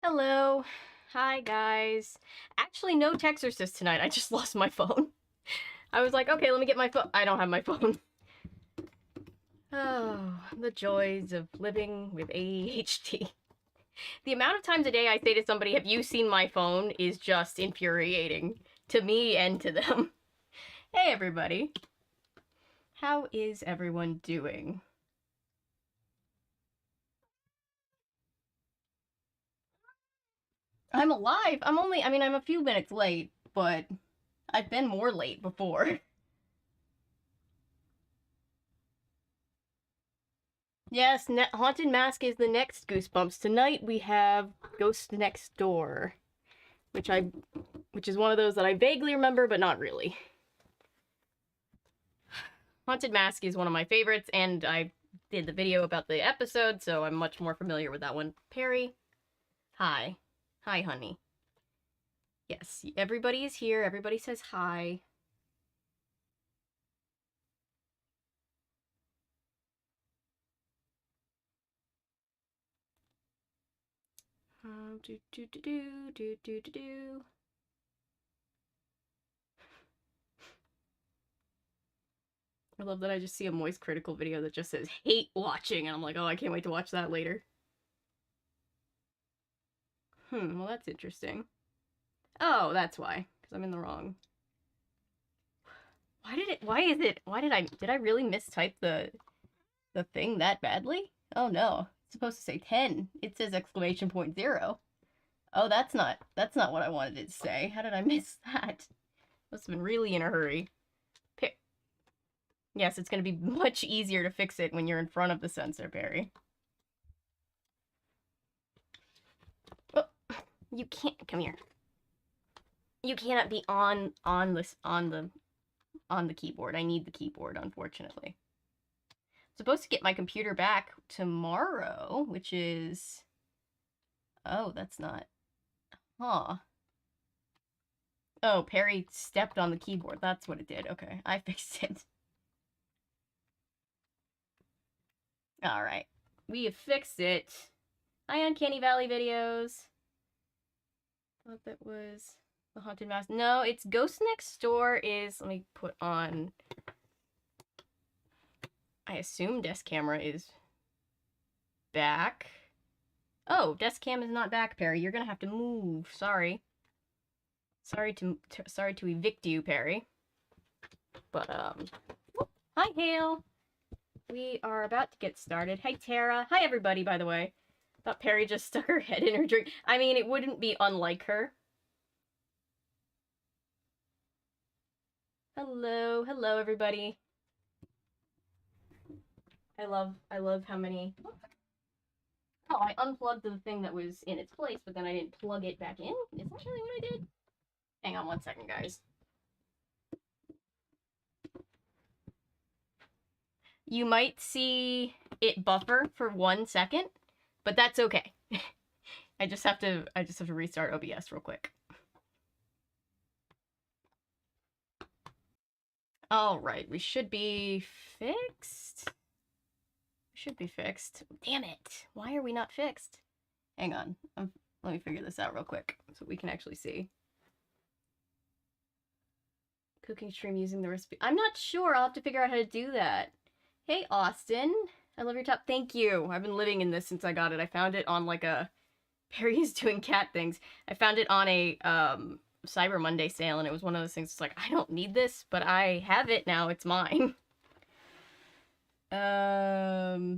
Hello. Hi, guys. Actually, no Texorcist tonight. I just lost my phone. I was like, okay, let me get my phone. I don't have my phone. Oh, the joys of living with ADHD. The amount of times a day I say to somebody, have you seen my phone, is just infuriating to me and to them. Hey, everybody. How is everyone doing? I'm alive. I'm a few minutes late, but I've been more late before. Yes, Haunted Mask is the next Goosebumps. Tonight we have Ghost Next Door, which I, which is one of those that I vaguely remember, but not really. Haunted Mask is one of my favorites, and I did the video about the episode, so I'm much more familiar with that one. Perry, hi. Hi, honey. Yes, everybody is here. Everybody says hi. Do do do do do do do do. I love that I just see a Moist Critical video that just says hate watching, and I'm like, oh, I can't wait to watch that later. Well, that's interesting. Oh, that's why. Because I'm in the wrong. Did I really mistype the thing that badly? Oh no. It's supposed to say 10. It says exclamation point 0. Oh, that's not what I wanted it to say. How did I miss that? Must have been really in a hurry. Yes, it's going to be much easier to fix it when you're in front of the sensor, Barry. Oh, you can't come here. You cannot be on the keyboard. I need the keyboard, unfortunately. I'm supposed to get my computer back tomorrow, which is... Oh, that's not... Huh. Oh, Perry stepped on the keyboard. That's what it did. Okay, I fixed it. Alright. We have fixed it. Hi, Uncanny Valley videos. Thought that was the Haunted Mask. No, it's Ghost Next Door is... Let me put on... I assume desk camera is back. Oh, desk cam is not back, Perry. You're gonna have to move. Sorry. Sorry to evict you, Perry. But, hi, Hale. We are about to get started. Hi, Tara. Hi, everybody, by the way. Thought Perry just stuck her head in her drink. I mean, it wouldn't be unlike her. Hello. Hello, everybody. I love how many... Oh, I unplugged the thing that was in its place, but then I didn't plug it back in? Is that really what I did? Hang on one second, guys. You might see it buffer for 1 second, but that's okay. I just have to restart OBS real quick. All right, we should be fixed. Should be fixed. Damn it! Why are we not fixed? Hang on. Let me figure this out real quick so we can actually see. Cooking stream using the recipe. I'm not sure. I'll have to figure out how to do that. Hey, Austin. I love your top. Thank you. I've been living in this since I got it. I found it on like a... Perry's doing cat things. I found it on a Cyber Monday sale, and it was one of those things. It's like, I don't need this, but I have it now. It's mine. Tech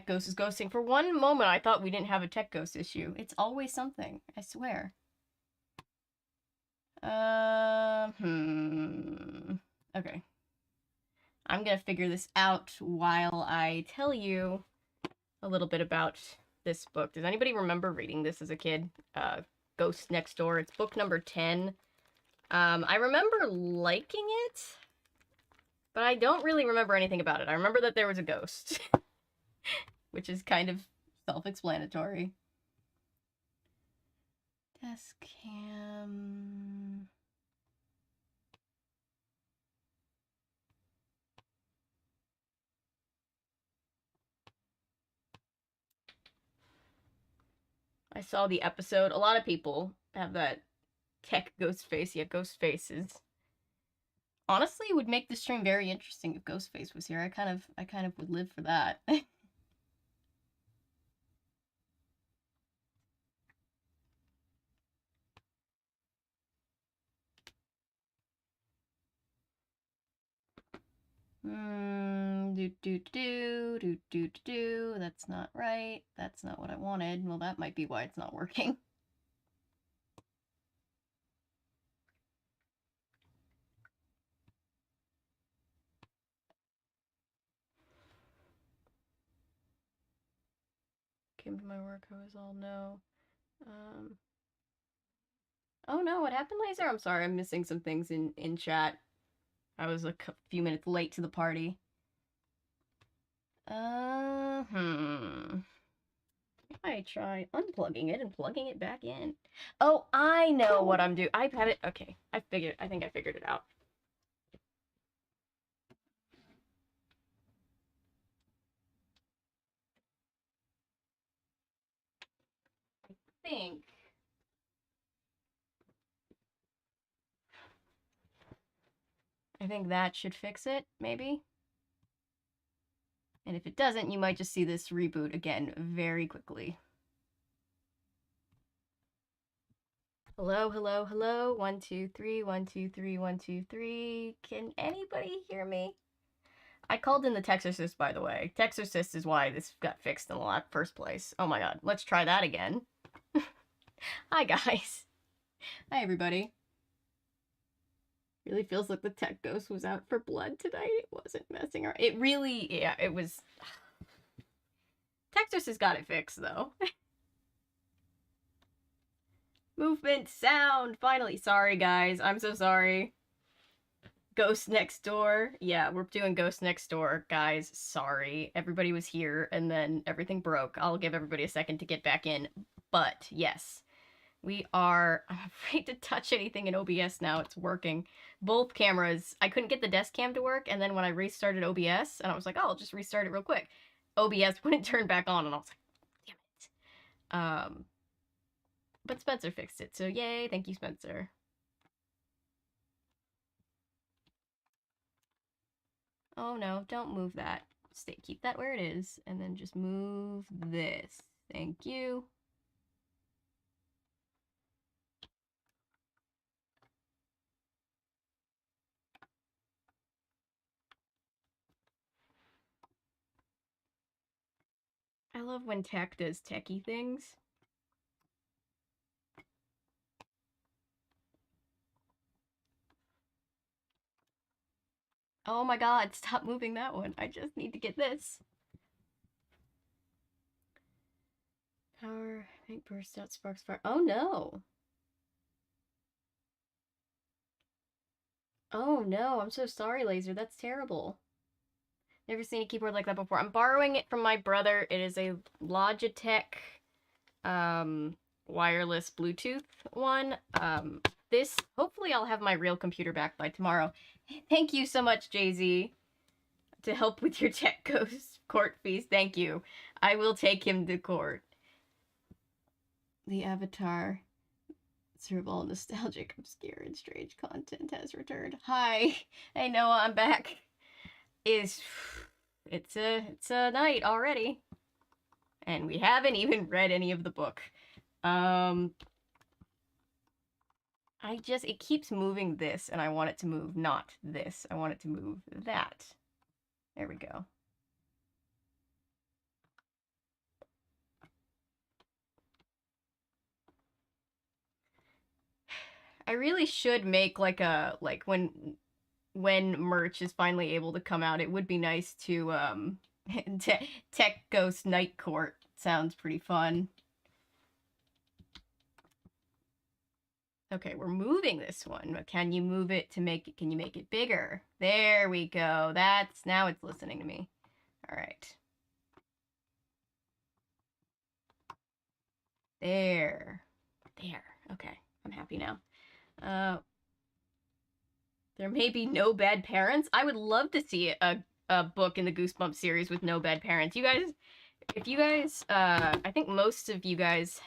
Ghost is ghosting. For one moment, I thought we didn't have a Tech Ghost issue. It's always something. I swear. Okay. I'm gonna figure this out while I tell you a little bit about this book. Does anybody remember reading this as a kid? Ghost Next Door. It's book number 10. I remember liking it, but I don't really remember anything about it. I remember that there was a ghost, which is kind of self-explanatory. Desk cam... I saw the episode. A lot of people have that tech ghost face. Yeah, ghost faces. Honestly, it would make the stream very interesting if Ghostface was here. I kind of would live for that. Do. That's not right. That's not what I wanted. Well, that might be why it's not working. Came to my work, I was all no. Oh no, what happened, Laser? I'm sorry, I'm missing some things in chat. I was a few minutes late to the party. I try unplugging it and plugging it back in. Oh, I know what I'm doing. I've had it. Okay, I think I figured it out. I think that should fix it, maybe. And if it doesn't, you might just see this reboot again very quickly. Hello, hello, hello. 1, 2, 3, 1, 2, 3, 1, 2, 3. Can anybody hear me? I called in the Texorcist, by the way. Texorcist is why this got fixed in the first place. Oh my god. Let's try that again. Hi, guys. Hi, everybody. Really feels like the tech ghost was out for blood tonight. It wasn't messing around. It really, yeah, it was. Texorcist got it fixed, though. Movement, sound, finally. Sorry, guys. I'm so sorry. Ghost Next Door. Yeah, we're doing Ghost Next Door, guys. Sorry. Everybody was here, and then everything broke. I'll give everybody a second to get back in. But, yes. We are... I'm afraid to touch anything in OBS now. It's working. Both cameras... I couldn't get the desk cam to work, and then when I restarted OBS, and I was like, oh, I'll just restart it real quick. OBS wouldn't turn back on, and I was like, damn it. But Spencer fixed it, so yay, thank you, Spencer. Oh no, don't move that. Keep that where it is, and then just move this. Thank you. I love when tech does techie things. Oh my god, stop moving that one. I just need to get this. Power, make burst out, sparks fire. Oh no. Oh no, I'm so sorry, Laser. That's terrible. Never seen a keyboard like that before. I'm borrowing it from my brother. It is a Logitech wireless Bluetooth one. This, hopefully I'll have my real computer back by tomorrow. Thank you so much, Jay-Z, to help with your tech ghost court fees. Thank you. I will take him to court. The avatar, serve all nostalgic, obscure, and strange content has returned. Hi. Hey, Noah, I'm back. It's a night already. And we haven't even read any of the book. It keeps moving this, and I want it to move not this. I want it to move that. There we go. I really should make like a, like when merch is finally able to come out, it would be nice to, Tech Ghost Night Court. Sounds pretty fun. Okay, we're moving this one. Can you move it to make it, can you make it bigger? There we go. Now it's listening to me. All right. There. Okay, I'm happy now. There may be no bad parents. I would love to see a book in the Goosebumps series with no bad parents. You guys, if you guys, I think most of you guys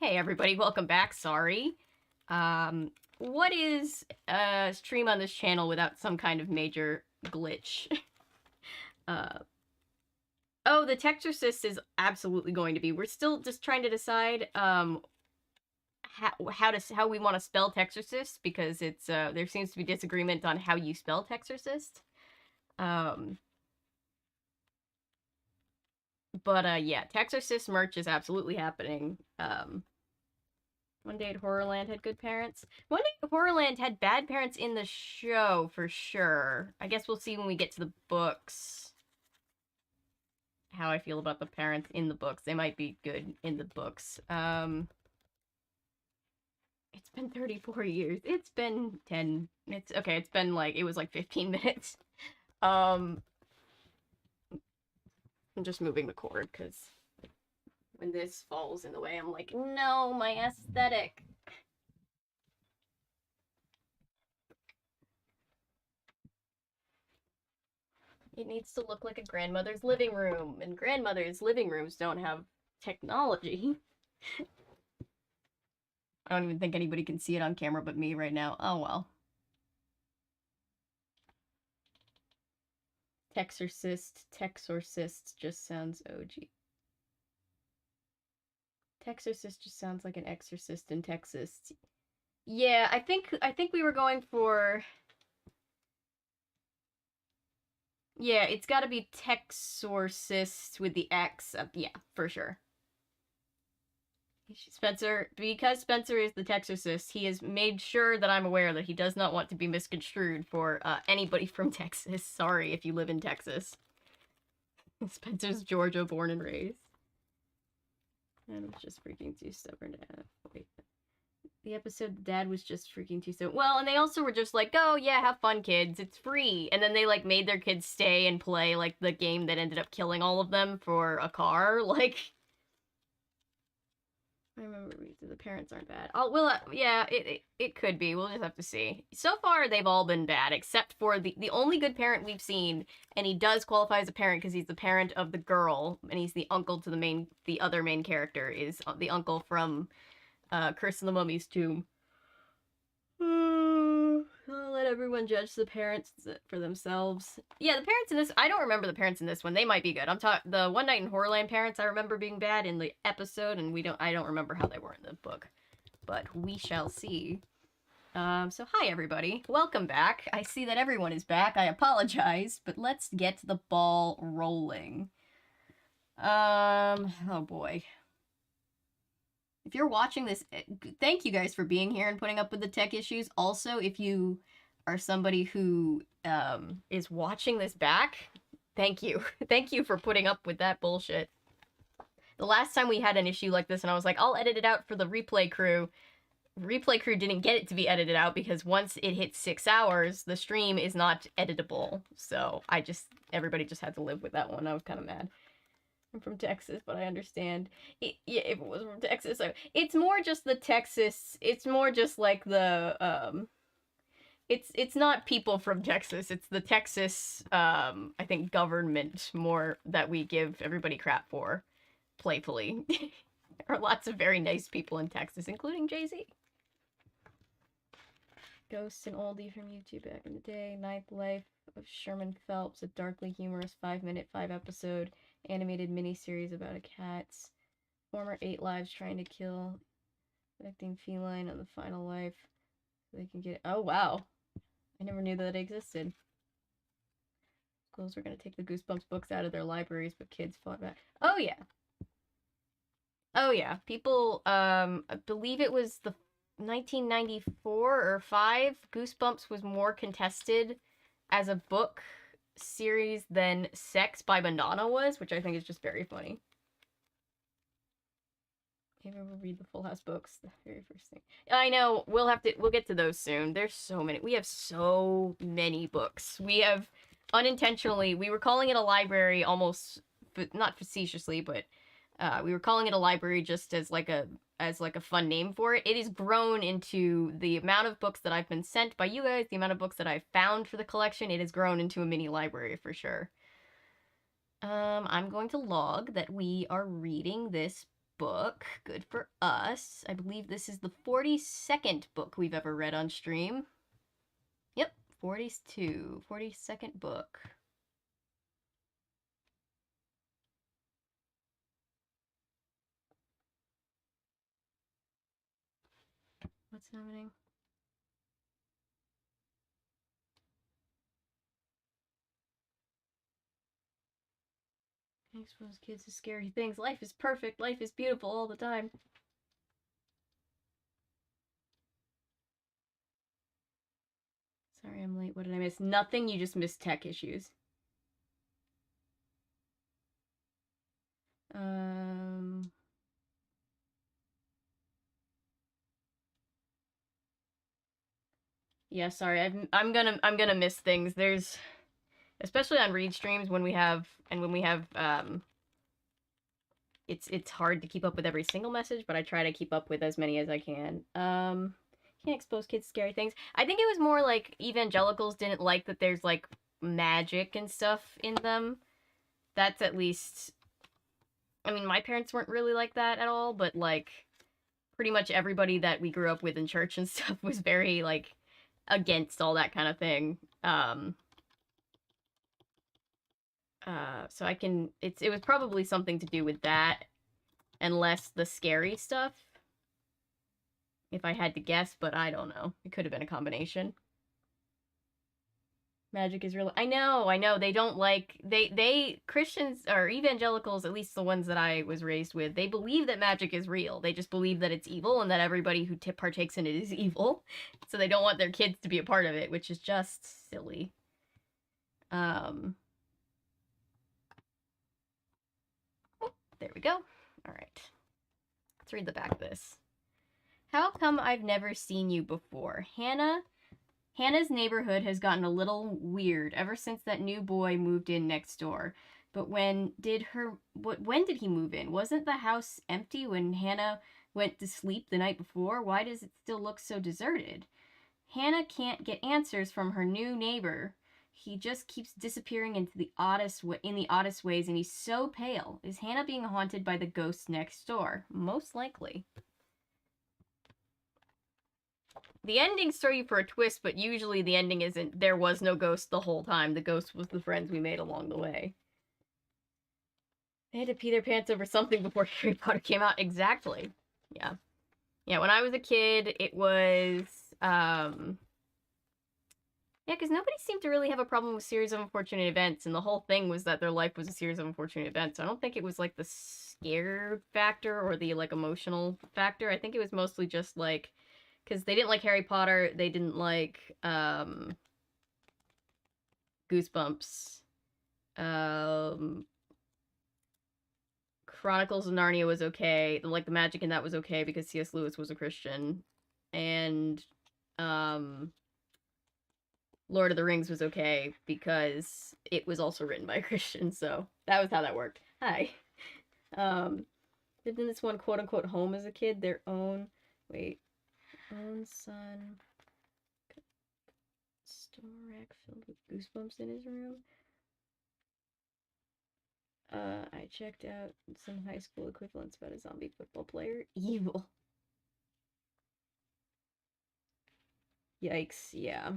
Hey everybody, welcome back. Sorry. What is a stream on this channel without some kind of major glitch? Oh, the Texorcist is absolutely going to be. We're still just trying to decide how we want to spell Texorcist, because it's there seems to be disagreement on how you spell Texorcist. But yeah, Texorcist merch is absolutely happening. One Day at Horrorland had good parents. One Day at Horrorland had bad parents in the show, for sure. I guess we'll see when we get to the books how I feel about the parents in the books. They might be good in the books. It's been 34 years. It's been 10. It's okay, it's been like, it was like 15 minutes. I'm just moving the cord, because when this falls in the way, I'm like, no, my aesthetic. It needs to look like a grandmother's living room, and grandmother's living rooms don't have technology. I don't even think anybody can see it on camera but me right now. Oh well. Texorcist just sounds OG. Texorcist just sounds like an exorcist in Texas. Yeah, I think we were going for... Yeah, it's gotta be Texorcist with the X. Yeah, for sure. Spencer, because Spencer is the Texorcist, he has made sure that I'm aware that he does not want to be misconstrued for anybody from Texas. Sorry if you live in Texas. Spencer's Georgia, born and raised. And was just freaking too stubborn to wait. The episode Dad was just freaking too stubborn. Well, and they also were just like, oh yeah, have fun, kids, it's free. And then they like made their kids stay and play like the game that ended up killing all of them for a car. Like, I remember the parents aren't bad. Yeah, it could be. We'll just have to see. So far, they've all been bad, except for the only good parent we've seen, and he does qualify as a parent because he's the parent of the girl, and he's the uncle to the other main character, is the uncle from Curse of the Mummy's Tomb. I'll let everyone judge the parents for themselves. Yeah, the parents in this, I don't remember the parents in this one. They might be good. I'm talking the One Night in Horrorland parents I remember being bad in the episode, and I don't remember how they were in the book. But we shall see. So hi everybody. Welcome back. I see that everyone is back. I apologize, but let's get the ball rolling. Oh boy. If you're watching this, thank you guys for being here and putting up with the tech issues. Also, if you are somebody who is watching this back, thank you. Thank you for putting up with that bullshit. The last time we had an issue like this and I was like, I'll edit it out for the replay crew didn't get it to be edited out because once it hits 6 hours, the stream is not editable. So everybody just had to live with that one. I was kind of mad. I'm from Texas, but I understand. Yeah, if it was from Texas, it's more just the Texas. It's more just like the It's not people from Texas. It's the Texas I think government more that we give everybody crap for, playfully. There are lots of very nice people in Texas, including Jay-Z. Ghosts and Oldie from YouTube back in the day. Ninth Life of Sherman Phelps, a darkly humorous 5-minute, 5-episode animated miniseries about a cat's former 8 lives trying to kill affecting feline on the final life so they can get... Oh wow, I never knew that existed. Schools were going to take the Goosebumps books out of their libraries, but kids fought back. Oh yeah, people, I believe it was the 1994 or 5, Goosebumps was more contested as a book series than Sex by Madonna was, which I think is just very funny. Maybe we'll read the Full House books, the very first thing. I know, we'll get to those soon. There's so many. We have so many books. We have, unintentionally, we were calling it a library almost, not facetiously, but we were calling it a library just as like a fun name for it. It has grown into the amount of books that I've been sent by you guys, the amount of books that I've found for the collection. It has grown into a mini library for sure. I'm going to log that we are reading this book. Good for us. I believe this is the 42nd book we've ever read on stream. Yep, 42nd book. What's happening? I expose kids to scary things. Life is perfect. Life is beautiful all the time. Sorry I'm late. What did I miss? Nothing. You just missed tech issues. Yeah, sorry. I'm gonna miss things. There's, especially on read streams when we have it's hard to keep up with every single message, but I try to keep up with as many as I can. Can't expose kids to scary things. I think it was more like evangelicals didn't like that there's like magic and stuff in them. That's at least, I mean, my parents weren't really like that at all, but like pretty much everybody that we grew up with in church and stuff was very like against all that kind of thing. So it was probably something to do with that, and less the scary stuff, if I had to guess, but I don't know. It could have been a combination. Magic is real. I know. They don't like, they Christians or evangelicals, at least the ones that I was raised with, they believe that magic is real. They just believe that it's evil and that everybody who partakes in it is evil. So they don't want their kids to be a part of it, which is just silly. There we go. All right. Let's read the back of this. How come I've never seen you before? Hannah's neighborhood has gotten a little weird ever since that new boy moved in next door. But when did he move in? Wasn't the house empty when Hannah went to sleep the night before? Why does it still look so deserted? Hannah can't get answers from her new neighbor. He just keeps disappearing in the oddest ways, and he's so pale. Is Hannah being haunted by the ghost next door? Most likely. The endings throw you for a twist, but usually the ending isn't there was no ghost the whole time. The ghost was the friends we made along the way. They had to pee their pants over something before Harry Potter came out. Exactly. Yeah. Yeah, when I was a kid, it was, yeah, because nobody seemed to really have a problem with series of unfortunate events, and the whole thing was that their life was a series of unfortunate events. I don't think it was, like, the scare factor or the, like, emotional factor. I think it was mostly just, like, because they didn't like Harry Potter, they didn't like, Goosebumps. Chronicles of Narnia was okay. Like, the magic in that was okay because C.S. Lewis was a Christian. And, Lord of the Rings was okay because it was also written by a Christian, so that was how that worked. Hi. Lived in this one quote-unquote home as a kid, their own son store rack filled with Goosebumps in his room. I checked out some high school equivalents about a zombie football player. Evil. Yikes, yeah.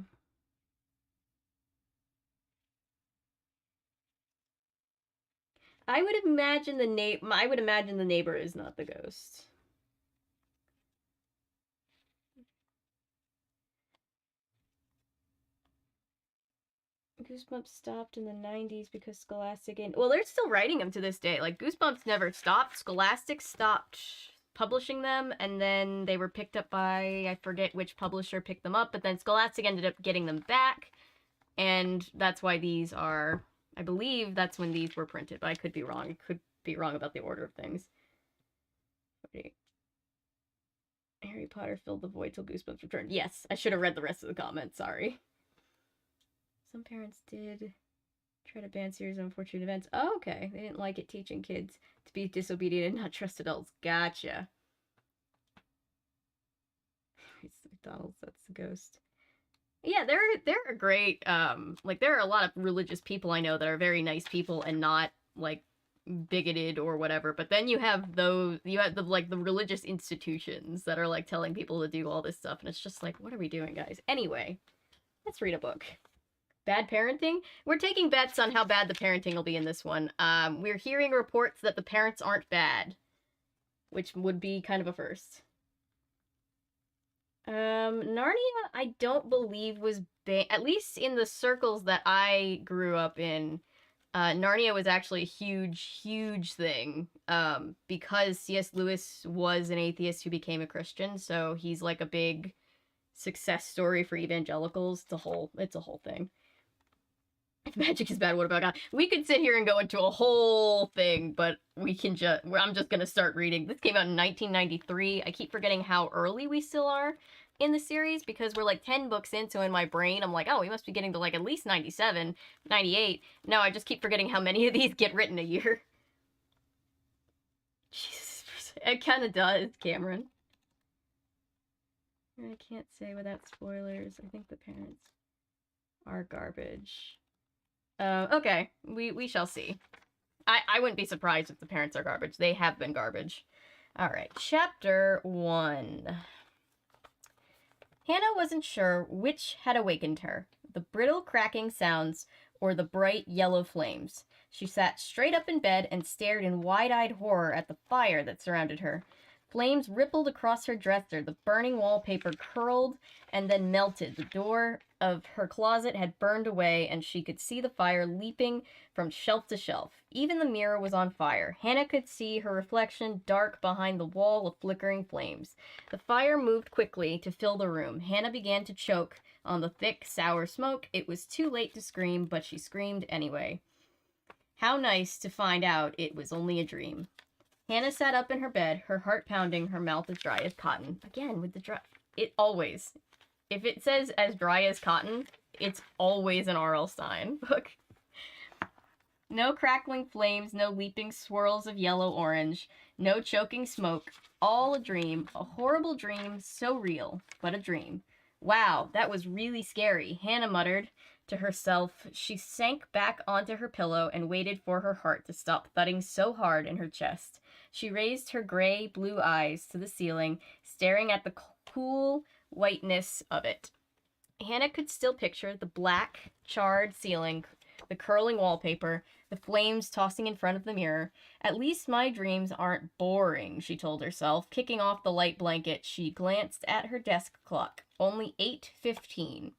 I would imagine the neighbor is not the ghost. Goosebumps stopped in the 90s because Scholastic well, they're still writing them to this day. Like, Goosebumps never stopped. Scholastic stopped publishing them, and then they were picked up by, I forget which publisher picked them up, but then Scholastic ended up getting them back, and that's why these are, I believe that's when these were printed, but I could be wrong. I could be wrong about the order of things. Wait. Harry Potter filled the void till Goosebumps returned. Yes, I should have read the rest of the comments, sorry. Some parents did try to ban series of unfortunate events. Oh, okay. They didn't like it teaching kids to be disobedient and not trust adults. Gotcha. McDonald's, that's the ghost. Yeah, they're a great, like, there are a lot of religious people I know that are very nice people and not, like, bigoted or whatever. But then you have the like the religious institutions that are like telling people to do all this stuff, and it's just like, what are we doing, guys? Anyway, let's read a book. Bad parenting? We're taking bets on how bad the parenting will be in this one. We're hearing reports that the parents aren't bad, which would be kind of a first. Narnia, I don't believe was at least in the circles that I grew up in. Narnia was actually a huge, huge thing. Because C.S. Lewis was an atheist who became a Christian, so he's like a big success story for evangelicals. It's a whole thing. If magic is bad, what about God? We could sit here and go into a whole thing, but I'm just gonna start reading. This came out in 1993. I keep forgetting how early we still are in the series because we're like 10 books in, so in my brain I'm like, oh, we must be getting to like at least 97, 98. No, I just keep forgetting how many of these get written a year. Jesus, it kind of does, Cameron. I can't say without spoilers. I think the parents are garbage. Okay, we shall see. I wouldn't be surprised if the parents are garbage. They have been garbage. Alright, chapter 1. Hannah wasn't sure which had awakened her, the brittle cracking sounds or the bright yellow flames. She sat straight up in bed and stared in wide-eyed horror at the fire that surrounded her. Flames rippled across her dresser, the burning wallpaper curled and then melted. The door of her closet had burned away, and she could see the fire leaping from shelf to shelf. Even the mirror was on fire. Hannah could see her reflection dark behind the wall of flickering flames. The fire moved quickly to fill the room. Hannah began to choke on the thick, sour smoke. It was too late to scream, but she screamed anyway. How nice to find out it was only a dream. Hannah sat up in her bed, her heart pounding, her mouth as dry as cotton. Again, with the dry... It always... If it says as dry as cotton, it's always an R.L. Stine book. No crackling flames, no leaping swirls of yellow-orange, no choking smoke. All a dream, a horrible dream, so real, but a dream. Wow, that was really scary, Hannah muttered to herself. She sank back onto her pillow and waited for her heart to stop thudding so hard in her chest. She raised her gray-blue eyes to the ceiling, staring at the cool whiteness of it. Hannah could still picture the black, charred ceiling, the curling wallpaper, the flames tossing in front of the mirror. At least my dreams aren't boring, she told herself. Kicking off the light blanket, she glanced at her desk clock. Only 8:15.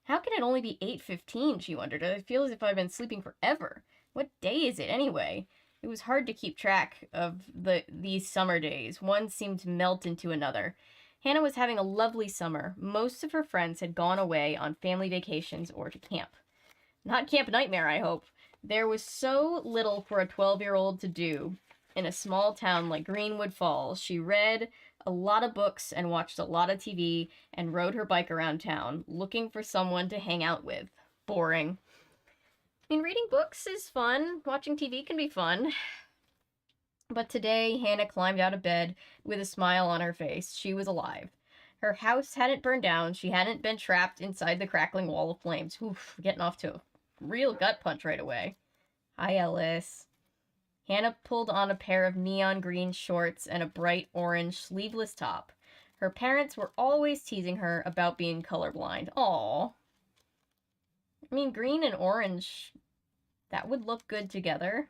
How can it only be 8:15, she wondered. I feel as if I've been sleeping forever. What day is it, anyway? It was hard to keep track of these summer days. One seemed to melt into another. Hannah was having a lovely summer. Most of her friends had gone away on family vacations or to camp. Not Camp Nightmare, I hope. There was so little for a 12-year-old to do in a small town like Greenwood Falls. She read a lot of books and watched a lot of TV and rode her bike around town, looking for someone to hang out with. Boring. I mean, reading books is fun. Watching TV can be fun. But today, Hannah climbed out of bed with a smile on her face. She was alive. Her house hadn't burned down. She hadn't been trapped inside the crackling wall of flames. Oof, getting off to a real gut punch right away. Hi, Ellis. Hannah pulled on a pair of neon green shorts and a bright orange sleeveless top. Her parents were always teasing her about being colorblind. Aww. I mean, green and orange, that would look good together.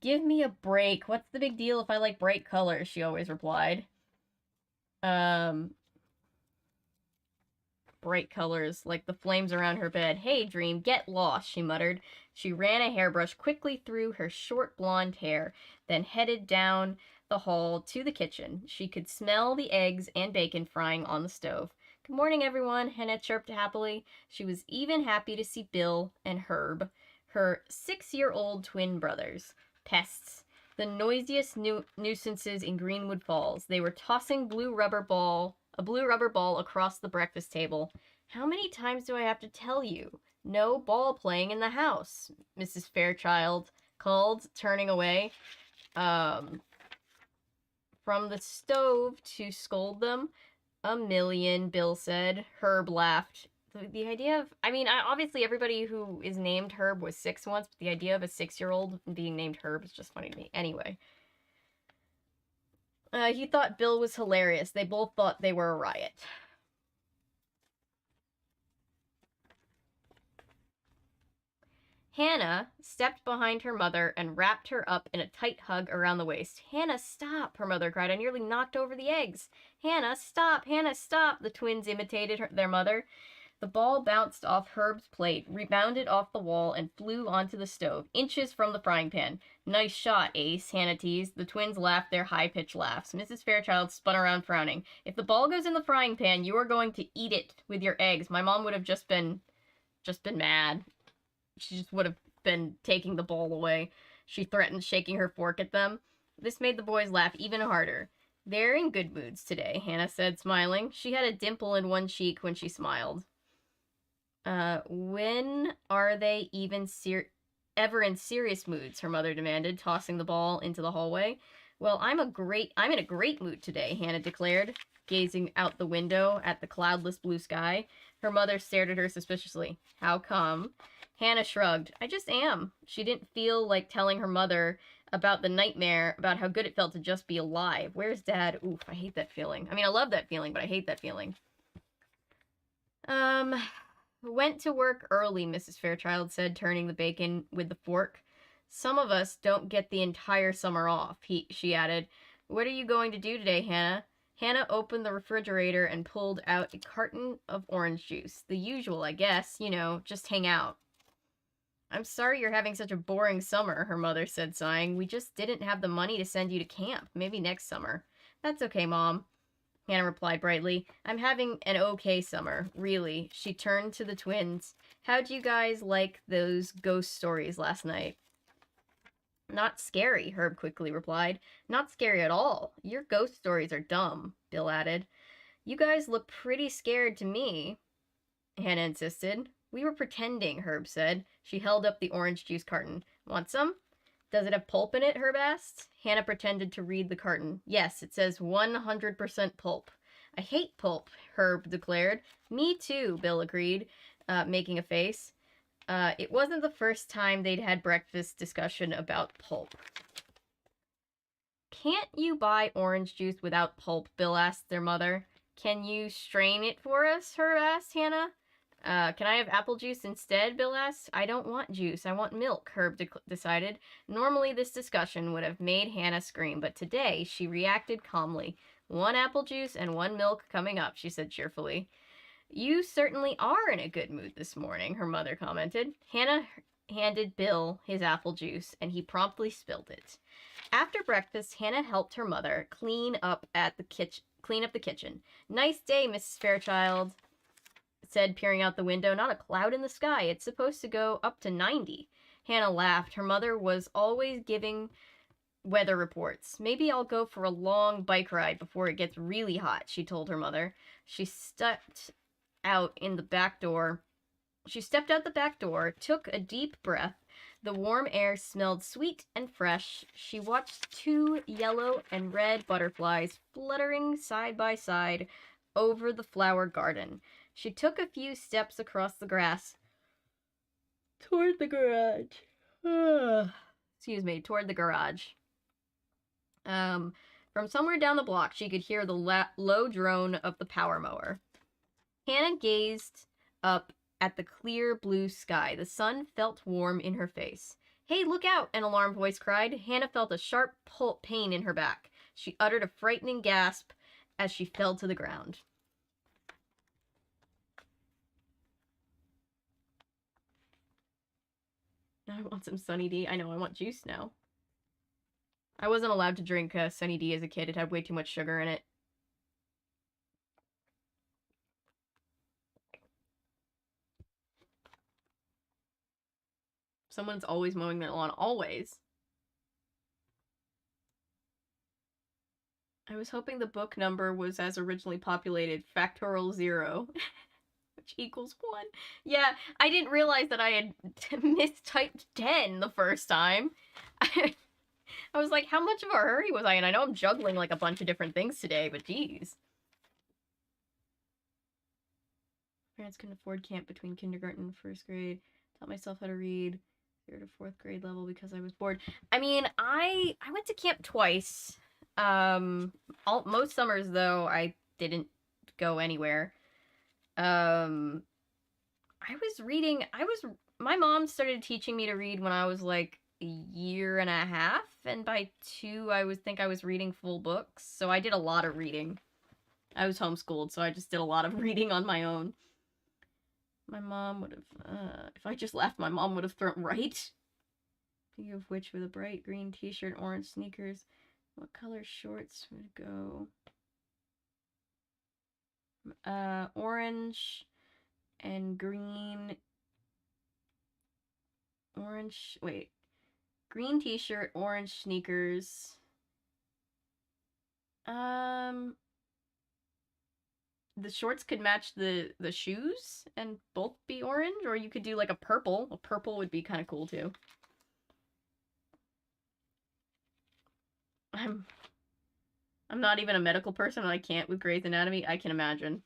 Give me a break. What's the big deal if I like bright colors? She always replied. Bright colors, like the flames around her bed. Hey, dream, get lost, she muttered. She ran a hairbrush quickly through her short blonde hair, then headed down the hall to the kitchen. She could smell the eggs and bacon frying on the stove. Good morning, everyone, Hannah chirped happily. She was even happy to see Bill and Herb, her 6-year-old twin brothers. Pests. The noisiest nuisances in Greenwood Falls. They were tossing a blue rubber ball across the breakfast table. How many times do I have to tell you? No ball playing in the house, Mrs. Fairchild called, turning away from the stove to scold them. A million, Bill said. Herb laughed. the idea of, I mean, obviously everybody who is named Herb was 6 once, but the idea of a 6-year-old being named Herb is just funny to me. Anyway. He thought Bill was hilarious. They both thought they were a riot. Hannah stepped behind her mother and wrapped her up in a tight hug around the waist. Hannah, stop, her mother cried. I nearly knocked over the eggs. Hannah, stop, the twins imitated their mother. The ball bounced off Herb's plate, rebounded off the wall, and flew onto the stove, inches from the frying pan. Nice shot, Ace, Hannah teased. The twins laughed their high-pitched laughs. Mrs. Fairchild spun around frowning. If the ball goes in the frying pan, you are going to eat it with your eggs. My mom would have just been mad. She just would have been taking the ball away. She threatened, shaking her fork at them. This made the boys laugh even harder. They're in good moods today, Hannah said, smiling. She had a dimple in one cheek when she smiled. When are they even ever in serious moods? Her mother demanded, tossing the ball into the hallway. Well, I'm in a great mood today, Hannah declared, gazing out the window at the cloudless blue sky. Her mother stared at her suspiciously. How come? Hannah shrugged. I just am. She didn't feel like telling her mother about the nightmare, about how good it felt to just be alive. Where's Dad? Oof, I hate that feeling. I mean, I love that feeling, but I hate that feeling. Went to work early, Mrs. Fairchild said, turning the bacon with the fork. Some of us don't get the entire summer off, she added. What are you going to do today, Hannah? Hannah opened the refrigerator and pulled out a carton of orange juice. The usual, I guess. You know, just hang out. I'm sorry you're having such a boring summer, her mother said, sighing. We just didn't have the money to send you to camp. Maybe next summer. That's okay, Mom, Hannah replied brightly. I'm having an okay summer, really. She turned to the twins. How'd you guys like those ghost stories last night? Not scary, Herb quickly replied. Not scary at all. Your ghost stories are dumb, Bill added. You guys look pretty scared to me, Hannah insisted. We were pretending, Herb said. She held up the orange juice carton. Want some? Does it have pulp in it? Herb asked. Hannah pretended to read the carton. Yes, it says 100% pulp. I hate pulp, Herb declared. Me too, Bill agreed, making a face. It wasn't the first time they'd had breakfast discussion about pulp. Can't you buy orange juice without pulp? Bill asked their mother. Can you strain it for us? Herb asked Hannah. Can I have apple juice instead? Bill asked. I don't want juice. I want milk, Herb decided. Normally this discussion would have made Hannah scream, but today she reacted calmly. 1 apple juice and 1 milk coming up, she said cheerfully. You certainly are in a good mood this morning, her mother commented. Hannah handed Bill his apple juice, and he promptly spilled it. After breakfast, Hannah helped her mother clean up the kitchen. Nice day, Mrs. Fairchild said, peering out the window. Not a cloud in the sky. It's supposed to go up to 90. Hannah laughed. Her mother was always giving weather reports. Maybe I'll go for a long bike ride before it gets really hot, she told her mother. She stepped out the back door, took a deep breath. The warm air smelled sweet and fresh. She watched 2 yellow and red butterflies fluttering side by side over the flower garden. She took a few steps across the grass toward the garage. Toward the garage. From somewhere down the block, she could hear the low drone of the power mower. Hannah gazed up at the clear blue sky. The sun felt warm in her face. Hey, look out! An alarmed voice cried. Hannah felt a sharp pain in her back. She uttered a frightening gasp as she fell to the ground. Now I want some Sunny D. I know, I want juice now. I wasn't allowed to drink Sunny D as a kid. It had way too much sugar in it. Someone's always mowing their lawn. Always. I was hoping the book number was as originally populated, factorial 0. Which equals 1. Yeah, I didn't realize that I had mistyped 10 the first time. I was like, how much of a hurry was I in? I know I'm juggling like a bunch of different things today, but geez. Parents couldn't afford camp between kindergarten and first grade. Taught myself how to read 3rd to 4th grade level because I was bored. I mean, I went to camp twice. Most summers though I didn't go anywhere. I was reading. My mom started teaching me to read when I was like a year and a half, and by 2 I was reading full books. So I did a lot of reading. I was homeschooled, so I just did a lot of reading on my own. My mom would have, if I just laughed, my mom would have thrown, right? Speaking of which, with a bright green t-shirt, orange sneakers, what color shorts would go? Orange and green. Orange, wait. Green t-shirt, orange sneakers. The shorts could match the shoes and both be orange, or you could do like a purple. A purple would be kind of cool too. I'm not even a medical person and I can't with Grey's Anatomy. I can imagine.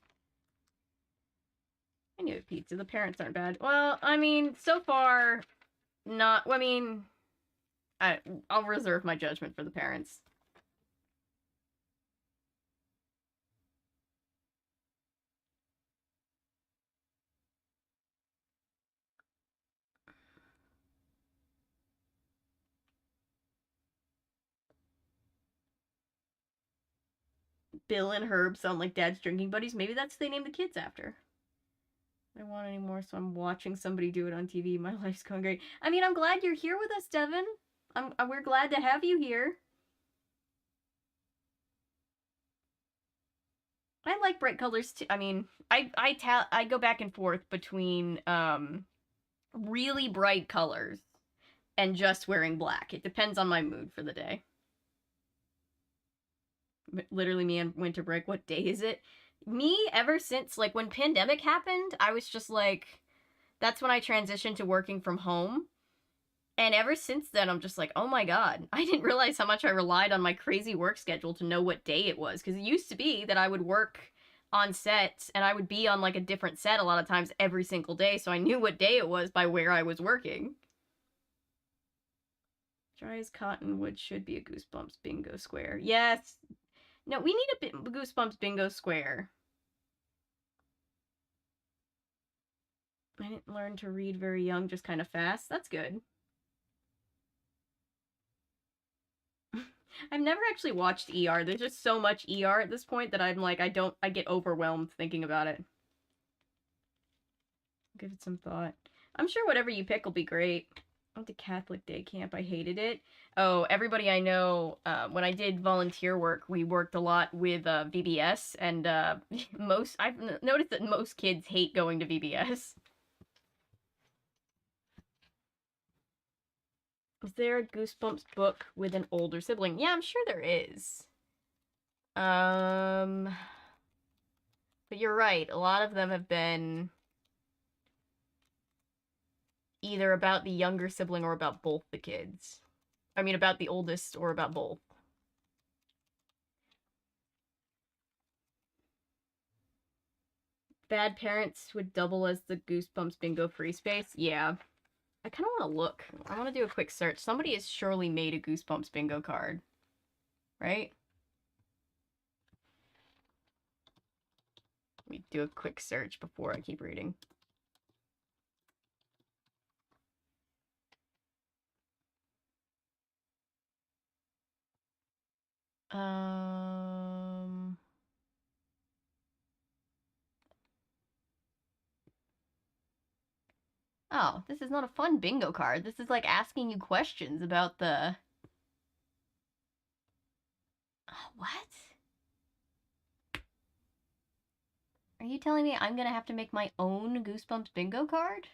I knew it, pizza. The parents aren't bad. Well, I mean, so far, not. I mean, I'll reserve my judgment for the parents. Bill and Herb sound like dad's drinking buddies. Maybe that's what they named the kids after. I don't want any more, so I'm watching somebody do it on TV. My life's going great. I mean, I'm glad you're here with us, Devin. We're glad to have you here. I like bright colors too. I mean, I go back and forth between really bright colors and just wearing black. It depends on my mood for the day. Literally me on winter break. What day is it? Me, ever since like when pandemic happened, I was just like, that's when I transitioned to working from home. And ever since then, I'm just like, oh my god, I didn't realize how much I relied on my crazy work schedule to know what day it was. Because it used to be that I would work on sets and I would be on like a different set a lot of times every single day. So I knew what day it was by where I was working. Dry as cottonwood should be a Goosebumps bingo square. Yes. No, we need a Goosebumps bingo square. I didn't learn to read very young, just kind of fast. That's good. I've never actually watched ER. There's just so much ER at this point that I'm like, I get overwhelmed thinking about it. Give it some thought. I'm sure whatever you pick will be great. I went to Catholic day camp. I hated it. Oh, everybody I know, when I did volunteer work, we worked a lot with VBS, and I've noticed that most kids hate going to VBS. Is there a Goosebumps book with an older sibling? Yeah, I'm sure there is. But you're right. A lot of them have been either about the younger sibling or about both the kids. I mean, about the oldest or about both. Bad Parents would double as the Goosebumps bingo free space. Yeah. I kind of want to look. I want to do a quick search. Somebody has surely made a Goosebumps bingo card. Right? Let me do a quick search before I keep reading. Oh, this is not a fun bingo card. This is like asking you questions about the... What? Are you telling me I'm gonna have to make my own Goosebumps bingo card?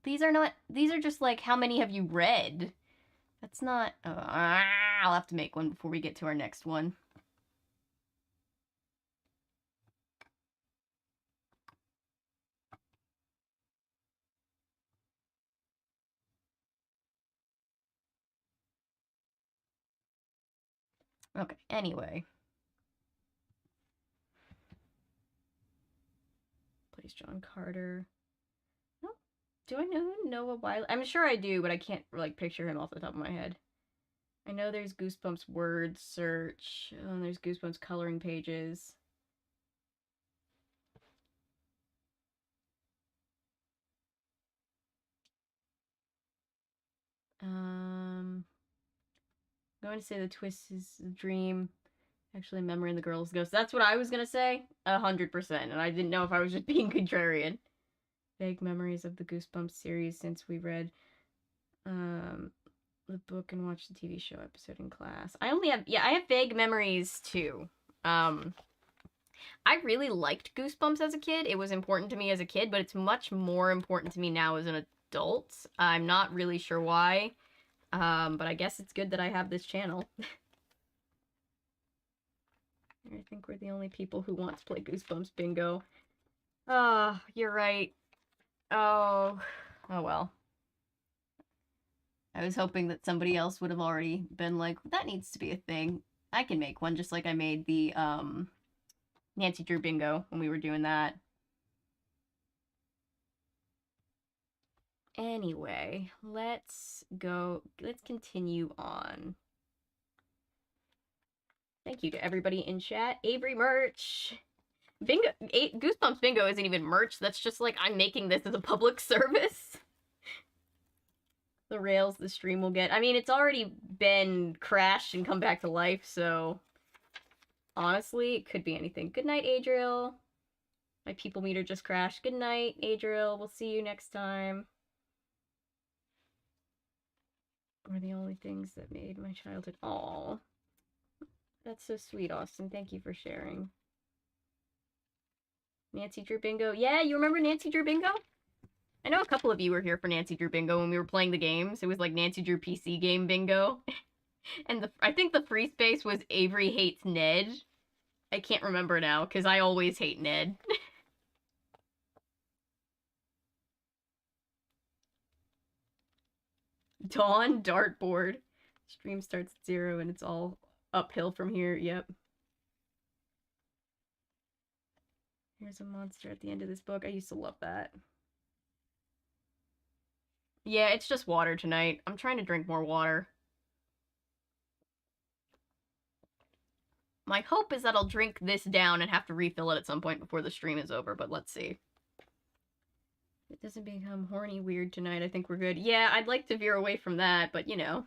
These are just like, how many have you read? That's not... I'll have to make one before we get to our next one. Okay, anyway. plays John Carter. Oh, do I know Noah Wiley? I'm sure I do, but I can't like picture him off the top of my head. I know there's Goosebumps word search. Oh, and there's Goosebumps coloring pages. I'm going to say the twist is a dream. Actually, memory in the girl's ghost. That's what I was gonna say. 100%. And I didn't know if I was just being contrarian. Vague memories of the Goosebumps series since we read the book and watched the TV show episode in class. I have vague memories too. I really liked Goosebumps as a kid. It was important to me as a kid, but it's much more important to me now as an adult. I'm not really sure why. But I guess it's good that I have this channel. I think we're the only people who want to play Goosebumps bingo. Oh, you're right. Oh well. I was hoping that somebody else would have already been like, that needs to be a thing. I can make one, just like I made the Nancy Drew bingo when we were doing that. Anyway, let's continue on. Thank you to everybody in chat. Avery merch. Bingo, Goosebumps bingo isn't even merch. That's just like, I'm making this as a public service. The rails the stream will get. I mean, it's already been crashed and come back to life, so honestly, it could be anything. Good night, Adriel. My people meter just crashed. Good night, Adriel. We'll see you next time. Were the only things that made my childhood. Aww. That's so sweet, Austin. Thank you for sharing. Nancy Drew bingo. Yeah, you remember Nancy Drew bingo? I know a couple of you were here for Nancy Drew bingo when we were playing the games. It was like Nancy Drew PC game bingo. And I think the free space was Avery hates Ned. I can't remember now, because I always hate Ned. Dawn dartboard. Stream starts at 0 and it's all uphill from here. Yep. Here's a monster at the end of this book. I used to love that. Yeah, it's just water tonight. I'm trying to drink more water. My hope is that I'll drink this down and have to refill it at some point before the stream is over, but let's see. It doesn't become horny weird tonight. I think we're good. Yeah, I'd like to veer away from that, but you know.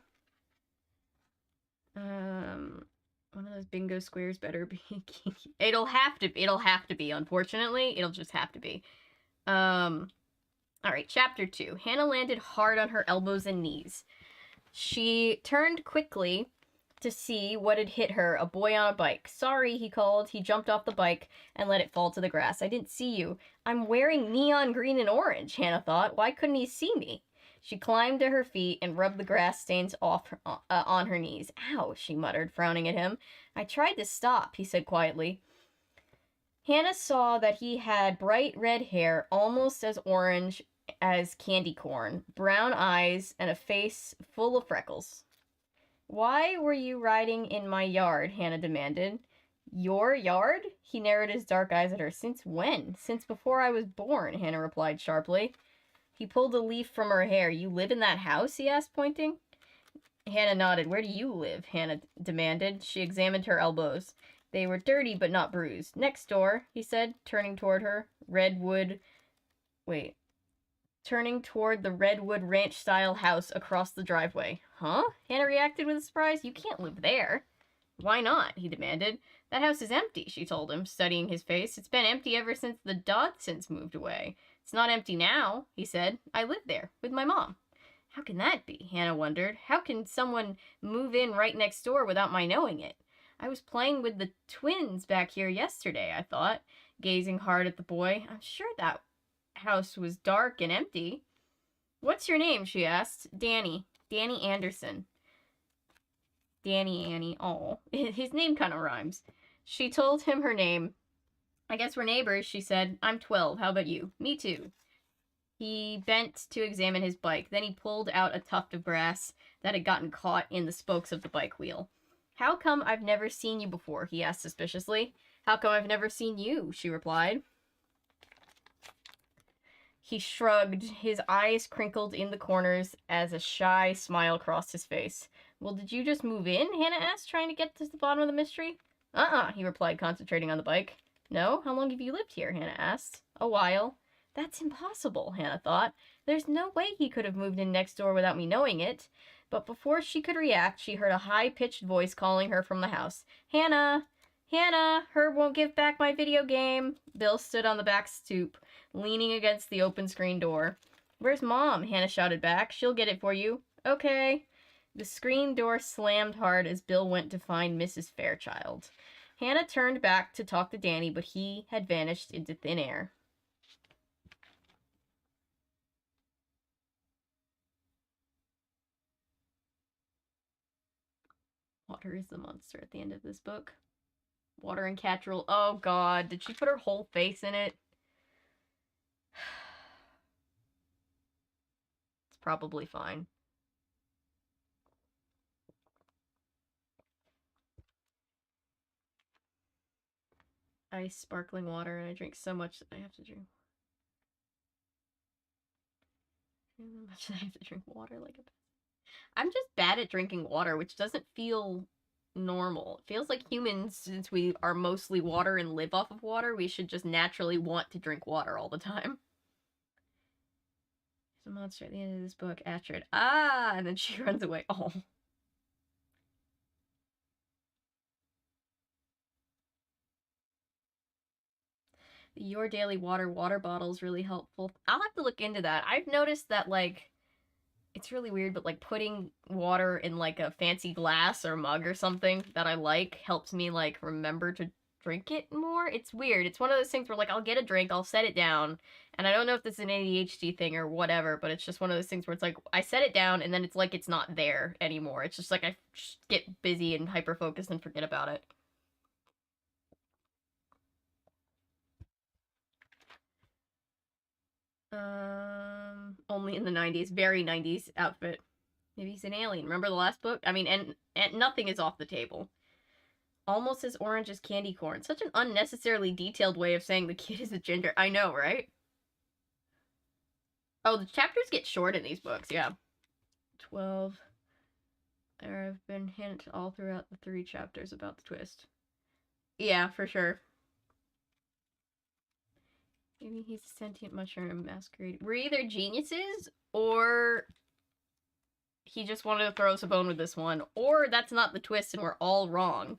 One of those bingo squares better be kinky. It'll have to be, unfortunately. It'll just have to be. Alright, chapter 2. Hannah landed hard on her elbows and knees. She turned quickly to see what had hit her, a boy on a bike. Sorry, he called. He jumped off the bike and let it fall to the grass. I didn't see you. I'm wearing neon green and orange, Hannah thought. Why couldn't he see me? She climbed to her feet and rubbed the grass stains off on her knees. Ow, she muttered, frowning at him. I tried to stop, he said quietly. Hannah saw that he had bright red hair, almost as orange as candy corn, brown eyes, and a face full of freckles. Why were you riding in my yard? Hannah demanded. Your yard? He narrowed his dark eyes at her. Since when? Since before I was born, Hannah replied sharply. He pulled a leaf from her hair. You live in that house? He asked, pointing. Hannah nodded. Where do you live? Hannah demanded. She examined her elbows. They were dirty but not bruised. Next door, he said, turning toward the Redwood Ranch-style house across the driveway. Huh? Hannah reacted with surprise. You can't live there. Why not? He demanded. That house is empty, she told him, studying his face. It's been empty ever since the Dodsons moved away. It's not empty now, he said. I live there, with my mom. How can that be? Hannah wondered. How can someone move in right next door without my knowing it? I was playing with the twins back here yesterday, I thought, gazing hard at the boy. I'm sure that house was dark and empty. What's your name? She asked. Danny. Danny Anderson. Danny Annie. Oh, his name kind of rhymes. She told him her name. I guess we're neighbors, she said. I'm 12. How about you? Me too. He bent to examine his bike. Then he pulled out a tuft of grass that had gotten caught in the spokes of the bike wheel. How come I've never seen you before? He asked suspiciously. How come I've never seen you? She replied. He shrugged, his eyes crinkled in the corners as a shy smile crossed his face. Well, did you just move in? Hannah asked, trying to get to the bottom of the mystery. He replied, concentrating on the bike. No? How long have you lived here? Hannah asked. A while. That's impossible, Hannah thought. There's no way he could have moved in next door without me knowing it. But before she could react, she heard a high-pitched voice calling her from the house. Hannah! Hannah! Herb won't give back my video game. Bill stood on the back stoop, leaning against the open screen door. Where's Mom? Hannah shouted back. She'll get it for you. Okay. The screen door slammed hard as Bill went to find Mrs. Fairchild. Hannah turned back to talk to Danny, but he had vanished into thin air. Water is the monster at the end of this book. Water and Cattrall. Oh god, did she put her whole face in it? It's probably fine. Ice, sparkling water, and I drink so much that I have to drink. So much that I have to drink water like a... I'm just bad at drinking water, which doesn't feel normal. It feels like humans, since we are mostly water and live off of water, we should just naturally want to drink water all the time. There's a monster at the end of this book, Astrid. And then she runs away. Oh. Your Daily water bottle is really helpful. I'll have to look into that. I've noticed that, like, it's really weird, but, like, putting water in, like, a fancy glass or mug or something that I like helps me, like, remember to drink it more. It's weird. It's one of those things where, like, I'll get a drink, I'll set it down, and I don't know if this is an ADHD thing or whatever, but it's just one of those things where it's like, I set it down, and then it's like it's not there anymore. It's just like I just get busy and hyper-focused and forget about it. Only in the 90s. Very 90s outfit. Maybe he's an alien. Remember the last book? I mean, and nothing is off the table. Almost as orange as candy corn. Such an unnecessarily detailed way of saying the kid is a ginger. I know, right? Oh, the chapters get short in these books, yeah. 12. There have been hints all throughout the 3 chapters about the twist. Yeah, for sure. Maybe he's a sentient mushroom masquerade. We're either geniuses, or he just wanted to throw us a bone with this one, or that's not the twist and we're all wrong.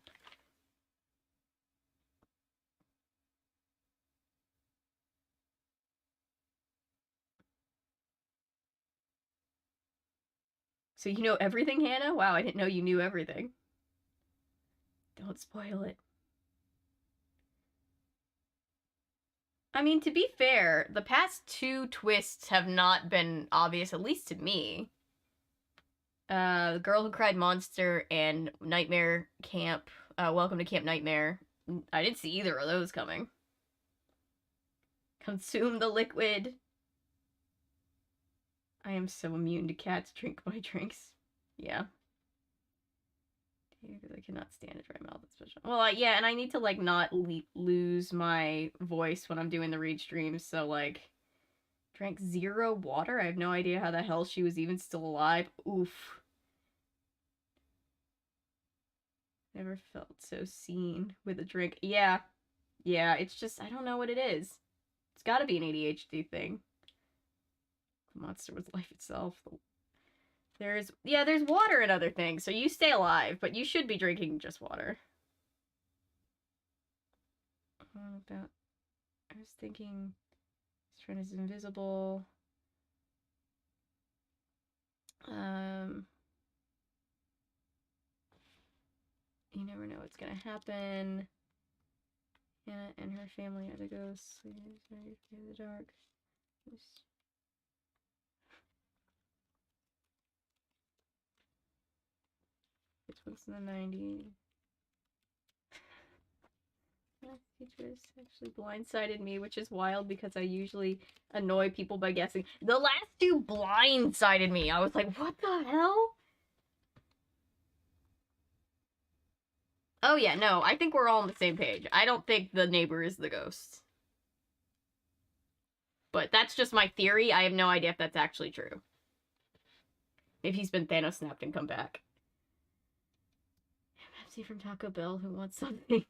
So you know everything, Hannah? Wow, I didn't know you knew everything. Don't spoil it. I mean, to be fair, the past 2 twists have not been obvious, at least to me. The Girl Who Cried Monster and Nightmare Camp, Welcome to Camp Nightmare. I didn't see either of those coming. Consume the liquid. I am so immune to cats. Drink my drinks. Yeah. Because I cannot stand a dry mouth. Especially. Well, yeah, and I need to, like, not lose my voice when I'm doing the read streams, so, like, drank 0 water? I have no idea how the hell she was even still alive. Oof. Never felt so seen with a drink. Yeah. Yeah, it's just, I don't know what it is. It's gotta be an ADHD thing. The monster was life itself. There's water and other things, so you stay alive, but you should be drinking just water. I was thinking, this friend is invisible. You never know what's gonna happen. Hannah and her family are the ghosts. In the dark. This one's in the 90s. Teachers actually blindsided me, which is wild because I usually annoy people by guessing. The last 2 blindsided me. I was like, what the hell? Oh yeah, no, I think we're all on the same page. I don't think the neighbor is the ghost. But that's just my theory. I have no idea if that's actually true. If he's been Thanos snapped and come back. Pepsi from Taco Bell, who wants something?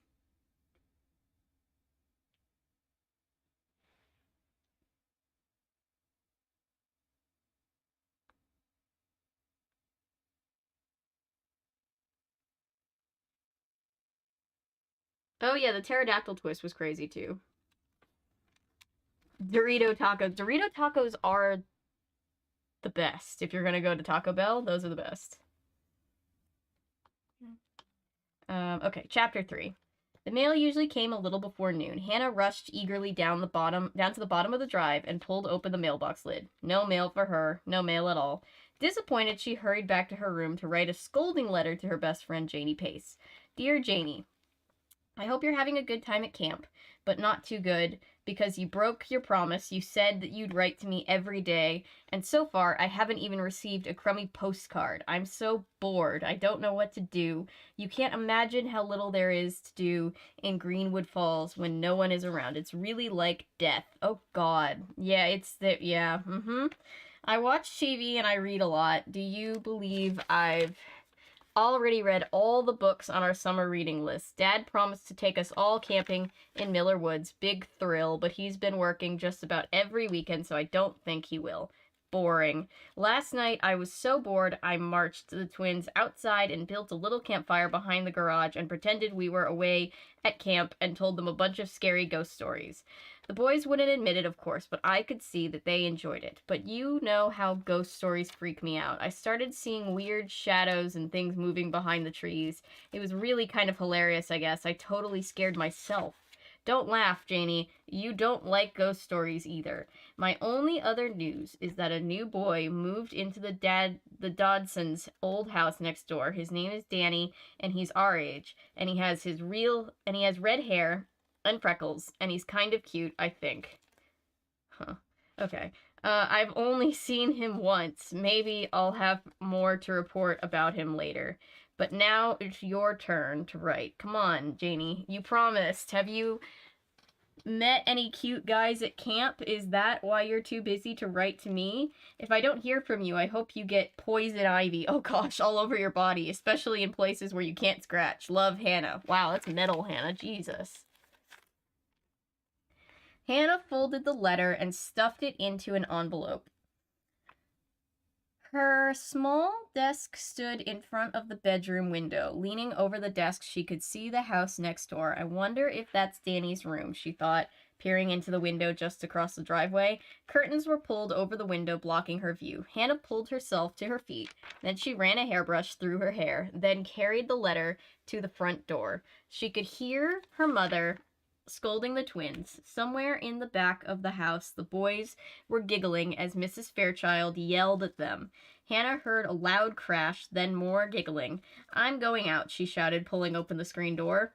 Oh yeah, the pterodactyl twist was crazy too. Dorito tacos. Dorito tacos are the best. If you're gonna go to Taco Bell, those are the best. Okay, chapter 3. The mail usually came a little before noon. Hannah rushed eagerly down to the bottom of the drive and pulled open the mailbox lid. No mail for her, no mail at all. Disappointed, she hurried back to her room to write a scolding letter to her best friend Janie Pace. Dear Janie, I hope you're having a good time at camp, but not too good, because you broke your promise. You said that you'd write to me every day, and so far I haven't even received a crummy postcard. I'm so bored. I don't know what to do. You can't imagine how little there is to do in Greenwood Falls when no one is around. It's really like death. Oh God. Yeah, yeah, I watch TV and I read a lot. Do you believe I've already read all the books on our summer reading list. Dad promised to take us all camping in Miller Woods. Big thrill, but he's been working just about every weekend, so I don't think he will. Boring. Last night, I was so bored, I marched the twins outside and built a little campfire behind the garage and pretended we were away at camp and told them a bunch of scary ghost stories. The boys wouldn't admit it, of course, but I could see that they enjoyed it. But you know how ghost stories freak me out. I started seeing weird shadows and things moving behind the trees. It was really kind of hilarious, I guess. I totally scared myself. Don't laugh, Janie. You don't like ghost stories either. My only other news is that a new boy moved into the Dodsons' old house next door. His name is Danny, and he's our age, and he has red hair and freckles, and he's kind of cute, I think. Huh. Okay. I've only seen him once. Maybe I'll have more to report about him later. But now it's your turn to write. Come on, Janie. You promised. Have you met any cute guys at camp? Is that why you're too busy to write to me? If I don't hear from you, I hope you get poison ivy, oh gosh, all over your body, especially in places where you can't scratch. Love, Hannah. Wow, that's metal, Hannah. Jesus. Hannah folded the letter and stuffed it into an envelope. Her small desk stood in front of the bedroom window. Leaning over the desk, she could see the house next door. I wonder if that's Danny's room, she thought, peering into the window just across the driveway. Curtains were pulled over the window, blocking her view. Hannah pulled herself to her feet. Then she ran a hairbrush through her hair, then carried the letter to the front door. She could hear her mother scolding the twins. Somewhere in the back of the house, the boys were giggling as Mrs. Fairchild yelled at them. Hannah heard a loud crash, then more giggling. I'm going out, she shouted, pulling open the screen door.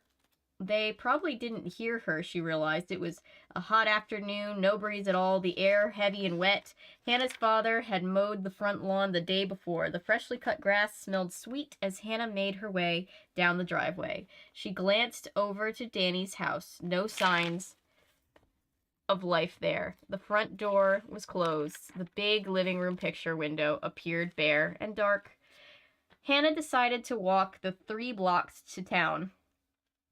They probably didn't hear her, she realized. It was a hot afternoon, no breeze at all, the air heavy and wet. Hannah's father had mowed the front lawn the day before. The freshly cut grass smelled sweet as Hannah made her way down the driveway. She glanced over to Danny's house. No signs of life there. The front door was closed. The big living room picture window appeared bare and dark. Hannah decided to walk the 3 blocks to town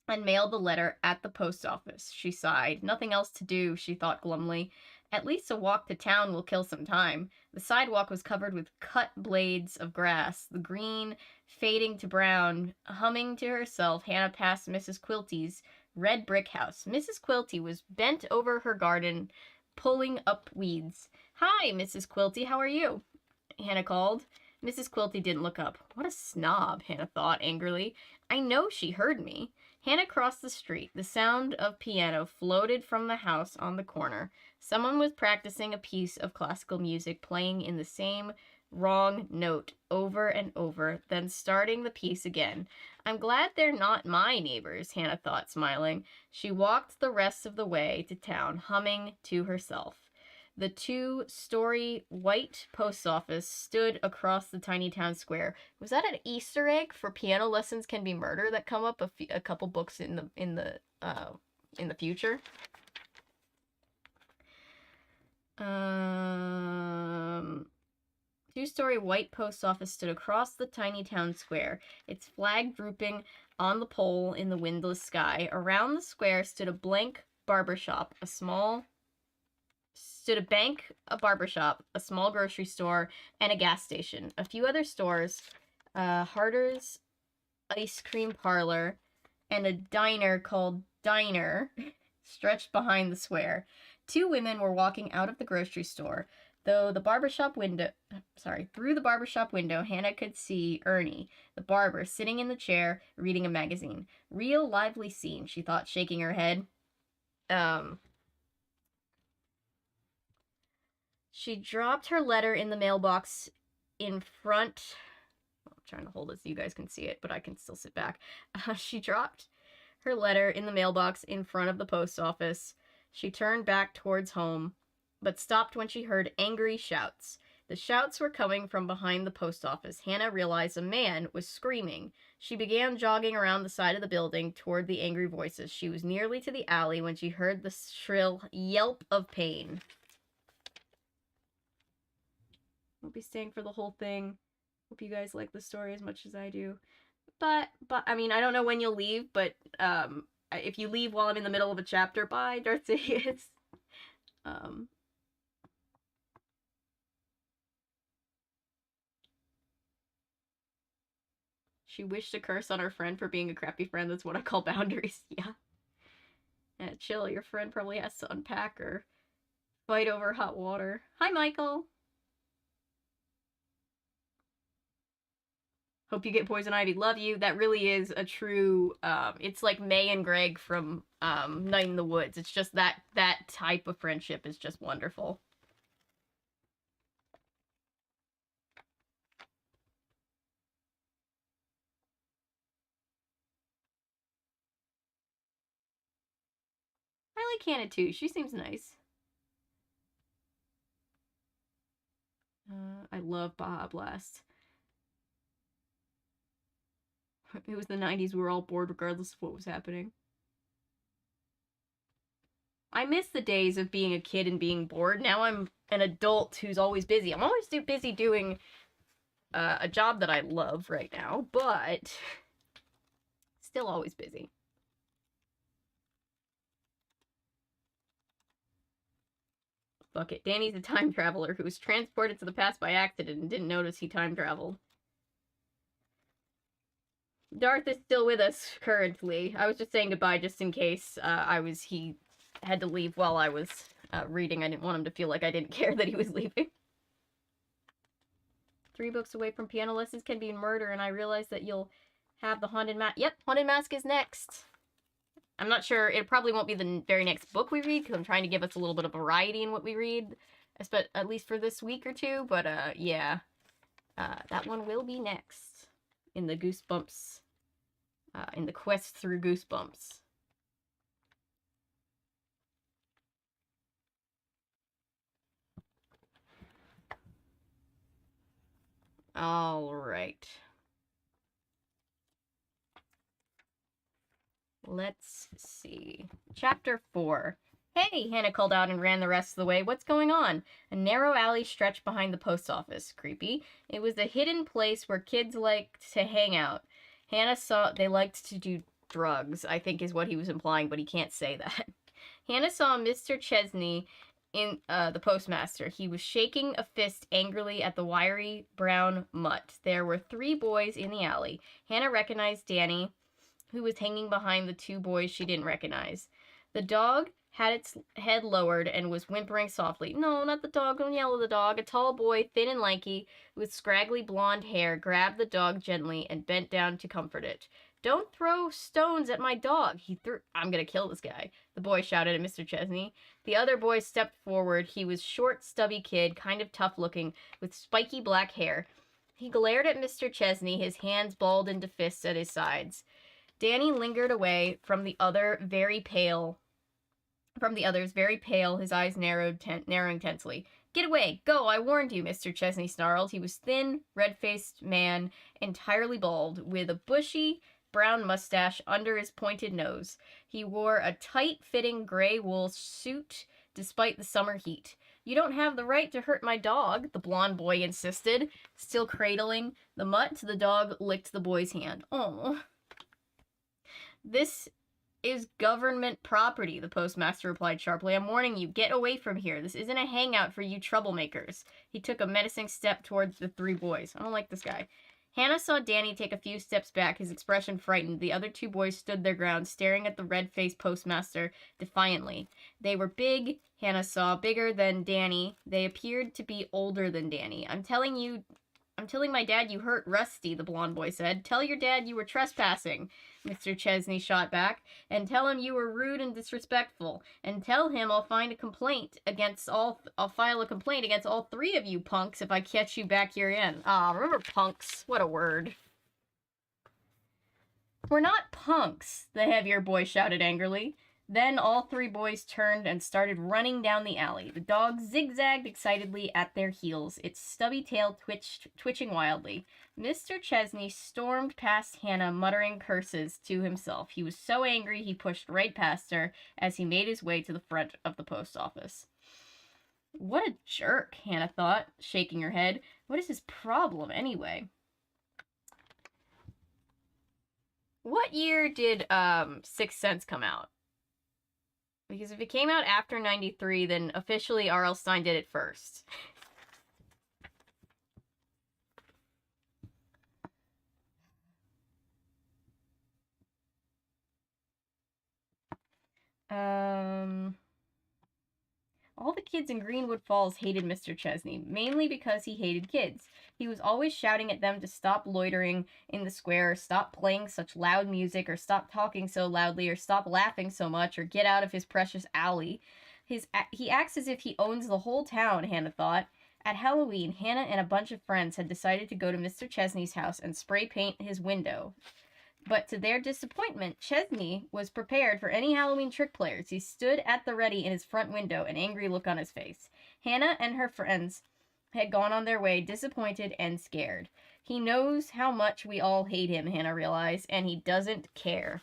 and mailed the letter at the post office. She sighed. Nothing else to do, she thought glumly. At least a walk to town will kill some time. The sidewalk was covered with cut blades of grass, the green fading to brown. Humming to herself, Hannah passed Mrs. Quilty's red brick house. Mrs. Quilty was bent over her garden, pulling up weeds. Hi, Mrs. Quilty, how are you? Hannah called. Mrs. Quilty didn't look up. What a snob, Hannah thought angrily. I know she heard me. Hannah crossed the street. The sound of piano floated from the house on the corner. Someone was practicing a piece of classical music, playing in the same wrong note over and over, then starting the piece again. I'm glad they're not my neighbors, Hannah thought, smiling. She walked the rest of the way to town, humming to herself. The 2-story white post office stood across the tiny town square. Was that an Easter egg for Piano Lessons Can Be Murder that come up a couple books in the future? Two-story white post office stood across the tiny town square, its flag drooping on the pole in the windless sky. Around the square stood a blank barbershop, a small grocery store, and a gas station. A few other stores, Harder's ice cream parlor, and a diner called Diner stretched behind the square. Two women were walking out of the grocery store. Through the barbershop window, Hannah could see Ernie, the barber, sitting in the chair, reading a magazine. Real lively scene, she thought, shaking her head. She dropped her letter in the mailbox in front. I'm trying to hold it so you guys can see it, but I can still sit back. She dropped her letter in the mailbox in front of the post office. She turned back towards home, but stopped when she heard angry shouts. The shouts were coming from behind the post office. Hannah realized a man was screaming. She began jogging around the side of the building toward the angry voices. She was nearly to the alley when she heard the shrill yelp of pain. Won't be staying for the whole thing. Hope you guys like the story as much as I do. But I mean, I don't know when you'll leave, but if you leave while I'm in the middle of a chapter, bye, Darth Sidious. She wished a curse on her friend for being a crappy friend. That's what I call boundaries. Yeah. Yeah, chill. Your friend probably has to unpack or fight over hot water. Hi, Michael. Hope you get poison ivy. Love you. That really is a true, it's like May and Greg from Night in the Woods. It's just that type of friendship is just wonderful. I like Hannah too. She seems nice. I love Baja Blast. It was the 90s. We were all bored regardless of what was happening. I miss the days of being a kid and being bored. Now I'm an adult who's always busy. I'm always busy doing a job that I love right now, but still always busy. Fuck it. Danny's a time traveler who was transported to the past by accident and didn't notice he time traveled. Darth is still with us currently. I was just saying goodbye just in case he had to leave while I was reading. I didn't want him to feel like I didn't care that he was leaving. 3 books away from piano lessons can be murder, and I realize that you'll have the Haunted Mask. Yep, Haunted Mask is next. I'm not sure. It probably won't be the very next book we read, because I'm trying to give us a little bit of variety in what we read, at least for this week or two, but yeah. That one will be next in the Goosebumps, in the quest through Goosebumps. All right. Let's see. Chapter 4. Hey, Hannah called out and ran the rest of the way. What's going on? A narrow alley stretched behind the post office. Creepy. It was a hidden place where kids liked to hang out. Hannah saw they liked to do drugs, I think is what he was implying, but he can't say that. Hannah saw Mr. Chesney in the postmaster. He was shaking a fist angrily at the wiry brown mutt. There were 3 boys in the alley. Hannah recognized Danny, who was hanging behind the 2 boys she didn't recognize. The dog had its head lowered and was whimpering softly. No, not the dog. Don't yell at the dog. A tall boy, thin and lanky, with scraggly blonde hair, grabbed the dog gently and bent down to comfort it. Don't throw stones at my dog. I'm gonna kill this guy, the boy shouted at Mr. Chesney. The other boy stepped forward. He was short, stubby kid, kind of tough looking, with spiky black hair. He glared at Mr. Chesney, his hands balled into fists at his sides. Danny lingered away from the others, very pale, his eyes narrowing tensely. Get away! Go! I warned you, Mr. Chesney snarled. He was thin, red-faced man, entirely bald, with a bushy brown mustache under his pointed nose. He wore a tight-fitting gray wool suit despite the summer heat. You don't have the right to hurt my dog, the blonde boy insisted. Still cradling the mutt, the dog licked the boy's hand. Oh. This is government property, the postmaster replied sharply. I'm warning you, get away from here. This isn't a hangout for you troublemakers. He took a menacing step towards the three boys. I don't like this guy. Hannah saw Danny take a few steps back, his expression frightened. The other two boys stood their ground, staring at the red-faced postmaster defiantly. They were big, Hannah saw, bigger than Danny. They appeared to be older than Danny. I'm telling my dad you hurt Rusty, the blonde boy said. Tell your dad you were trespassing, Mr. Chesney shot back. And tell him you were rude and disrespectful. And tell him I'll file a complaint against all three of you punks if I catch you back here again. Remember punks? What a word. We're not punks, the heavier boy shouted angrily. Then all three boys turned and started running down the alley. The dog zigzagged excitedly at their heels, its stubby tail twitching wildly. Mr. Chesney stormed past Hannah, muttering curses to himself. He was so angry he pushed right past her as he made his way to the front of the post office. What a jerk, Hannah thought, shaking her head. What is his problem, anyway? What year did Sixth Sense come out? Because if it came out after 93, then officially R.L. Stine did it first. All the kids in Greenwood Falls hated Mr. Chesney, mainly because he hated kids. He was always shouting at them to stop loitering in the square, or stop playing such loud music, or stop talking so loudly, or stop laughing so much, or get out of his precious alley. He acts as if he owns the whole town, Hannah thought. At Halloween, Hannah and a bunch of friends had decided to go to Mr. Chesney's house and spray paint his window. But to their disappointment, Chesney was prepared for any Halloween trick players. He stood at the ready in his front window, an angry look on his face. Hannah and her friends had gone on their way, disappointed and scared. He knows how much we all hate him, Hannah realized, and he doesn't care.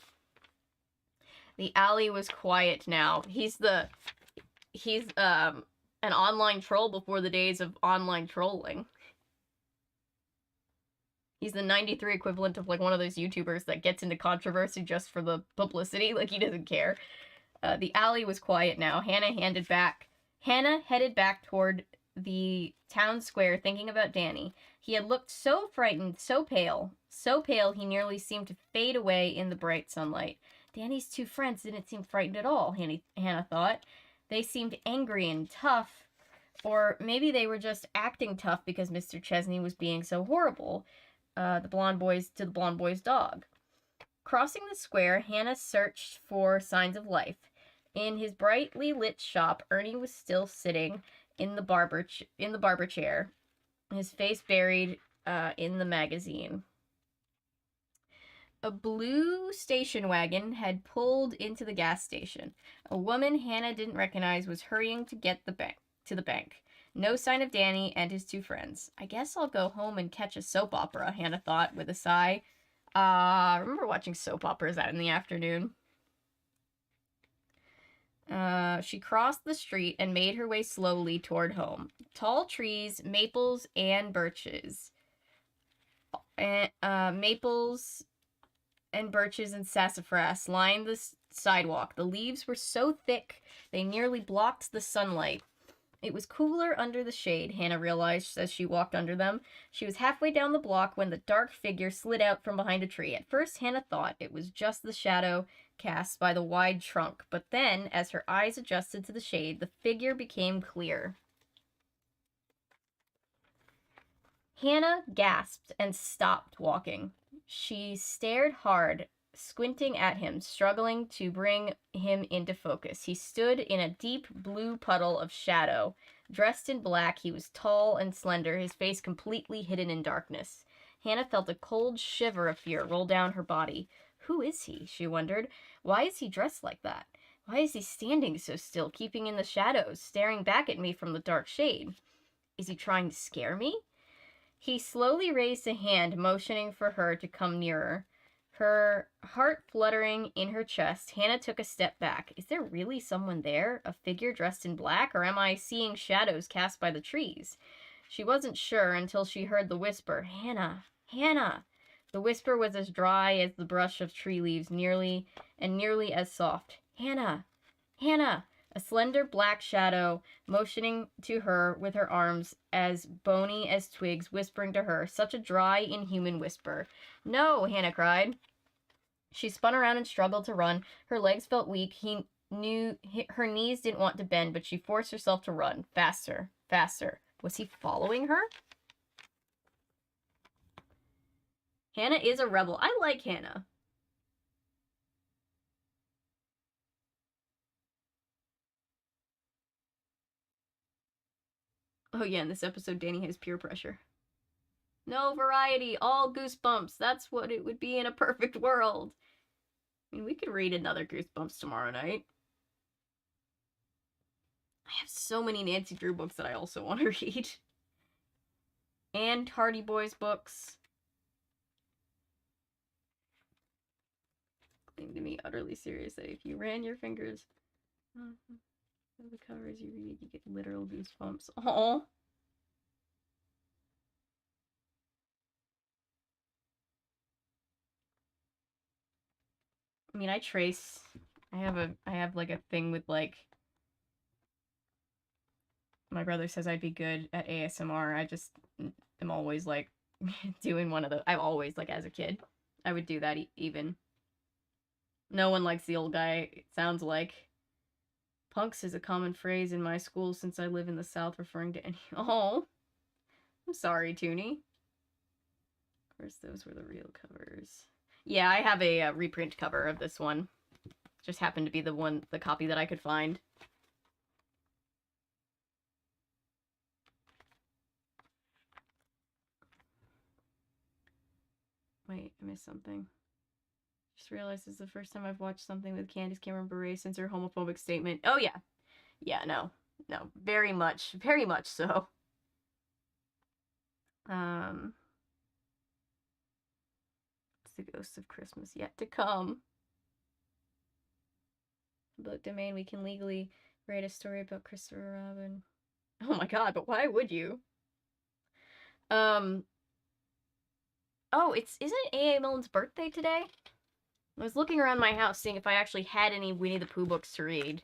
The alley was quiet now. He's an online troll before the days of online trolling. He's the 93 equivalent of, like, one of those YouTubers that gets into controversy just for the publicity. Like, he doesn't care. The alley was quiet now. Hannah headed back toward the town square, thinking about Danny. He had looked so frightened, so pale he nearly seemed to fade away in the bright sunlight. Danny's two friends didn't seem frightened at all, Hannah thought. They seemed angry and tough, or maybe they were just acting tough because Mr. Chesney was being so horrible. The blonde boy's dog. Crossing the square, Hannah searched for signs of life. In his brightly lit shop, Ernie was still sitting in the barber chair, his face buried in the magazine. A blue station wagon had pulled into the gas station. A woman Hannah didn't recognize was hurrying to get to the bank. No sign of Danny and his two friends. I guess I'll go home and catch a soap opera, Hannah thought with a sigh. I remember watching soap operas out in the afternoon. She crossed the street and made her way slowly toward home. Tall trees, maples and birches. Maples and birches and sassafras lined the sidewalk. The leaves were so thick they nearly blocked the sunlight. It was cooler under the shade, Hannah realized as she walked under them. She was halfway down the block when the dark figure slid out from behind a tree. At first, Hannah thought it was just the shadow cast by the wide trunk, but then, as her eyes adjusted to the shade, the figure became clear. Hannah gasped and stopped walking. She stared hard, squinting at him, struggling to bring him into focus. He stood in a deep blue puddle of shadow. Dressed in black, he was tall and slender, his face completely hidden in darkness. Hannah felt a cold shiver of fear roll down her body. Who is he? She wondered. Why is he dressed like that? Why is he standing so still, keeping in the shadows, staring back at me from the dark shade? Is he trying to scare me? He slowly raised a hand, motioning for her to come nearer. Her heart fluttering in her chest, Hannah took a step back. Is there really someone there? A figure dressed in black? Or am I seeing shadows cast by the trees? She wasn't sure until she heard the whisper, Hannah, Hannah. The whisper was as dry as the brush of tree leaves, nearly as soft. Hannah, Hannah. A slender black shadow motioning to her with her arms as bony as twigs, whispering to her. Such a dry, inhuman whisper. No, Hannah cried. She spun around and struggled to run. Her legs felt weak. He knew her knees didn't want to bend, but she forced herself to run. Faster, faster. Was he following her? Hannah is a rebel. I like Hannah. Oh yeah, in this episode, Danny has peer pressure. No variety, all Goosebumps. That's what it would be in a perfect world. I mean, we could read another Goosebumps tomorrow night. I have so many Nancy Drew books that I also want to read. And Hardy Boys books. Claim to me utterly serious that if you ran your fingers the covers you read, you get literal goosebumps. Aww. I mean, I trace. I have like a thing with like. My brother says I'd be good at ASMR. I just am always like doing one of those. I've always, like, as a kid, I would do that even. No one likes the old guy, it sounds like. Punks is a common phrase in my school since I live in the South, referring to any. Oh, I'm sorry, Toonie. Of course, those were the real covers. Yeah, I have a reprint cover of this one. Just happened to be the copy that I could find. Wait, I missed something. Just realized this is the first time I've watched something with Candace Cameron Bure since her homophobic statement. Oh, yeah. Yeah, no. No, very much so. It's the Ghost of Christmas Yet to Come. Public domain, we can legally write a story about Christopher Robin. Oh my god, but why would you? Oh, isn't it A.A. Milne's birthday today? I was looking around my house seeing if I actually had any Winnie the Pooh books to read,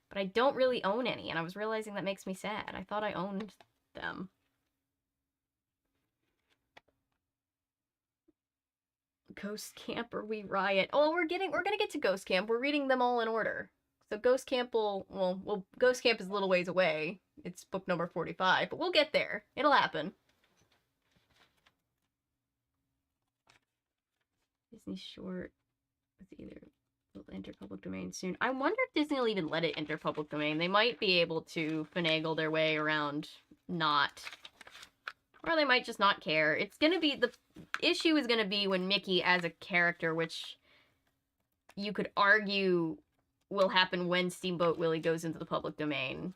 but I don't really own any, and I was realizing that makes me sad. I thought I owned them. Ghost Camp or We Riot. Oh, we're gonna get to Ghost Camp. We're reading them all in order. So Ghost Camp well, Ghost Camp is a little ways away. It's book number 45, but we'll get there. It'll happen. Disney short. It's either will enter public domain soon. I wonder if Disney will even let it enter public domain. They might be able to finagle their way around not. Or they might just not care. It's gonna be, the issue is gonna be when Mickey as a character, which you could argue will happen when Steamboat Willie goes into the public domain.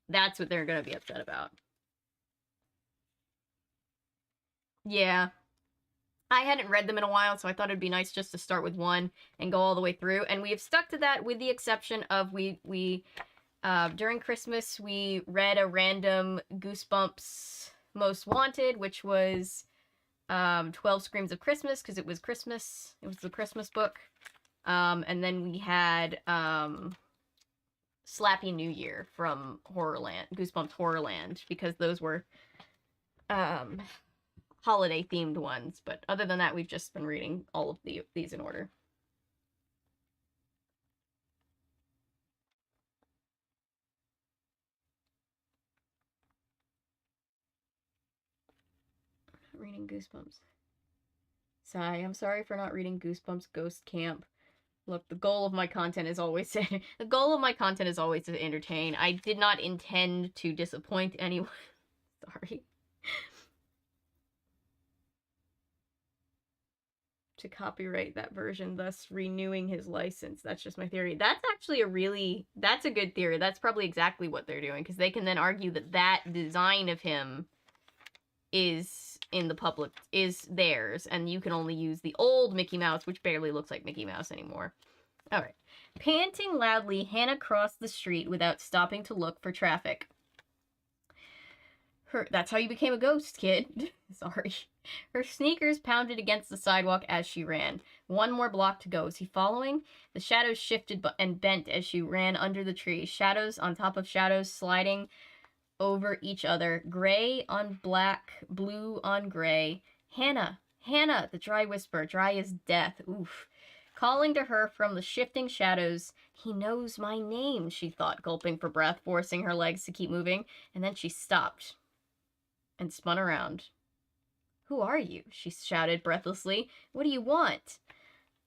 That's what they're gonna be upset about. Yeah. I hadn't read them in a while, so I thought it'd be nice just to start with one and go all the way through. And we have stuck to that with the exception of during Christmas, we read a random Goosebumps Most Wanted, which was 12 Screams of Christmas, because it was Christmas. It was the Christmas book. And then we had Slappy New Year from Horrorland, Goosebumps Horrorland, because those were holiday themed ones. But other than that, we've just been reading all of these in order. Reading Goosebumps. Sigh, I'm sorry for not reading Goosebumps Ghost Camp. Look, the goal of my content is always to entertain. I did not intend to disappoint anyone. Sorry. To copyright that version, thus renewing his license. That's just my theory. That's actually that's a good theory. That's probably exactly what they're doing, because they can then argue that that design of him is in the public is theirs, and you can only use the old Mickey Mouse, which barely looks like Mickey Mouse anymore. All right. Panting loudly, Hannah crossed the street without stopping to look for traffic. That's how you became a ghost, kid. Sorry. Her sneakers pounded against the sidewalk as she ran. One more block to go. Was he following? The shadows shifted and bent as she ran under the trees. Shadows on top of shadows sliding over each other. Gray on black, blue on gray. Hannah! Hannah! The dry whisper. Dry as death. Oof. Calling to her from the shifting shadows. He knows my name, she thought, gulping for breath, forcing her legs to keep moving. And then she stopped and spun around. Who are you? She shouted breathlessly. What do you want?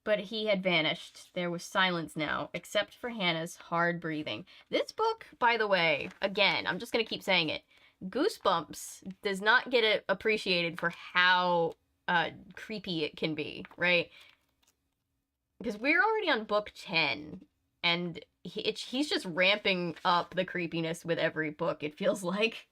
But he had vanished. There was silence now, except for Hannah's hard breathing. This book, by the way, again, I'm just going to keep saying it, Goosebumps does not get appreciated for how creepy it can be, right? Because we're already on book 10, and he's just ramping up the creepiness with every book, it feels like.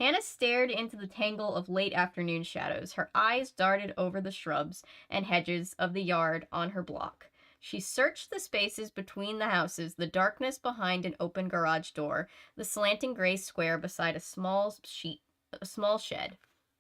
Hannah stared into the tangle of late afternoon shadows. Her eyes darted over the shrubs and hedges of the yard on her block. She searched the spaces between the houses, the darkness behind an open garage door, the slanting gray square beside a small shed.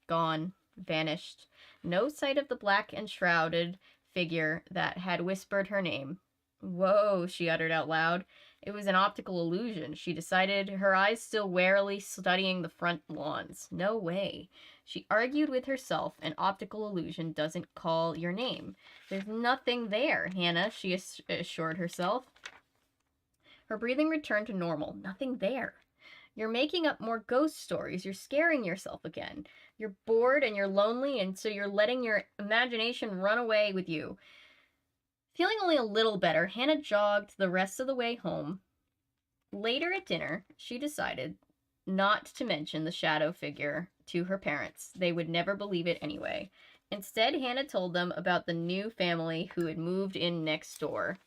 Gone. Vanished. No sight of the black and shrouded figure that had whispered her name. Whoa, she uttered out loud. It was an optical illusion, she decided, her eyes still warily studying the front lawns. No way. She argued with herself, an optical illusion doesn't call your name. There's nothing there, Hannah, she assured herself. Her breathing returned to normal. Nothing there. You're making up more ghost stories. You're scaring yourself again. You're bored and you're lonely, and so you're letting your imagination run away with you. Feeling only a little better, Hannah jogged the rest of the way home. Later at dinner, she decided not to mention the shadow figure to her parents. They would never believe it anyway. Instead, Hannah told them about the new family who had moved in next door.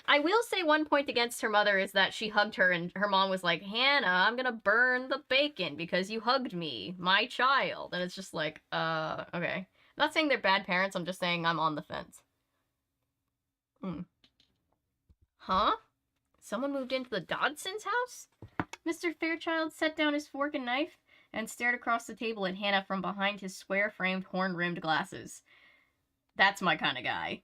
I will say one point against her mother is that she hugged her and her mom was like, Hannah, I'm gonna burn the bacon because you hugged me, my child. And it's just like, okay. I'm not saying they're bad parents, I'm just saying I'm on the fence. Huh? Someone moved into the Dodson's house? Mr. Fairchild set down his fork and knife and stared across the table at Hannah from behind his square-framed, horn-rimmed glasses. That's my kind of guy.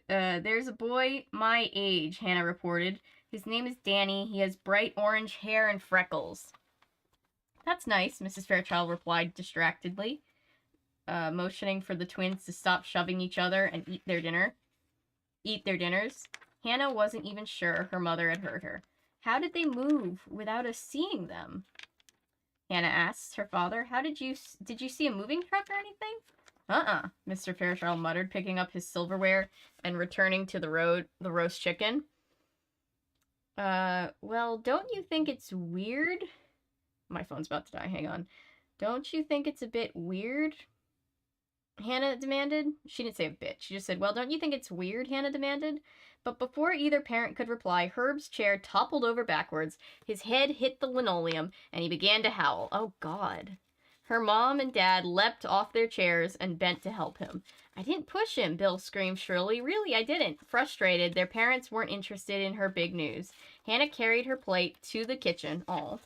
There's a boy my age, Hannah reported. His name is Danny. He has bright orange hair and freckles. That's nice, Mrs. Fairchild replied distractedly, motioning for the twins to stop shoving each other and eat their dinners. Hannah wasn't even sure her mother had heard her. How did they move without us seeing them? Hannah asked her father. Did you see a moving truck or anything? Mr. Fairchild muttered, picking up his silverware and returning to the roast chicken. Well, don't you think it's weird? My phone's about to die, hang on. Don't you think it's a bit weird? Hannah demanded. She didn't say a bit. She just said, well, don't you think it's weird? Hannah demanded. But before either parent could reply, Herb's chair toppled over backwards. His head hit the linoleum, and he began to howl. Oh, God. Her mom and dad leapt off their chairs and bent to help him. I didn't push him, Bill screamed shrilly. Really, I didn't. Frustrated, their parents weren't interested in her big news. Hannah carried her plate to the kitchen. Oh.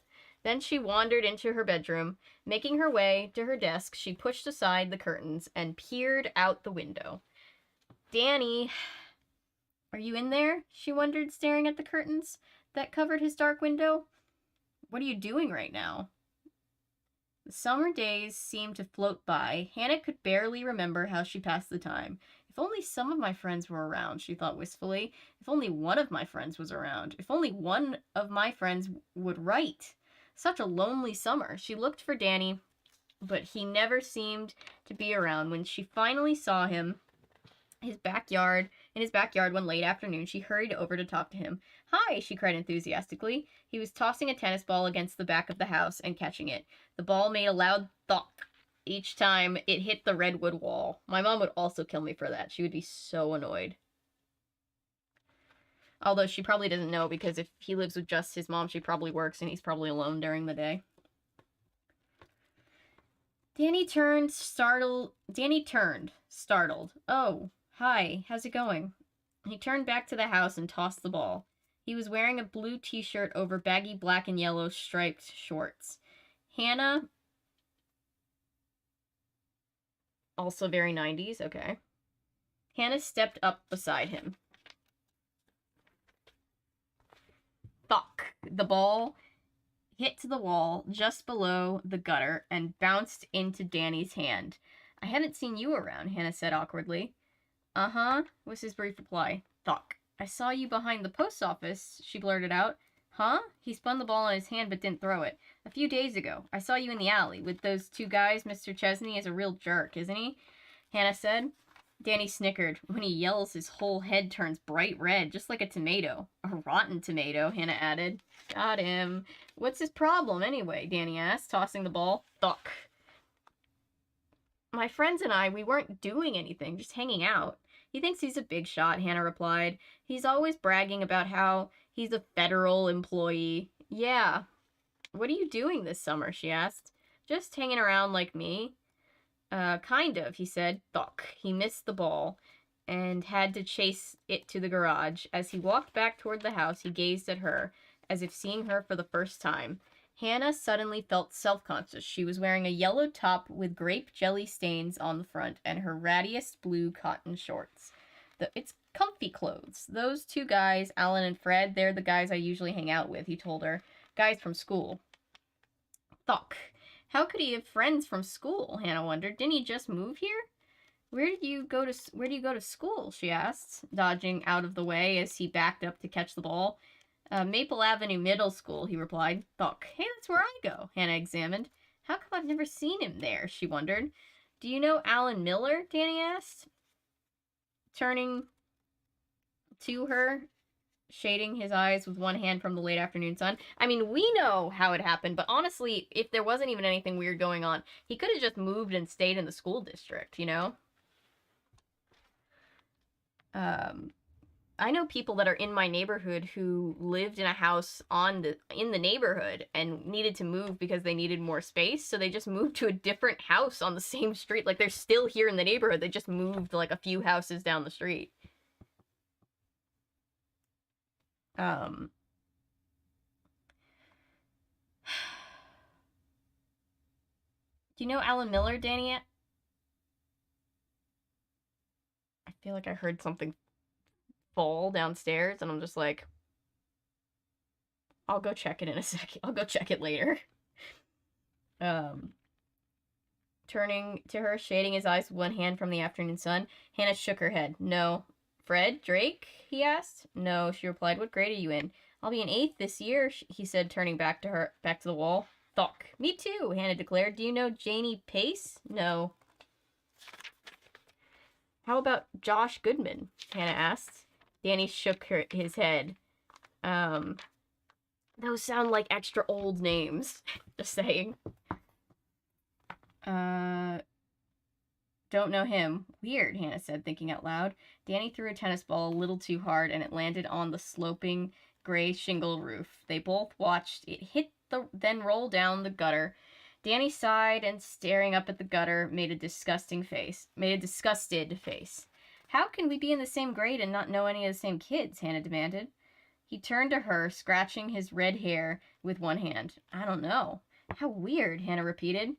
Then she wandered into her bedroom. Making her way to her desk, she pushed aside the curtains and peered out the window. Danny, are you in there? She wondered, staring at the curtains that covered his dark window. What are you doing right now? The summer days seemed to float by. Hannah could barely remember how she passed the time. If only some of my friends were around, she thought wistfully. If only one of my friends was around. If only one of my friends would write. Such a lonely summer. She looked for Danny, but he never seemed to be around. When she finally saw him in his backyard one late afternoon, she hurried over to talk to him. Hi, she cried enthusiastically. He was tossing a tennis ball against the back of the house and catching it. The ball made a loud thunk each time it hit the redwood wall. My mom would also kill me for that. She would be so annoyed. Although she probably doesn't know, because if he lives with just his mom, she probably works and he's probably alone during the day. Danny turned, startled. Oh, hi, how's it going? He turned back to the house and tossed the ball. He was wearing a blue t-shirt over baggy black and yellow striped shorts. Hannah, also very 90s, okay. Hannah stepped up beside him. Fuck. The ball hit to the wall just below the gutter and bounced into Danny's hand. I haven't seen you around, Hannah said awkwardly. Uh-huh, was his brief reply. Fuck. I saw you behind the post office, she blurted out. Huh? He spun the ball in his hand but didn't throw it. A few days ago. I saw you in the alley with those two guys. Mr. Chesney is a real jerk, isn't he? Hannah said. Danny snickered. When he yells, his whole head turns bright red, just like a tomato. A rotten tomato, Hannah added. Got him. What's his problem, anyway? Danny asked, tossing the ball. Fuck. My friends and I, we weren't doing anything, just hanging out. He thinks he's a big shot, Hannah replied. He's always bragging about how he's a federal employee. Yeah. What are you doing this summer, she asked. Just hanging around like me. Kind of, he said. Fuck. He missed the ball and had to chase it to the garage. As he walked back toward the house, he gazed at her, as if seeing her for the first time. Hannah suddenly felt self-conscious. She was wearing a yellow top with grape jelly stains on the front and her rattiest blue cotton shorts. It's comfy clothes. Those two guys, Alan and Fred, they're the guys I usually hang out with, he told her. Guys from school. Fuck. How could he have friends from school? Hannah wondered. Didn't he just move here? Where do you go to school? She asked, dodging out of the way as he backed up to catch the ball. Maple Avenue Middle School, he replied. Fuck. Hey, that's where I go, Hannah examined. How come I've never seen him there? She wondered. Do you know Alan Miller? Danny asked, turning to her, shading his eyes with one hand from the late afternoon sun. I mean, we know how it happened, but honestly, if there wasn't even anything weird going on, he could have just moved and stayed in the school district, you know? I know people that are in my neighborhood who lived in a house in the neighborhood and needed to move because they needed more space, so they just moved to a different house on the same street. Like, they're still here in the neighborhood, they just moved, like, a few houses down the street. Do you know Alan Miller, Danny? I feel like I heard something fall downstairs, and I'm just like, I'll go check it in a second. I'll go check it later. Turning to her, shading his eyes with one hand from the afternoon sun, Hannah shook her head. No. Fred? Drake? He asked. No, she replied. What grade are you in? I'll be in 8th this year, he said, turning back to the wall. Fuck. Me too, Hannah declared. Do you know Janie Pace? No. How about Josh Goodman? Hannah asked. Danny shook his head. Those sound like extra old names. Just saying. Don't know him. Weird, Hannah said, thinking out loud. Danny threw a tennis ball a little too hard, and it landed on the sloping gray shingle roof. They both watched it hit then roll down the gutter. Danny sighed and, staring up at the gutter, made a disgusted face. How can we be in the same grade and not know any of the same kids? Hannah demanded. He turned to her, scratching his red hair with one hand. I don't know. How weird, Hannah repeated.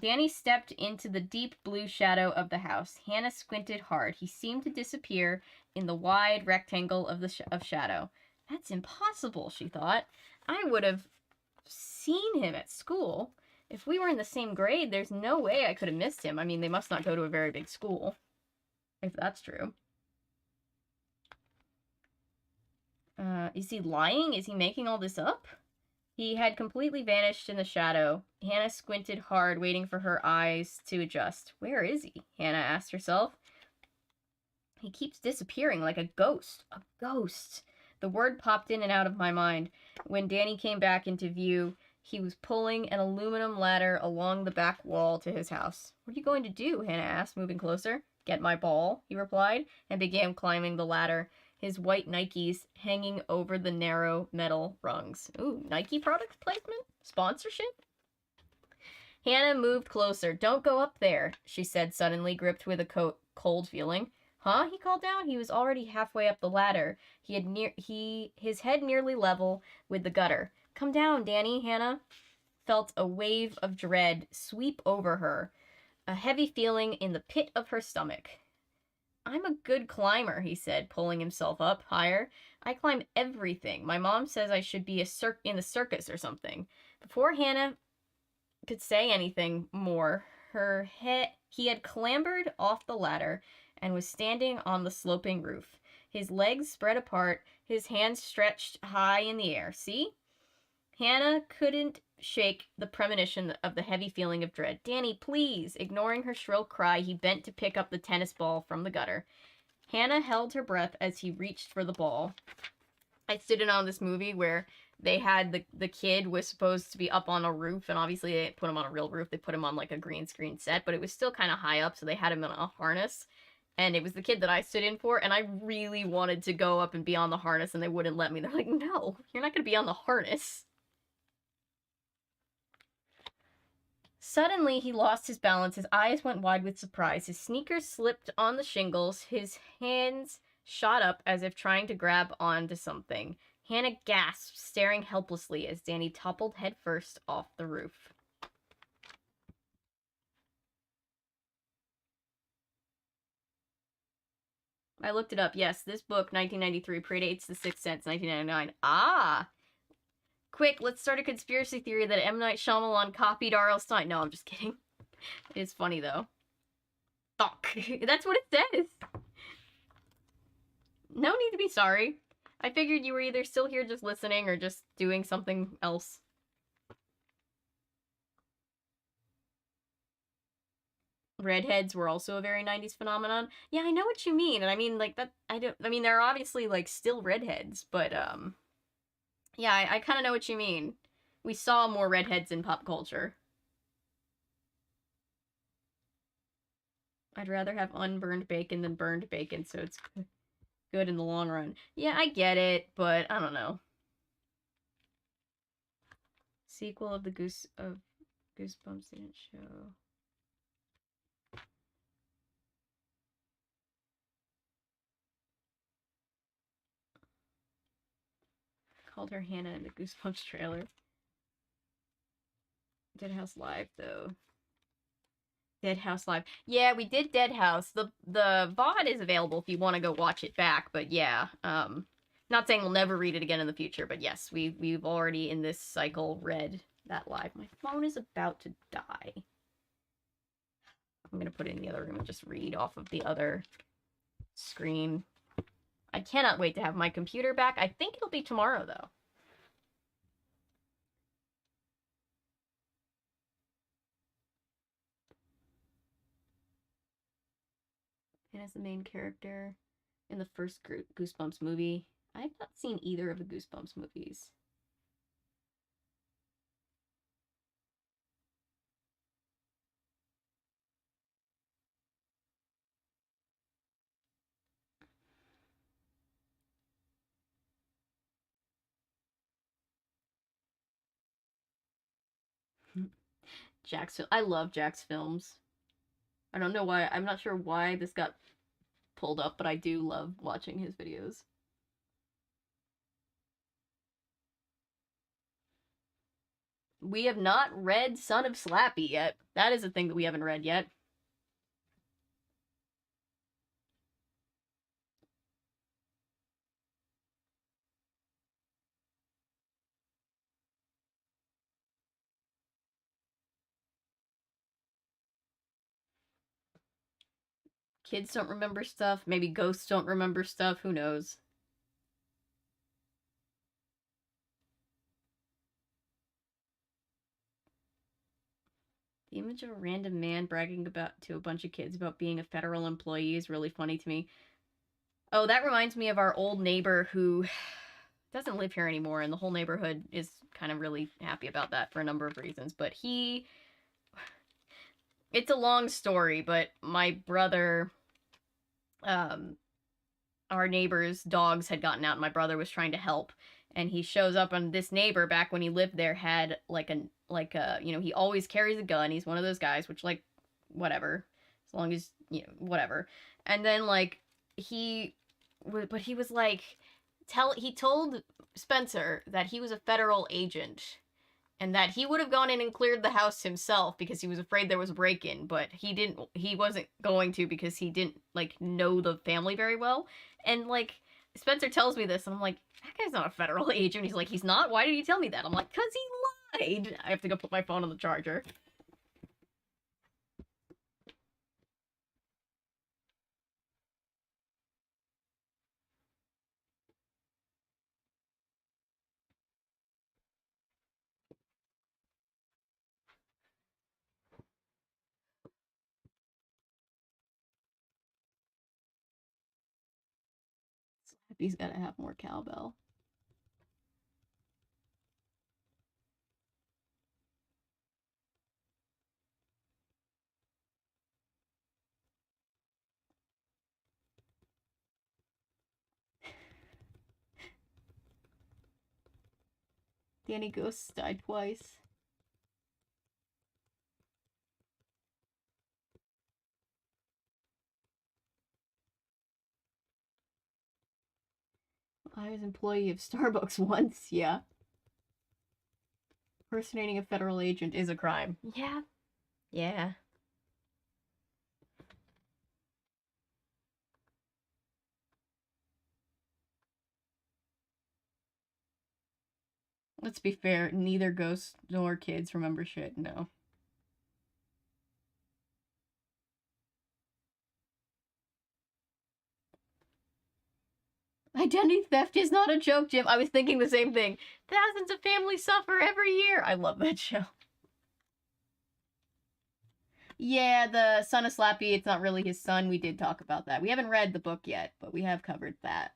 Danny stepped into the deep blue shadow of the house. Hannah squinted hard. He seemed to disappear in the wide rectangle of shadow. That's impossible, she thought. I would have seen him at school. If we were in the same grade, there's no way I could have missed him. I mean, they must not go to a very big school, if that's true. Is he lying? Is he making all this up? He had completely vanished in the shadow. Hannah squinted hard, waiting for her eyes to adjust. Where is he? Hannah asked herself. He keeps disappearing like a ghost. A ghost. The word popped in and out of my mind. When Danny came back into view, he was pulling an aluminum ladder along the back wall to his house. What are you going to do? Hannah asked, moving closer. Get my ball, he replied, and began climbing the ladder, his white Nikes hanging over the narrow metal rungs. Ooh, Nike product placement? Sponsorship? Hannah moved closer. Don't go up there, she said, suddenly gripped with a cold feeling. Huh? He called down. He was already halfway up the ladder. His head nearly level with the gutter. Come down, Danny. Hannah felt a wave of dread sweep over her, a heavy feeling in the pit of her stomach. I'm a good climber, he said, pulling himself up higher. I climb everything. My mom says I should be in the circus or something. Before Hannah could say anything more, he had clambered off the ladder and was standing on the sloping roof, his legs spread apart, his hands stretched high in the air. See? Hannah couldn't shake the premonition of the heavy feeling of dread. Danny, please! Ignoring her shrill cry, he bent to pick up the tennis ball from the gutter. Hannah held her breath as he reached for the ball. I stood in on this movie where they had the kid was supposed to be up on a roof, and obviously they didn't put him on a real roof. They put him on like a green screen set, but it was still kind of high up, so they had him in a harness. And it was the kid that I stood in for, and I really wanted to go up and be on the harness, and they wouldn't let me. They're like, no, you're not going to be on the harness. Suddenly, he lost his balance. His eyes went wide with surprise. His sneakers slipped on the shingles. His hands shot up as if trying to grab onto something. Hannah gasped, staring helplessly as Danny toppled headfirst off the roof. I looked it up. Yes, this book, 1993, predates The Sixth Sense, 1999. Ah! Quick, let's start a conspiracy theory that M. Night Shyamalan copied R.L. Stine. No, I'm just kidding. It's funny, though. Fuck. That's what it says. No need to be sorry. I figured you were either still here just listening or just doing something else. Redheads were also a very 90s phenomenon. Yeah, I know what you mean. And I mean, like, that, I mean, they're obviously, like, still redheads, but, yeah, I kind of know what you mean. We saw more redheads in pop culture. I'd rather have unburned bacon than burned bacon, so it's good in the long run. Yeah, I get it, but I don't know. Sequel of Goosebumps didn't show. Called her Hannah in the Goosebumps trailer. Dead House Live, though. Dead House Live. Yeah, we did Dead House. The VOD is available if you want to go watch it back, but yeah. Not saying we'll never read it again in the future, but yes, we've already in this cycle read that live. My phone is about to die. I'm gonna put it in the other room and just read off of the other screen. I cannot wait to have my computer back. I think it'll be tomorrow, though. And as the main character in the first Goosebumps movie. I've not seen either of the Goosebumps movies. I love Jack's films. I don't know why. I'm not sure why this got pulled up, but I do love watching his videos. We have not read Son of Slappy yet. That is a thing that we haven't read yet. Kids don't remember stuff. Maybe ghosts don't remember stuff. Who knows? The image of a random man bragging to a bunch of kids about being a federal employee is really funny to me. Oh, that reminds me of our old neighbor who doesn't live here anymore, and the whole neighborhood is kind of really happy about that for a number of reasons. But it's a long story, but my brother, our neighbor's dogs had gotten out, and my brother was trying to help. and he shows up, and this neighbor back when he lived there had like a you know, he always carries a gun. He's one of those guys, which, like, whatever, as long as, you know, whatever. And then, like, but he was like, he told Spencer that he was a federal agent and that he would have gone in and cleared the house himself because he was afraid there was a break-in, but he wasn't going to because he didn't, like, know the family very well. And, like, Spencer tells me this, and I'm like, that guy's not a federal agent. He's like, he's not? Why did he tell me that? I'm like, because he lied. I have to go put my phone on the charger. He's gotta have more cowbell. Danny Ghosts died twice. I was employee of Starbucks once, yeah. Impersonating a federal agent is a crime. Yeah. Yeah. Let's be fair, neither ghosts nor kids remember shit, no. Identity theft is not a joke, Jim. I was thinking the same thing. Thousands of families suffer every year. I love that show. Yeah, the son of Slappy, it's not really his son. We did talk about that. We haven't read the book yet, but we have covered that.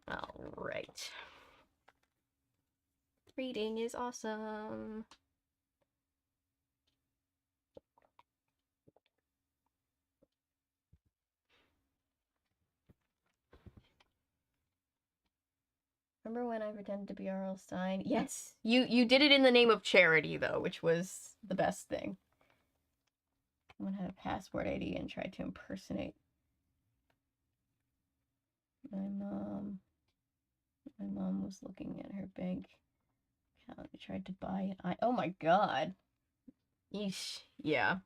Alright. Reading is awesome. Remember when I pretended to be R.L. Stine? Yes. You did it in the name of charity, though, which was the best thing. Someone had a passport ID and tried to impersonate my mom. My mom was looking at her bank account. I tried to buy it. Oh my god. Yeesh. Yeah.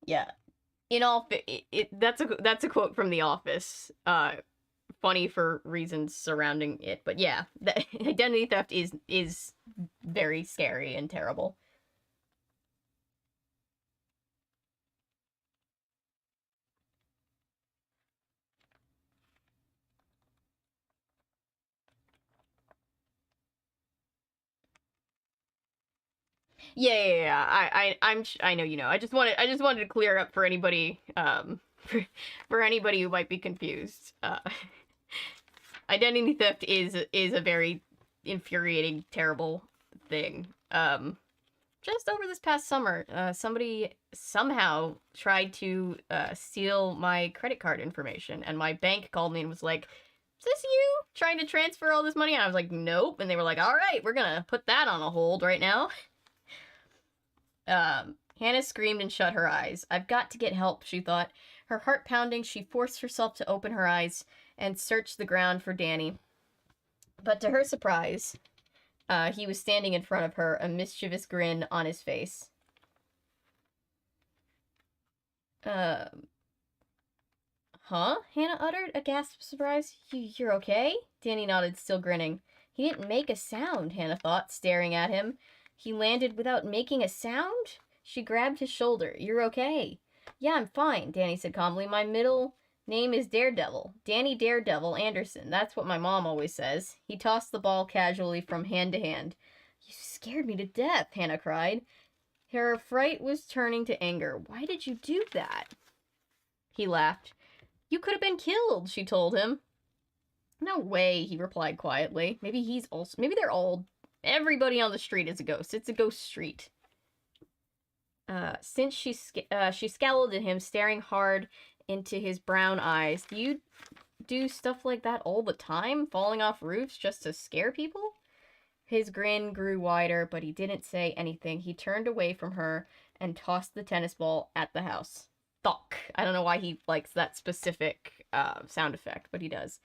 Yeah. In all, that's a quote from The Office. Funny for reasons surrounding it, but yeah, the identity theft is very scary and terrible. Yeah. I know, you know. I just wanted to clear up for anybody for anybody who might be confused. Identity theft is a very infuriating, terrible thing. Just over this past summer, somebody somehow tried to steal my credit card information, and my bank called me and was like, "Is this you trying to transfer all this money?" And I was like, "Nope." And they were like, "All right, we're gonna put that on a hold right now." Hannah screamed and shut her eyes. I've got to get help, she thought. Her heart pounding, she forced herself to open her eyes and search the ground for Danny. But to her surprise, he was standing in front of her, a mischievous grin on his face. Huh? Hannah uttered, a gasp of surprise. You're okay? Danny nodded, still grinning. He didn't make a sound, Hannah thought, staring at him. He landed without making a sound? She grabbed his shoulder. You're okay. Yeah, I'm fine, Danny said calmly. My middle name is Daredevil. Danny Daredevil Anderson. That's what my mom always says. He tossed the ball casually from hand to hand. You scared me to death, Hannah cried. Her fright was turning to anger. Why did you do that? He laughed. You could have been killed, she told him. No way, he replied quietly. Maybe they're all... Everybody on the street is a ghost. It's a ghost street. Since she scowled at him, staring hard into his brown eyes. Do you do stuff like that all the time? Falling off roofs just to scare people? His grin grew wider, but he didn't say anything. He turned away from her and tossed the tennis ball at the house. Thunk. I don't know why he likes that specific sound effect, but he does.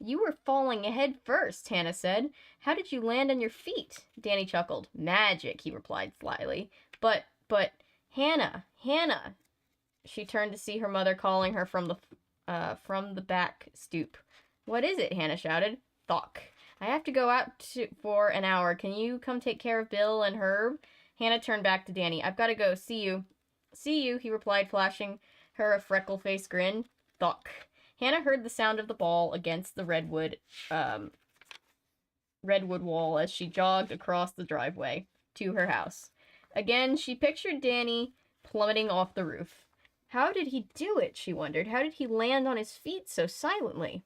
You were falling head first, Hannah said. How did you land on your feet? Danny chuckled. Magic, he replied slyly. But, Hannah. She turned to see her mother calling her from the back stoop. What is it? Hannah shouted. Thunk. I have to go out for an hour. Can you come take care of Bill and Herb? Hannah turned back to Danny. I've got to go. See you. See you, he replied, flashing her a freckle-faced grin. Thunk. Hannah heard the sound of the ball against the redwood wall as she jogged across the driveway to her house. Again, she pictured Danny plummeting off the roof. How did he do it, she wondered. How did he land on his feet so silently?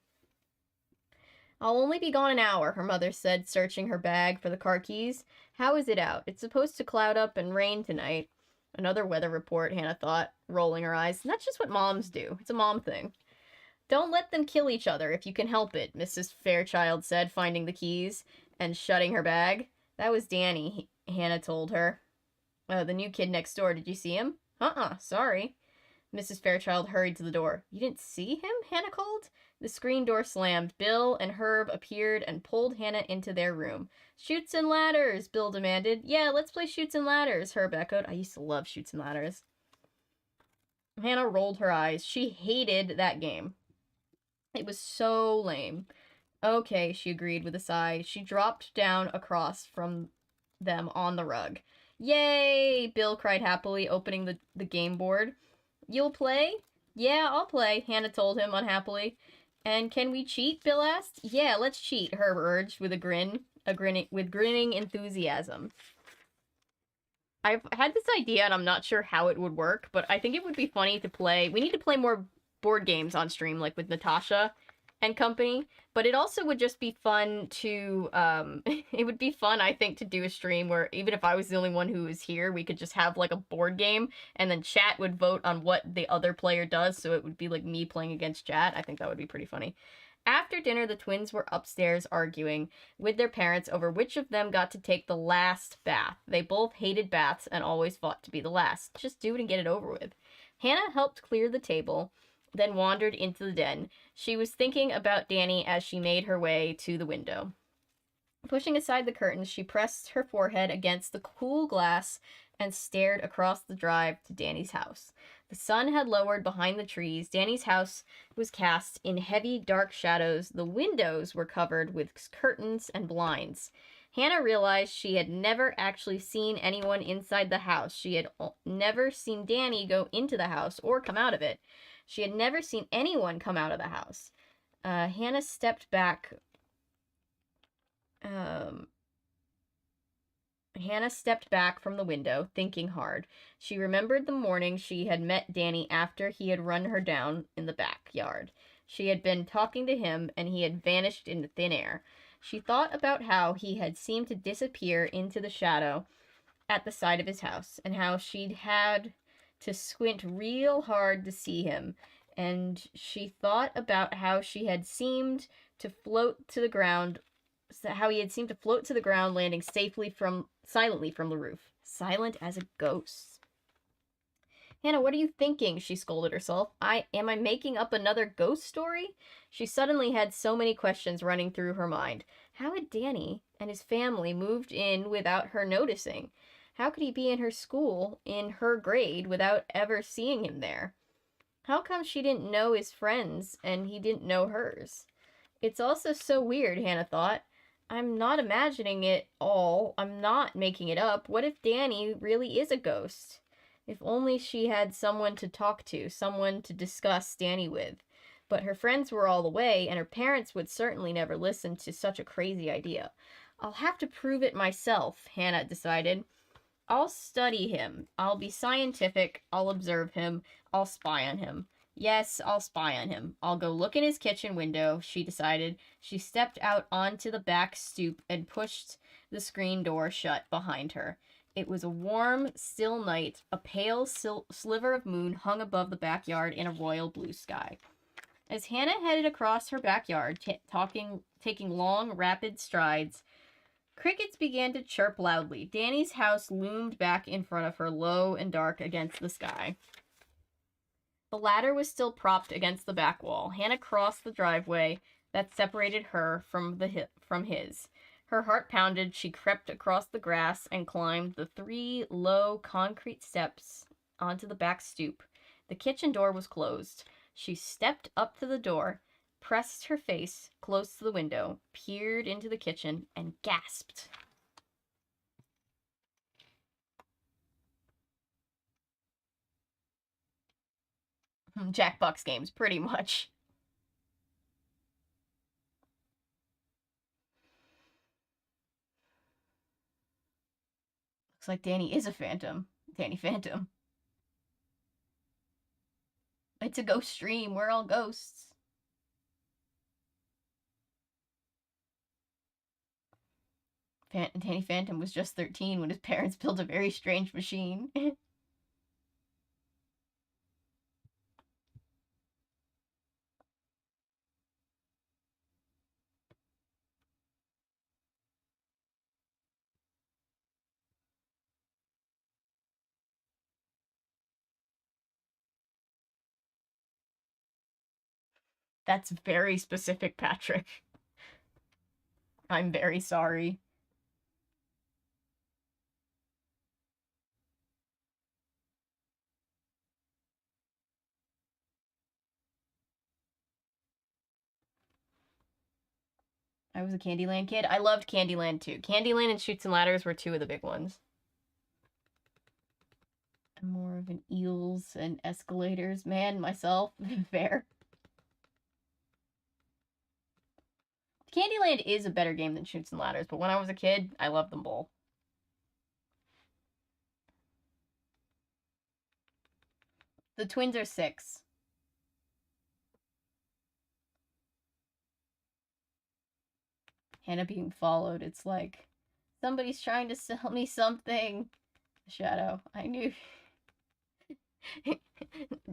I'll only be gone an hour, her mother said, searching her bag for the car keys. How is it out? It's supposed to cloud up and rain tonight. Another weather report, Hannah thought, rolling her eyes. That's just what moms do. It's a mom thing. Don't let them kill each other if you can help it, Mrs. Fairchild said, finding the keys and shutting her bag. That was Danny, Hannah told her. Oh, the new kid next door. Did you see him? Sorry. Mrs. Fairchild hurried to the door. You didn't see him? Hannah called. The screen door slammed. Bill and Herb appeared and pulled Hannah into their room. Chutes and ladders, Bill demanded. Yeah, let's play Chutes and Ladders, Herb echoed. I used to love Chutes and Ladders. Hannah rolled her eyes. She hated that game. It was so lame. Okay, she agreed with a sigh. She dropped down across from them on the rug. Yay! Bill cried happily, opening the game board. You'll play? Yeah, I'll play, Hannah told him unhappily. And can we cheat? Bill asked. Yeah, let's cheat, Herb urged with grinning enthusiasm. I've had this idea and I'm not sure how it would work, but I think it would be funny to play. We need to play more board games on stream, like with Natasha and company, but it also would just be fun to, it would be fun, I think, to do a stream where even if I was the only one who was here, we could just have like a board game and then chat would vote on what the other player does, so it would be like me playing against chat. I think that would be pretty funny. After dinner, the twins were upstairs arguing with their parents over which of them got to take the last bath. They both hated baths and always fought to be the last. Just do it and get it over with. Hannah helped clear the table, then wandered into the den. She was thinking about Danny as she made her way to the window. Pushing aside the curtains, she pressed her forehead against the cool glass and stared across the drive to Danny's house. The sun had lowered behind the trees. Danny's house was cast in heavy, dark shadows. The windows were covered with curtains and blinds. Hannah realized she had never actually seen anyone inside the house. She had never seen Danny go into the house or come out of it. She had never seen anyone come out of the house. Hannah stepped back. Hannah stepped back from the window, thinking hard. She remembered the morning she had met Danny after he had run her down in the backyard. She had been talking to him, and he had vanished into thin air. She thought about how he had seemed to disappear into the shadow at the side of his house, and how she'd had to squint real hard to see him, and she thought about how she had seemed to float to the ground, how he had seemed to float to the ground, landing silently from the roof, silent as a ghost. Hannah, what are you thinking? She scolded herself. Am I making up another ghost story? She suddenly had so many questions running through her mind. How had Danny and his family moved in without her noticing? How could he be in her school, in her grade, without ever seeing him there? How come she didn't know his friends and he didn't know hers? It's also so weird, Hannah thought. I'm not imagining it all. I'm not making it up. What if Danny really is a ghost? If only she had someone to talk to, someone to discuss Danny with. But her friends were all away, and her parents would certainly never listen to such a crazy idea. I'll have to prove it myself, Hannah decided. I'll study him. I'll be scientific. I'll observe him. I'll spy on him. Yes, I'll spy on him. I'll go look in his kitchen window, she decided. She stepped out onto the back stoop and pushed the screen door shut behind her. It was a warm, still night. A pale sliver of moon hung above the backyard in a royal blue sky. As Hannah headed across her backyard, taking long, rapid strides, crickets began to chirp loudly. Danny's house loomed back in front of her, low and dark against the sky. The ladder was still propped against the back wall. Hannah crossed the driveway that separated her from his. Her heart pounded. She crept across the grass and climbed the 3 low concrete steps onto the back stoop. The kitchen door was closed. She stepped up to the door, pressed her face close to the window, peered into the kitchen, and gasped. Jackbox games, pretty much. Looks like Danny is a phantom. Danny Phantom. It's a ghost stream. We're all ghosts. Danny Phantom was just 13 when his parents built a very strange machine. That's very specific, Patrick. I'm very sorry. I was a Candyland kid. I loved Candyland too. Candyland and Chutes and Ladders were 2 of the big ones. I'm more of an eels and escalators man myself. Fair. Candyland is a better game than Chutes and Ladders, but when I was a kid, I loved them both. The twins are 6. Hannah being followed. It's like, somebody's trying to sell me something. Shadow. I knew.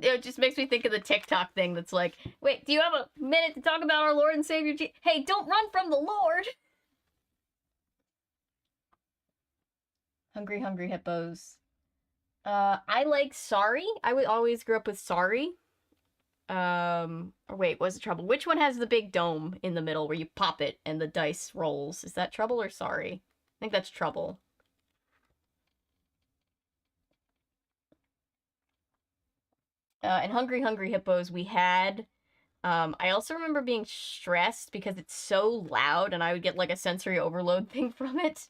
It just makes me think of the TikTok thing that's like, wait, do you have a minute to talk about our Lord and Savior Jesus? Hey, don't run from the Lord! Hungry, Hungry Hippos. I like Sorry. I would always grew up with Sorry. Or wait, was it Trouble? Which one has the big dome in the middle where you pop it and the dice rolls? Is that Trouble or Sorry? I think that's Trouble. And Hungry Hungry Hippos we had. I also remember being stressed because it's so loud and I would get like a sensory overload thing from it.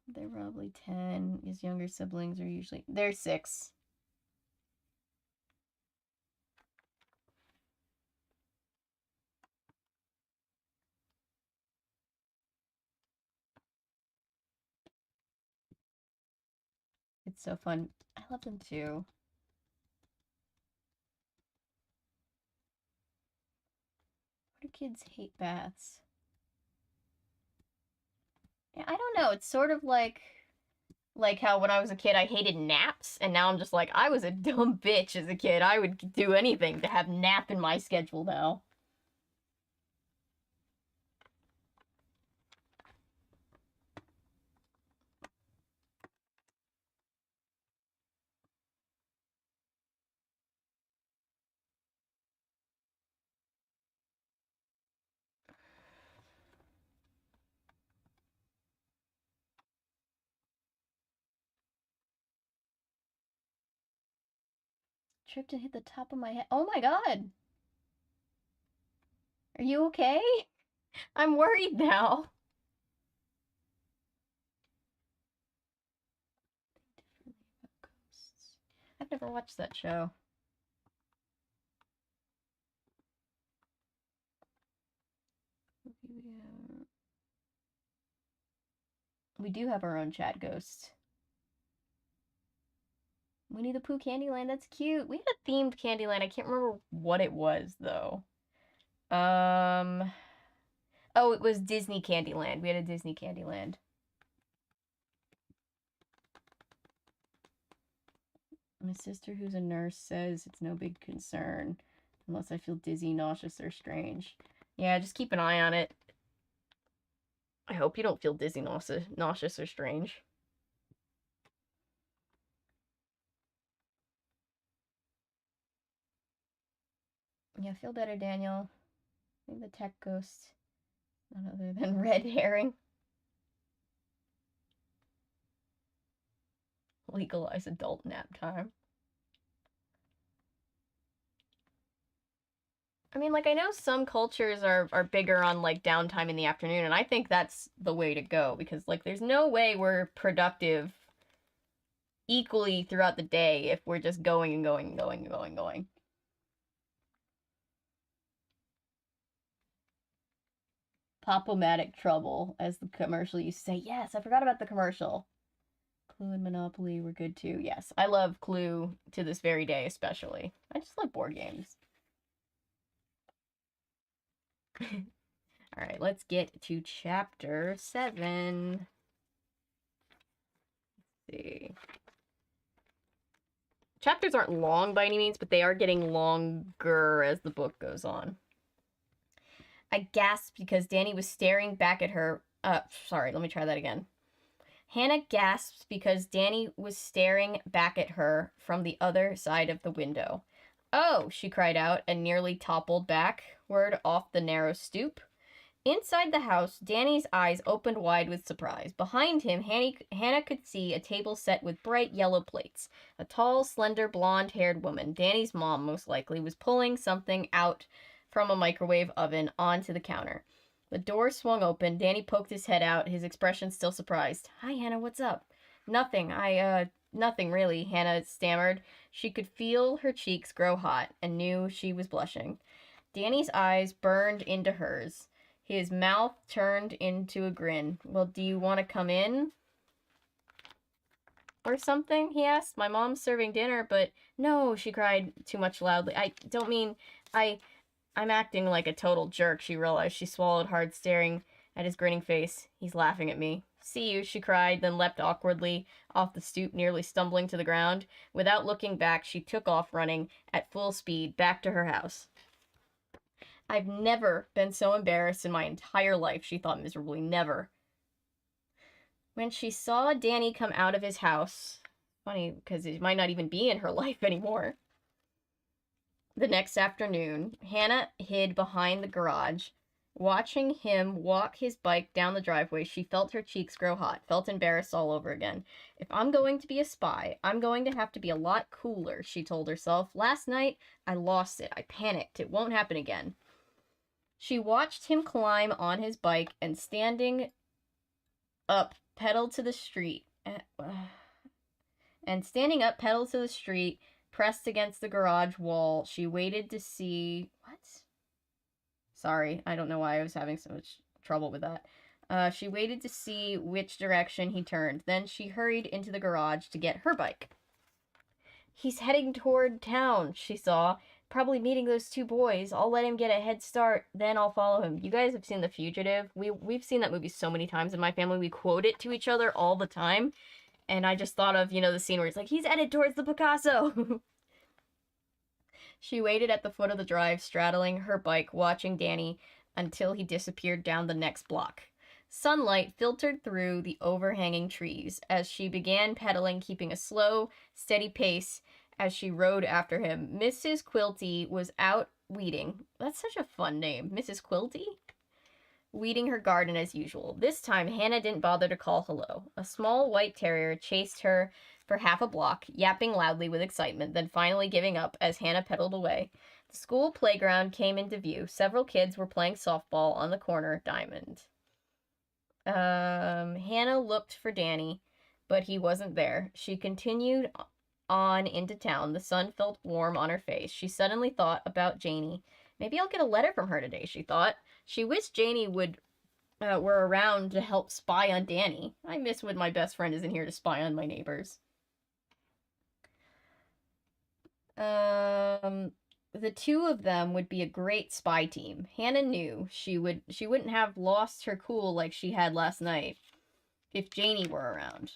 They're probably 10. His younger siblings are usually... They're 6. It's so fun. I love them too. Why do kids hate baths? Yeah, I don't know. It's sort of like how when I was a kid I hated naps, and now I'm just like, I was a dumb bitch as a kid. I would do anything to have nap in my schedule now. Tripped and hit the top of my head. Oh my god! Are you okay? I'm worried now. I've never watched that show. We do have our own chat ghost. Winnie the Pooh Candyland, that's cute. We had a themed Candyland. I can't remember what it was, though. Oh, it was Disney Candyland. We had a Disney Candyland. My sister, who's a nurse, says it's no big concern unless I feel dizzy, nauseous, or strange. Yeah, just keep an eye on it. I hope you don't feel dizzy, nauseous, or strange. Yeah, feel better, Daniel. I think the tech ghost, none other than red herring. Legalize adult nap time. I mean, like, I know some cultures are bigger on, like, downtime in the afternoon, and I think that's the way to go, because, like, there's no way we're productive equally throughout the day if we're just going and going and going and going and going. Pop-O-Matic trouble, as the commercial used to say. Yes, I forgot about the commercial. Clue and Monopoly were good too. Yes, I love Clue to this very day, especially. I just love board games. All right, let's get to chapter 7. Let's see. Chapters aren't long by any means, but they are getting longer as the book goes on. I gasped because Danny was staring back at her. Sorry, let me try that again. Hannah gasped because Danny was staring back at her from the other side of the window. Oh, she cried out and nearly toppled backward off the narrow stoop. Inside the house, Danny's eyes opened wide with surprise. Behind him, Hannah could see a table set with bright yellow plates. A tall, slender, blonde-haired woman, Danny's mom most likely, was pulling something out from a microwave oven onto the counter. The door swung open. Danny poked his head out, his expression still surprised. Hi, Hannah, what's up? Nothing. Nothing really, Hannah stammered. She could feel her cheeks grow hot and knew she was blushing. Danny's eyes burned into hers. His mouth turned into a grin. Well, do you want to come in? Or something, he asked. My mom's serving dinner, but... No, she cried too much loudly. I don't mean... I'm acting like a total jerk, she realized. She swallowed hard, staring at his grinning face. He's laughing at me. See you, she cried, then leapt awkwardly off the stoop, nearly stumbling to the ground. Without looking back, she took off running at full speed back to her house. I've never been so embarrassed in my entire life, she thought miserably. Never. When she saw Danny come out of his house, funny, because it might not even be in her life anymore. The next afternoon, Hannah hid behind the garage. Watching him walk his bike down the driveway, she felt her cheeks grow hot, felt embarrassed all over again. If I'm going to be a spy, I'm going to have to be a lot cooler, she told herself. Last night, I lost it. I panicked. It won't happen again. She watched him climb on his bike and standing up, pedal to the street. Pressed against the garage wall. She waited to see... What? Sorry, I don't know why I was having so much trouble with that. She waited to see which direction he turned. Then she hurried into the garage to get her bike. He's heading toward town, she saw. Probably meeting those two boys. I'll let him get a head start, then I'll follow him. You guys have seen The Fugitive. We've seen that movie so many times in my family. We quote it to each other all the time. And I just thought of, the scene where it's like, he's headed towards the Picasso. She waited at the foot of the drive, straddling her bike, watching Danny until he disappeared down the next block. Sunlight filtered through the overhanging trees as she began pedaling, keeping a slow, steady pace as she rode after him. Mrs. Quilty was out weeding. That's such a fun name. Mrs. Quilty? Weeding her garden as usual. This time, Hannah didn't bother to call hello. A small white terrier chased her for half a block, yapping loudly with excitement, then finally giving up as Hannah pedaled away. The school playground came into view. Several kids were playing softball on the corner diamond. Hannah looked for Danny, but he wasn't there. She continued on into town. The sun felt warm on her face. She suddenly thought about Janie. Maybe I'll get a letter from her today, she thought. She wished Janie were around to help spy on Danny. I miss when my best friend isn't here to spy on my neighbors. The two of them would be a great spy team. Hannah knew she wouldn't have lost her cool like she had last night if Janie were around.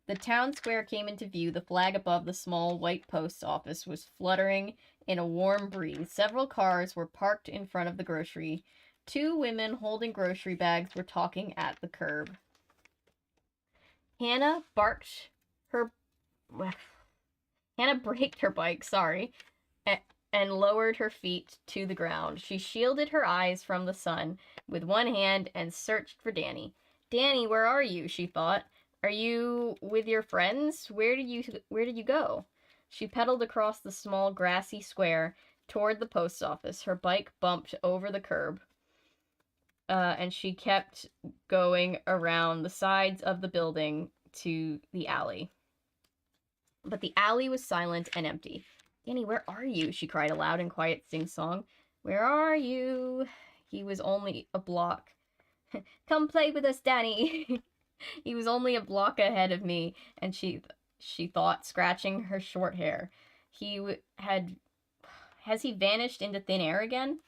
The town square came into view. The flag above the small white post office was fluttering in a warm breeze. Several cars were parked in front of the grocery. Two women holding grocery bags were talking at the curb. Hannah barked her... Hannah braked her bike, and lowered her feet to the ground. She shielded her eyes from the sun with one hand and searched for Danny. Danny, where are you? She thought. Are you with your friends? Where did you go? She pedaled across the small grassy square toward the post office. Her bike bumped over the curb, and she kept going around the sides of the building to the alley. But the alley was silent and empty. Danny, where are you? She cried aloud in quiet sing-song. Where are you? He was only a block. Come play with us, Danny. He was only a block ahead of me, and she thought, scratching her short hair. Has he vanished into thin air again?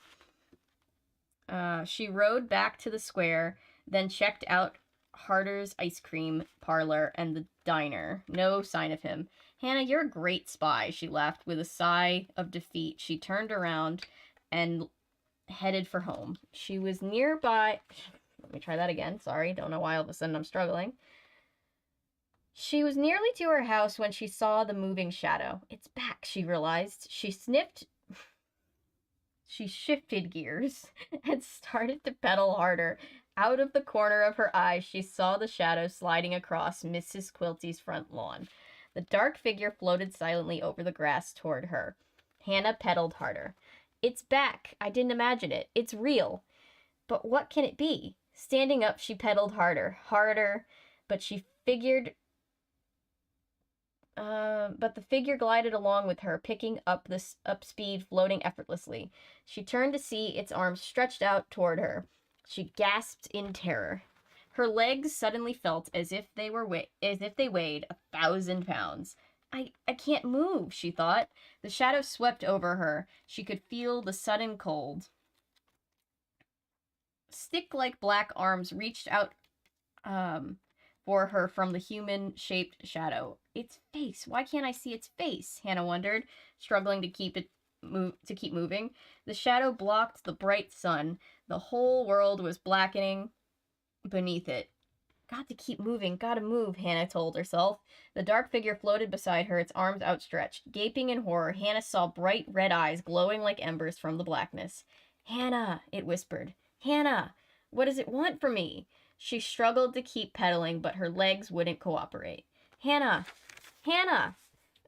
She rode back to the square, then checked out Harder's ice cream parlor and the diner. No sign of him. Hannah, you're a great spy, she laughed with a sigh of defeat. She turned around and headed for home. She was nearby. Let me try that again. Sorry, don't know why all of a sudden I'm struggling. She was nearly to her house when she saw the moving shadow. It's back, she realized. She shifted gears and started to pedal harder. Out of the corner of her eye, she saw the shadow sliding across Mrs. Quilty's front lawn. The dark figure floated silently over the grass toward her. Hannah pedaled harder. It's back. I didn't imagine it. It's real. But what can it be? Standing up, she pedaled harder, but the figure glided along with her, picking up speed, floating effortlessly. She turned to see its arms stretched out toward her. She gasped in terror. Her legs suddenly felt as if they weighed 1,000 pounds. I can't move, she thought. The shadow swept over her. She could feel the sudden cold. Stick-like black arms reached out for her from the human-shaped shadow. Its face. Why can't I see its face? Hannah wondered, struggling to keep moving. The shadow blocked the bright sun. The whole world was blackening beneath it. Got to keep moving, gotta move, Hannah told herself. The dark figure floated beside her, its arms outstretched. Gaping in horror, Hannah saw bright red eyes glowing like embers from the blackness. Hannah, it whispered. Hannah, what does it want from me? She struggled to keep pedaling, but her legs wouldn't cooperate. Hannah! Hannah!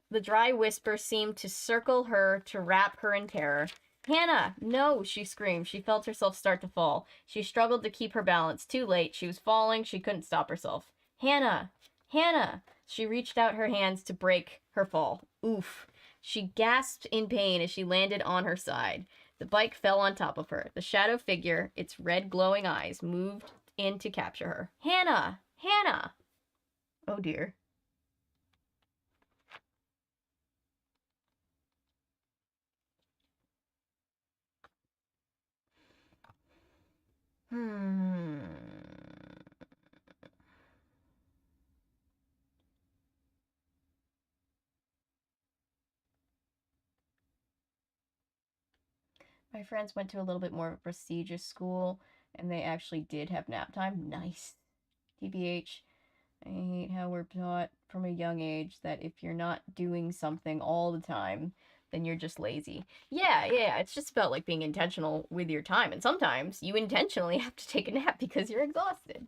The dry whisper seemed to circle her, to wrap her in terror. Hannah! No! She screamed. She felt herself start to fall. She struggled to keep her balance. Too late. She was falling. She couldn't stop herself. Hannah! Hannah! She reached out her hands to break her fall. Oof! She gasped in pain as she landed on her side. The bike fell on top of her. The shadow figure, its red glowing eyes, moved in to capture her. Hannah! Hannah! Oh dear. My friends went to a little bit more of a prestigious school, and they actually did have nap time. Nice. TBH, I hate how we're taught from a young age that if you're not doing something all the time, then you're just lazy. Yeah, it's just about like being intentional with your time, and sometimes you intentionally have to take a nap because you're exhausted.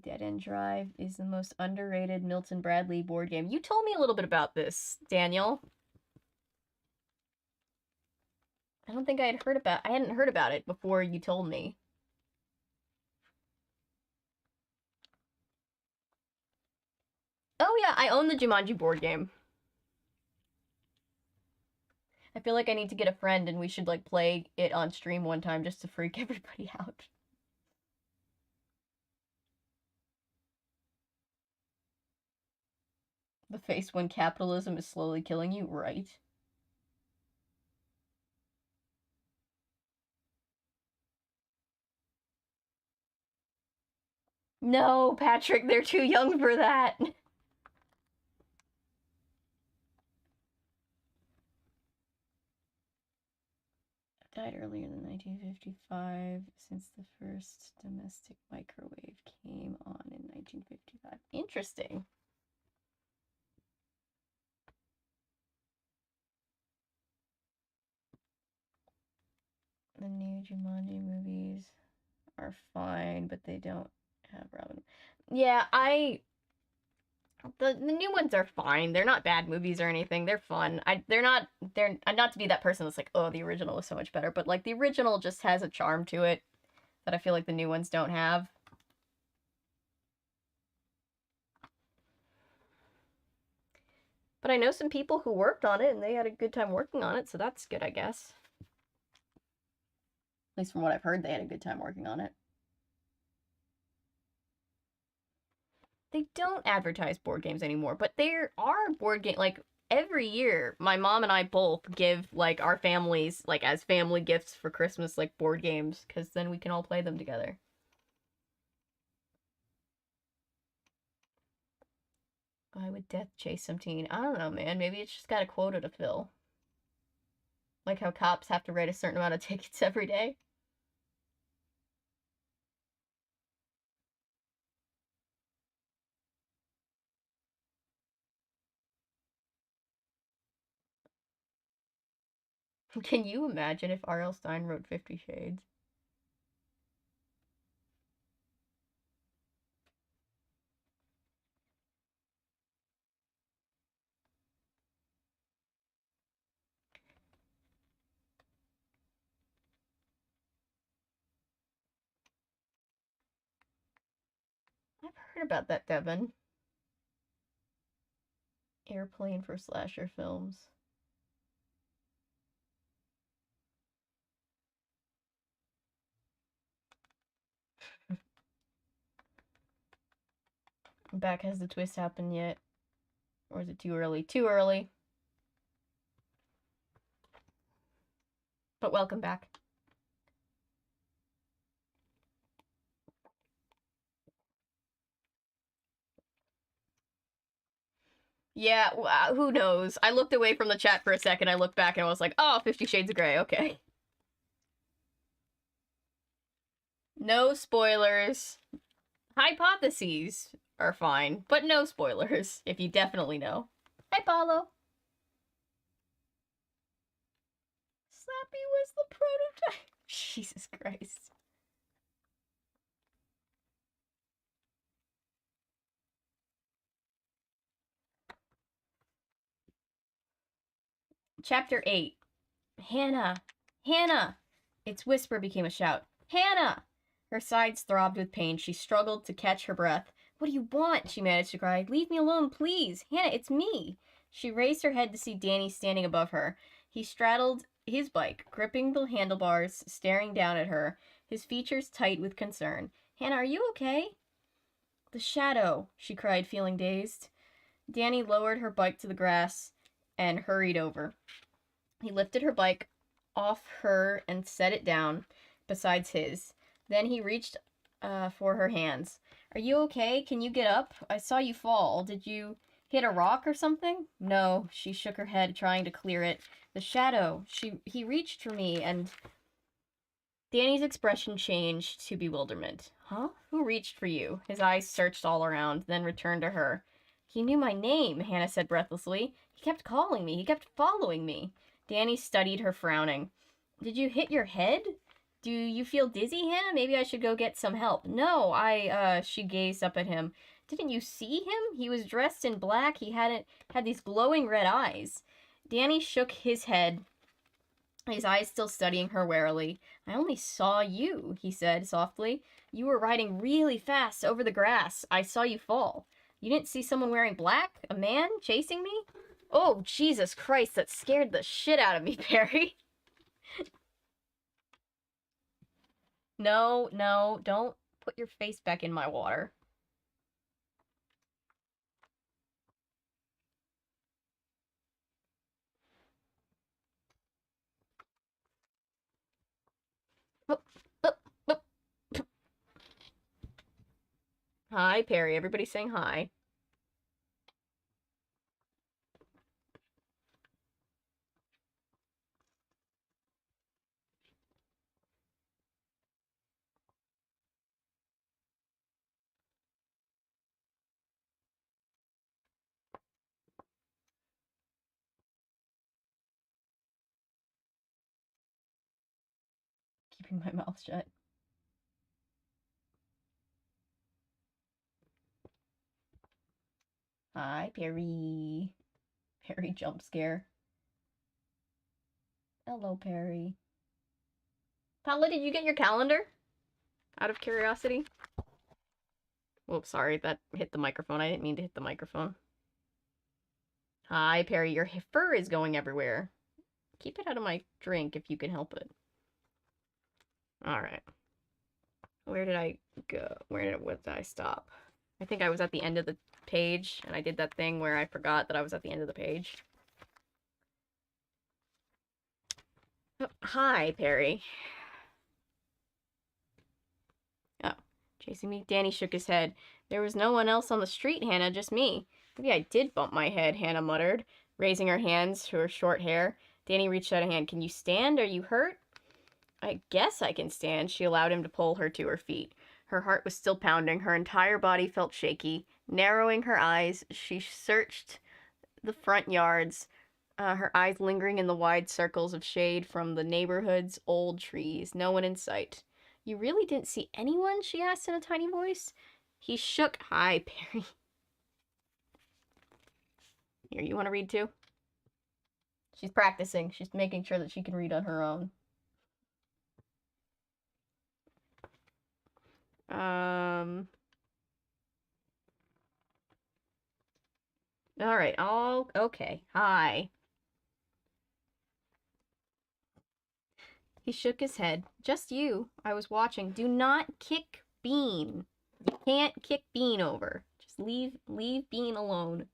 Dead End Drive is the most underrated Milton Bradley board game. You told me a little bit about this, Daniel. I don't think I hadn't heard about it before you told me. Oh yeah, I own the Jumanji board game. I feel like I need to get a friend and we should like play it on stream one time just to freak everybody out. The face when capitalism is slowly killing you, right? No, Patrick, they're too young for that. Died earlier than 1955 since the first domestic microwave came on in 1955. Interesting. The new Jumanji movies are fine, but they don't have Robin. Yeah, the new ones are fine. They're not bad movies or anything. They're fun. I'm not to be that person that's like, oh, the original was so much better, but like the original just has a charm to it that I feel like the new ones don't have. But I know some people who worked on it and they had a good time working on it, so that's good, I guess. At least from what I've heard, they had a good time working on it. They don't advertise board games anymore, but there are board games, like, every year, my mom and I both give, like, our families, like, as family gifts for Christmas, like, board games, because then we can all play them together. Why would death chase some teen? I don't know, man. Maybe it's just got a quota to fill. Like how cops have to write a certain amount of tickets every day. Can you imagine if R.L. Stine wrote 50 Shades? I've heard about that, Devin. Airplane for slasher films. Back, has the twist happened yet? Or is it too early? Too early. But welcome back. Yeah, who knows? I looked away from the chat for a second, I looked back and I was like, oh, 50 Shades of Grey, okay. No spoilers. Hypotheses are fine, but no spoilers, if you definitely know. Hi, Paulo. Slappy was the prototype. Jesus Christ. Chapter 8. Hannah! Hannah! Its whisper became a shout. Hannah! Her sides throbbed with pain. She struggled to catch her breath. What do you want? She managed to cry. Leave me alone, please. Hannah, it's me. She raised her head to see Danny standing above her. He straddled his bike, gripping the handlebars, staring down at her, his features tight with concern. Hannah, are you okay? The shadow, she cried, feeling dazed. Danny lowered her bike to the grass and hurried over. He lifted her bike off her and set it down beside his. Then he reached for her hands. Are you okay? Can you get up? I saw you fall. Did you hit a rock or something? No, she shook her head, trying to clear it. The shadow. He reached for me, and Danny's expression changed to bewilderment. Huh? Who reached for you? His eyes searched all around, then returned to her. He knew my name, Hannah said breathlessly. He kept calling me. He kept following me. Danny studied her, frowning. Did you hit your head? Do you feel dizzy, Hannah? Maybe I should go get some help. No, she gazed up at him. Didn't you see him? He was dressed in black. He had these glowing red eyes. Danny shook his head, his eyes still studying her warily. I only saw you, he said softly. You were riding really fast over the grass. I saw you fall. You didn't see someone wearing black? A man chasing me? Oh, Jesus Christ, that scared the shit out of me, Perry. No, no, don't put your face back in my water. Hi, Perry. Everybody's saying hi. Keeping my mouth shut. Hi, Perry. Perry jump scare. Hello, Perry. Paula, did you get your calendar? Out of curiosity? Whoops, sorry, that hit the microphone. I didn't mean to hit the microphone. Hi, Perry, your fur is going everywhere. Keep it out of my drink if you can help it. Alright. Where did I go? What did I stop? I think I was at the end of the page, and I did that thing where I forgot that I was at the end of the page. Oh, hi, Perry. Oh, chasing me? Danny shook his head. There was no one else on the street, Hannah, just me. Maybe I did bump my head, Hannah muttered, raising her hands to her short hair. Danny reached out a hand. Can you stand? Are you hurt? I guess I can stand. She allowed him to pull her to her feet. Her heart was still pounding. Her entire body felt shaky. Narrowing her eyes, she searched the front yards, her eyes lingering in the wide circles of shade from the neighborhood's old trees. No one in sight. You really didn't see anyone? She asked in a tiny voice. He shook. Hi, Perry. Here, you want to read too? She's practicing. She's making sure that she can read on her own. Alright, okay. Hi. He shook his head. Just you. I was watching. Do not kick Bean. You can't kick Bean over. Just leave Bean alone.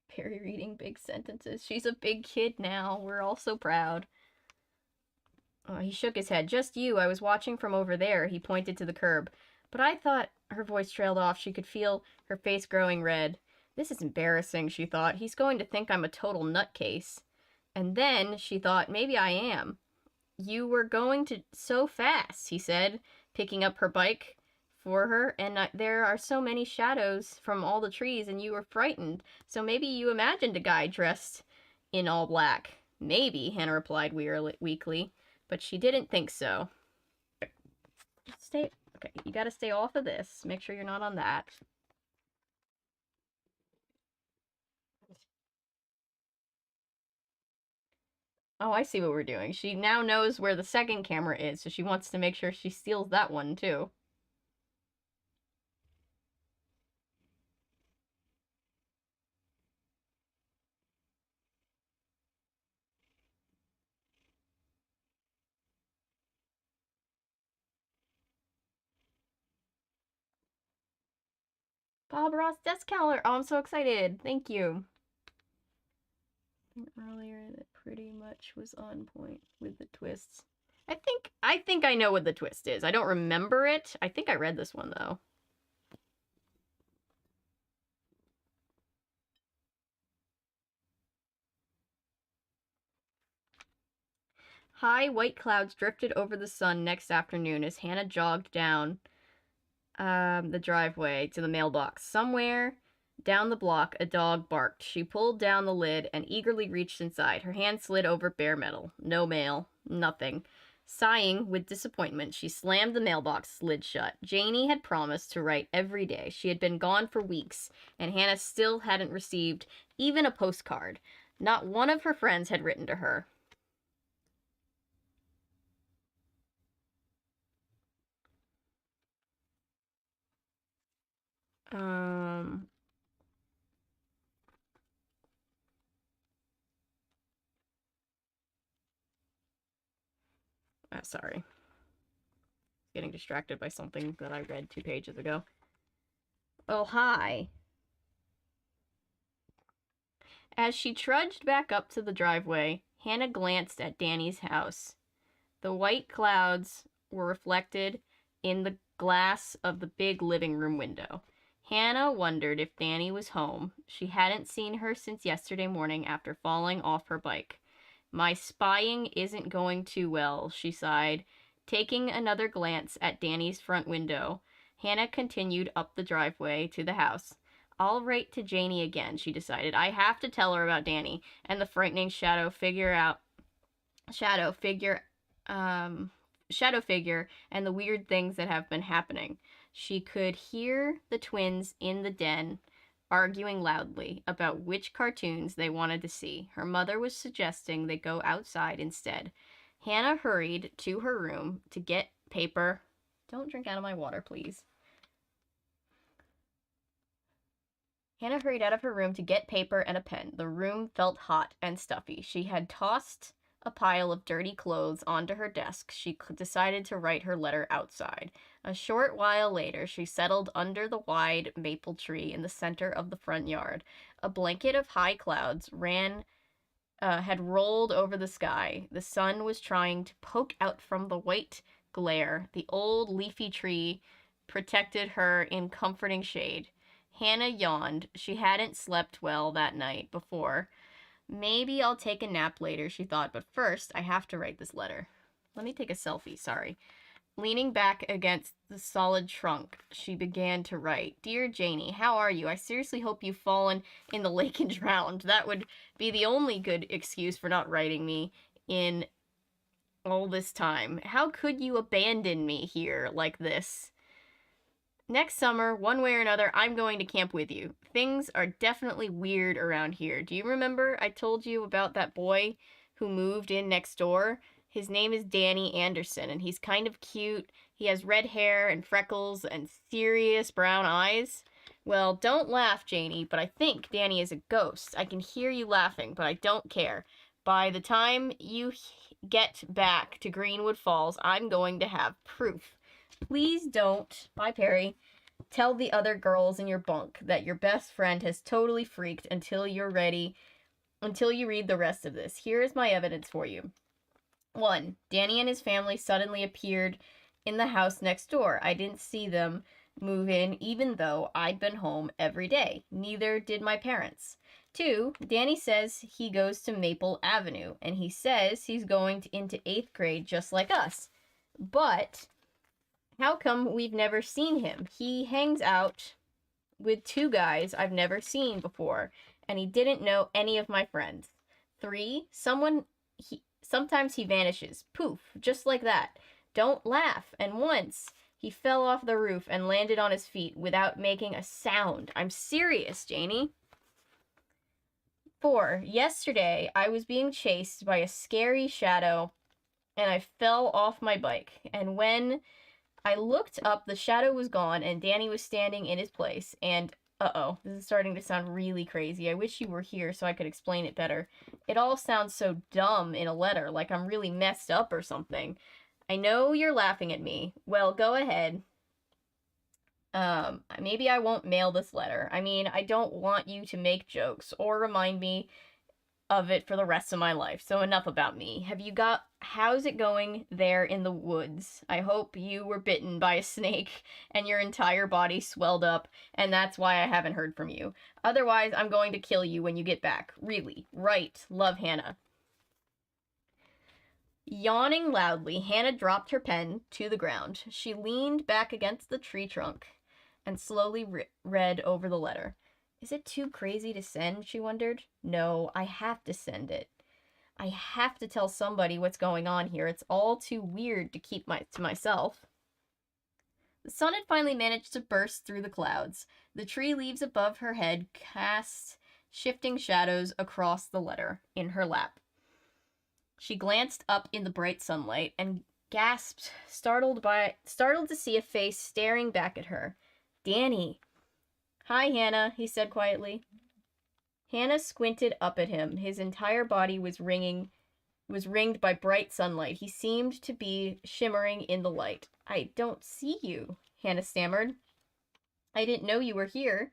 Perry reading big sentences. She's a big kid now. We're all so proud. He shook his head. Just you. I was watching from over there. He pointed to the curb. But I thought... Her voice trailed off. She could feel her face growing red. This is embarrassing, she thought. He's going to think I'm a total nutcase. And then she thought, maybe I am. You were going to so fast, he said, picking up her bike for her, and there are so many shadows from all the trees, and you were frightened. So maybe you imagined a guy dressed in all black. Maybe, Hannah replied weakly, but she didn't think so. Okay, you gotta stay off of this. Make sure you're not on that. Oh, I see what we're doing. She now knows where the second camera is, so she wants to make sure she steals that one, too. Bob Ross desk calendar. Oh, I'm so excited. Thank you. Earlier that pretty much was on point with the twists. I think I know what the twist is. I don't remember it. I think I read this one though. High white clouds drifted over the sun next afternoon as Hannah jogged down the driveway to the mailbox. Somewhere down the block, a dog barked. She pulled down the lid and eagerly reached inside. Her hand slid over bare metal. No mail. Nothing. Sighing with disappointment, she slammed the mailbox lid shut. Janie had promised to write every day. She had been gone for weeks, and Hannah still hadn't received even a postcard. Not one of her friends had written to her. Sorry. Getting distracted by something that I read 2 pages ago. Oh, hi. As she trudged back up to the driveway, Hannah glanced at Danny's house. The white clouds were reflected in the glass of the big living room window. Hannah wondered if Danny was home. She hadn't seen her since yesterday morning after falling off her bike. My spying isn't going too well, she sighed, taking another glance at Danny's front window. Hannah continued up the driveway to the house. I'll write to Janie again, she decided. I have to tell her about Danny and the frightening shadow figure and the weird things that have been happening. She could hear the twins in the den arguing loudly about which cartoons they wanted to see. Her mother was suggesting they go outside instead. Hannah hurried to her room to get paper. Don't drink out of my water, please. Hannah hurried out of her room to get paper and a pen. The room felt hot and stuffy. She had tossed a pile of dirty clothes onto her desk. She decided to write her letter outside. A short while later, she settled under the wide maple tree in the center of the front yard. A blanket of high clouds had rolled over the sky. The sun was trying to poke out from the white glare. The old leafy tree protected her in comforting shade. Hannah yawned. She hadn't slept well that night before. Maybe I'll take a nap later, she thought, but first I have to write this letter. Let me take a selfie, sorry. Leaning back against the solid trunk, she began to write. Dear Janie, how are you? I seriously hope you've fallen in the lake and drowned. That would be the only good excuse for not writing me in all this time. How could you abandon me here like this? Next summer, one way or another, I'm going to camp with you. Things are definitely weird around here. Do you remember I told you about that boy who moved in next door? His name is Danny Anderson, and he's kind of cute. He has red hair and freckles and serious brown eyes. Well, don't laugh, Janie, but I think Danny is a ghost. I can hear you laughing, but I don't care. By the time you get back to Greenwood Falls, I'm going to have proof. Please don't, bye Perry, tell the other girls in your bunk that your best friend has totally freaked until you read the rest of this. Here is my evidence for you. 1. Danny and his family suddenly appeared in the house next door. I didn't see them move in even though I'd been home every day. Neither did my parents. 2. Danny says he goes to Maple Avenue, and he says he's going into 8th grade just like us. But how come we've never seen him? He hangs out with 2 guys I've never seen before, and he didn't know any of my friends. 3. Sometimes he vanishes. Poof, just like that. Don't laugh. And once he fell off the roof and landed on his feet without making a sound. I'm serious, Janie. 4. Yesterday, I was being chased by a scary shadow, and I fell off my bike. And when I looked up, the shadow was gone, and Danny was standing in his place. And, this is starting to sound really crazy. I wish you were here so I could explain it better. It all sounds so dumb in a letter, like I'm really messed up or something. I know you're laughing at me. Well, go ahead. Maybe I won't mail this letter. I mean, I don't want you to make jokes or remind me of it for the rest of my life. So enough about me. How's it going there in the woods? I hope you were bitten by a snake and your entire body swelled up, and that's why I haven't heard from you. Otherwise, I'm going to kill you when you get back. Really. Right. Love, Hannah. Yawning loudly, Hannah dropped her pen to the ground. She leaned back against the tree trunk and slowly read over the letter. Is it too crazy to send, she wondered. No, I have to send it. I have to tell somebody what's going on here. It's all too weird to keep to myself. The sun had finally managed to burst through the clouds. The tree leaves above her head cast shifting shadows across the letter in her lap. She glanced up in the bright sunlight and gasped, startled to see a face staring back at her. Danny. Hi, Hannah, he said quietly. Hannah squinted up at him. His entire body was ringed by bright sunlight. He seemed to be shimmering in the light. I don't see you, Hannah stammered. I didn't know you were here.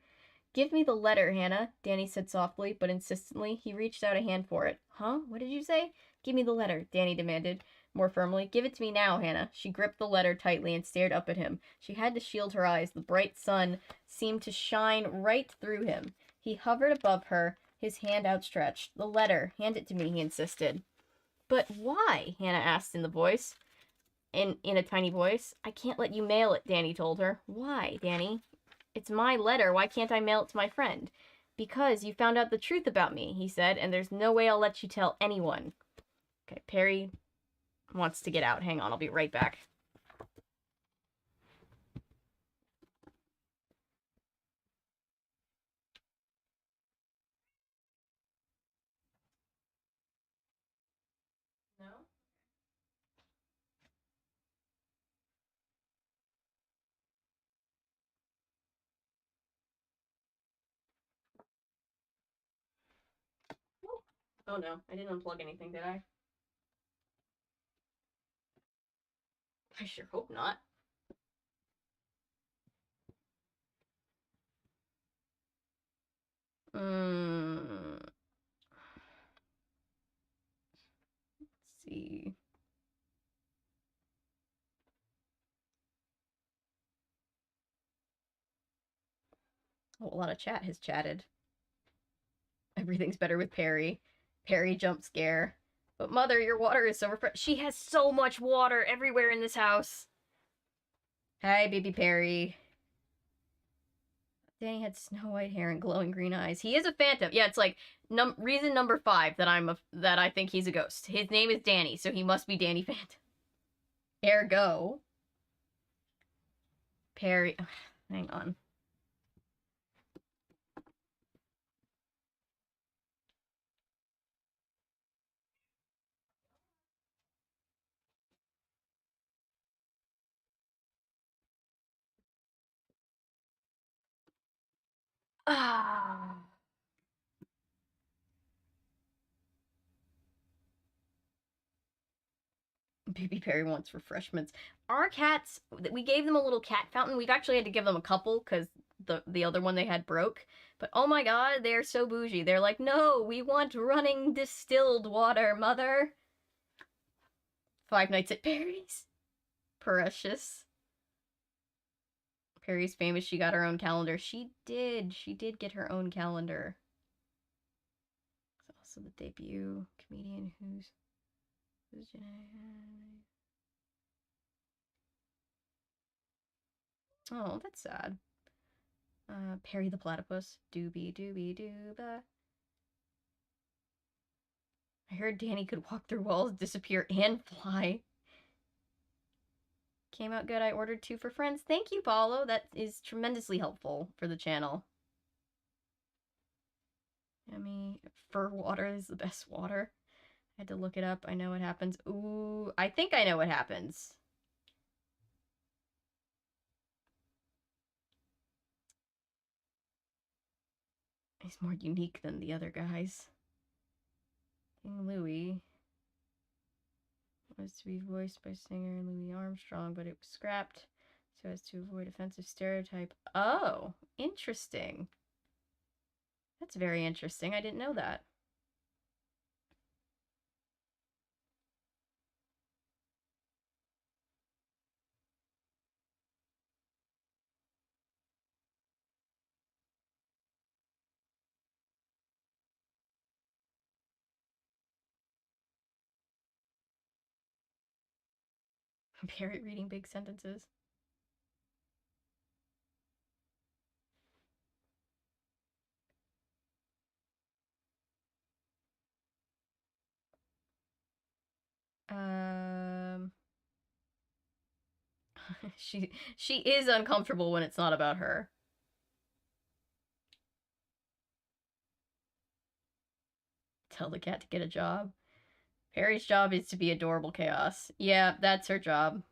Give me the letter, Hannah, Danny said softly but insistently. He reached out a hand for it. Huh? What did you say? Give me the letter, Danny demanded. more firmly. Give it to me now, Hannah. She gripped the letter tightly and stared up at him. She had to shield her eyes. The bright sun seemed to shine right through him. He hovered above her, his hand outstretched. The letter. Hand it to me, he insisted. But why? Hannah asked in a tiny voice. I can't let you mail it, Danny told her. Why, Danny? It's my letter. Why can't I mail it to my friend? Because you found out the truth about me, he said, and there's no way I'll let you tell anyone. Okay, Perry wants to get out. Hang on, I'll be right back. No? Oh no, I didn't unplug anything, did I? I sure hope not. Let's see. Oh, a lot of chat has chatted. Everything's better with Perry. Perry jump scare. But mother, your water is so refreshing. She has so much water everywhere in this house. Hi, baby Perry. Danny had snow white hair and glowing green eyes. He is a phantom. Yeah, it's like reason number 5 that I think he's a ghost. His name is Danny, so he must be Danny Phantom. Ergo, Perry. Hang on. Ah. Baby Perry wants refreshments. Our cats, we gave them a little cat fountain. We've actually had to give them a couple because the other one they had broke. But oh my god, they're so bougie. They're like, no, we want running distilled water, mother. 5 Nights at Perry's. Precious. Perry's famous. She got her own calendar. She did. She did get her own calendar. It's also the debut comedian who's oh, that's sad. Perry the Platypus. Doobie doobie dooba. I heard Danny could walk through walls, disappear, and fly. Came out good. I ordered 2 for friends. Thank you, Paulo. That is tremendously helpful for the channel. Yummy. Fur water is the best water. I had to look it up. I know what happens. Ooh, I think I know what happens. He's more unique than the other guys. King Louis was to be voiced by singer Louis Armstrong, but it was scrapped so as to avoid offensive stereotype. Oh, interesting. That's very interesting. I didn't know that. Parrot reading big sentences. She is uncomfortable when it's not about her. Tell the cat to get a job. Perry's job is to be adorable chaos. Yeah, that's her job.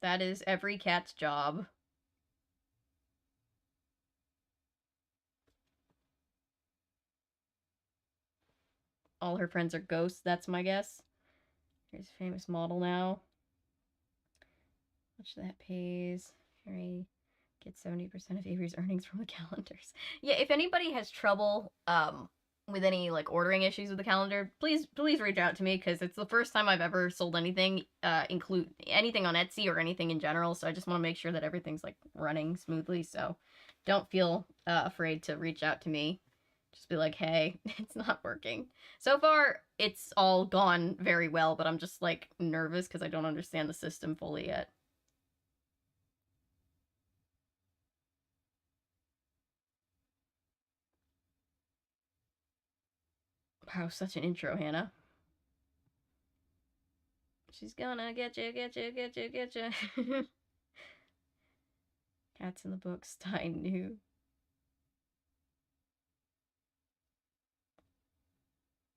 That is every cat's job. All her friends are ghosts, that's my guess. Here's a famous model now. Much that pays. Harry Get 70% of Avery's earnings from the calendars. Yeah, if anybody has trouble with any like ordering issues with the calendar, please reach out to me, because it's the first time I've ever sold anything, include anything on Etsy or anything in general. So I just want to make sure that everything's like running smoothly. So don't feel afraid to reach out to me. Just be like, hey, it's not working. So far, it's all gone very well, but I'm just like nervous because I don't understand the system fully yet. Wow, such an intro, Hannah. She's gonna get you, get you, get you, get you. Cats in the book, Stein knew.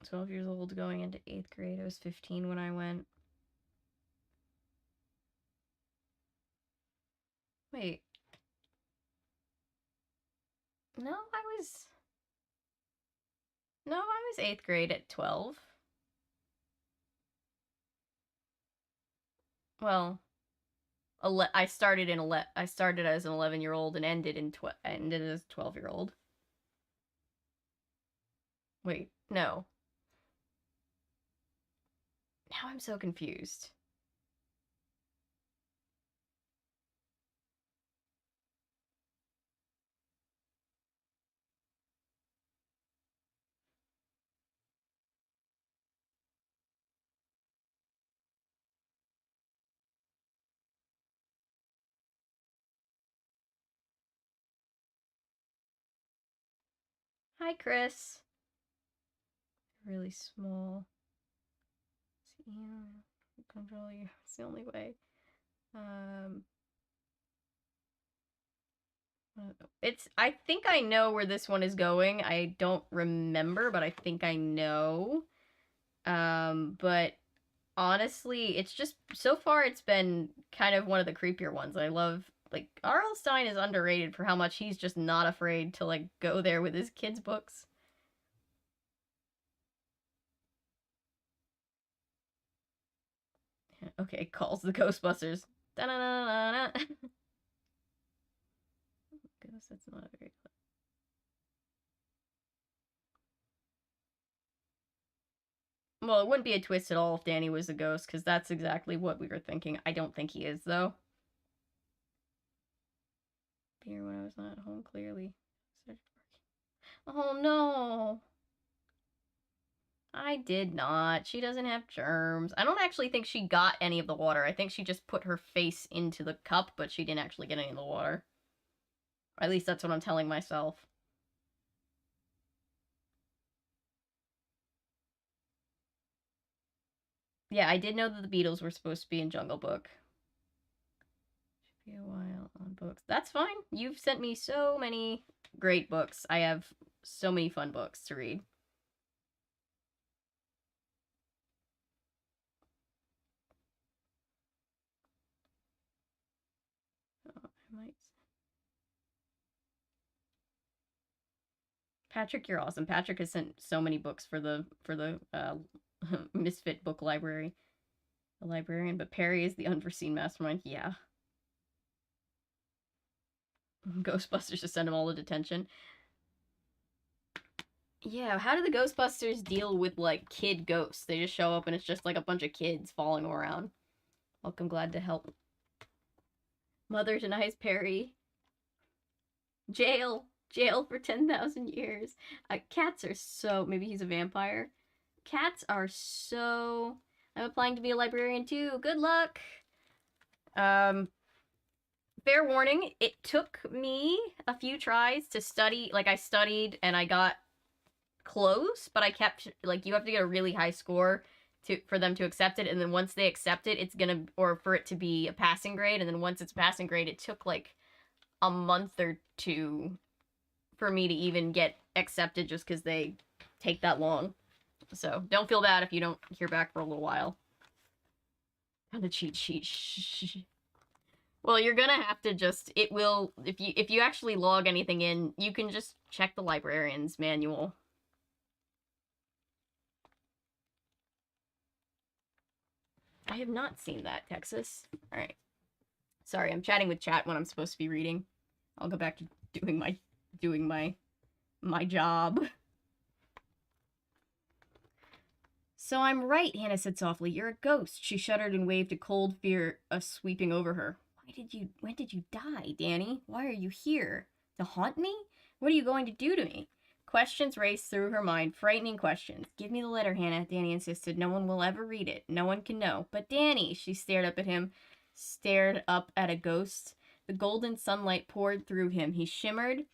12 years old going into 8th grade. I was 15 when I went. Wait. No, I was... No, I was 8th grade at 12. Well, I started as an 11-year-old and ended as a 12-year-old. Wait, no. Now I'm so confused. Hi, Chris. Really small. Yeah, control you. It's the only way. I think I know where this one is going. I don't remember, but I think I know. But honestly, it's just, so far it's been kind of one of the creepier ones. I love, like, R.L. Stine is underrated for how much he's just not afraid to, like, go there with his kids' books. Okay, calls the Ghostbusters. Da-na-na-na-na. Ghost, that's not a very... Well, it wouldn't be a twist at all if Danny was a ghost, because that's exactly what we were thinking. I don't think he is, though. Here when I was not at home, clearly. Oh, no. I did not. She doesn't have germs. I don't actually think she got any of the water. I think she just put her face into the cup, but she didn't actually get any of the water. Or at least that's what I'm telling myself. Yeah, I did know that the Beatles were supposed to be in Jungle Book. Should be a while on books. That's fine. You've sent me so many great books. I have so many fun books to read. Oh, I might... Patrick, you're awesome. Patrick has sent so many books for the Misfit book library. The librarian, but Perry is the unforeseen mastermind. Yeah. Ghostbusters just send them all to detention. Yeah, how do the Ghostbusters deal with, like, kid ghosts? They just show up and it's just, like, a bunch of kids following them around. Welcome, glad to help. Mother denies Perry. Jail. Jail for 10,000 years. Cats are so... Maybe he's a vampire. Cats are so... I'm applying to be a librarian, too. Good luck! Fair warning, it took me a few tries to study. Like, I studied and I got close, but I kept, like, you have to get a really high score for them to accept it, and then once they accept it, it's gonna, or for it to be a passing grade, and then once it's a passing grade, it took, like, a month or two for me to even get accepted just because they take that long. So, don't feel bad if you don't hear back for a little while. On the cheat sheet. Shh. Well, you're gonna have to just, it will, if you actually log anything in, you can just check the librarian's manual. I have not seen that, Texas. Alright. Sorry, I'm chatting with chat when I'm supposed to be reading. I'll go back to doing my job. So I'm right, Hannah said softly. You're a ghost. She shuddered and waved a cold fear sweeping over her. When did you die, Danny? Why are you here? To haunt me? What are you going to do to me? Questions raced through her mind, frightening questions. Give me the letter, Hannah, Danny insisted. No one will ever read it. No one can know. But Danny, she stared up at him, stared up at a ghost. The golden sunlight poured through him. He shimmered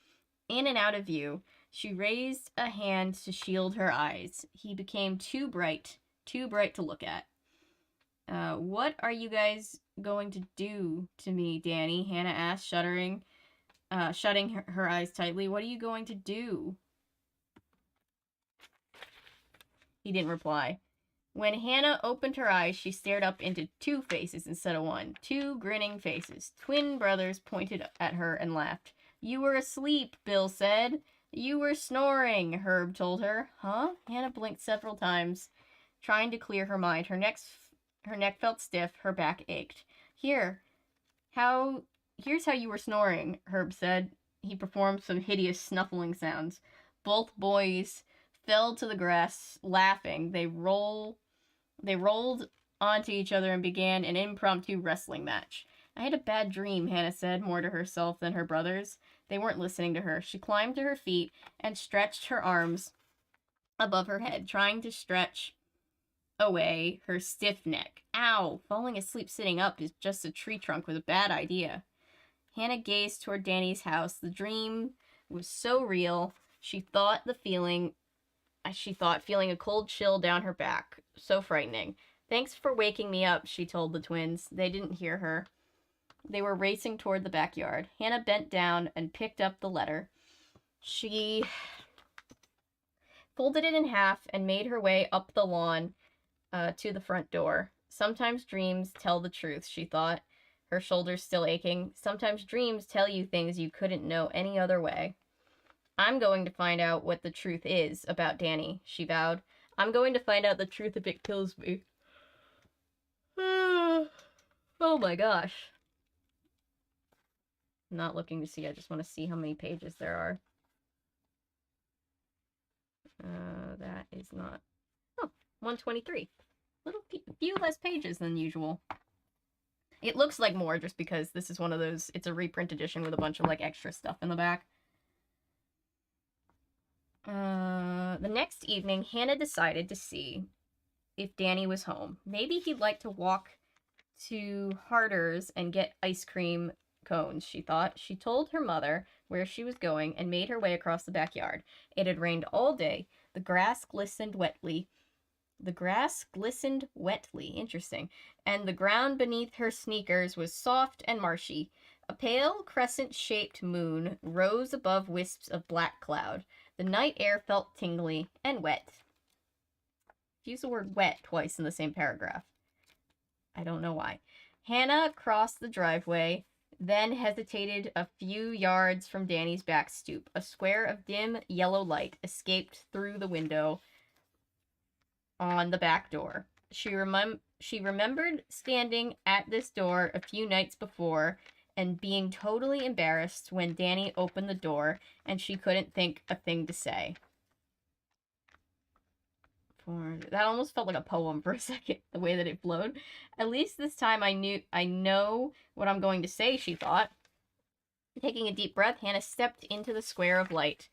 in and out of view. She raised a hand to shield her eyes. He became too bright to look at. What are you guys going to do to me, Danny? Hannah asked, shutting her eyes tightly. What are you going to do? He didn't reply. When Hannah opened her eyes, she stared up into two faces instead of one. Two grinning faces. Twin brothers pointed at her and laughed. You were asleep, Bill said. You were snoring, Herb told her. Huh? Hannah blinked several times, trying to clear her mind. Her neck felt stiff, her back ached. Here's how you were snoring, Herb said. He performed some hideous snuffling sounds. Both boys fell to the grass, laughing. They rolled onto each other and began an impromptu wrestling match. I had a bad dream, Hannah said, more to herself than her brothers. They weren't listening to her. She climbed to her feet and stretched her arms above her head, trying to stretch away her stiff neck. Ow! Falling asleep sitting up is just a tree trunk was a bad idea. Hannah gazed toward Danny's house. The dream was so real. She thought feeling a cold chill down her back. So frightening. Thanks for waking me up, she told the twins. They didn't hear her. They were racing toward the backyard. Hannah bent down and picked up the letter. She folded it in half and made her way up the lawn to the front door. Sometimes dreams tell the truth, she thought, her shoulders still aching. Sometimes dreams tell you things you couldn't know any other way. I'm going to find out what the truth is about Danny, she vowed. I'm going to find out the truth if it kills me. Oh my gosh. I'm not looking to see, I just want to see how many pages there are. That is not... Oh, 123. Little few less pages than usual. It looks like more just because this is one of those, it's a reprint edition with a bunch of like extra stuff in the back. The next evening, Hannah decided to see if Danny was home. Maybe he'd like to walk to Harder's and get ice cream cones, she thought. She told her mother where she was going and made her way across the backyard. It had rained all day. The grass glistened wetly. Interesting. And the ground beneath her sneakers was soft and marshy. A pale crescent-shaped moon rose above wisps of black cloud. The night air felt tingly and wet. Use the word wet twice in the same paragraph. I don't know why. Hannah crossed the driveway, then hesitated a few yards from Danny's back stoop. A square of dim yellow light escaped through the window on the back door. She remembered standing at this door a few nights before and being totally embarrassed when Danny opened the door and she couldn't think a thing to say. That almost felt like a poem for a second, the way that it flowed. At least this time I know what I'm going to say, she thought. Taking a deep breath, Hannah stepped into the square of light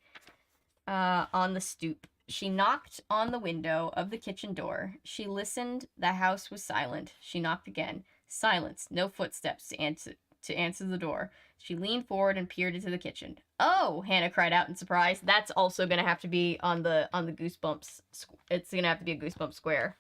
on the stoop. She knocked on the window of the kitchen door. She listened. The house was silent. She knocked again. Silence. No footsteps to answer the door. She leaned forward and peered into the kitchen. Oh, Hannah cried out in surprise. That's also going to have to be on the Goosebumps. It's going to have to be a Goosebumps square.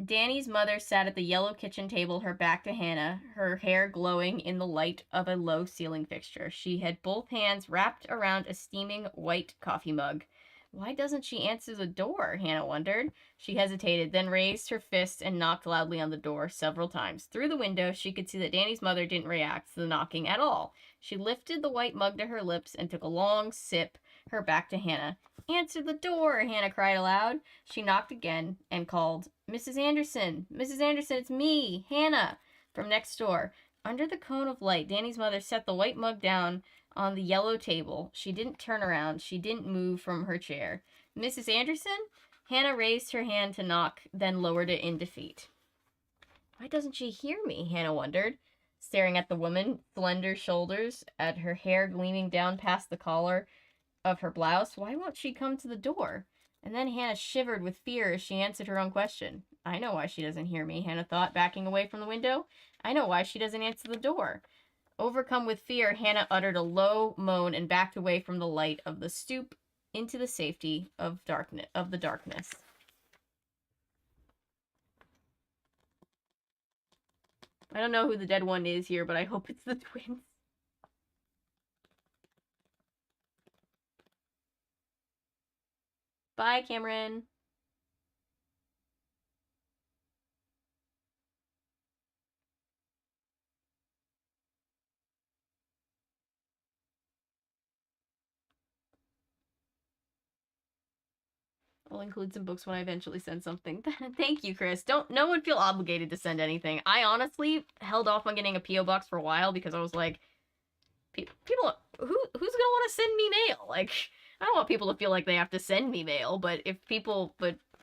Danny's mother sat at the yellow kitchen table, her back to Hannah, her hair glowing in the light of a low ceiling fixture. She had both hands wrapped around a steaming white coffee mug. Why doesn't she answer the door? Hannah wondered. She hesitated, then raised her fist and knocked loudly on the door several times. Through the window, she could see that Danny's mother didn't react to the knocking at all. She lifted the white mug to her lips and took a long sip, her back to Hannah. Answer the door, Hannah cried aloud. She knocked again and called, Mrs. Anderson, it's me, Hannah, from next door. Under the cone of light, Danny's mother set the white mug down on the yellow table. She didn't turn around. She didn't move from her chair. Mrs. Anderson? Hannah raised her hand to knock, then lowered it in defeat. Why doesn't she hear me? Hannah wondered, staring at the woman, slender shoulders, at her hair gleaming down past the collar of her blouse. Why won't she come to the door? And then Hannah shivered with fear as she answered her own question. I know why she doesn't hear me, Hannah thought, backing away from the window. I know why she doesn't answer the door. Overcome with fear, Hannah uttered a low moan and backed away from the light of the stoop into the safety of the darkness. I don't know who the dead one is here, but I hope it's the twins. Bye, Cameron. I'll include some books when I eventually send something. Thank you, Chris. No one feel obligated to send anything. I honestly held off on getting a P.O. box for a while because I was like, people, who's gonna want to send me mail? Like, I don't want people to feel like they have to send me mail, but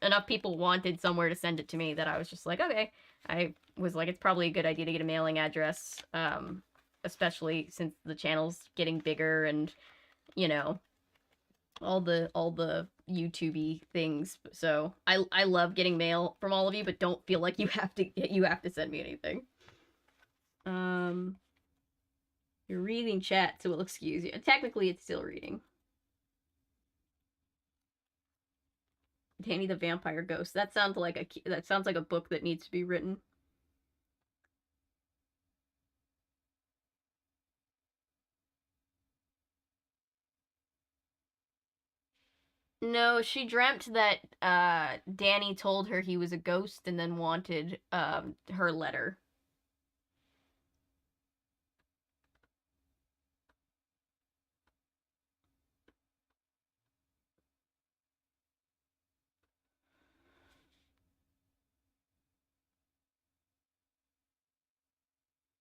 enough people wanted somewhere to send it to me that I was just like, okay. I was like, it's probably a good idea to get a mailing address, especially since the channel's getting bigger and, you know, all the YouTube-y things. So I love getting mail from all of you, but don't feel like you have to send me anything. You're reading chat, so we'll excuse you. Technically, it's still reading. Danny the Vampire Ghost. That sounds like a book that needs to be written. No, she dreamt that Danny told her he was a ghost and then wanted her letter.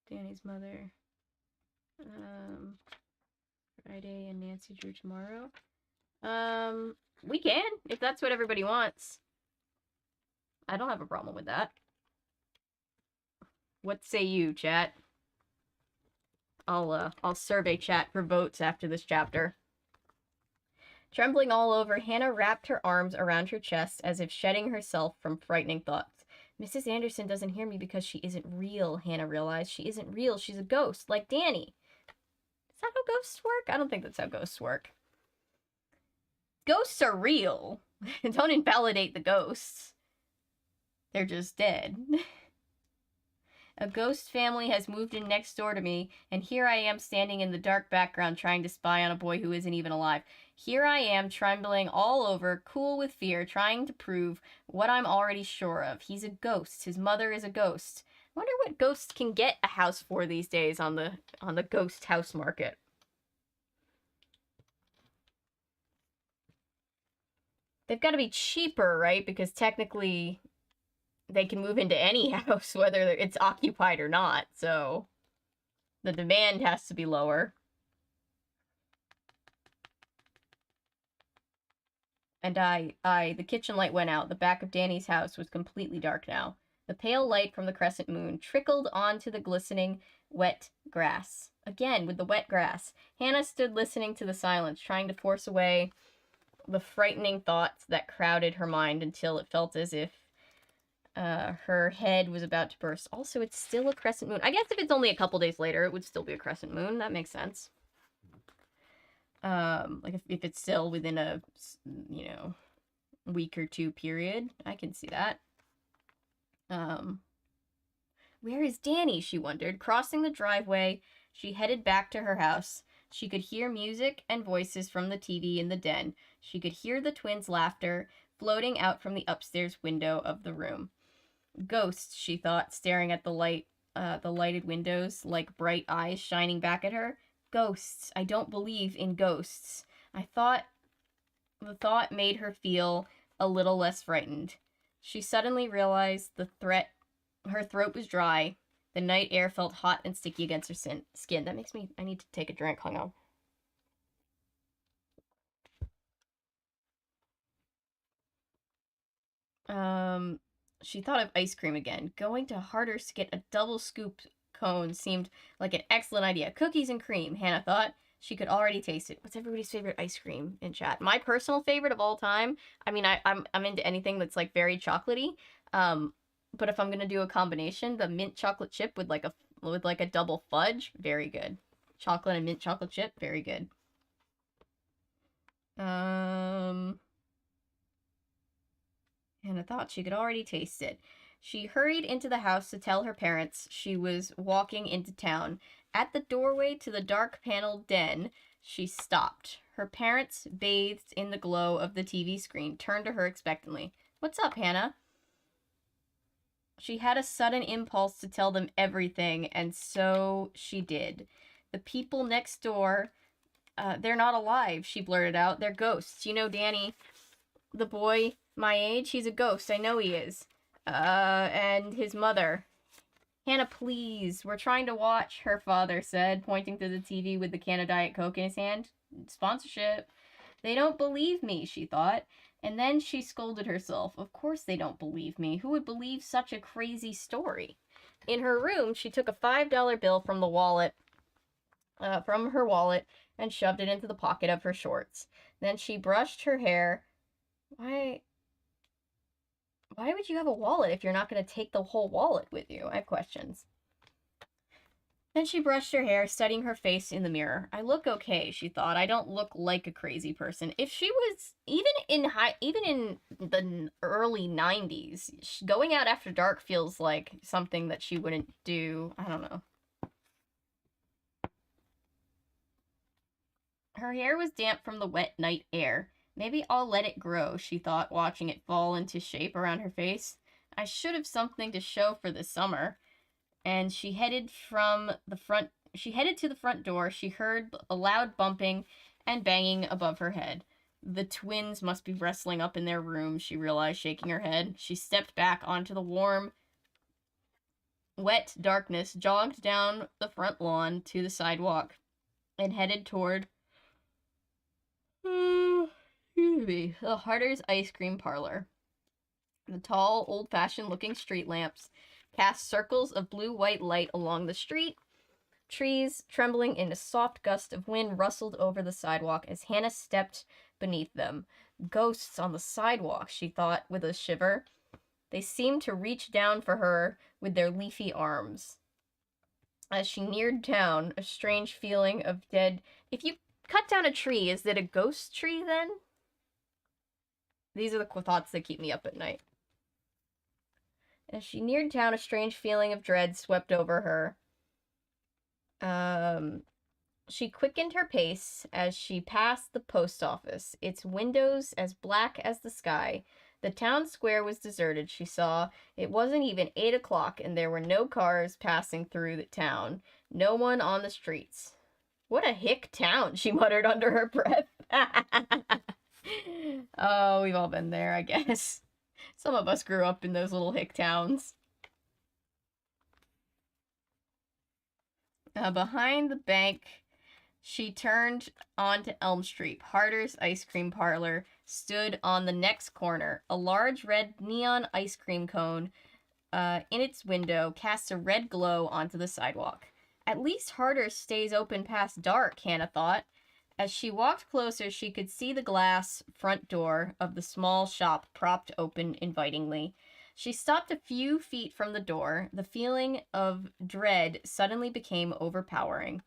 Danny's mother. Friday and Nancy Drew tomorrow. We can, if that's what everybody wants. I don't have a problem with that. What say you, chat? I'll survey chat for votes after this chapter. Trembling all over, Hannah wrapped her arms around her chest as if shedding herself from frightening thoughts. Mrs. Anderson doesn't hear me because she isn't real, Hannah realized. She isn't real. She's a ghost, like Danny. Is that how ghosts work? I don't think that's how ghosts work. Ghosts are real. Don't invalidate the ghosts. They're just dead. A ghost family has moved in next door to me, and here I am standing in the dark background trying to spy on a boy who isn't even alive. Here I am, trembling all over, cool with fear, trying to prove what I'm already sure of. He's a ghost. His mother is a ghost. I wonder what ghosts can get a house for these days on the ghost house market. They've got to be cheaper, right? Because technically they can move into any house, whether it's occupied or not, so the demand has to be lower. And the kitchen light went out. The back of Danny's house was completely dark now. The pale light from the crescent moon trickled onto the glistening, wet grass. Again, with the wet grass. Hannah stood listening to the silence, trying to force away the frightening thoughts that crowded her mind until it felt as if her head was about to burst. Also, it's still a crescent moon. I guess if it's only a couple days later, it would still be a crescent moon. That makes sense. Like if it's still within a, you know, week or two period, I can see that. Where is Danny? She wondered. Crossing the driveway, she headed back to her house. She could hear music and voices from the TV in the den. She could hear the twins' laughter floating out from the upstairs window of the room. Ghosts, she thought, staring at the lighted windows like bright eyes shining back at her. Ghosts. I don't believe in ghosts. The thought made her feel a little less frightened. She suddenly realized her throat was dry, The night air felt hot and sticky against her skin. That makes me... I need to take a drink. Hang on. She thought of ice cream again. Going to Harder's to get a double scoop cone seemed like an excellent idea. Cookies and cream, Hannah thought. She could already taste it. What's everybody's favorite ice cream in chat? My personal favorite of all time, I mean, I'm into anything that's like very chocolatey. But if I'm gonna do a combination, the mint chocolate chip with like a double fudge, very good. Chocolate and mint chocolate chip, very good. And I thought she could already taste it. She hurried into the house to tell her parents she was walking into town. At the doorway to the dark paneled den, she stopped. Her parents, bathed in the glow of the TV screen, turned to her expectantly. "What's up, Hannah?" She had a sudden impulse to tell them everything, and so she did. "The people next door, they're not alive," she blurted out. "They're ghosts. You know Danny, the boy my age? He's a ghost. I know he is. And his mother." "Hannah, please. We're trying to watch," her father said, pointing to the TV with the can of Diet Coke in his hand. "Sponsorship." "They don't believe me," she thought. And then she scolded herself. Of course they don't believe me. Who would believe such a crazy story? In her room, she took a $5 bill from her wallet, and shoved it into the pocket of her shorts. Then she brushed her hair. Why would you have a wallet if you're not going to take the whole wallet with you? I have questions. Then she brushed her hair, studying her face in the mirror. "I look okay," she thought. "I don't look like a crazy person." If she was even in the early 90s, going out after dark feels like something that she wouldn't do. I don't know. Her hair was damp from the wet night air. "Maybe I'll let it grow," she thought, watching it fall into shape around her face. "I should have something to show for the summer." And she headed to the front door. She heard a loud bumping and banging above her head. The twins must be wrestling up in their room, she realized, shaking her head. She stepped back onto the warm, wet darkness, jogged down the front lawn to the sidewalk, and headed toward the Harder's ice cream parlor. The tall, old-fashioned looking street lamps cast circles of blue-white light along the street. Trees, trembling in a soft gust of wind, rustled over the sidewalk as Hannah stepped beneath them. Ghosts on the sidewalk, she thought with a shiver. They seemed to reach down for her with their leafy arms. As she neared town, a strange feeling of dead... If you cut down a tree, is it a ghost tree then? These are the thoughts that keep me up at night. As she neared town, a strange feeling of dread swept over her. She quickened her pace as she passed the post office, its windows as black as the sky. The town square was deserted, she saw. It wasn't even 8 o'clock, and there were no cars passing through the town. No one on the streets. "What a hick town," she muttered under her breath. Oh, we've all been there, I guess. Some of us grew up in those little hick towns. Behind the bank, she turned onto Elm Street. Harder's ice cream parlor stood on the next corner. A large red neon ice cream cone in its window cast a red glow onto the sidewalk. At least Harder's stays open past dark, Hannah thought. As she walked closer, she could see the glass front door of the small shop propped open invitingly. She stopped a few feet from the door. The feeling of dread suddenly became overpowering.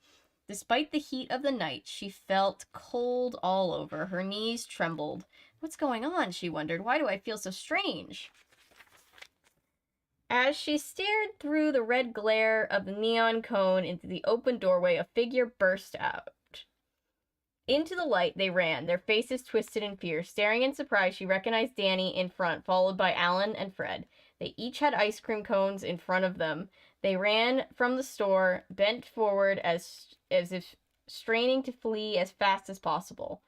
Despite the heat of the night, she felt cold all over. Her knees trembled. "What's going on?" she wondered. "Why do I feel so strange?" As she stared through the red glare of the neon cone into the open doorway, a figure burst out. Into the light they ran, their faces twisted in fear. Staring in surprise, she recognized Danny in front, followed by Alan and Fred. They each had ice cream cones in front of them. They ran from the store, bent forward as if straining to flee as fast as possible.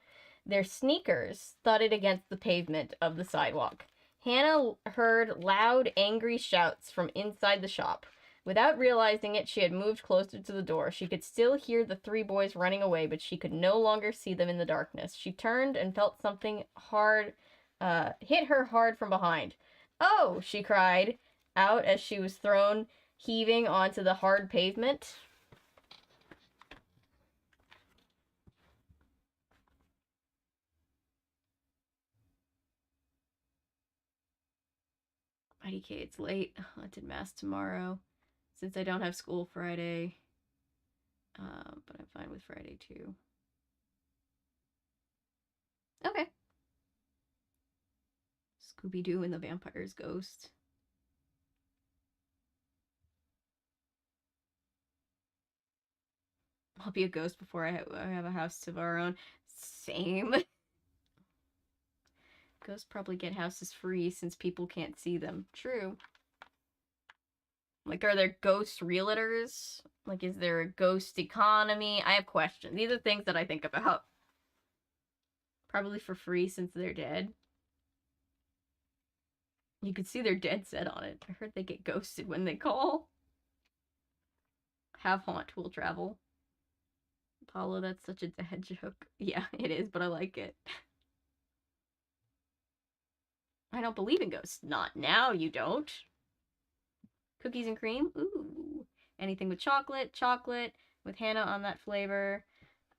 Their sneakers thudded against the pavement of the sidewalk. Hannah heard loud, angry shouts from inside the shop. Without realizing it, she had moved closer to the door. She could still hear the three boys running away, but she could no longer see them in the darkness. She turned and felt something hard hit her hard from behind. "Oh!" she cried out as she was thrown heaving onto the hard pavement. IDK, it's late. I did mass tomorrow since I don't have school Friday. But I'm fine with Friday too. Okay. Scooby-Doo and the Vampire's Ghost. I'll be a ghost before I have a house of our own. Same. Ghosts probably get houses free since people can't see them. True. Like, are there ghost realtors? Like, is there a ghost economy? I have questions. These are things that I think about. Probably for free since they're dead. You could see their dead set on it. I heard they get ghosted when they call. Have haunt will travel. Apollo, that's such a dad joke. Yeah, it is, but I like it. I don't believe in ghosts. Not now, you don't. Cookies and cream? Ooh. Anything with chocolate. Chocolate with Hannah on that flavor.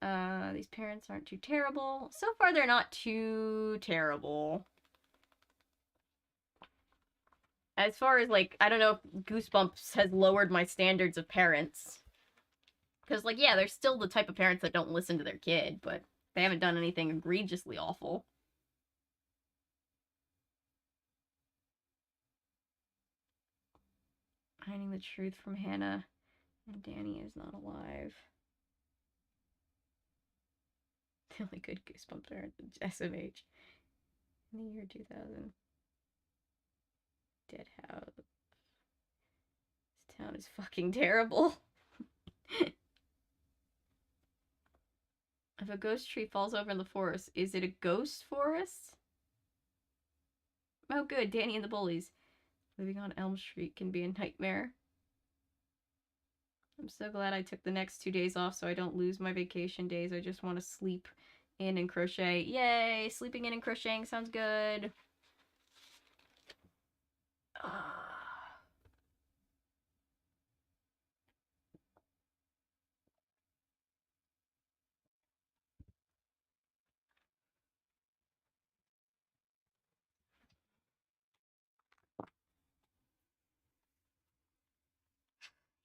These parents aren't too terrible. So far, they're not too terrible. As far as, like, I don't know if Goosebumps has lowered my standards of parents. Because, like, yeah, they're still the type of parents that don't listen to their kid, but they haven't done anything egregiously awful. Hiding the truth from Hannah, and Danny is not alive. The only good Goosebumps are SMH. In the year 2000. Dead house. This town is fucking terrible. If a ghost tree falls over in the forest, is it a ghost forest? Oh good, Danny and the Bullies. Living on Elm Street can be a nightmare. I'm so glad I took the next 2 days off so I don't lose my vacation days. I just want to sleep in and crochet. Yay! Sleeping in and crocheting sounds good.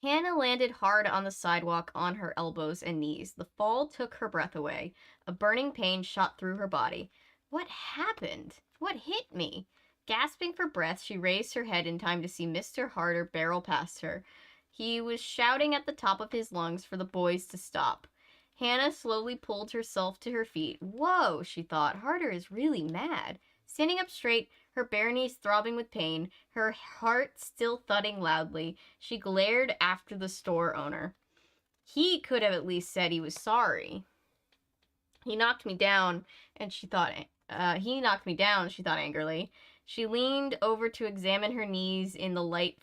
Hannah landed hard on the sidewalk on her elbows and knees. The fall took her breath away. A burning pain shot through her body. What happened? What hit me? Gasping for breath, she raised her head in time to see Mr. Harder barrel past her. He was shouting at the top of his lungs for the boys to stop. Hannah slowly pulled herself to her feet. Whoa, she thought. Harder is really mad. Standing up straight, her bare knees throbbing with pain, her heart still thudding loudly, she glared after the store owner. He could have at least said he was sorry. He knocked me down, she thought angrily. She leaned over to examine her knees in the light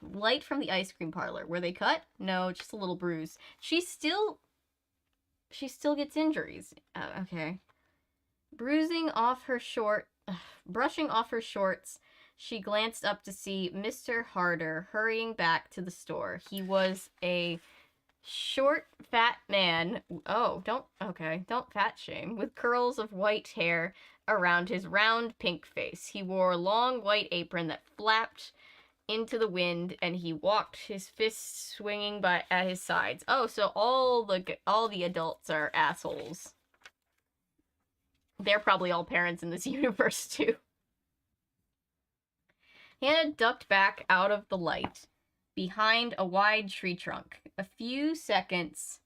light from the ice cream parlor. Were they cut? No, just a little bruise. She still gets injuries. Okay. Brushing off her shorts, she glanced up to see Mr. Harder hurrying back to the store. He was a short, fat man. Oh, don't fat shame. With curls of white hair around his round pink face. He wore a long white apron that flapped into the wind, and he walked, his fists swinging at his sides. Oh, so all the adults are assholes. They're probably all parents in this universe, too. Hannah ducked back out of the light behind a wide tree trunk. A few seconds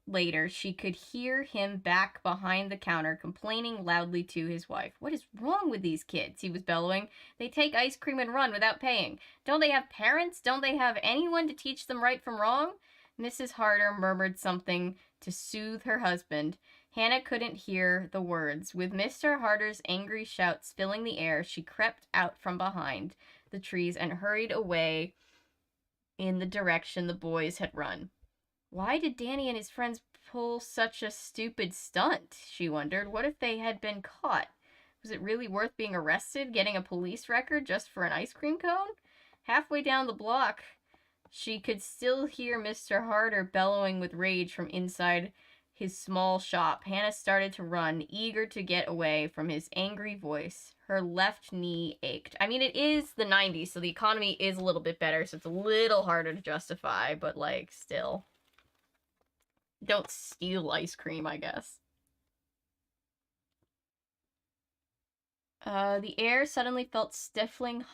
later, she could hear him back behind the counter complaining loudly to his wife. What is wrong with these kids? He was bellowing. They take ice cream and run without paying. Don't they have parents? Don't they have anyone to teach them right from wrong? Mrs. Harder murmured something to soothe her husband. Hannah couldn't hear the words. With Mr. Harder's angry shouts filling the air, she crept out from behind the trees and hurried away in the direction the boys had run. Why did Danny and his friends pull such a stupid stunt? She wondered. What if they had been caught? Was it really worth being arrested, getting a police record just for an ice cream cone? Halfway down the block, she could still hear Mr. Harder bellowing with rage from inside his small shop. Hannah started to run, eager to get away from his angry voice. Her left knee ached. I mean, it is the 90s, so the economy is a little bit better, so it's a little harder to justify, but, like, still. Don't steal ice cream, I guess. The air suddenly felt stifling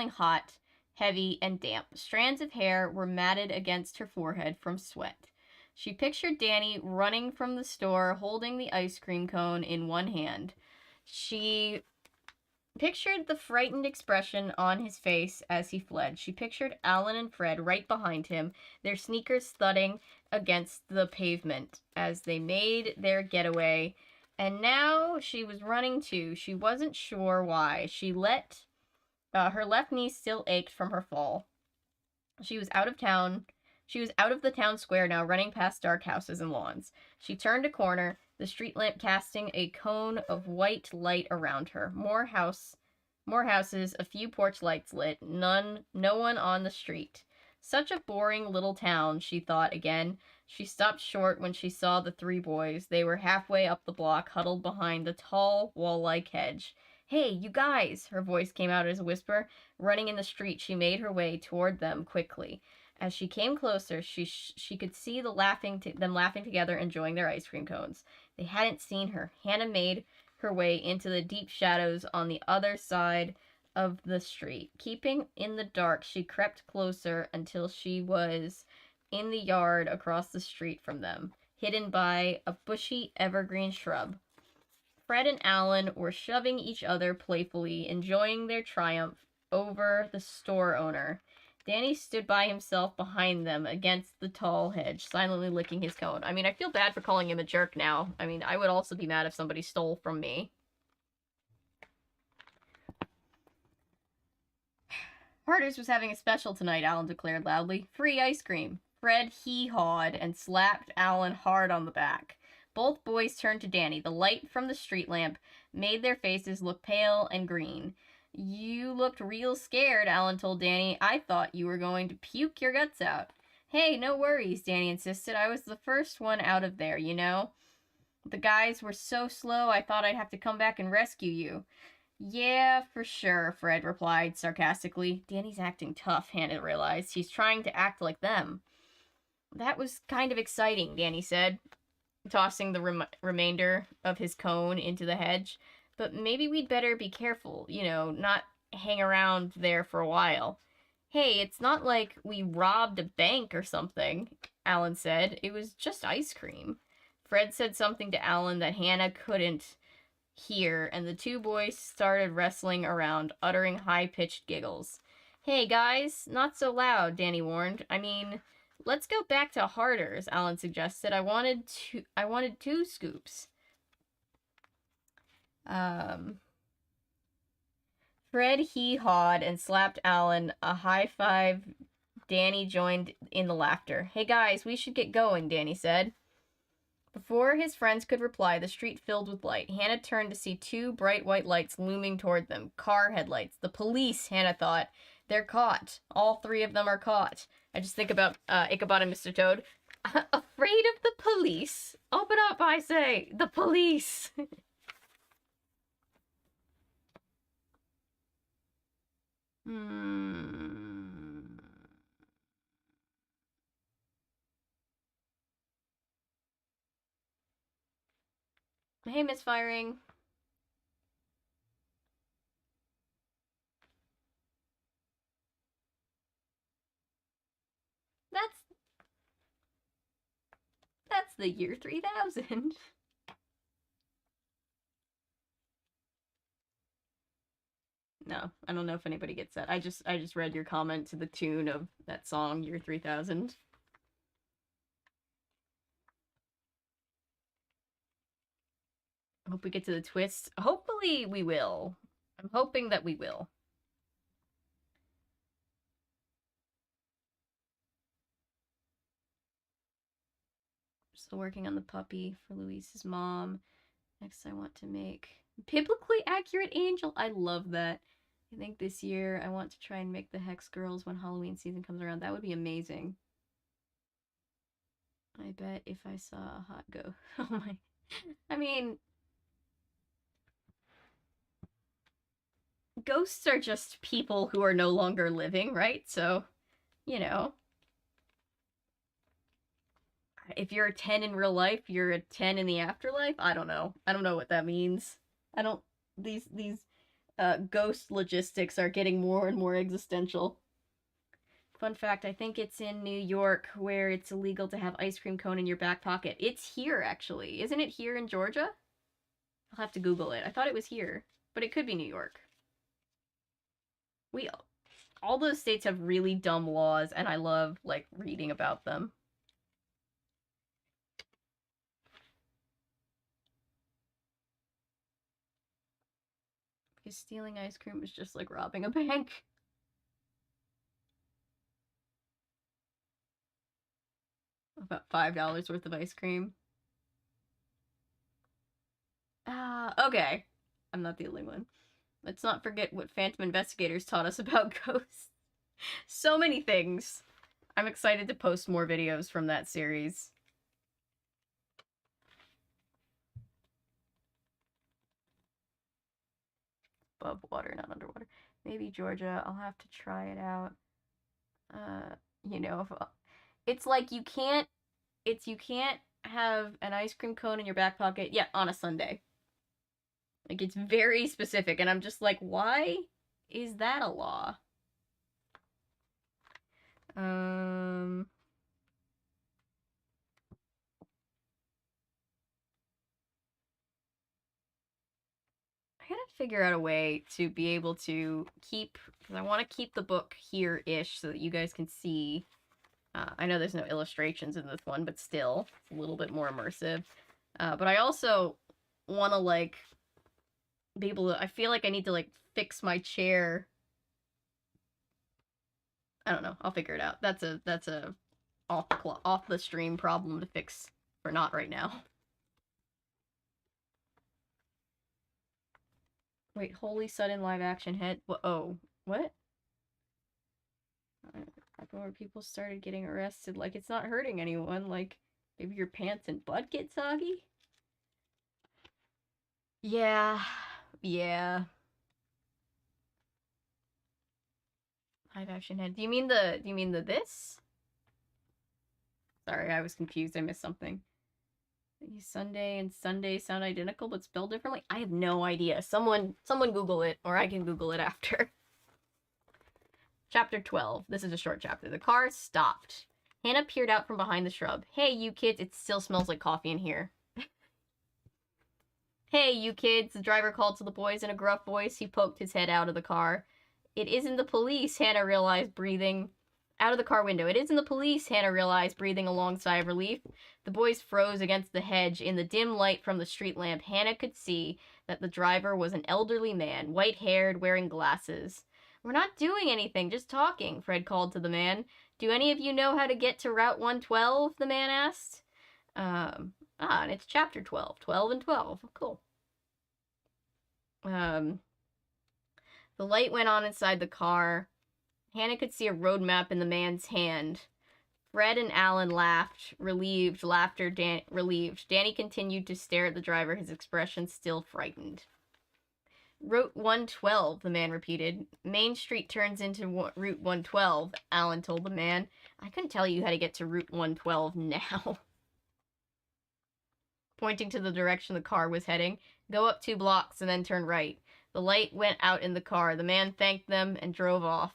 hot, heavy, and damp. Strands of hair were matted against her forehead from sweat. She pictured Danny running from the store, holding the ice cream cone in one hand. She pictured the frightened expression on his face as he fled. She pictured Alan and Fred right behind him, their sneakers thudding against the pavement as they made their getaway. And now she was running too. She wasn't sure why. Her left knee still ached from her fall. She was out of the town square now, running past dark houses and lawns. She turned a corner, the street lamp casting a cone of white light around her. More houses, a few porch lights lit, no one on the street. Such a boring little town, she thought again. She stopped short when she saw the three boys. They were halfway up the block, huddled behind the tall, wall-like hedge. Hey, you guys! Her voice came out as a whisper. Running in the street, she made her way toward them quickly. As she came closer, she could see them laughing together, enjoying their ice cream cones. They hadn't seen her. Hannah made her way into the deep shadows on the other side of the street. Keeping in the dark, she crept closer until she was in the yard across the street from them, hidden by a bushy evergreen shrub. Fred and Alan were shoving each other playfully, enjoying their triumph over the store owner. Danny stood by himself behind them against the tall hedge, silently licking his cone. I mean, I feel bad for calling him a jerk now. I mean, I would also be mad if somebody stole from me. Harder's was having a special tonight, Alan declared loudly. Free ice cream. Fred hee-hawed and slapped Alan hard on the back. Both boys turned to Danny. The light from the street lamp made their faces look pale and green. You looked real scared, Alan told Danny. I thought you were going to puke your guts out. Hey, no worries, Danny insisted. I was the first one out of there, you know? The guys were so slow, I thought I'd have to come back and rescue you. Yeah, for sure, Fred replied sarcastically. Danny's acting tough, Hannah realized. He's trying to act like them. That was kind of exciting, Danny said, tossing the remainder of his cone into the hedge. But maybe we'd better be careful, you know, not hang around there for a while. Hey, it's not like we robbed a bank or something, Alan said. It was just ice cream. Fred said something to Alan that Hannah couldn't hear, and the two boys started wrestling around, uttering high-pitched giggles. Hey, guys, not so loud, Danny warned. I mean, let's go back to Harder's, Alan suggested. I wanted 2 scoops. Fred hee-hawed and slapped Alan a high five. Danny joined in the laughter. Hey guys, we should get going, Danny said. Before his friends could reply, the street filled with light. Hannah turned to see 2 bright white lights looming toward them. Car headlights. The police, Hannah thought. They're caught. All 3 of them are caught. I just think about Ichabod and Mr. Toad. Afraid of the police? Open up, I say. The police. Hey, misfiring. That's the year 3000. No, I don't know if anybody gets that. I just read your comment to the tune of that song, Year 3000. I hope we get to the twist. Hopefully we will. I'm hoping that we will. Still working on the puppy for Luis's mom. Next, I want to make biblically accurate angel. I love that. I think this year I want to try and make the Hex Girls when Halloween season comes around. That would be amazing. I bet if I saw a hot ghost. Oh my. I mean, ghosts are just people who are no longer living, right? So, you know. If you're a 10 in real life, you're a 10 in the afterlife? I don't know. I don't know what that means. I don't... These ghost logistics are getting more and more existential. Fun fact, I think it's in New York where it's illegal to have ice cream cone in your back pocket. It's here, actually. Isn't it here in Georgia? I'll have to Google it. I thought it was here, but it could be New York. All those states have really dumb laws, and I love, like, reading about them. Because stealing ice cream is just like robbing a bank. About $5 worth of ice cream. Okay. I'm not the only one. Let's not forget what Phantom Investigators taught us about ghosts. So many things. I'm excited to post more videos from that series. Above water, not underwater. Maybe Georgia. I'll have to try it out. You know, it's like you can't have an ice cream cone in your back pocket, on a Sunday. Like, it's very specific, and I'm just like, why is that a law? I gotta figure out a way to be able to keep, because I want to keep the book here-ish so that you guys can see. I know there's no illustrations in this one, but still, it's a little bit more immersive. But I also want to, like, be able to, I feel like I need to, like, fix my chair. I don't know. I'll figure it out. That's a off the stream problem to fix for not right now. Wait, holy sudden live action hit. Oh, what? Where people started getting arrested. Like, it's not hurting anyone. Like, maybe your pants and butt get soggy? Yeah. Live action head. Do you mean the this? Sorry, I was confused. I missed something. Sunday and Sunday sound identical but spelled differently? I have no idea. Someone Google it, or I can Google it after. Chapter 12. This is a short chapter. The car stopped. Hannah peered out from behind the shrub. Hey, you kids. It still smells like coffee in here. Hey, you kids. The driver called to the boys in a gruff voice. He poked his head out of the car. It isn't the police, Hannah realized, breathing out of the car window. It isn't the police, Hannah realized, breathing a long sigh of relief. The boys froze against the hedge. In the dim light from the street lamp, Hannah could see that the driver was an elderly man, white-haired, wearing glasses. We're not doing anything, just talking, Fred called to the man. Do any of you know how to get to Route 112? The man asked. And it's chapter 12. 12 and 12. Cool. The light went on inside the car. Hannah could see a road map in the man's hand. Fred and Alan laughed, relieved, relieved. Danny continued to stare at the driver, his expression still frightened. Route 112, the man repeated. Main Street turns into Route 112, Alan told the man. I couldn't tell you how to get to Route 112 now. Pointing to the direction the car was heading. Go up 2 blocks and then turn right. The light went out in the car. The man thanked them and drove off.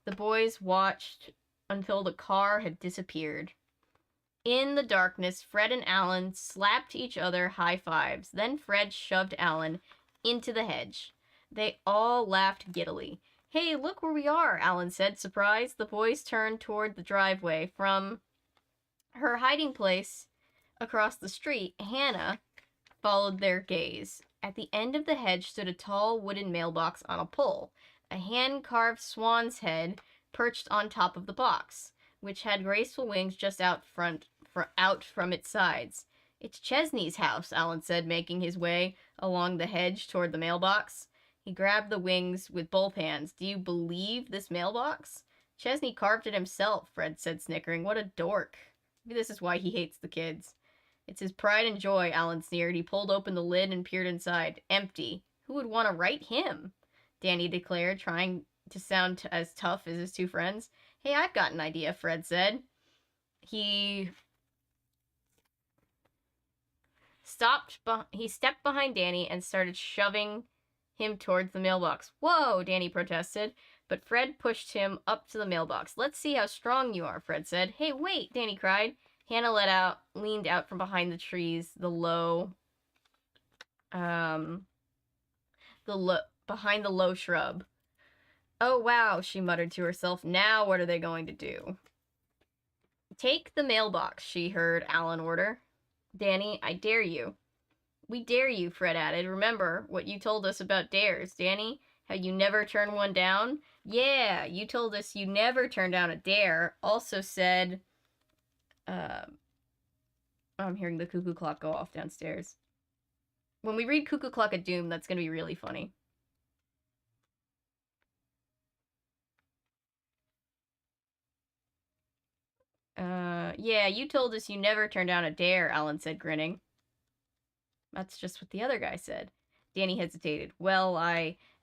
The boys watched until the car had disappeared. In the darkness, Fred and Alan slapped each other high fives. Then Fred shoved Alan into the hedge. They all laughed giddily. Hey, look where we are, Alan said, surprised. The boys turned toward the driveway. From her hiding place across the street, Hannah followed their gaze. At the end of the hedge stood a tall wooden mailbox on a pole. A hand-carved swan's head perched on top of the box, which had graceful wings just out from out from its sides. It's Chesney's house, Alan said, making his way along the hedge toward the mailbox. He grabbed the wings with both hands. Do you believe this mailbox? Chesney carved it himself, Fred said, snickering. What a dork. Maybe this is why he hates the kids. It's his pride and joy, Alan sneered. He pulled open the lid and peered inside. Empty. Who would want to write him? Danny declared, trying to sound as tough as his two friends. Hey, I've got an idea, Fred said. He stepped behind Danny and started shoving him towards the mailbox. Whoa, Danny protested, but Fred pushed him up to the mailbox. Let's see how strong you are, Fred said. Hey, wait, Danny cried. Hannah leaned out from behind the trees, behind the low shrub. Oh, wow, she muttered to herself. Now what are they going to do? Take the mailbox, she heard Alan order. Danny, I dare you. We dare you, Fred added. Remember what you told us about dares, Danny? How you never turn one down? Yeah, you told us you never turn down a dare. Also said... I'm hearing the cuckoo clock go off downstairs. When we read Cuckoo Clock of Doom, that's going to be really funny. Yeah, you told us you never turned down a dare, Alan said, grinning. That's just what the other guy said. Danny hesitated. Well,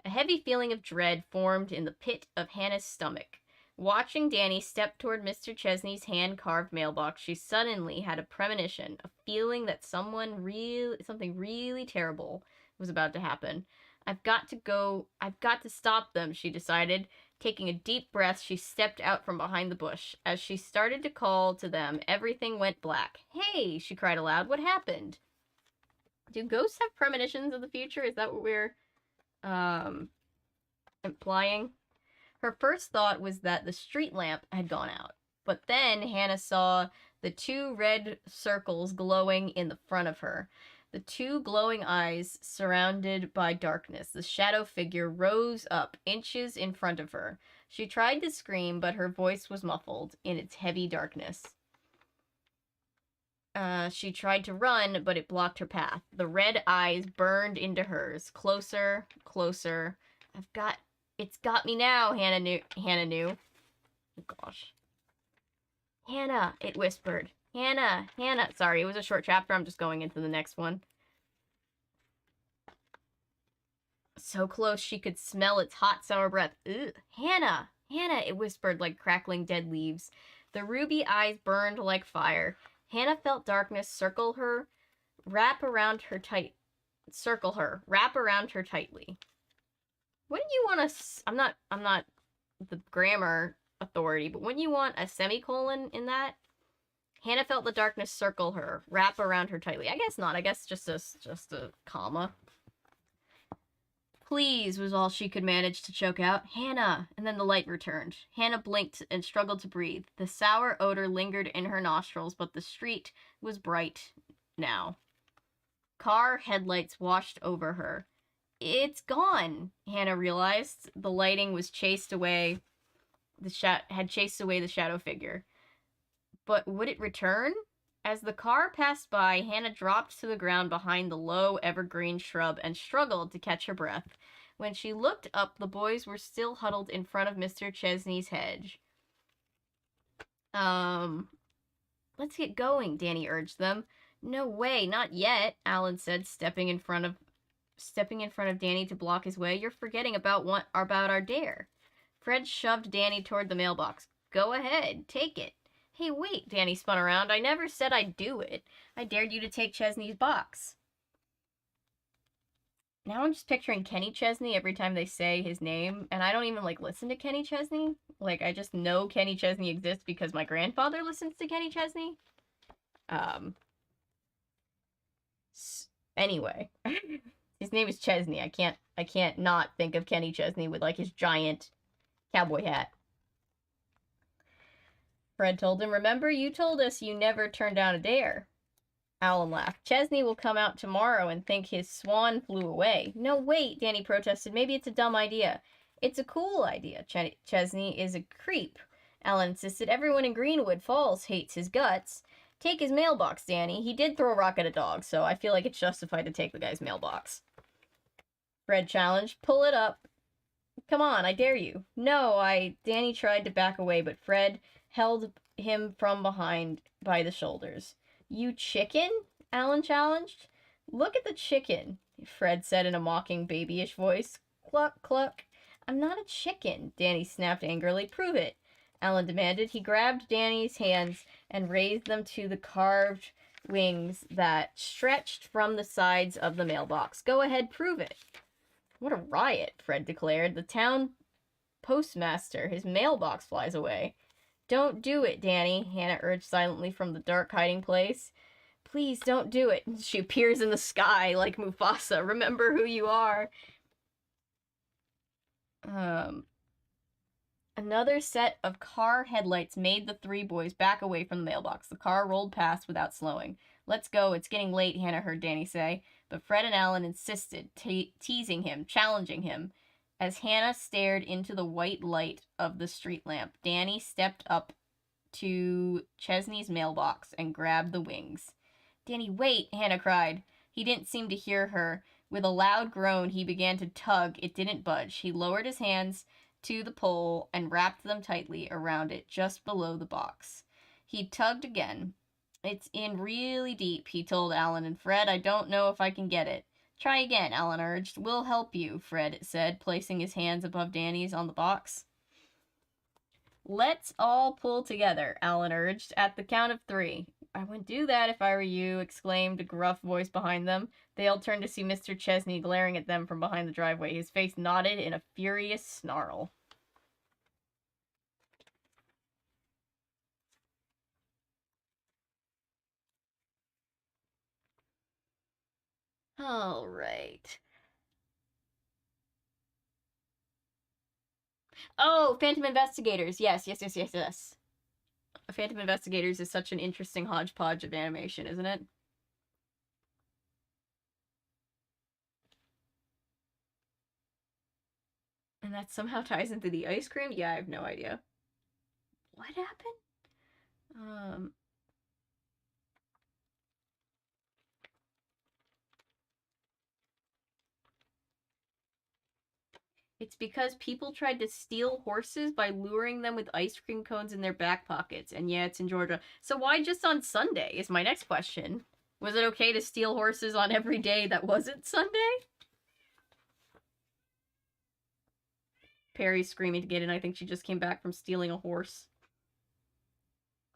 A heavy feeling of dread formed in the pit of Hannah's stomach. Watching Danny step toward Mr. Chesney's hand-carved mailbox, she suddenly had a premonition, a feeling that something really terrible was about to happen. I've got to stop them, she decided. Taking a deep breath, she stepped out from behind the bush. As she started to call to them, everything went black. Hey, she cried aloud, what happened? Do ghosts have premonitions of the future? Is that what we're implying? Her first thought was that the street lamp had gone out. But then Hannah saw the two red circles glowing in the front of her. The two glowing eyes surrounded by darkness. The shadow figure rose up inches in front of her. She tried to scream, but her voice was muffled in its heavy darkness. She tried to run, but it blocked her path. The red eyes burned into hers. Closer, closer. It's got me now, Hannah knew. Oh, gosh. Hannah, it whispered. Hannah. Sorry, it was a short chapter. I'm just going into the next one. So close she could smell its hot, sour breath. Ugh. Hannah, it whispered like crackling dead leaves. The ruby eyes burned like fire. Hannah felt darkness circle her, wrap around her tightly. When you want I'm not the grammar authority, but when you want a semicolon in that, Hannah felt the darkness circle her, wrap around her tightly. I guess not. I guess just a comma. Please, was all she could manage to choke out. Hannah! And then the light returned. Hannah blinked and struggled to breathe. The sour odor lingered in her nostrils, but the street was bright now. Car headlights washed over her. It's gone, Hannah realized. The lighting was chased away. Had chased away the shadow figure. But would it return? As the car passed by, Hannah dropped to the ground behind the low evergreen shrub and struggled to catch her breath. When she looked up, the boys were still huddled in front of Mr. Chesney's hedge. Let's get going, Danny urged them. No way, not yet, Alan said, stepping in front of Danny to block his way. You're forgetting about our dare. Fred shoved Danny toward the mailbox. Go ahead, take it. Hey, wait, Danny spun around. I never said I'd do it. I dared you to take Chesney's box. Now I'm just picturing Kenny Chesney every time they say his name, and I don't even, listen to Kenny Chesney. I just know Kenny Chesney exists because my grandfather listens to Kenny Chesney. Anyway. His name is Chesney. I can't not think of Kenny Chesney with, his giant cowboy hat. Fred told him, remember, you told us you never turned down a dare. Alan laughed. Chesney will come out tomorrow and think his swan flew away. No, wait, Danny protested. Maybe it's a dumb idea. It's a cool idea. Chesney is a creep. Alan insisted. Everyone in Greenwood Falls hates his guts. Take his mailbox, Danny. He did throw a rock at a dog, so I feel like it's justified to take the guy's mailbox. Fred challenged. Pull it up. Come on, I dare you. No, Danny tried to back away, but Fred held him from behind by the shoulders. You chicken? Alan challenged. Look at the chicken, Fred said in a mocking, babyish voice. Cluck, cluck. I'm not a chicken, Danny snapped angrily. Prove it, Alan demanded. He grabbed Danny's hands and raised them to the carved wings that stretched from the sides of the mailbox. Go ahead, prove it. What a riot, Fred declared. The town postmaster, his mailbox flies away. Don't do it, Danny, Hannah urged silently from the dark hiding place. Please don't do it. She appears in the sky like Mufasa. Remember who you are. Another set of car headlights made the three boys back away from the mailbox. The car rolled past without slowing. Let's go, it's getting late, Hannah heard Danny say. But Fred and Alan insisted, teasing him, challenging him. As Hannah stared into the white light of the street lamp, Danny stepped up to Chesney's mailbox and grabbed the wings. Danny, wait, Hannah cried. He didn't seem to hear her. With a loud groan, he began to tug. It didn't budge. He lowered his hands to the pole and wrapped them tightly around it just below the box. He tugged again. It's in really deep, he told Alan and Fred. I don't know if I can get it. Try again, Alan urged. We'll help you, Fred said, placing his hands above Danny's on the box. Let's all pull together, Alan urged, at the count of 3. I wouldn't do that if I were you, exclaimed a gruff voice behind them. They all turned to see Mr. Chesney glaring at them from behind the driveway. His face knotted in a furious snarl. All right. Oh, Phantom Investigators. Yes. Phantom Investigators is such an interesting hodgepodge of animation, isn't it? And that somehow ties into the ice cream? Yeah, I have no idea. What happened? It's because people tried to steal horses by luring them with ice cream cones in their back pockets. And yeah, it's in Georgia. So why just on Sunday is my next question. Was it okay to steal horses on every day that wasn't Sunday? Perry's screaming to get in. I think she just came back from stealing a horse.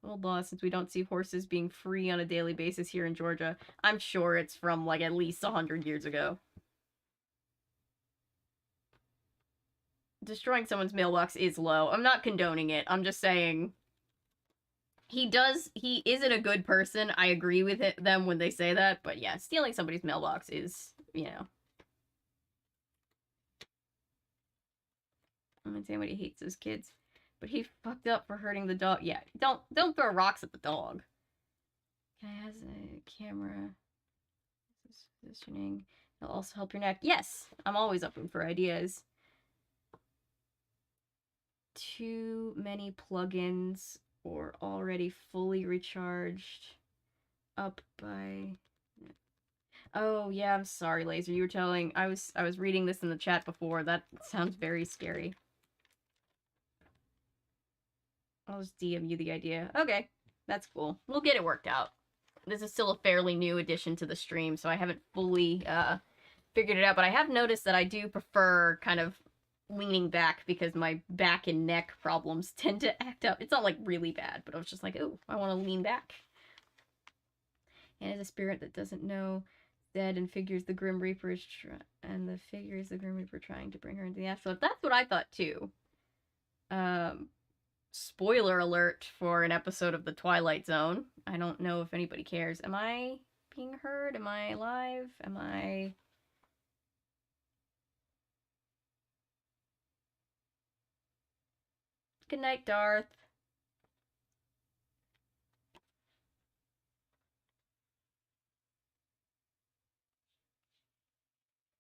Old law, since we don't see horses being free on a daily basis here in Georgia. I'm sure it's from, like, at least 100 years ago. Destroying someone's mailbox is low. I'm not condoning it. I'm just saying he isn't a good person. I agree with them when they say that, but yeah, stealing somebody's mailbox is, you know. I'm gonna say somebody hates those kids, but he fucked up for hurting the dog. Yeah, don't throw rocks at the dog. Guy has a camera. Positioning. It'll also help your neck. Yes, I'm always open for ideas. Too many plugins or already fully recharged up by... Oh, yeah, I'm sorry, Laser. You were telling... I was reading this in the chat before. That sounds very scary. I'll just DM you the idea. Okay, that's cool. We'll get it worked out. This is still a fairly new addition to the stream, so I haven't fully figured it out, but I have noticed that I do prefer kind of leaning back because my back and neck problems tend to act up. It's not like really bad, but I was just like, oh, I want to lean back. And as a spirit that doesn't know dead and figures the Grim Reaper is the Grim Reaper trying to bring her into the afterlife. That's what I thought too. Spoiler alert for an episode of The Twilight Zone. I don't know if anybody cares. Am I being heard? Am I live? Am I... Good night, Darth.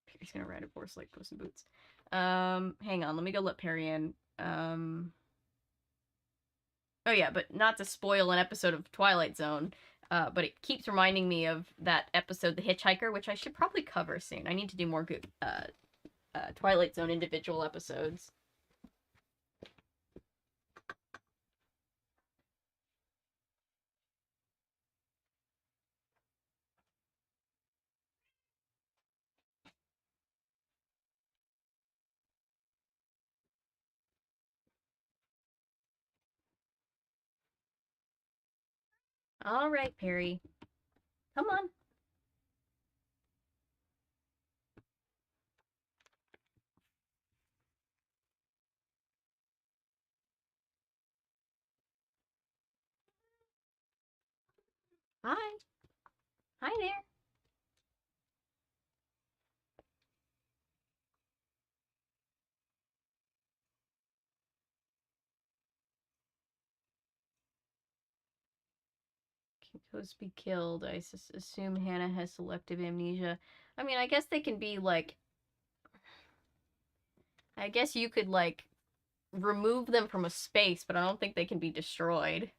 Perry's gonna ride a horse like Puss in Boots. Hang on, let me go let Perry in. Oh yeah, but not to spoil an episode of Twilight Zone. but it keeps reminding me of that episode, The Hitchhiker, which I should probably cover soon. I need to do more good Twilight Zone individual episodes. All right, Perry. Come on. Hi. Hi there. Supposed to be killed. I assume Hannah has selective amnesia. I mean, I guess they can be like. I guess you could like remove them from a space, but I don't think they can be destroyed.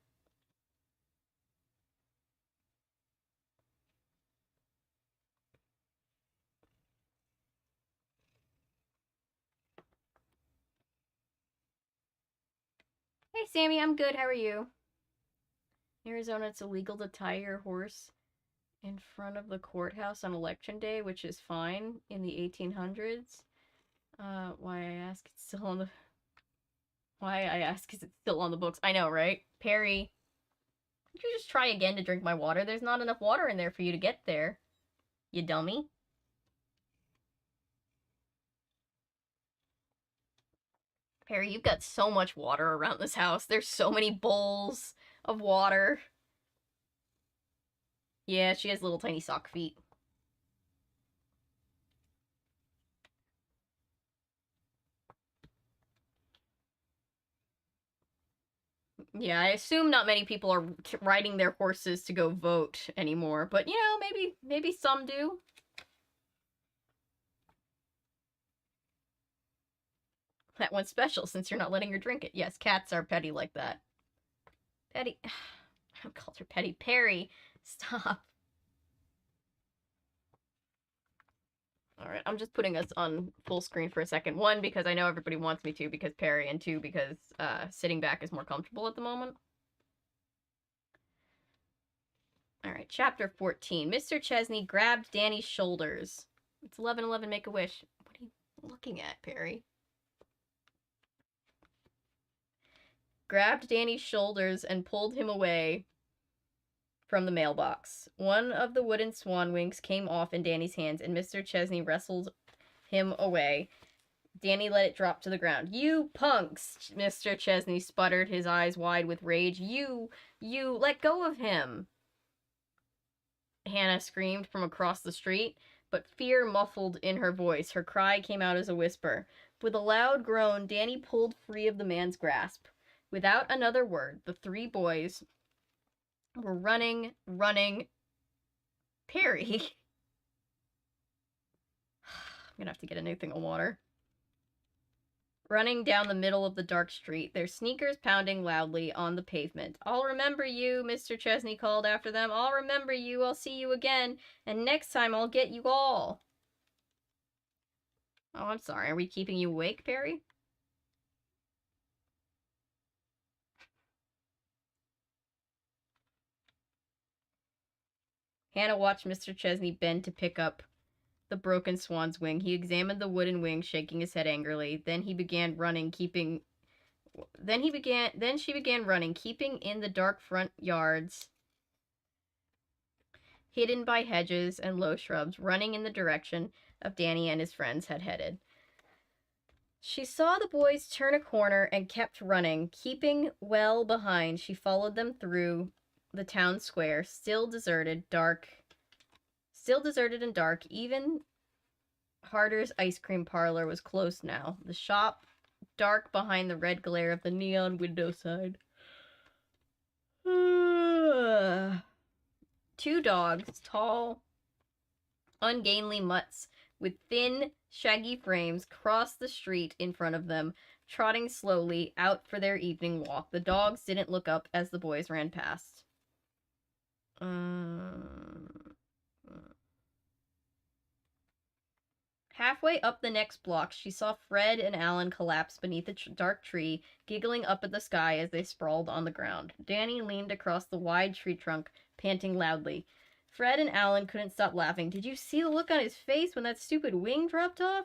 Hey, Sammy, I'm good. How are you? Arizona, it's illegal to tie your horse in front of the courthouse on election day, which is fine in the 1800s. Why I ask it's still on the Why I ask is it still on the books. I know, right? Perry, could you just try again to drink my water? There's not enough water in there for you to get there. You dummy. Perry, you've got so much water around this house. There's so many bowls of water. Yeah, she has little tiny sock feet. Yeah, I assume not many people are riding their horses to go vote anymore, but you know, maybe some do. That one's special since you're not letting her drink it. Yes, cats are petty like that. Petty. I called her petty. Perry, stop. Alright, I'm just putting us on full screen for a second. One, because I know everybody wants me to, because Perry, and two, because sitting back is more comfortable at the moment. Alright, chapter 14. Mr. Chesney grabbed Danny's shoulders. It's 11:11, make a wish. What are you looking at, Perry? Grabbed Danny's shoulders and pulled him away from the mailbox. One of the wooden swan wings came off in Danny's hands, and Mr. Chesney wrestled him away. Danny let it drop to the ground. You punks! Mr. Chesney sputtered, his eyes wide with rage. You, let go of him! Hannah screamed from across the street, but fear muffled in her voice. Her cry came out as a whisper. With a loud groan, Danny pulled free of the man's grasp. Without another word, the three boys were running. Perry! I'm gonna have to get a new thing of water. Running down the middle of the dark street, their sneakers pounding loudly on the pavement. I'll remember you, Mr. Chesney called after them. I'll remember you. I'll see you again. And next time I'll get you all. Oh, I'm sorry. Are we keeping you awake, Perry? Hannah watched Mr. Chesney bend to pick up the broken swan's wing. He examined the wooden wing, shaking his head angrily. Then she began running, keeping in the dark front yards, hidden by hedges and low shrubs, running in the direction of Danny and his friends had headed. She saw the boys turn a corner and kept running, keeping well behind. She followed them through the town square, still deserted and dark. Even Harder's ice cream parlor was closed now. The shop dark behind the red glare of the neon window side. Two dogs, tall, ungainly mutts with thin, shaggy frames, crossed the street in front of them, trotting slowly out for their evening walk. The dogs didn't look up as the boys ran past. Halfway up the next block, she saw Fred and Alan collapse beneath a dark tree, giggling up at the sky as they sprawled on the ground. Danny leaned across the wide tree trunk, panting loudly. Fred and Alan couldn't stop laughing. Did you see the look on his face when that stupid wing dropped off?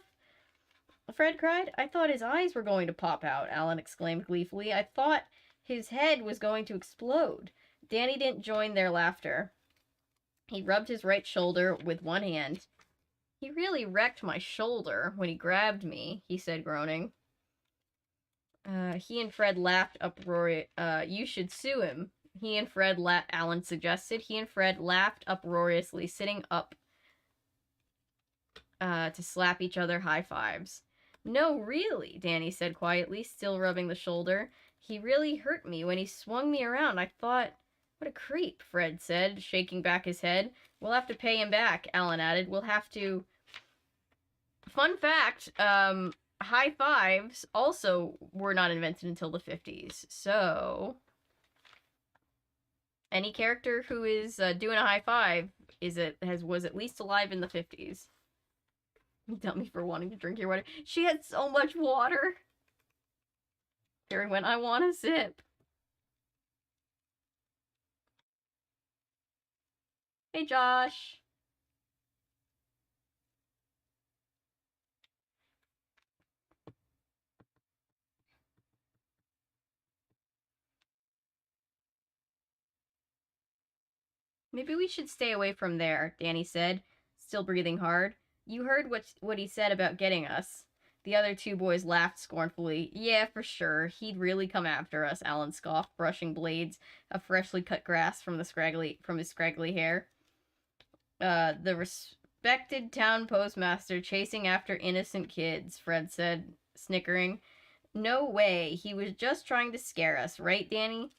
Fred cried. I thought his eyes were going to pop out, Alan exclaimed gleefully. I thought his head was going to explode. Danny didn't join their laughter. He rubbed his right shoulder with one hand. He really wrecked my shoulder when he grabbed me, he said, groaning. He and Fred laughed uproariously. You should sue him. Alan suggested. He and Fred laughed uproariously, sitting up to slap each other high fives. No, really, Danny said quietly, still rubbing the shoulder. He really hurt me when he swung me around. I thought, what a creep, Fred said, shaking back his head. We'll have to pay him back, Alan added. We'll have to... Fun fact, high fives also were not invented until the 50s. So, any character who is doing a high five was at least alive in the 50s. Dummy for wanting to drink your water. She had so much water. Here when I want a sip. Hey, Josh. Maybe we should stay away from there, Danny said, still breathing hard. You heard what he said about getting us. The other two boys laughed scornfully. Yeah, for sure. He'd really come after us, Alan scoffed, brushing blades of freshly cut grass from his scraggly hair. The respected town postmaster chasing after innocent kids, Fred said, snickering. No way. He was just trying to scare us, right, Danny?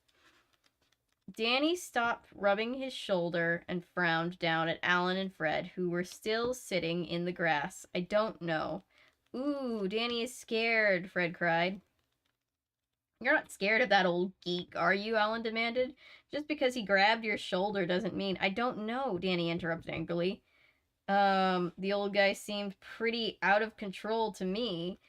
Danny stopped rubbing his shoulder and frowned down at Alan and Fred, who were still sitting in the grass. I don't know. Ooh, Danny is scared, Fred cried. You're not scared of that old geek, are you? Alan demanded. Just because he grabbed your shoulder doesn't mean... I don't know, Danny interrupted angrily. The old guy seemed pretty out of control to me.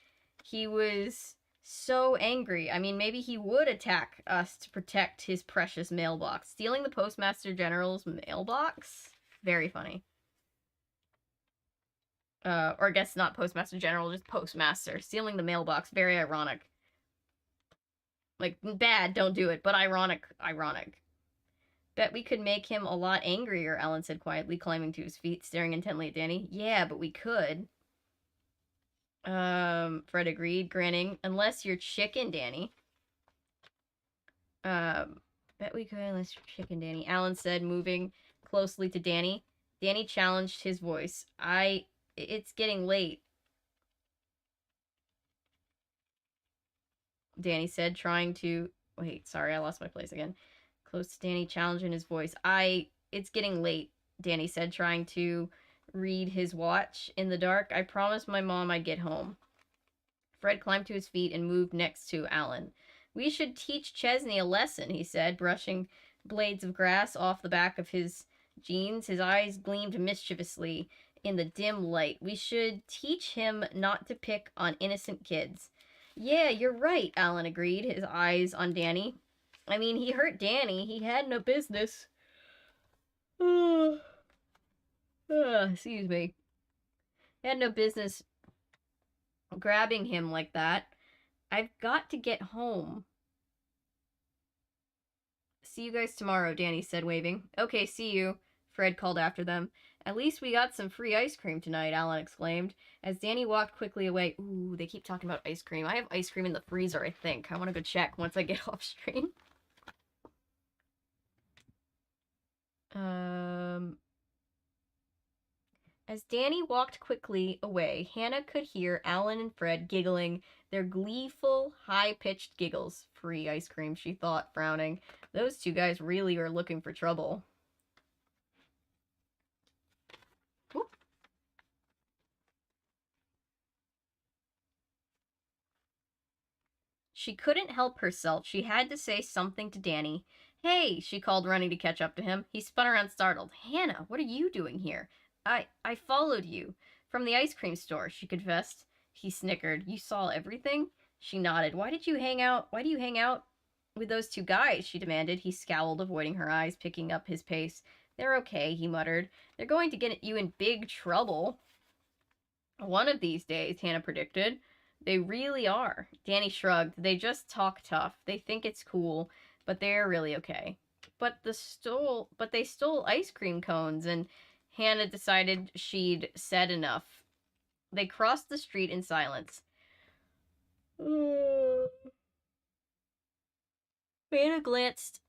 He was... so angry. I mean, maybe he would attack us to protect his precious mailbox. Stealing the Postmaster General's mailbox? Very funny. Or I guess not Postmaster General, just Postmaster. Stealing the mailbox. Very ironic. Like, bad, don't do it, but ironic. Bet we could make him a lot angrier, Alan said quietly, climbing to his feet, staring intently at Danny. Yeah, but we could. Fred agreed, grinning. Unless you're chicken, Danny. Bet we could unless you're chicken, Danny. Alan said, moving closely to Danny. Danny challenged his voice. It's getting late. Danny said, trying to... Wait, sorry, I lost my place again. Close to Danny, challenging his voice. It's getting late, Danny said, trying to read his watch in the dark. I promised my mom I'd get home. Fred climbed to his feet and moved next to Alan. We should teach Chesney a lesson, he said, brushing blades of grass off the back of his jeans. His eyes gleamed mischievously in the dim light. We should teach him not to pick on innocent kids. Yeah, you're right, Alan agreed, his eyes on Danny. I mean, he hurt Danny. He had no business. Excuse me. He had no business grabbing him like that. I've got to get home. See you guys tomorrow, Danny said, waving. Okay, see you, Fred called after them. At least we got some free ice cream tonight, Alan exclaimed, as Danny walked quickly away. Ooh, they keep talking about ice cream. I have ice cream in the freezer, I think. I want to go check once I get off stream. As Danny walked quickly away, Hannah could hear Alan and Fred giggling, their gleeful, high-pitched giggles. Free ice cream, she thought, frowning. Those two guys really are looking for trouble. Whoop. She couldn't help herself. She had to say something to Danny. Hey, she called, running to catch up to him. He spun around, startled. Hannah, what are you doing here? I followed you. From the ice cream store, she confessed. He snickered. You saw everything? She nodded. Why do you hang out with those two guys? She demanded. He scowled, avoiding her eyes, picking up his pace. They're okay, he muttered. They're going to get you in big trouble. One of these days, Hannah predicted. They really are. Danny shrugged. They just talk tough. They think it's cool, but they're really okay. But they stole ice cream cones, and Hannah decided she'd said enough. They crossed the street in silence. Hannah glanced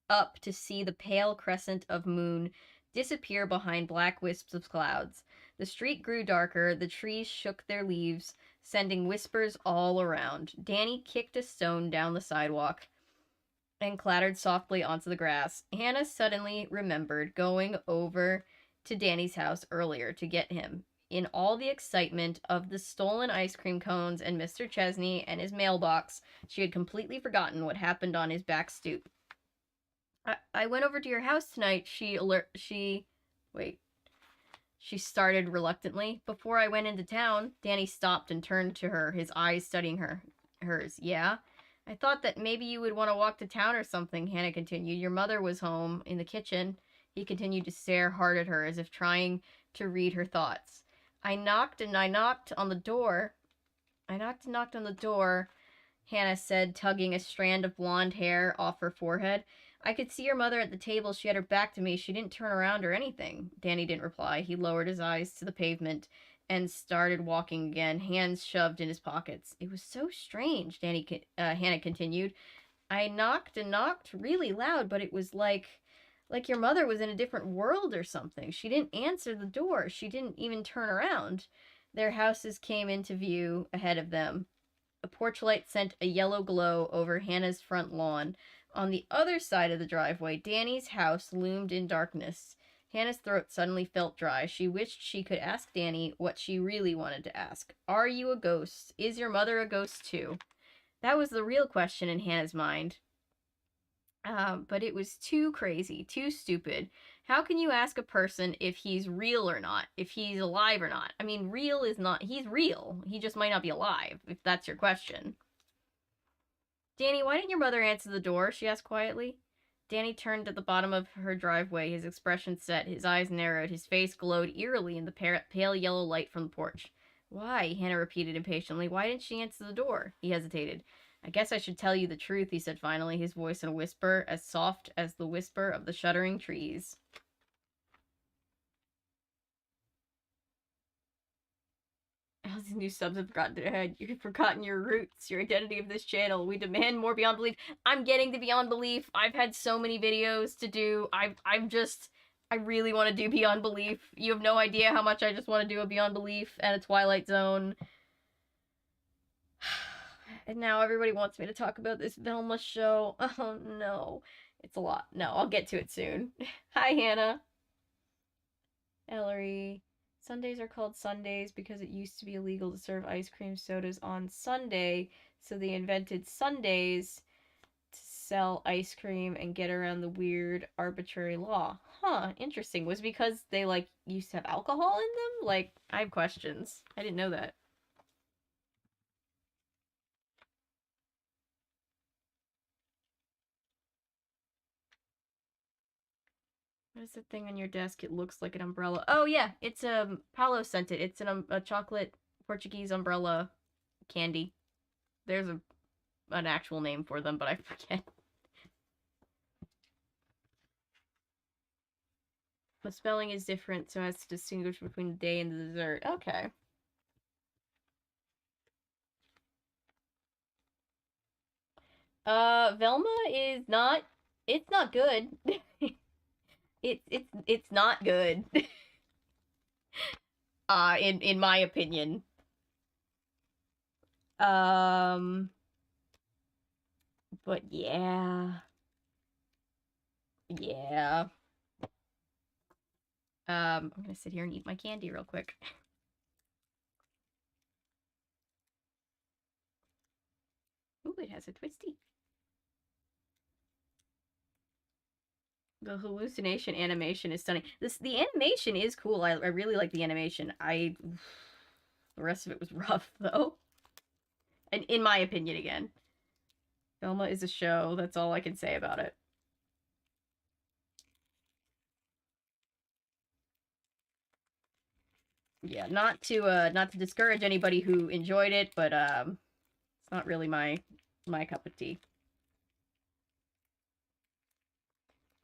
up to see the pale crescent of moon disappear behind black wisps of clouds. The street grew darker, the trees shook their leaves, sending whispers all around. Danny kicked a stone down the sidewalk and clattered softly onto the grass. Hannah suddenly remembered going over to Danny's house earlier to get him. In all the excitement of the stolen ice cream cones and Mr. Chesney and his mailbox, she had completely forgotten what happened on his back stoop. I went over to your house tonight, she started reluctantly. Before I went into town. Danny stopped and turned to her, his eyes studying hers. Yeah? I thought that maybe you would want to walk to town or something, Hannah continued. Your mother was home, in the kitchen. He continued to stare hard at her, as if trying to read her thoughts. I knocked on the door. Hannah said, tugging a strand of blonde hair off her forehead. I could see your mother at the table. She had her back to me. She didn't turn around or anything. Danny didn't reply. He lowered his eyes to the pavement and started walking again, hands shoved in his pockets. It was so strange, Hannah continued. I knocked really loud, but it was like your mother was in a different world or something. She didn't answer the door. She didn't even turn around. Their houses came into view ahead of them. A porch light sent a yellow glow over Hannah's front lawn. On the other side of the driveway, Danny's house loomed in darkness. Hannah's throat suddenly felt dry. She wished she could ask Danny what she really wanted to ask. Are you a ghost? Is your mother a ghost too? That was the real question in Hannah's mind. But it was too crazy, too stupid. How can you ask a person if he's real or not, if he's alive or not? I mean, real is not, he's real. He just might not be alive, if that's your question. Danny, why didn't your mother answer the door? She asked quietly. Danny turned at the bottom of her driveway, his expression set, his eyes narrowed, his face glowed eerily in the pale yellow light from the porch. Why? Hannah repeated impatiently. Why didn't she answer the door? He hesitated. I guess I should tell you the truth, he said finally, his voice in a whisper, as soft as the whisper of the shuddering trees. All these new subs have forgotten their head. You've forgotten your roots, your identity of this channel. We demand more Beyond Belief. I'm getting to Beyond Belief. I've had so many videos to do. I really want to do Beyond Belief. You have no idea how much I just want to do a Beyond Belief and a Twilight Zone. And now everybody wants me to talk about this Velma show. Oh no. It's a lot. No, I'll get to it soon. Hi, Hannah. Ellery. Sundays are called Sundays because it used to be illegal to serve ice cream sodas on Sunday, so they invented Sundays to sell ice cream and get around the weird arbitrary law. Huh, interesting. Was it because they, used to have alcohol in them? I have questions. I didn't know that. What is the thing on your desk? It looks like an umbrella. Oh, yeah. It's, Paulo sent it. It's a chocolate Portuguese umbrella candy. There's an actual name for them, but I forget. The spelling is different, so as to distinguish between the day and the dessert. Okay. Velma is not... It's not good. It's not good. In my opinion. But yeah. Yeah. I'm gonna sit here and eat my candy real quick. Ooh, it has a twisty. The hallucination animation is stunning. The animation is cool. I really like the animation. The rest of it was rough though. And in my opinion again. Velma is a show. That's all I can say about it. Yeah, not to discourage anybody who enjoyed it, but it's not really my cup of tea.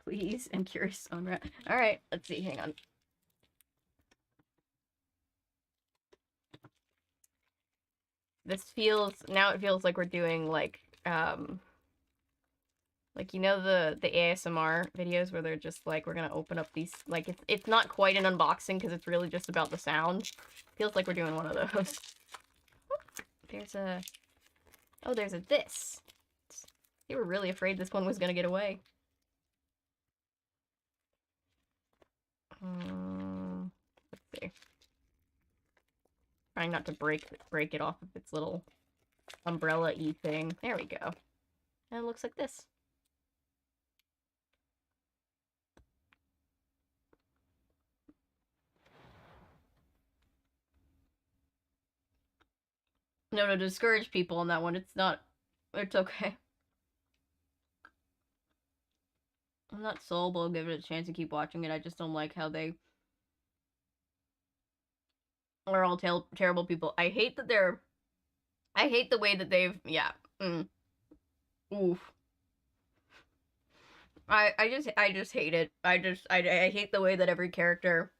Please and curious on rat. All right, let's see. Hang on. This feels now. It feels like we're doing like you know the ASMR videos where they're just like we're gonna open up these like it's not quite an unboxing because it's really just about the sound. Feels like we're doing one of those. There's a there's a this. They were really afraid this one was gonna get away. Let's see. Trying not to break it off of its little umbrella-y thing. There we go. And it looks like this. No, to discourage people on that one. It's not. It's okay. I'm not sold, but I'll give it a chance to keep watching it. I just don't like how they are all terrible people. I hate that they're. I hate the way that they've. Yeah. Oof. I just hate it. I hate the way that every character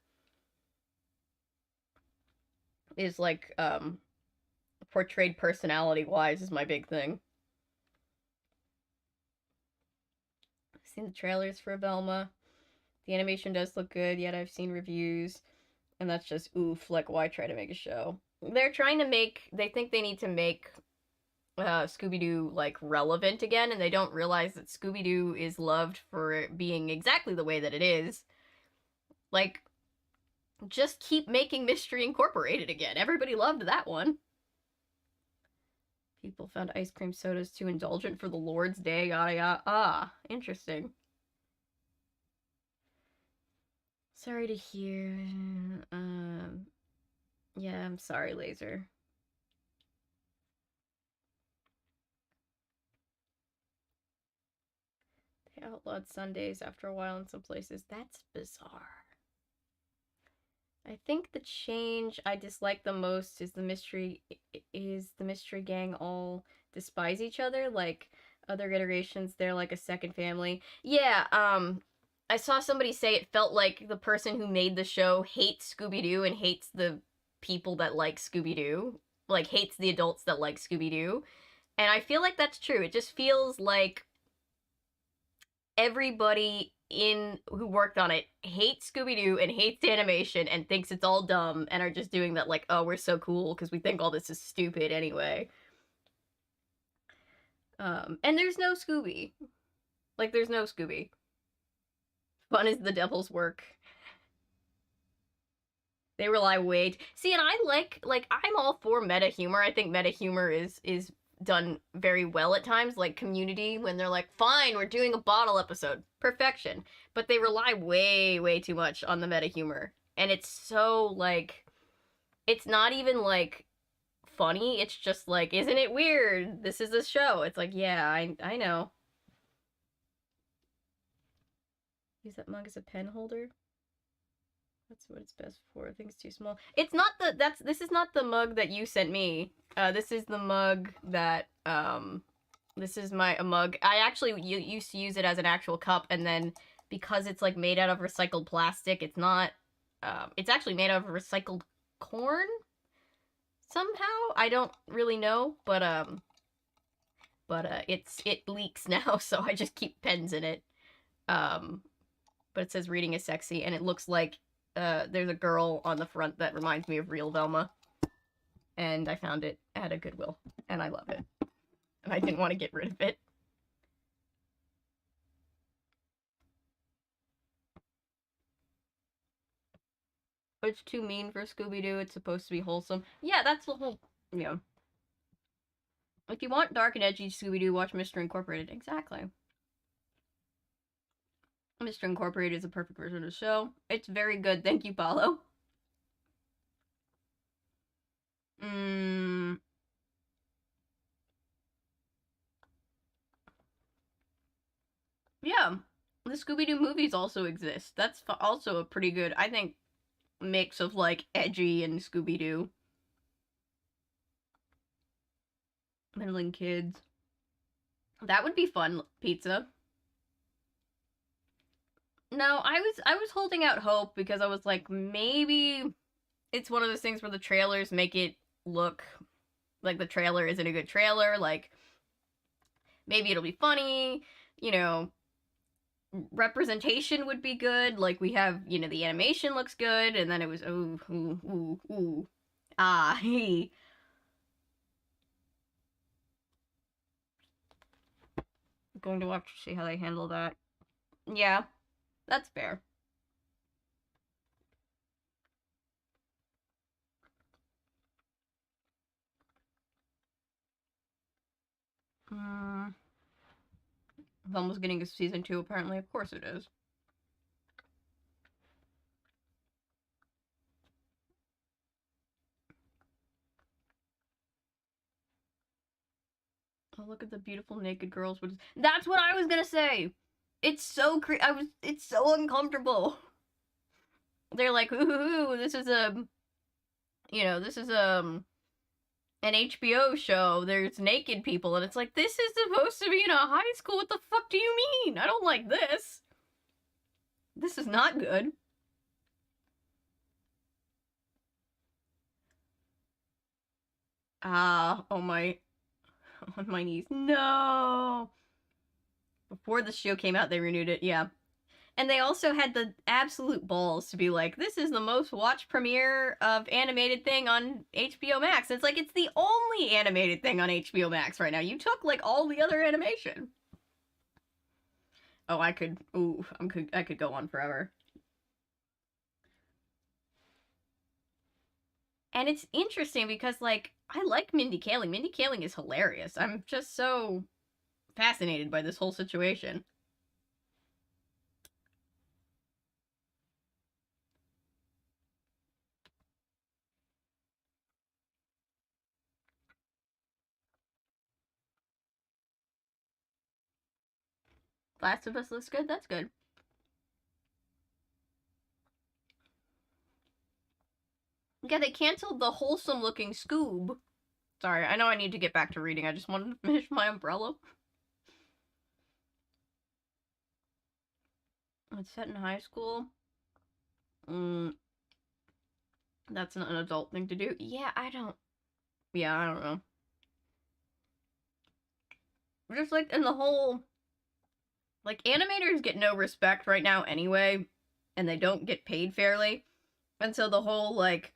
is like portrayed personality wise is my big thing. I've seen the trailers for Velma. The animation does look good, yet I've seen reviews, and that's just oof, like why try to make a show? They're trying to make they think they need to make Scooby-Doo like relevant again, and they don't realize that Scooby-Doo is loved for being exactly the way that it is. Like, just keep making Mystery Incorporated again. Everybody loved that one. People found ice cream sodas too indulgent for the Lord's Day, yada yada. Ah, interesting. Sorry to hear. Yeah, I'm sorry, Laser. They outlawed Sundays after a while in some places. That's bizarre. I think the change I dislike the most is the mystery gang all despise each other. Like other iterations, they're like a second family. Yeah, I saw somebody say it felt like the person who made the show hates Scooby-Doo and hates the people that like Scooby-Doo. Like hates the adults that like Scooby-Doo. And I feel like that's true. It just feels like everybody who worked on it hates Scooby-Doo and hates animation and thinks it's all dumb and are just doing that like, oh, we're so cool because we think all this is stupid anyway. And there's no Scooby. Like, there's no Scooby. Fun is the devil's work. They rely way... See, and I like, I'm all for meta humor. I think meta humor is done very well at times, like Community, when they're like, fine, we're doing a bottle episode. Perfection. But they rely way, way too much on the meta humor. And it's so, like, it's not even, like, funny. It's just like, isn't it weird? This is a show. It's like, yeah, I know. Use that mug as a pen holder. That's what it's best for. I think it's too small. It's not this is not the mug that you sent me. This is the mug that, this is a mug. I actually used to use it as an actual cup, and then because it's, like, made out of recycled plastic, it's not, it's actually made out of recycled corn? Somehow? I don't really know, but it leaks now, so I just keep pens in it. But it says reading is sexy, and it looks like there's a girl on the front that reminds me of real Velma. And I found it at a Goodwill, and I love it. And I didn't want to get rid of it. It's too mean for Scooby-Doo. It's supposed to be wholesome. Yeah, that's the whole... Yeah. If you want dark and edgy Scooby-Doo, watch Mystery Incorporated. Exactly. Mr. Incorporated is a perfect version of the show. It's very good. Thank you, Paulo. Yeah. The Scooby-Doo movies also exist. That's also a pretty good, I think, mix of, like, edgy and Scooby-Doo. Middling kids. That would be fun, pizza. No, I was holding out hope because I was like, maybe it's one of those things where the trailers make it look like the trailer isn't a good trailer. Like, maybe it'll be funny, you know, representation would be good. Like, we have, you know, the animation looks good, and then it was, ooh. Ah, he. Going to watch to see how they handle that. Yeah, that's fair. Hmm. Almost getting a season 2, apparently. Of course it is. Oh, look at the beautiful naked girls. That's what I was gonna say. It's so it's so uncomfortable. They're like, ooh, this is this is an HBO show. There's naked people, and it's like, this is supposed to be in a high school. What the fuck do you mean? I don't like this. This is not good. Ah, on my knees. No. Before the show came out, they renewed it. Yeah. And they also had the absolute balls to be like, this is the most watched premiere of animated thing on HBO Max. It's like, it's the only animated thing on HBO Max right now. You took, like, all the other animation. Oh, I could go on forever. And it's interesting because, like, I like Mindy Kaling. Mindy Kaling is hilarious. I'm just so fascinated by this whole situation. Last of Us looks good. That's good. Yeah, they canceled the wholesome looking Scoob. Sorry, I know I need to get back to reading. I just wanted to finish my umbrella. It's set in high school. That's not an adult thing to do. Yeah, I don't know. Just like in the whole, like, animators get no respect right now anyway, and they don't get paid fairly. And so the whole, like,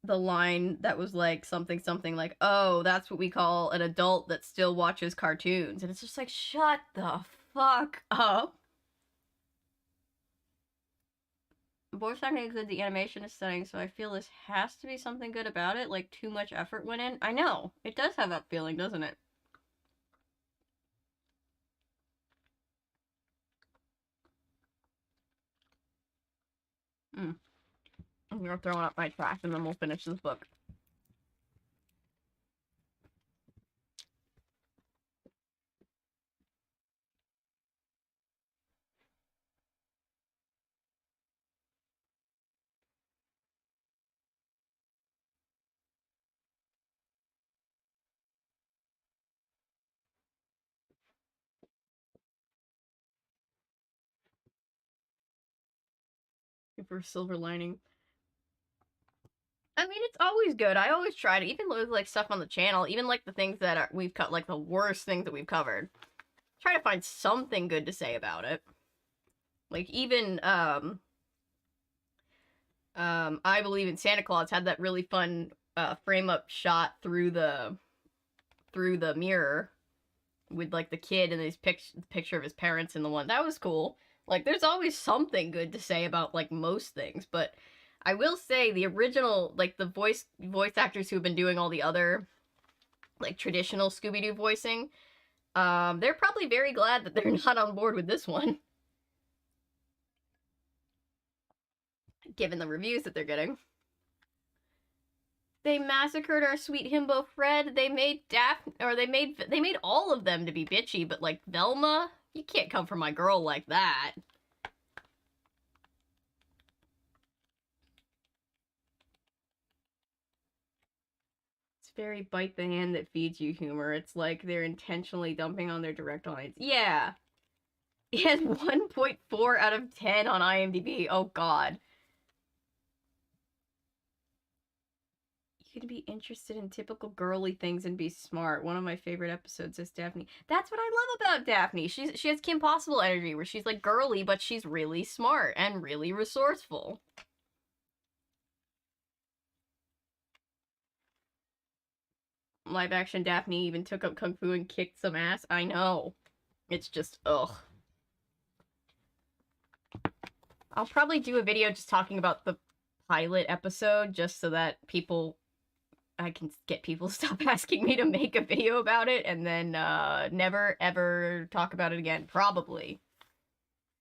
the line that was like something like, oh, that's what we call an adult that still watches cartoons. And it's just like, shut the fuck up. Voice acting is good, the animation is stunning, so I feel this has to be something good about it. Like, too much effort went in. I know. It does have that feeling, doesn't it? I'm gonna throw up my trash and then we'll finish this book. For silver lining. I mean, it's always good. I always try to, even with, like, stuff on the channel, even, like, the things that we've cut, like, the worst things that we've covered. Try to find something good to say about it. Like, even, I Believe in Santa Claus had that really fun, frame-up shot through the mirror with, like, the kid and his picture of his parents in the one. That was cool. Like, there's always something good to say about, like, most things, but I will say the original, like, the voice actors who've been doing all the other, like, traditional Scooby-Doo voicing, they're probably very glad that they're not on board with this one. given the reviews that they're getting. They massacred our sweet himbo Fred. They made they made all of them to be bitchy, but like Velma, you can't come for my girl like that. It's very bite the hand that feeds you humor. It's like they're intentionally dumping on their direct audience. Yeah. It has 1.4 out of 10 on IMDb. Oh god. You can be interested in typical girly things and be smart. One of my favorite episodes is Daphne. That's what I love about Daphne. She has Kim Possible energy, where she's like girly, but she's really smart and really resourceful. Live action Daphne even took up kung fu and kicked some ass. I know. It's just, ugh. I'll probably do a video just talking about the pilot episode, just so that I can get people to stop asking me to make a video about it, and then never ever talk about it again, probably.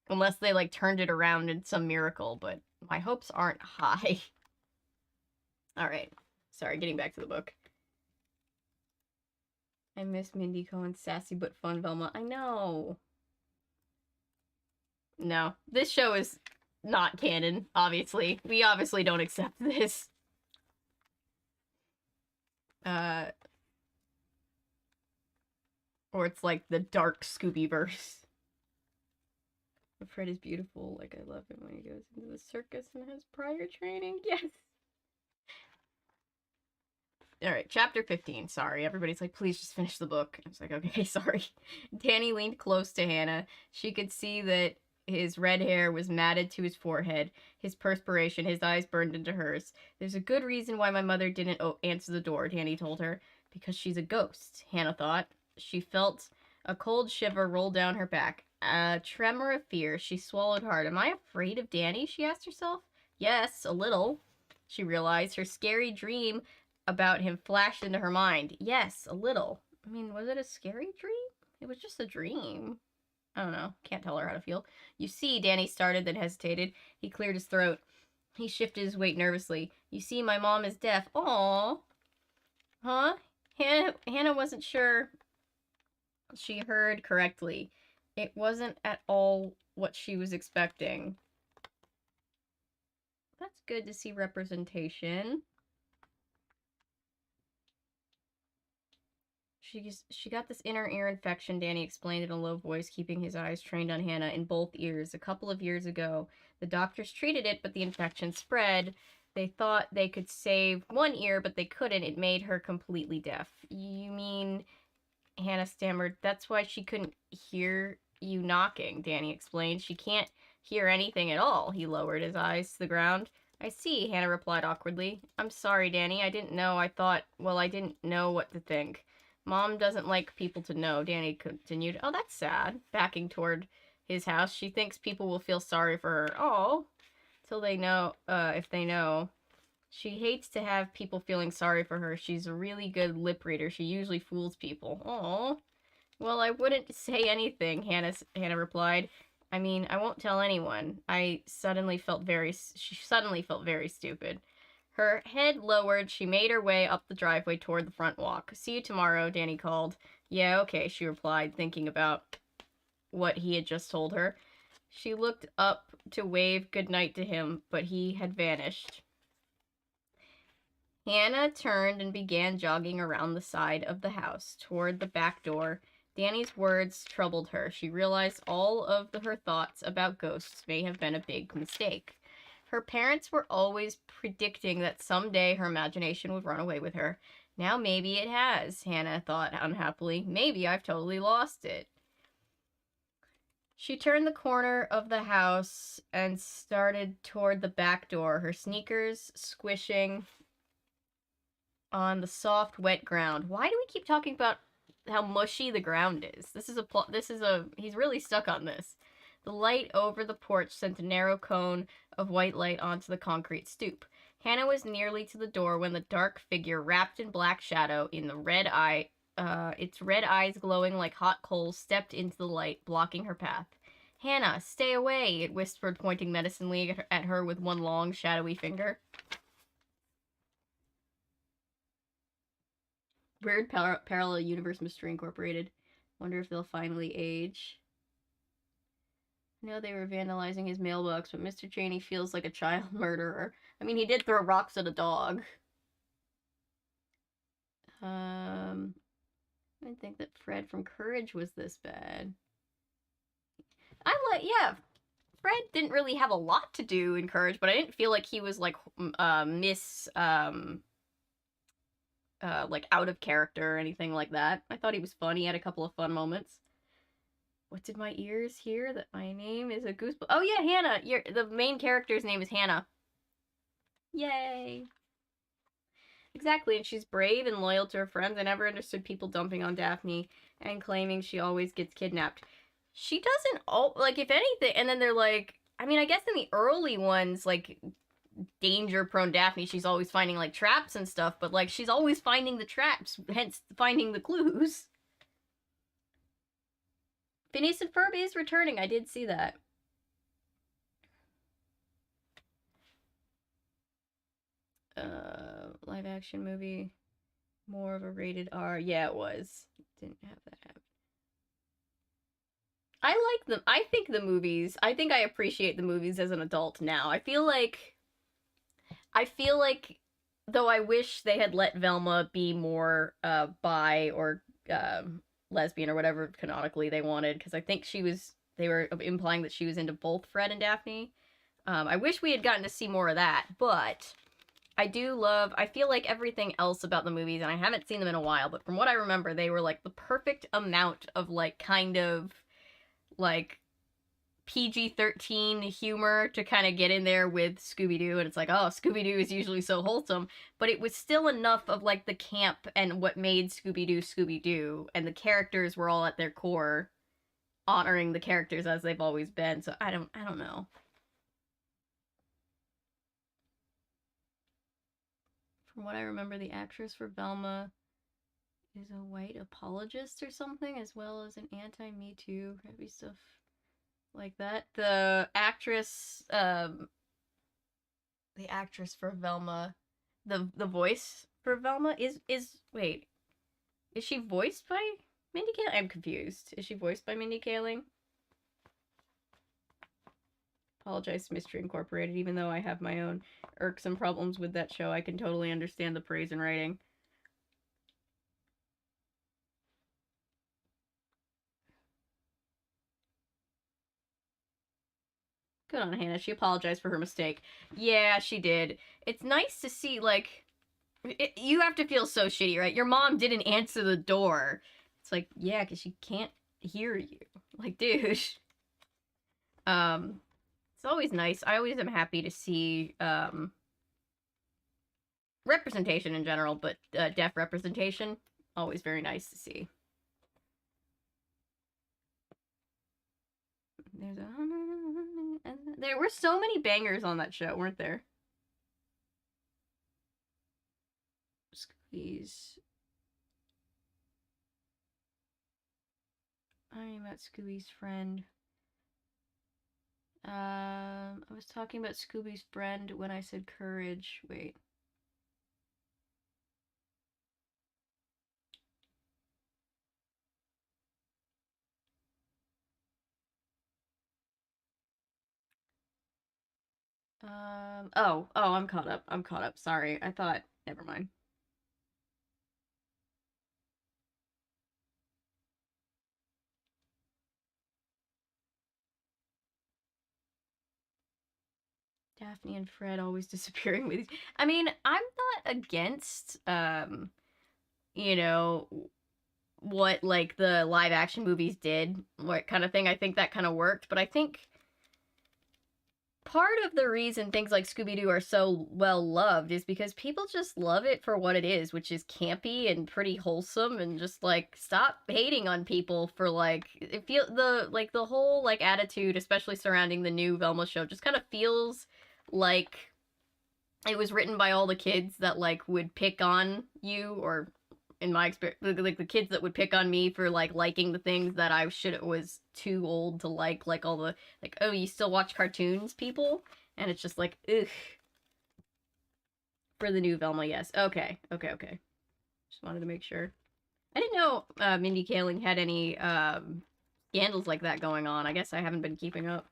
Unless they like turned it around in some miracle, but my hopes aren't high. Alright. Sorry, getting back to the book. I miss Mindy Cohen's sassy but fun Velma. I know. No. This show is not canon, obviously. We obviously don't accept this. Or it's like the dark Scooby-verse. But Fred is beautiful. Like, I love him when he goes into the circus and has prior training. Yes! Alright, chapter 15. Sorry, everybody's like, please just finish the book. I was like, okay, sorry. Danny leaned close to Hannah. She could see that his red hair was matted to his forehead, his perspiration, his eyes burned into hers. There's a good reason why my mother didn't answer the door, Danny told her. Because she's a ghost, Hannah thought. She felt a cold shiver roll down her back. A tremor of fear. She swallowed hard. Am I afraid of Danny? She asked herself. Yes, a little. She realized her scary dream about him flashed into her mind. Yes, a little. I mean, was it a scary dream? It was just a dream. I don't know. Can't tell her how to feel. You see, Danny started, then hesitated. He cleared his throat. He shifted his weight nervously. You see, my mom is deaf. Aww. Huh? Hannah wasn't sure she heard correctly. It wasn't at all what she was expecting. That's good to see representation. She got this inner ear infection, Danny explained in a low voice, keeping his eyes trained on Hannah in both ears. A couple of years ago, the doctors treated it, but the infection spread. They thought they could save one ear, but they couldn't. It made her completely deaf. You mean, Hannah stammered, that's why she couldn't hear you knocking, Danny explained. She can't hear anything at all. He lowered his eyes to the ground. I see, Hannah replied awkwardly. I'm sorry, Danny. I didn't know. I didn't know what to think. Mom doesn't like people to know, Danny continued. Oh, that's sad. Backing toward his house. She thinks people will feel sorry for her. Oh, till they know, if they know. She hates to have people feeling sorry for her. She's a really good lip reader. She usually fools people. Oh, well, I wouldn't say anything, Hannah replied. I mean, I won't tell anyone. She suddenly felt very stupid. Her head lowered, she made her way up the driveway toward the front walk. See you tomorrow, Danny called. Yeah, okay, she replied, thinking about what he had just told her. She looked up to wave goodnight to him, but he had vanished. Hannah turned and began jogging around the side of the house, toward the back door. Danny's words troubled her. She realized all of her thoughts about ghosts may have been a big mistake. Her parents were always predicting that someday her imagination would run away with her. Now maybe it has, Hannah thought unhappily. Maybe I've totally lost it. She turned the corner of the house and started toward the back door, her sneakers squishing on the soft, wet ground. Why do we keep talking about how mushy the ground is? He's really stuck on this. The light over the porch sent a narrow cone of white light onto the concrete stoop. Hannah was nearly to the door when the dark figure, wrapped in black shadow, its red eyes glowing like hot coals, stepped into the light, blocking her path. Hannah, stay away, it whispered, pointing menacingly at her with one long, shadowy finger. Weird Parallel Universe Mystery Incorporated. Wonder if they'll finally age. I know they were vandalizing his mailbox, but Mr. Cheney feels like a child murderer. I mean, he did throw rocks at a dog. I didn't think that Fred from Courage was this bad. Yeah, Fred didn't really have a lot to do in Courage, but I didn't feel like he was like like out of character or anything like that. I thought he was funny. He had a couple of fun moments. What did my ears hear? That my name is a goosebump. Oh yeah, Hannah. The main character's name is Hannah. Yay. Exactly, and she's brave and loyal to her friends. I never understood people dumping on Daphne and claiming she always gets kidnapped. She doesn't, like, if anything, and then they're like, I mean, I guess in the early ones, like, danger-prone Daphne, she's always finding, like, traps and stuff, but, like, she's always finding the traps, hence finding the clues. Phineas and Ferb is returning, I did see that. Live action movie, more of a rated R. Yeah, it was. Didn't have that happen. I like them. I think I appreciate the movies as an adult now. I feel like, though I wish they had let Velma be more bi or lesbian or whatever canonically they wanted, because I think they were implying that she was into both Fred and Daphne. I wish we had gotten to see more of that, but I feel like everything else about the movies, and I haven't seen them in a while, but from what I remember, they were like the perfect amount of like kind of like PG-13 humor to kind of get in there with Scooby-Doo, and it's like, oh, Scooby-Doo is usually so wholesome, but it was still enough of like the camp and what made Scooby-Doo Scooby-Doo, and the characters were all at their core honoring the characters as they've always been. So I don't know. From what I remember, the actress for Velma is a white apologist or something, as well as an anti-Me Too heavy stuff like that. The actress for Velma, the voice for Velma is wait, is she voiced by Mindy Kaling? I'm confused. Is she voiced by Mindy Kaling? Apologize to Mystery Incorporated, even though I have my own irksome problems with that show. I can totally understand the praise in writing. Good on Hannah. She apologized for her mistake. Yeah, she did. It's nice to see, like, you have to feel so shitty, right? Your mom didn't answer the door. It's like, yeah, because she can't hear you. Like, dude. It's always nice. I always am happy to see, representation in general, but deaf representation, always very nice to see. There were so many bangers on that show, weren't there? Scooby's. I met Scooby's friend. I was talking about Scooby's friend when I said courage. Wait. Oh, I'm caught up. Sorry. I thought, never mind. Daphne and Fred always disappearing with. I mean, I'm not against, you know, what like the live action movies did, what kind of thing. I think that kind of worked, but I think part of the reason things like Scooby-Doo are so well loved is because people just love it for what it is, which is campy and pretty wholesome, and just like stop hating on people for like the whole like attitude, especially surrounding the new Velma show, just kind of feels like it was written by all the kids that like would pick on you, or in my experience, like the kids that would pick on me for like liking the things that I should was too old to like all the like, oh, you still watch cartoons, people, and it's just like, ugh. For the new Velma, yes. Okay. Just wanted to make sure. I didn't know Mindy Kaling had any scandals like that going on. I guess I haven't been keeping up.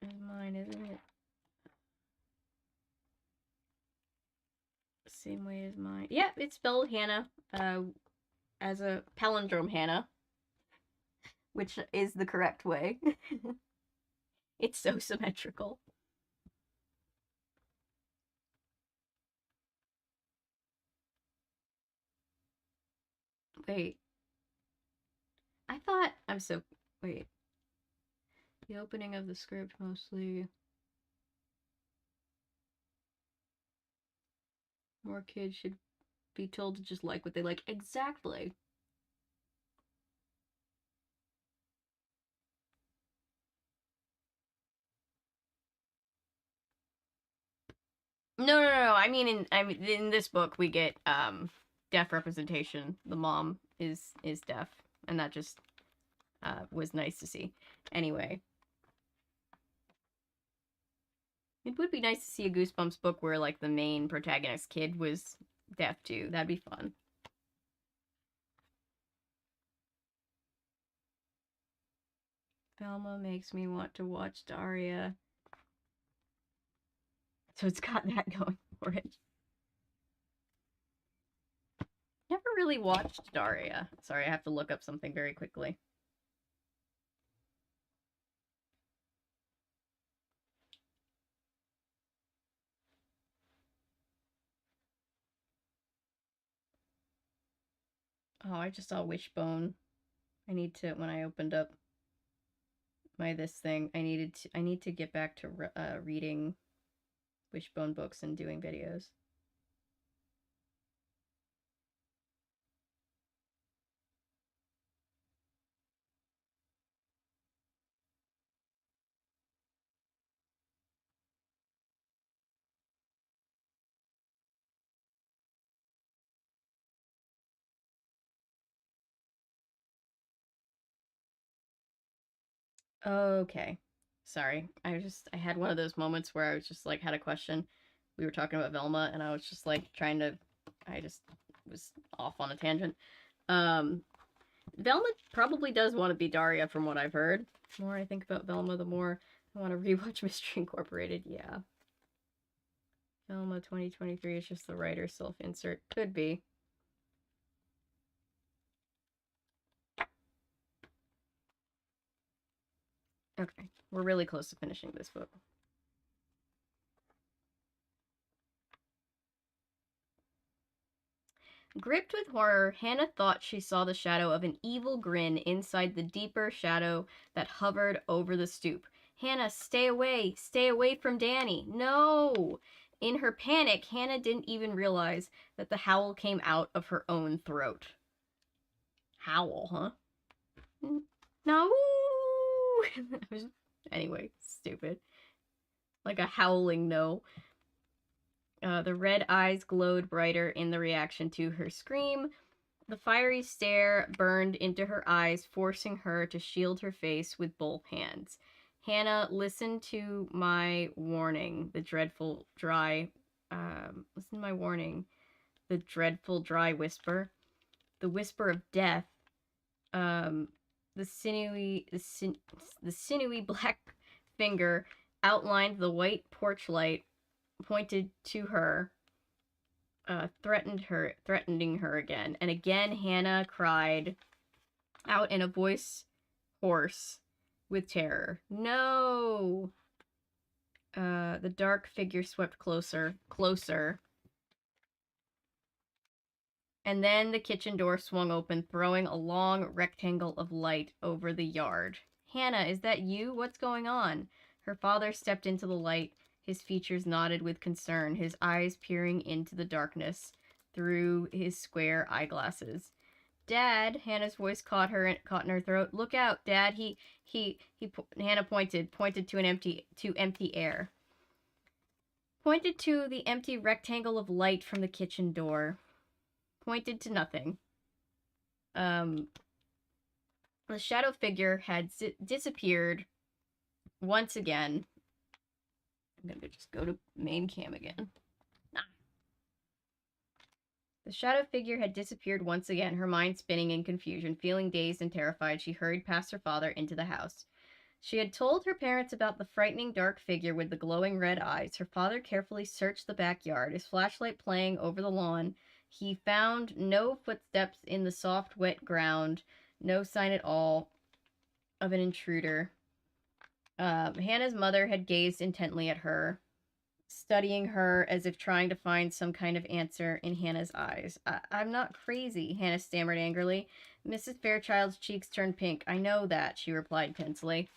It's mine, isn't it? Same way as mine. Yeah, it's spelled Hannah, as a palindrome Hannah, which is the correct way. It's so symmetrical. Wait. I thought... I'm so... Wait. The opening of the script mostly... More kids should be told to just like what they like. Exactly. No. I mean, in this book we get deaf representation. The mom is deaf, and that just was nice to see. Anyway, it would be nice to see a Goosebumps book where like the main protagonist kid was deaf too. That'd be fun. Velma makes me want to watch Daria. So it's got that going for it. Never really watched Daria. Sorry, I have to look up something very quickly. Oh, I just saw Wishbone. I need to, when I opened up my this thing, I need to get back to reading Wishbone books and doing videos. Okay. Sorry. I had one of those moments where I was just like, had a question. We were talking about Velma, and I was just like I just was off on a tangent. Velma probably does want to be Daria from what I've heard. The more I think about Velma, the more I want to rewatch Mystery Incorporated. Yeah. Velma 2023 is just the writer's self-insert. Could be. Okay, we're really close to finishing this book. Gripped with horror, Hannah thought she saw the shadow of an evil grin inside the deeper shadow that hovered over the stoop. Hannah, stay away! Stay away from Danny! No! In her panic, Hannah didn't even realize that the howl came out of her own throat. Howl, huh? No! Anyway, stupid. Like a howling no. The red eyes glowed brighter in the reaction to her scream. The fiery stare burned into her eyes, forcing her to shield her face with both hands. Hannah, listen to my warning. The dreadful, dry... listen to my warning. The dreadful, dry whisper. The whisper of death. The sinewy black finger outlined the white porch light, pointed to her, threatening her again. And again, Hannah cried out in a voice hoarse with terror. No! The dark figure swept closer. And then the kitchen door swung open, throwing a long rectangle of light over the yard. Hannah, is that you? What's going on? Her father stepped into the light. His features nodded with concern, his eyes peering into the darkness through his square eyeglasses. Dad, Hannah's voice caught in her throat. Look out, Dad. Hannah pointed to empty air. Pointed to the empty rectangle of light from the kitchen door. Pointed to nothing. The shadow figure had disappeared once again. I'm gonna just go to main cam again. The shadow figure had disappeared once again, her mind spinning in confusion. Feeling dazed and terrified, she hurried past her father into the house. She had told her parents about the frightening dark figure with the glowing red eyes. Her father carefully searched the backyard, his flashlight playing over the lawn. He found no footsteps in the soft, wet ground, no sign at all of an intruder. Hannah's mother had gazed intently at her, studying her as if trying to find some kind of answer in Hannah's eyes. I'm not crazy, Hannah stammered angrily. Mrs. Fairchild's cheeks turned pink. I know that, she replied tensely.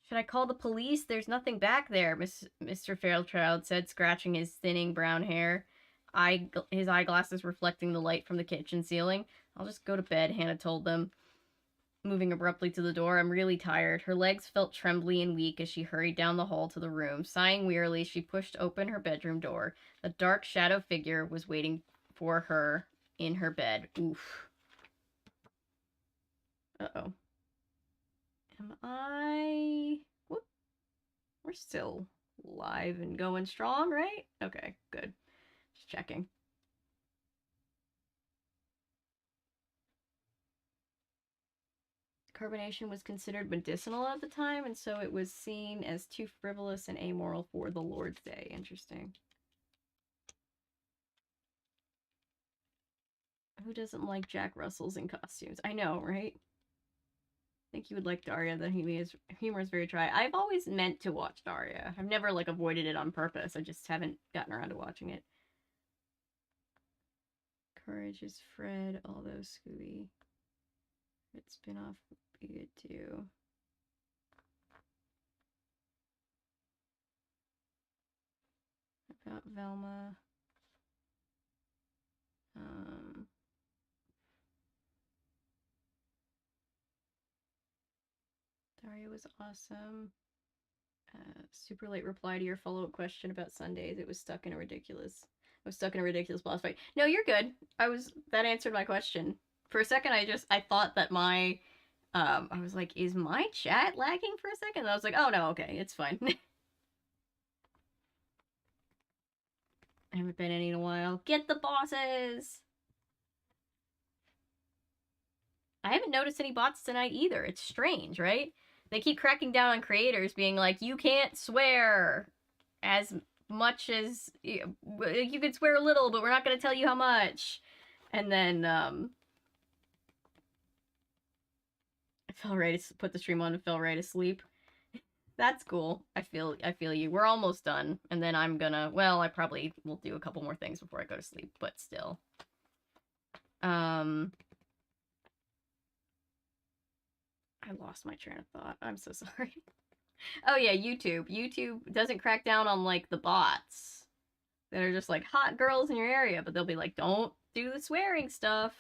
Should I call the police? There's nothing back there, Mr. Fairchild said, scratching his thinning brown hair, his eyeglasses reflecting the light from the kitchen ceiling. I'll just go to bed, Hannah told them, moving abruptly to the door. I'm really tired. Her legs felt trembly and weak as she hurried down the hall to the room. Sighing wearily, she pushed open her bedroom door. A dark shadow figure was waiting for her in her bed. Oof. Uh-oh. Am I... Whoop. We're still live and going strong, right? Okay, good. Just checking. Carbonation was considered medicinal at the time, and so it was seen as too frivolous and amoral for the Lord's Day. Interesting. Who doesn't like Jack Russells in costumes? I know, right? I think you would like Daria. The humor is very dry. I've always meant to watch Daria. I've never, like, avoided it on purpose. I just haven't gotten around to watching it. Courage is Fred, although Scooby. Its spin-off would be good, too. About Velma. Daria was awesome. Super late reply to your follow-up question about Sundays. I was stuck in a ridiculous boss fight. No, you're good. That answered my question. For a second, I thought that I was like, is my chat lagging for a second? And I was like, oh no, okay, it's fine. I haven't been any in a while. Get the bosses! I haven't noticed any bots tonight either. It's strange, right? They keep cracking down on creators being like, you can't swear as much as... You can swear a little, but we're not going to tell you how much. And then, I fell right to put the stream on and fell right asleep. That's cool. I feel you. We're almost done. And then I'm gonna... Well, I probably will do a couple more things before I go to sleep, but still. I lost my train of thought. I'm so sorry. Oh yeah, YouTube. YouTube doesn't crack down on, like, the bots that are just like hot girls in your area, but they'll be like, don't do the swearing stuff.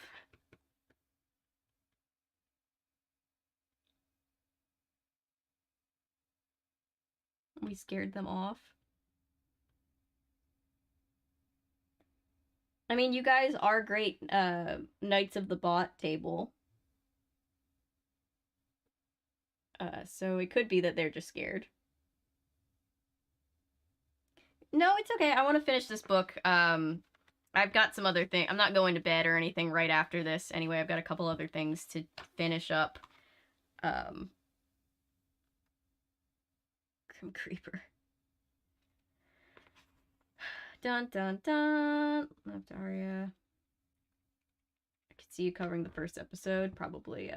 We scared them off. I mean, you guys are great Knights of the Bot table. So it could be that they're just scared. No, it's okay. I want to finish this book. I've got some other things. I'm not going to bed or anything right after this. Anyway, I've got a couple other things to finish up. Grim Creeper. Dun dun dun. Left Aria. I could see you covering the first episode. Probably,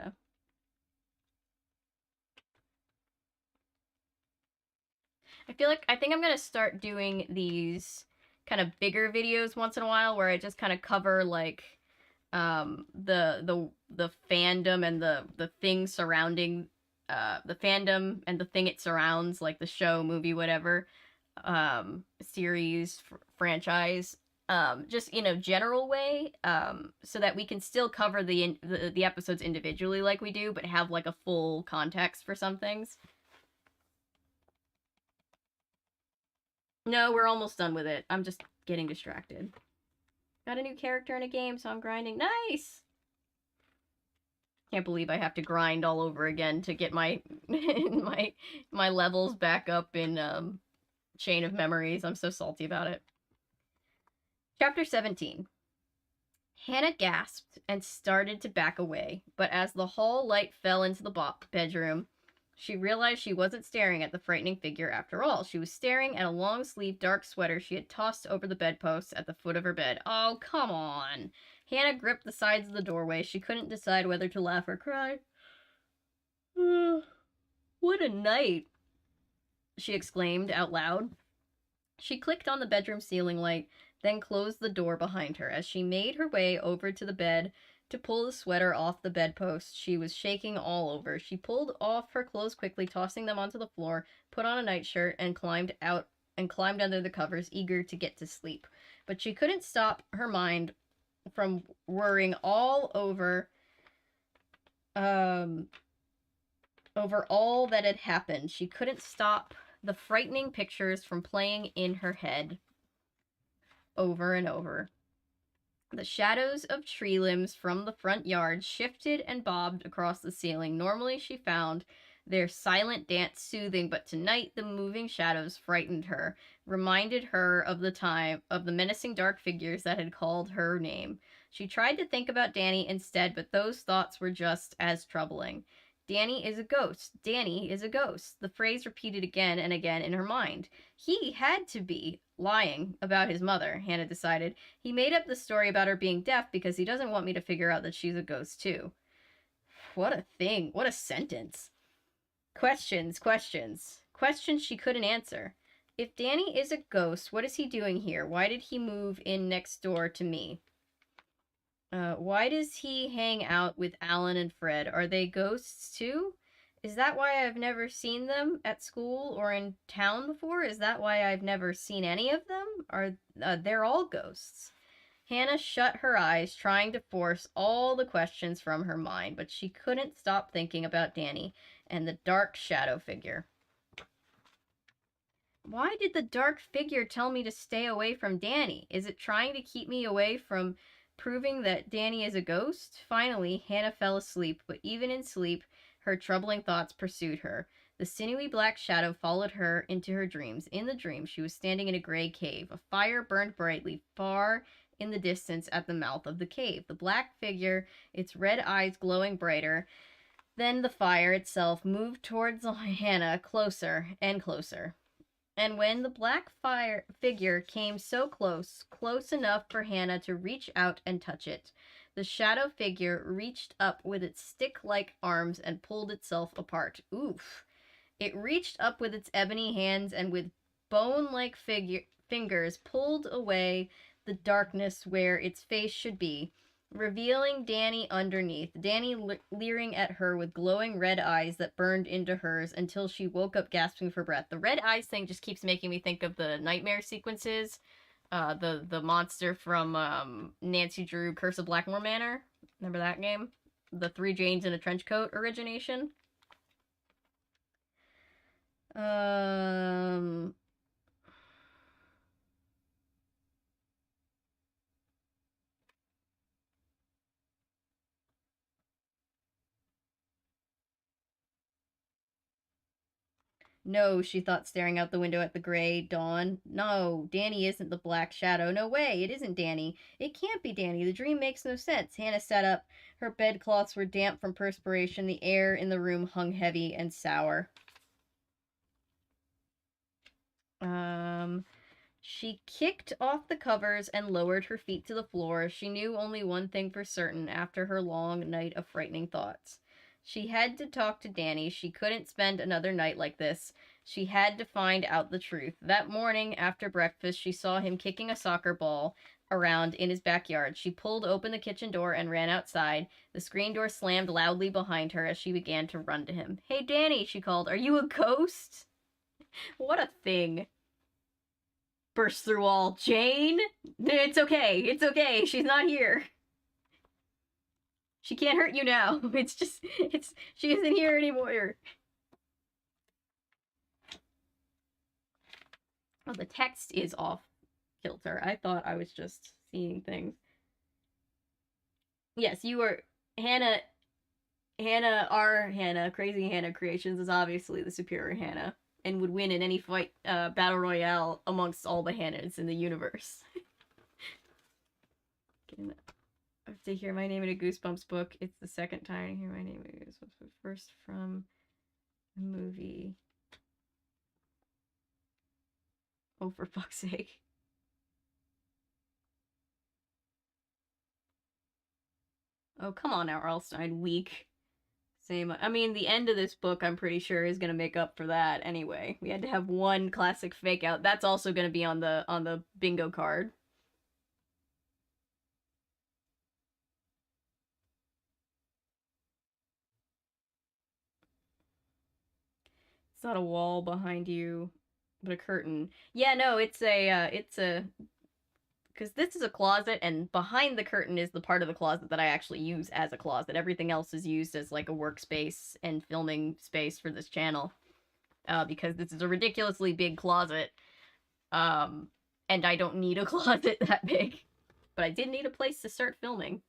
I think I'm gonna start doing these kind of bigger videos once in a while where I just kind of cover, like, the fandom and the thing surrounding the fandom and the thing it surrounds, like the show, movie, whatever, series, franchise, just in a general way, so that we can still cover the episodes individually like we do, but have, like, a full context for some things. No, we're almost done with it. I'm just getting distracted. Got a new character in a game, so I'm grinding. Nice! Can't believe I have to grind all over again to get my my levels back up in Chain of Memories. I'm so salty about it. Chapter 17. Hannah gasped and started to back away, but as the hall light fell into the bedroom, she realized she wasn't staring at the frightening figure after all. She was staring at a long-sleeved dark sweater she had tossed over the bedpost at the foot of her bed. Oh, come on. Hannah gripped the sides of the doorway. She couldn't decide whether to laugh or cry. What a night, she exclaimed out loud. She clicked on the bedroom ceiling light, then closed the door behind her. As she made her way over to the bed to pull the sweater off the bedpost, she was shaking all over. She pulled off her clothes quickly, tossing them onto the floor, put on a nightshirt, and climbed under the covers, eager to get to sleep. But she couldn't stop her mind from worrying all over all that had happened. She couldn't stop the frightening pictures from playing in her head over and over. The shadows of tree limbs from the front yard shifted and bobbed across the ceiling. Normally she found their silent dance soothing, but tonight the moving shadows frightened her, reminded her of the menacing dark figures that had called her name. She tried to think about Danny instead, but those thoughts were just as troubling. Danny is a ghost. Danny is a ghost. The phrase repeated again and again in her mind. He had to be lying about his mother, Hannah decided. He made up the story about her being deaf because he doesn't want me to figure out that she's a ghost too. What a thing. What a sentence. Questions, questions. Questions she couldn't answer. If Danny is a ghost, what is he doing here? Why did he move in next door to me? Why does he hang out with Alan and Fred? Are they ghosts too? Is that why I've never seen them at school or in town before? Is that why I've never seen any of them? They're all ghosts. Hannah shut her eyes, trying to force all the questions from her mind, but she couldn't stop thinking about Danny and the dark shadow figure. Why did the dark figure tell me to stay away from Danny? Is it trying to keep me away from proving that Danny is a ghost? Finally, Hannah fell asleep, but even in sleep, her troubling thoughts pursued her. The sinewy black shadow followed her into her dreams. In the dream, she was standing in a gray cave. A fire burned brightly far in the distance at the mouth of the cave. The black figure, its red eyes glowing brighter than the fire itself, moved towards Hannah, closer and closer. And when the black figure came so close, close enough for Hannah to reach out and touch it, the shadow figure reached up with its stick-like arms and pulled itself apart. Oof. It reached up with its ebony hands and with bone-like fingers pulled away the darkness where its face should be, revealing Danny underneath. Danny leering at her with glowing red eyes that burned into hers until she woke up gasping for breath. The red eyes thing just keeps making me think of the nightmare sequences. The monster from Nancy Drew Curse of Blackmore Manor. Remember that game? The 3 Janes in a trench coat origination. No, she thought, staring out the window at the gray dawn. No, Danny isn't the black shadow. No way, it isn't Danny. It can't be Danny. The dream makes no sense. Hannah sat up. Her bedcloths were damp from perspiration. The air in the room hung heavy and sour. She kicked off the covers and lowered her feet to the floor. She knew only one thing for certain after her long night of frightening thoughts. She had to talk to Danny. She couldn't spend another night like this. She had to find out the truth. That morning, after breakfast, she saw him kicking a soccer ball around in his backyard. She pulled open the kitchen door and ran outside. The screen door slammed loudly behind her as she began to run to him. "Hey, Danny," she called. "Are you a ghost?" What a thing. Burst through all. "Jane? It's okay. It's okay. She's not here. She can't hurt you now. She isn't here anymore." Oh, the text is off kilter. I thought I was just seeing things. Yes, you were Hannah. Hannah, Crazy Hannah Creations is obviously the superior Hannah and would win in any fight, battle royale amongst all the Hannahs in the universe. To hear my name in a Goosebumps book, it's the second time to hear my name in a Goosebumps book. First from the movie. Oh, for fuck's sake. Oh, come on now, Arlstein. Weak. Same. I mean, the end of this book, I'm pretty sure, is gonna make up for that anyway. We had to have one classic fake out. That's also gonna be on the bingo card. It's not a wall behind you, but a curtain. Yeah, no, it's a because this is a closet, and behind the curtain is the part of the closet that I actually use as a closet. Everything else is used as like a workspace and filming space for this channel, because this is a ridiculously big closet, and I don't need a closet that big, but I did need a place to start filming.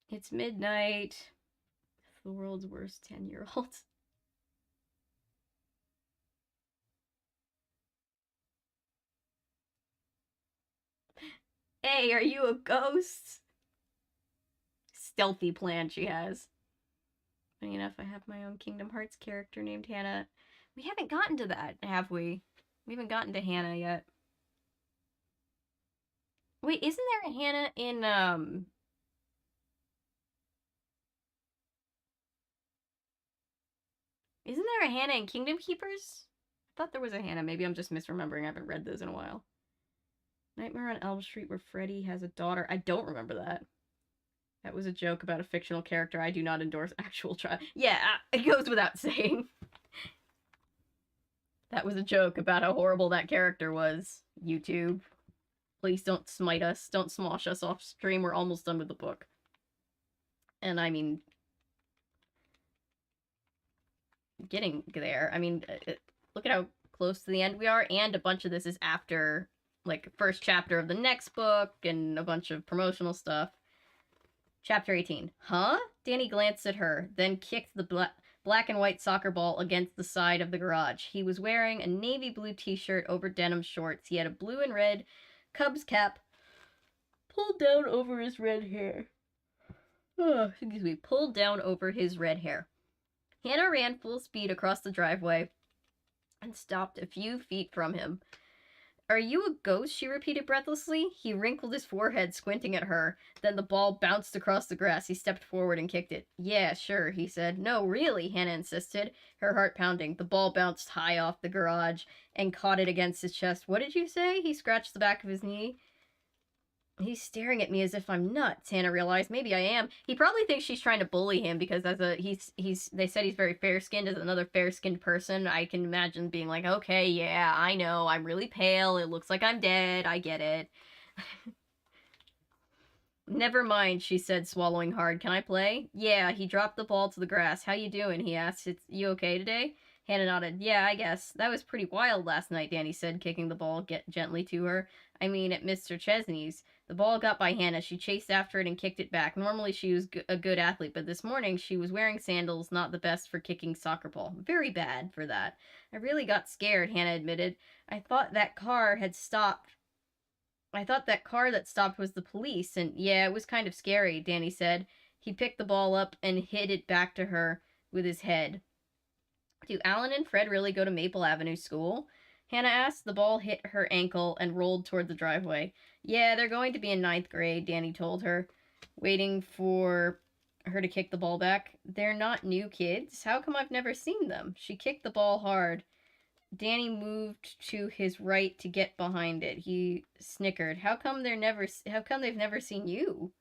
It's midnight. The world's worst 10-year-old. Hey, are you a ghost? Stealthy plan she has. Funny enough, I have my own Kingdom Hearts character named Hannah. We haven't gotten to that, have we? We haven't gotten to Hannah yet. Wait, isn't there a Hannah in, Isn't there a Hannah in Kingdom Keepers? I thought there was a Hannah. Maybe I'm just misremembering. I haven't read those in a while. Nightmare on Elm Street where Freddy has a daughter. I don't remember that. That was a joke about a fictional character. I do not endorse actual Yeah, it goes without saying. That was a joke about how horrible that character was. YouTube. Please don't smite us. Don't smosh us off stream. We're almost done with the book. And I mean, getting there. I mean, look at how close to the end we are, and a bunch of this is after, like, first chapter of the next book, and a bunch of promotional stuff. Chapter 18. Huh? Danny glanced at her, then kicked the black and white soccer ball against the side of the garage. He was wearing a navy blue t-shirt over denim shorts. He had a blue and red Cubs cap pulled down over his red hair. Excuse me, pulled down over his red hair. Hannah ran full speed across the driveway and stopped a few feet from him. Are you a ghost? She repeated breathlessly. He wrinkled his forehead, squinting at her. Then the ball bounced across the grass. He stepped forward and kicked it. Yeah, sure, he said. No, really, Hannah insisted, her heart pounding. The ball bounced high off the garage and caught it against his chest. What did you say? He scratched the back of his knee. He's staring at me as if I'm nuts, Hannah realized. Maybe I am. He probably thinks she's trying to bully him because they said he's very fair-skinned. As another fair-skinned person, I can imagine being like, okay, yeah, I know, I'm really pale, it looks like I'm dead, I get it. Never mind, she said, swallowing hard. Can I play? Yeah, he dropped the ball to the grass. How you doing? He asked. You okay today? Hannah nodded. Yeah, I guess. That was pretty wild last night, Danny said, kicking the ball gently to her. I mean, at Mr. Chesney's. The ball got by Hannah. She chased after it and kicked it back. Normally she was a good athlete, but this morning she was wearing sandals, not the best for kicking soccer ball. Very bad for that. I really got scared, Hannah admitted. I thought that car that stopped was the police, and yeah, it was kind of scary, Danny said. He picked the ball up and hit it back to her with his head. Do Alan and Fred really go to Maple Avenue School? Hannah asked. The ball hit her ankle and rolled toward the driveway. Yeah, they're going to be in 9th grade, Danny told her, waiting for her to kick the ball back. They're not new kids. How come I've never seen them? She kicked the ball hard. Danny moved to his right to get behind it. He snickered. How come they've never seen you?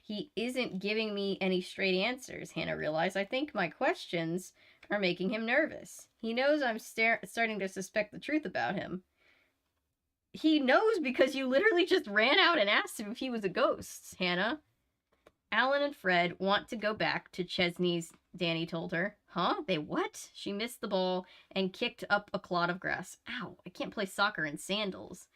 He isn't giving me any straight answers, Hannah realized. I think my questions are making him nervous. He knows I'm starting to suspect the truth about him. He knows because you literally just ran out and asked him if he was a ghost, Hannah. Alan and Fred want to go back to Chesney's, Danny told her. Huh? They what? She missed the ball and kicked up a clod of grass. Ow, I can't play soccer in sandals.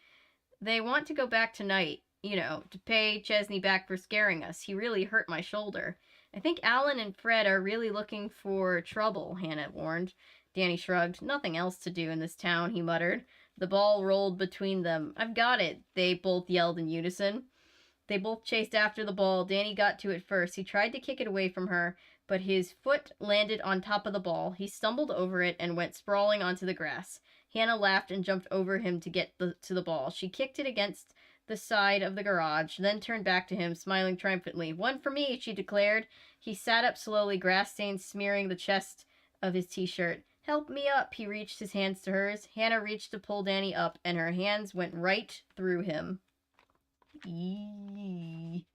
They want to go back tonight, you know, to pay Chesney back for scaring us. He really hurt my shoulder. I think Alan and Fred are really looking for trouble, Hannah warned. Danny shrugged. Nothing else to do in this town, he muttered. The ball rolled between them. I've got it, they both yelled in unison. They both chased after the ball. Danny got to it first. He tried to kick it away from her, but his foot landed on top of the ball. He stumbled over it and went sprawling onto the grass. Hannah laughed and jumped over him to get to the ball. She kicked it against the side of the garage, then turned back to him, smiling triumphantly. One for me, she declared. He sat up slowly, grass stains smearing the chest of his t-shirt. Help me up, he reached his hands to hers. Hannah reached to pull Danny up, and her hands went right through him. Eee.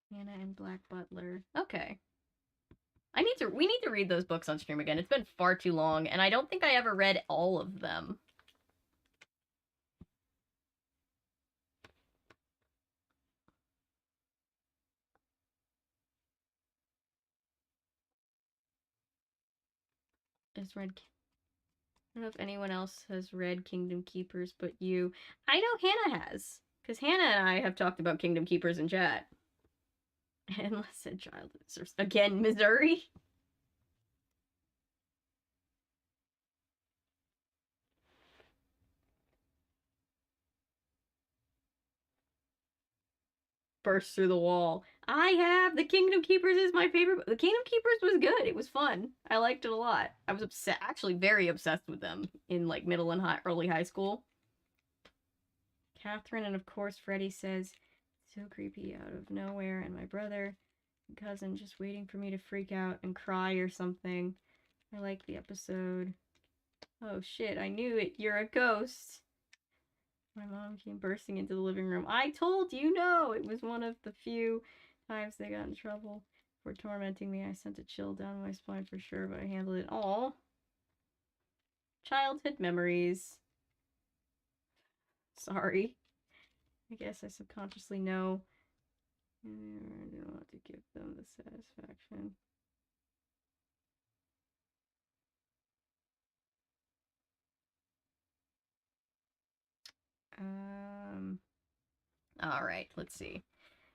Hannah and Black Butler. Okay. We need to read those books on stream again. It's been far too long, and I don't think I ever read all of them. I don't know if anyone else has read Kingdom Keepers but you. I know Hannah has, because Hannah and I have talked about Kingdom Keepers in chat. Endless said child. Again, Missouri? Burst through the wall. I have! The Kingdom Keepers is my favorite. The Kingdom Keepers was good. It was fun. I liked it a lot. I was actually very obsessed with them in like middle and early high school. Catherine and of course Freddie says, so creepy out of nowhere, and my brother and cousin just waiting for me to freak out and cry or something. I like the episode. Oh shit, I knew it. You're a ghost. My mom came bursting into the living room. I told you, no! It was one of the few times they got in trouble for tormenting me. I sent a chill down my spine for sure, but I handled it all. Childhood memories. Sorry. I guess I subconsciously know. I don't want to give them the satisfaction. Alright, let's see.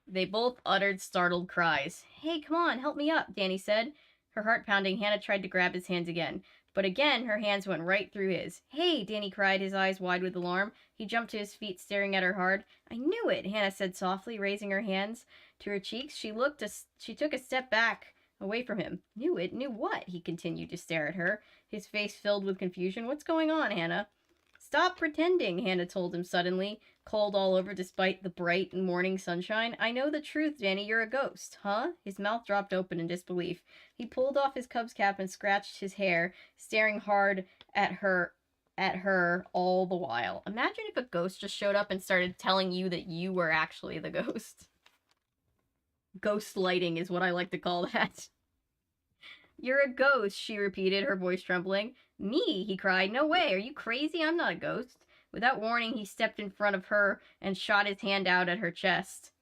They both uttered startled cries. Hey, come on, help me up, Danny said. Her heart pounding, Hannah tried to grab his hands again. But again, her hands went right through his. Hey, Danny cried, his eyes wide with alarm. He jumped to his feet, staring at her hard. I knew it, Hannah said softly, raising her hands to her cheeks. She took a step back, away from him. Knew it? Knew what? He continued to stare at her, his face filled with confusion. What's going on, Hannah? Stop pretending, Hannah told him suddenly, cold all over despite the bright morning sunshine. I know the truth, Danny, you're a ghost. Huh? His mouth dropped open in disbelief. He pulled off his Cub's cap and scratched his hair, staring hard at her all the while. Imagine if a ghost just showed up and started telling you that you were actually the ghost. Ghost lighting is what I like to call that. You're a ghost, she repeated, her voice trembling. Me, he cried. No way, are you crazy? I'm not a ghost. Without warning, he stepped in front of her and shot his hand out at her chest.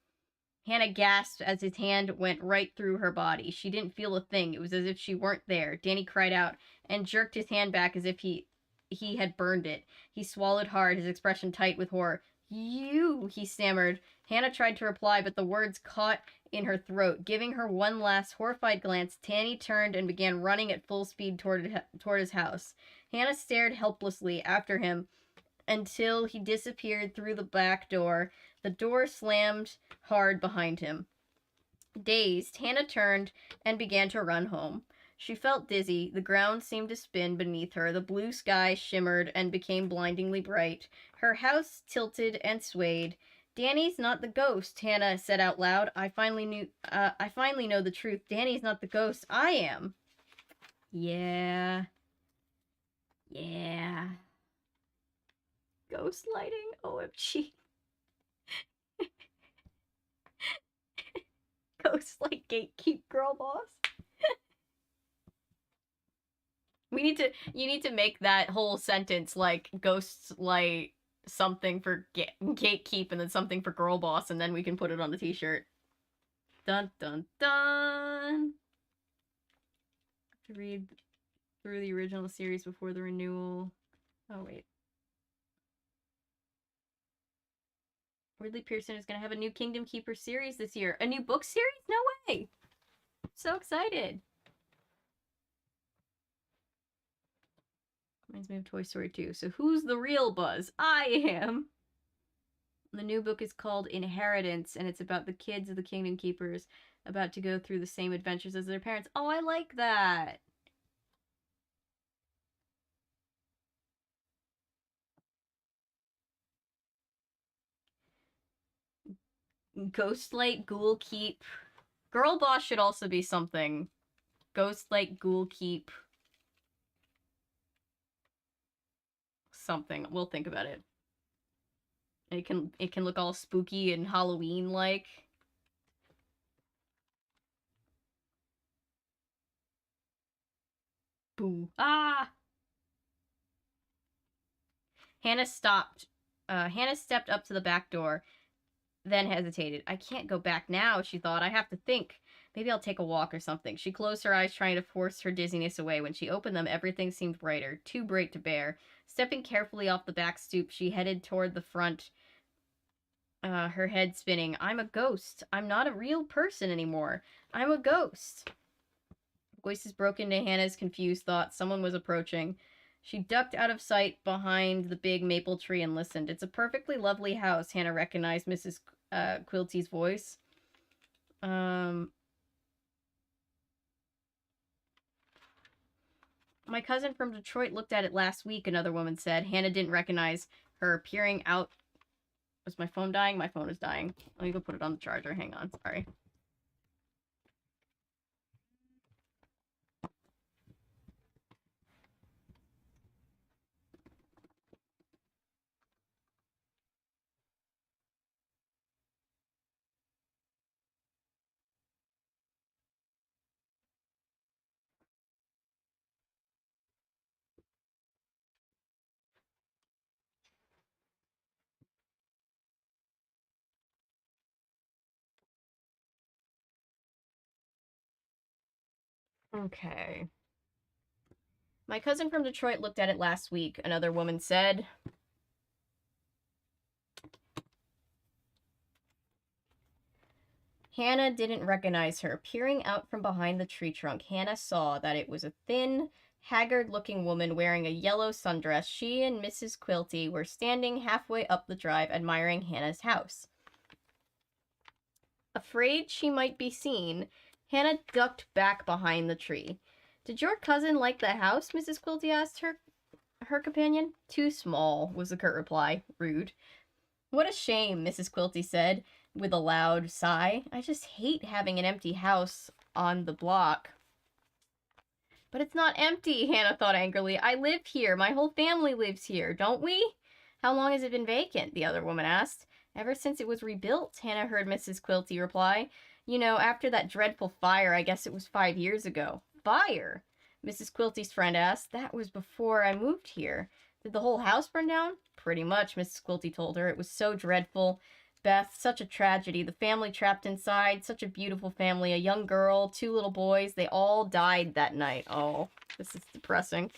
Hannah gasped as his hand went right through her body. She didn't feel a thing. It was as if she weren't there. Danny cried out and jerked his hand back as if he had burned it. He swallowed hard, his expression tight with horror. You, he stammered. Hannah tried to reply, but the words caught in her throat. Giving her one last horrified glance, Danny turned and began running at full speed toward his house. Hannah stared helplessly after him until he disappeared through the back door. The door slammed hard behind him. Dazed, Hannah turned and began to run home. She felt dizzy. The ground seemed to spin beneath her. The blue sky shimmered and became blindingly bright. Her house tilted and swayed. Danny's not the ghost, Hannah said out loud. I finally know the truth. Danny's not the ghost. I am. Yeah. Yeah. Ghost lighting? OMG. Ghost light gatekeep girl boss. You need to make that whole sentence like ghosts light something for gatekeep and then something for girl boss, and then we can put it on the t-shirt. Dun dun dun. To read through the original series before the renewal. Oh wait. Ridley Pearson is gonna have a new Kingdom Keeper series this year. A new book series? No way! So excited. Reminds me of Toy Story 2. So who's the real Buzz? I am. The new book is called Inheritance, and it's about the kids of the Kingdom Keepers about to go through the same adventures as their parents. Oh, I like that. Ghostlight Ghoul Keep. Girl Boss should also be something. Ghostlight Ghoul Keep. Something. We'll think about it. It can look all spooky and Halloween-like. Boo. Ah! Hannah stopped. Hannah stepped up to the back door, then hesitated. I can't go back now, she thought. I have to think. Maybe I'll take a walk or something. She closed her eyes, trying to force her dizziness away. When she opened them, everything seemed brighter, too bright to bear. Stepping carefully off the back stoop, she headed toward the front, her head spinning. I'm a ghost. I'm not a real person anymore. I'm a ghost. Voices broke into Hannah's confused thoughts. Someone was approaching. She ducked out of sight behind the big maple tree and listened. It's a perfectly lovely house, Hannah recognized Mrs. Quilty's voice. My cousin from Detroit looked at it last week, another woman said. Hannah didn't recognize her, peering out. Was my phone dying? My phone is dying. Let me go put it on the charger. Hang on. Sorry. Okay. My cousin from Detroit looked at it last week, another woman said. Hannah didn't recognize her. Peering out from behind the tree trunk, Hannah saw that it was a thin, haggard-looking woman wearing a yellow sundress. She and Mrs. Quilty were standing halfway up the drive, admiring Hannah's house. Afraid she might be seen, Hannah ducked back behind the tree. Did your cousin like the house? Mrs. Quilty asked her companion. Too small, was the curt reply. Rude. What a shame, Mrs. Quilty said, with a loud sigh. I just hate having an empty house on the block. But it's not empty, Hannah thought angrily. I live here. My whole family lives here, don't we? How long has it been vacant? The other woman asked. Ever since it was rebuilt, Hannah heard Mrs. Quilty reply. You know, after that dreadful fire, I guess it was 5 years ago. Fire? Mrs. Quilty's friend asked. That was before I moved here. Did the whole house burn down? Pretty much, Mrs. Quilty told her. It was so dreadful. Beth, such a tragedy. The family trapped inside. Such a beautiful family. A young girl, 2 little boys. They all died that night. Oh, this is depressing.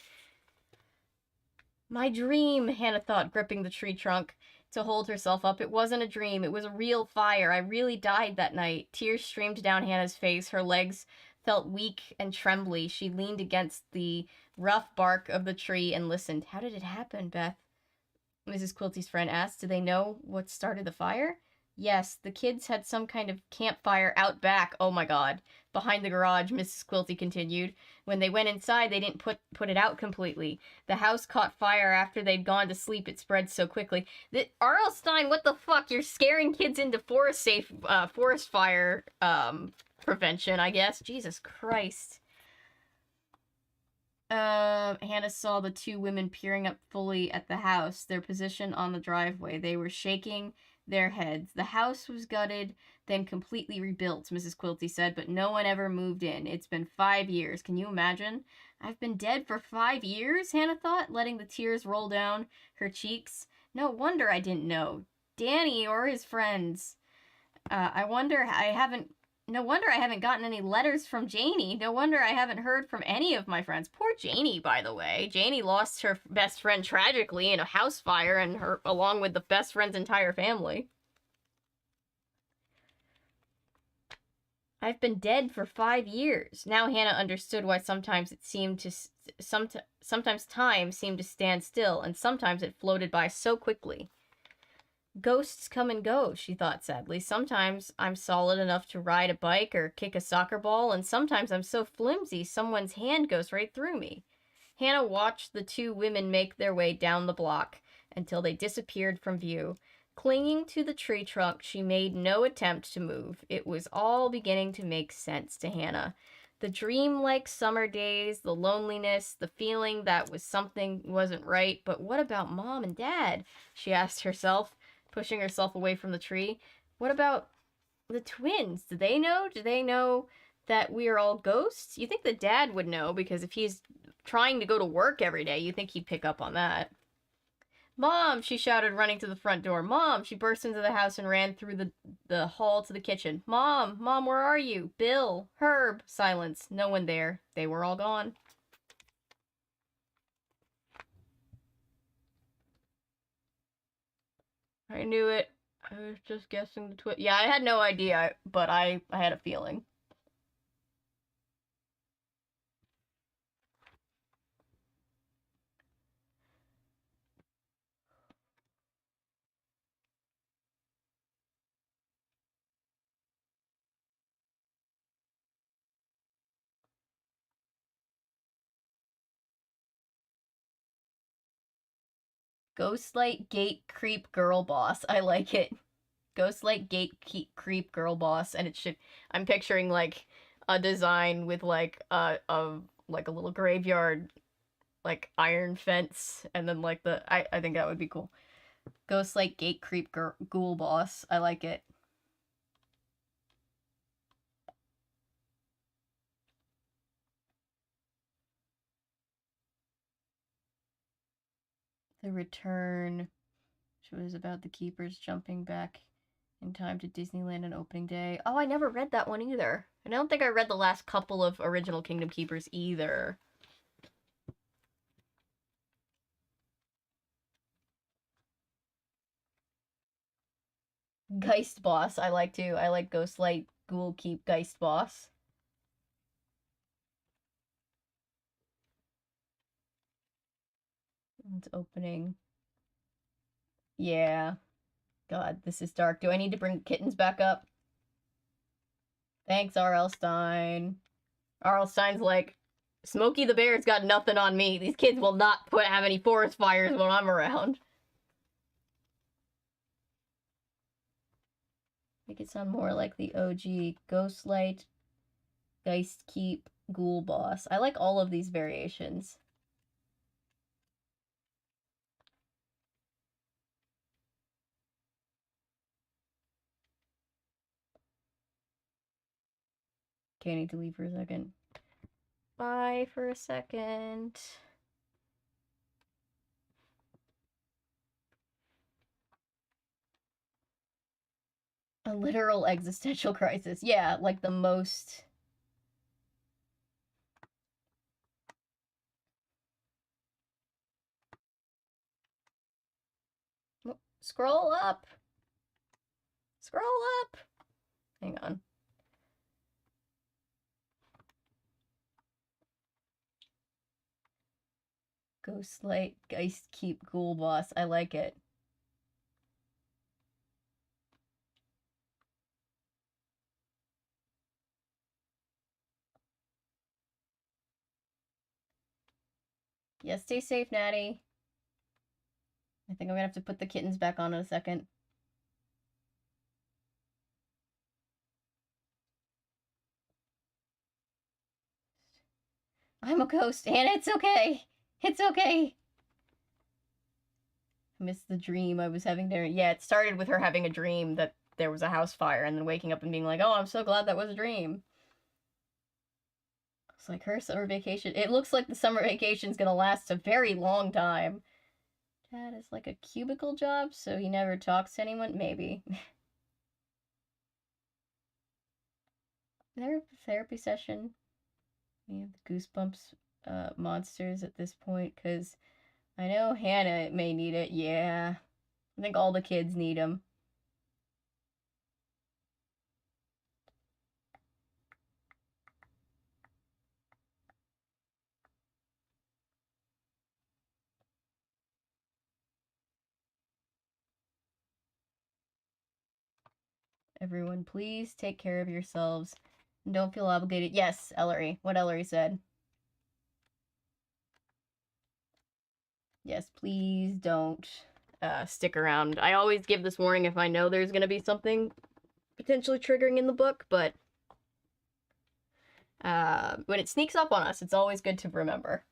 My dream, Hannah thought, gripping the tree trunk to hold herself up. It wasn't a dream. It was a real fire. I really died that night. Tears streamed down Hannah's face. Her legs felt weak and trembly. She leaned against the rough bark of the tree and listened. How did it happen, Beth? Mrs. Quilty's friend asked. Do they know what started the fire? Yes, the kids had some kind of campfire out back. Oh my god. Behind the garage, Mrs. Quilty continued. When they went inside, they didn't put it out completely. The house caught fire after they'd gone to sleep. It spread so quickly. R.L. Stine, what the fuck? You're scaring kids into forest fire prevention, I guess. Jesus Christ. Hannah saw the two women peering up fully at the house, their position on the driveway. They were shaking their heads. The house was gutted, then completely rebuilt, Mrs. Quilty said, but no one ever moved in. It's been 5 years. Can you imagine? I've been dead for 5 years, Hannah thought, letting the tears roll down her cheeks. No wonder I didn't know. Danny or his friends. No wonder I haven't gotten any letters from Janie. No wonder I haven't heard from any of my friends. Poor Janie, by the way. Janie lost her best friend tragically in a house fire, and her along with the best friend's entire family. I've been dead for 5 years. Now Hannah understood why sometimes time seemed to stand still, and sometimes it floated by so quickly. Ghosts come and go, she thought sadly. Sometimes I'm solid enough to ride a bike or kick a soccer ball, and sometimes I'm so flimsy someone's hand goes right through me. Hannah watched the two women make their way down the block until they disappeared from view. Clinging to the tree trunk, she made no attempt to move. It was all beginning to make sense to Hannah. The dream-like summer days, the loneliness, the feeling that something wasn't right. But what about Mom and Dad? She asked herself, pushing herself away from the tree. What about the twins? Do they know? Do they know that we are all ghosts? You think the dad would know, because if he's trying to go to work every day, you think he'd pick up on that. Mom, she shouted, running to the front door. Mom! She burst into the house and ran through the hall to the kitchen. Mom! Mom, where are you? Bill! Herb! Silence. No one there. They were all gone. I knew it. I was just guessing the twist. Yeah, I had no idea, but I had a feeling. Ghostlight Gate Creep Girl Boss. I like it. Ghostlight Gate Creep Girl Boss, and it should. I'm picturing like a design with like a little graveyard, like iron fence, and then like I think that would be cool. Ghostlight Gate Creep Ghoul Boss. I like it. The Return. Which was about the keepers jumping back in time to Disneyland on opening day. Oh, I never read that one either. I don't think I read the last couple of original Kingdom Keepers either. Geist Boss, I like too. I like Ghostlight Ghoul Keep Geist Boss. It's opening. Yeah. God, this is dark. Do I need to bring kittens back up? Thanks, R.L. Stein. R.L. Stein's like, Smokey the Bear's got nothing on me. These kids will not have any forest fires when I'm around. Make it sound more like the OG. Ghostlight, Geist Keep, Ghoul Boss. I like all of these variations. Okay, I need to leave for a second. Bye for a second. A literal existential crisis. Yeah, like the most... Scroll up! Scroll up! Hang on. Ghostlight, Geist Keep, Ghoul Boss. I like it. Yeah, stay safe, Natty. I think I'm gonna have to put the kittens back on in a second. I'm a ghost, and it's okay. It's okay. I missed the dream I was having there. Yeah, it started with her having a dream that there was a house fire, and then waking up and being like, oh, I'm so glad that was a dream. It's like her summer vacation. It looks like the summer vacation's gonna last a very long time. Dad is like a cubicle job, so he never talks to anyone? Maybe. Therapy session. We have the Goosebumps monsters at this point, because I know Hannah may need it. Yeah. I think all the kids need them. Everyone, please take care of yourselves and don't feel obligated. Yes, Ellery. What Ellery said. Yes, please don't stick around. I always give this warning if I know there's going to be something potentially triggering in the book, but when it sneaks up on us, it's always good to remember.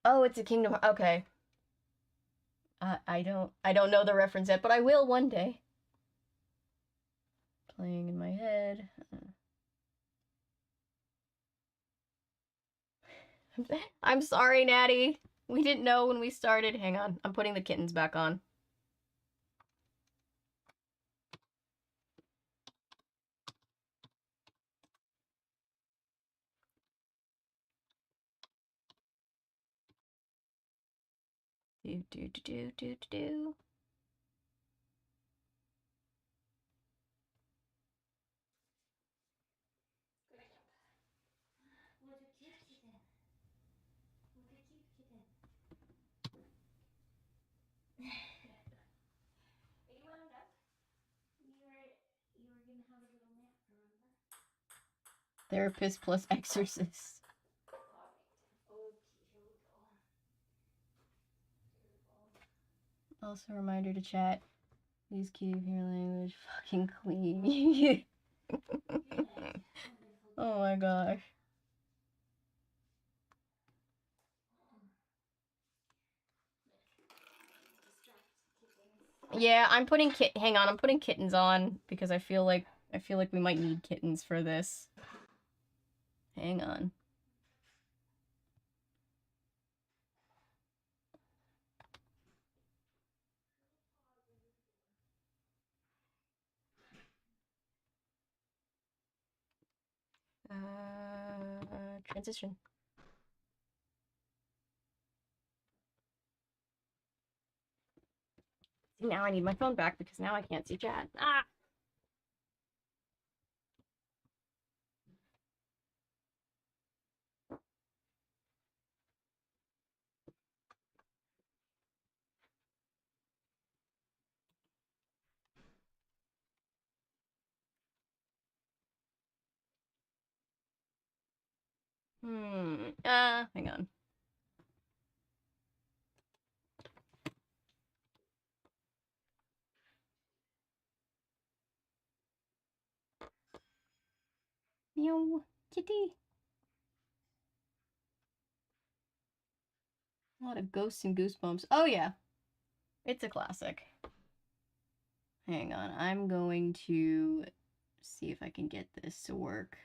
Oh, it's a Kingdom. Okay. I don't know the reference yet, but I will one day. Playing in my head. I'm sorry, Natty. We didn't know when we started. Hang on. I'm putting the kittens back on. Do. Therapist plus exorcist. Also, a reminder to chat. Please keep your language fucking clean. Oh my gosh. Yeah, I'm putting hang on, I'm putting kittens on because I feel like we might need kittens for this. Hang on. Transition. Now I need my phone back because now I can't see chat. Ah! Hang on. Meow, kitty. A lot of ghosts and goosebumps. Oh yeah, it's a classic. Hang on, I'm going to see if I can get this to work.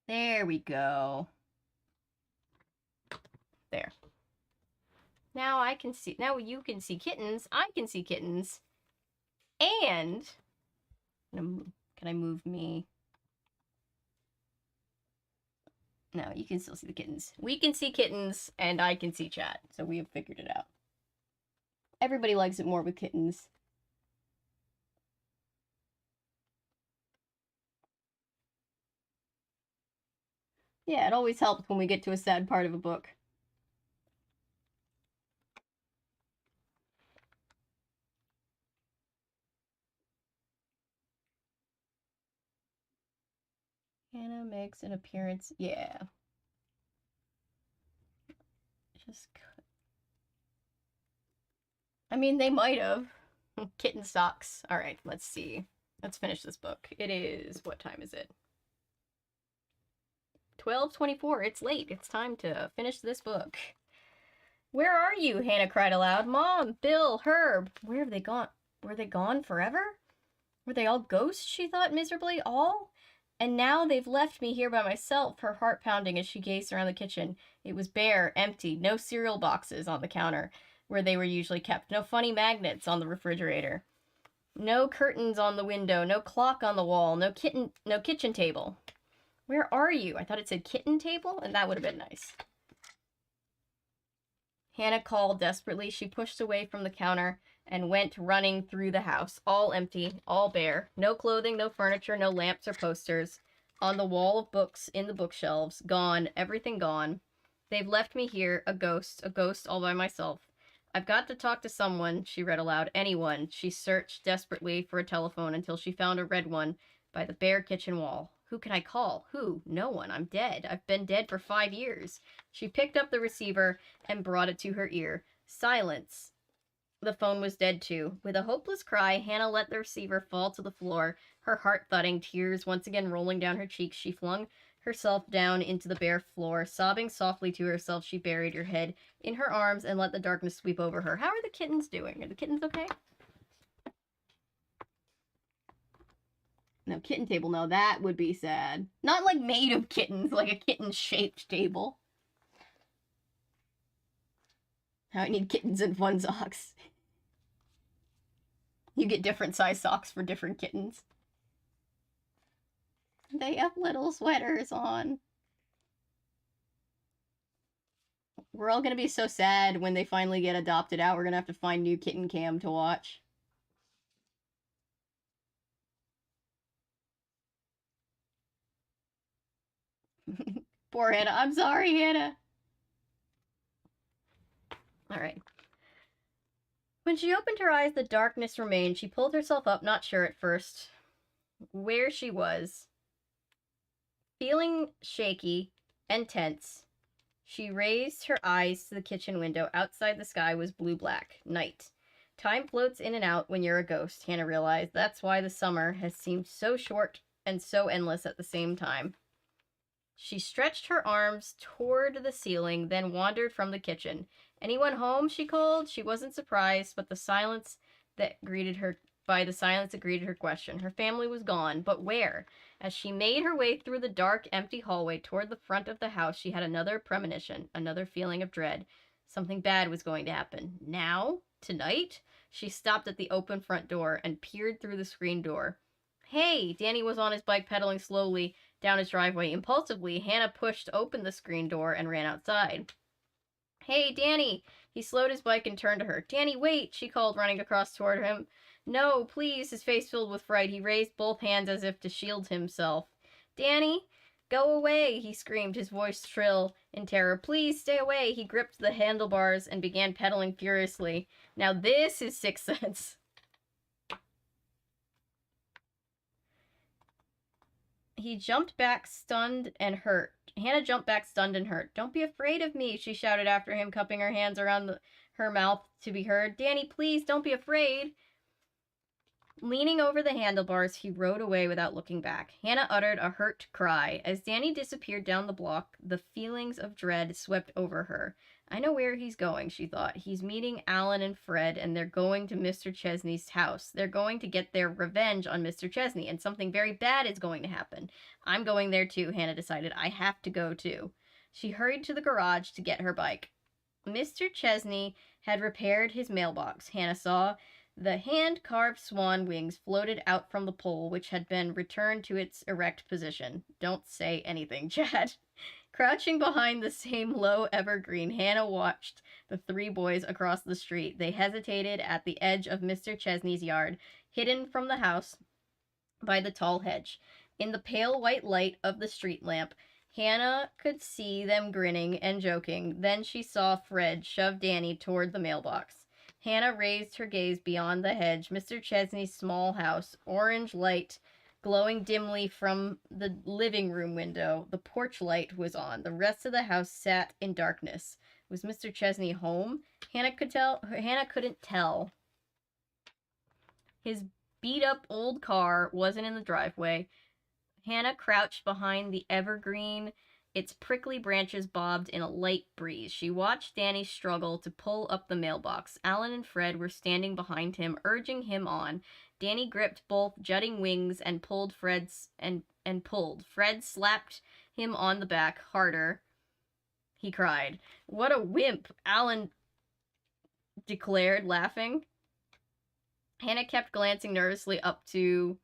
There we go. There. Now I can see, now you can see kittens, I can see kittens, and, can I move me? No, you can still see the kittens. We can see kittens, and I can see chat, so we have figured it out. Everybody likes it more with kittens. Yeah, it always helps when we get to a sad part of a book. Hannah makes an appearance. Yeah. Just... I mean, they might have. Kitten socks. Alright, let's see. Let's finish this book. It is... What time is it? 12:24. It's late. It's time to finish this book. Where are you? Hannah cried aloud. Mom, Bill, Herb. Where have they gone? Were they gone forever? Were they all ghosts? She thought miserably. All? And now they've left me here by myself, her heart pounding as she gazed around the kitchen. It was bare, empty, no cereal boxes on the counter where they were usually kept, no funny magnets on the refrigerator, no curtains on the window, no clock on the wall, no kitchen table. Where are you? I thought it said kitten table, and that would have been nice. Hannah called desperately. She pushed away from the counter and went running through the house, all empty, all bare. No clothing, no furniture, no lamps or posters. On the wall of books, in the bookshelves, gone, everything gone. They've left me here, a ghost all by myself. I've got to talk to someone, she read aloud. Anyone. She searched desperately for a telephone until she found a red one by the bare kitchen wall. Who can I call? Who? No one. I'm dead. I've been dead for 5 years. She picked up the receiver and brought it to her ear. Silence. The phone was dead too. With a hopeless cry, Hannah let the receiver fall to the floor, her heart thudding, tears once again rolling down her cheeks. She flung herself down into the bare floor. Sobbing softly to herself, she buried her head in her arms and let the darkness sweep over her. How are the kittens doing? Are the kittens okay? No, kitten table. No, that would be sad. Not like made of kittens, like a kitten-shaped table. How I need kittens and fun socks. You get different size socks for different kittens. They have little sweaters on. We're all gonna be so sad when they finally get adopted out. We're gonna have to find new kitten cam to watch. Poor Hannah. I'm sorry, Hannah. Alright. When she opened her eyes, the darkness remained. She pulled herself up, not sure at first where she was. Feeling shaky and tense, she raised her eyes to the kitchen window. Outside, the sky was blue-black. Night. Time floats in and out when you're a ghost, Hannah realized. That's why the summer has seemed so short and so endless at the same time. She stretched her arms toward the ceiling, then wandered from the kitchen. Anyone home? She called. She wasn't surprised, but the silence that greeted her question. Her family was gone, but where? As she made her way through the dark, empty hallway toward the front of the house, she had another premonition, another feeling of dread. Something bad was going to happen. Now? Tonight? She stopped at the open front door and peered through the screen door. Hey! Danny was on his bike pedaling slowly down his driveway. Impulsively, Hannah pushed open the screen door and ran outside. Hey, Danny! He slowed his bike and turned to her. Danny, wait! She called, running across toward him. No, please! His face filled with fright. He raised both hands as if to shield himself. Danny! Go away! He screamed, his voice shrill in terror. Please, stay away! He gripped the handlebars and began pedaling furiously. Now this is Sixth Sense. He jumped back, stunned and hurt. Hannah jumped back, stunned and hurt. Don't be afraid of me, she shouted after him, cupping her hands around her mouth to be heard. Danny, please, don't be afraid. Leaning over the handlebars, he rode away without looking back. Hannah uttered a hurt cry. As Danny disappeared down the block, the feelings of dread swept over her. I know where he's going, she thought. He's meeting Alan and Fred, and they're going to Mr. Chesney's house. They're going to get their revenge on Mr. Chesney, and something very bad is going to happen. I'm going there too, Hannah decided. I have to go too. She hurried to the garage to get her bike. Mr. Chesney had repaired his mailbox. Hannah saw the hand-carved swan wings floated out from the pole, which had been returned to its erect position. Don't say anything, Chad. Crouching behind the same low evergreen, Hannah watched the three boys across the street. They hesitated at the edge of Mr. Chesney's yard, hidden from the house by the tall hedge. In the pale white light of the street lamp, Hannah could see them grinning and joking. Then she saw Fred shove Danny toward the mailbox. Hannah raised her gaze beyond the hedge. Mr. Chesney's small house, orange light glowing dimly from the living room window. The porch light was on. The rest of the house sat in darkness. Was Mr. Chesney home? Hannah couldn't tell. His beat-up old car wasn't in the driveway. Hannah crouched behind the evergreen. Its prickly branches bobbed in a light breeze. She watched Danny struggle to pull up the mailbox. Alan and Fred were standing behind him, urging him on. Danny gripped both jutting wings and pulled Fred's and pulled. Fred slapped him on the back harder. He cried. "What a wimp," Alan declared, laughing. Hannah kept glancing nervously up to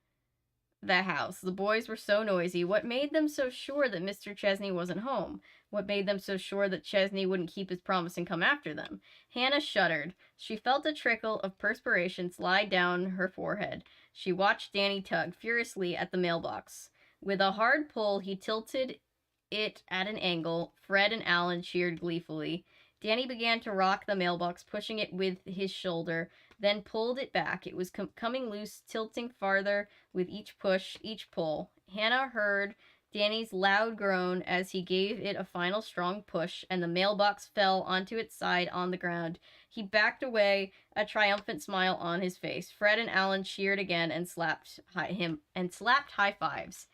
the house. The boys were so noisy. What made them so sure that Mr. Chesney wasn't home? What made them so sure that Chesney wouldn't keep his promise and come after them? Hannah shuddered. She felt a trickle of perspiration slide down her forehead. She watched Danny tug furiously at the mailbox. With a hard pull, he tilted it at an angle. Fred and Alan cheered gleefully. Danny began to rock the mailbox, pushing it with his shoulder, then pulled it back. It was coming loose, tilting farther with each push, each pull. Hannah heard Danny's loud groan as he gave it a final strong push, and the mailbox fell onto its side on the ground. He backed away, a triumphant smile on his face. Fred and Alan cheered again and slapped high fives.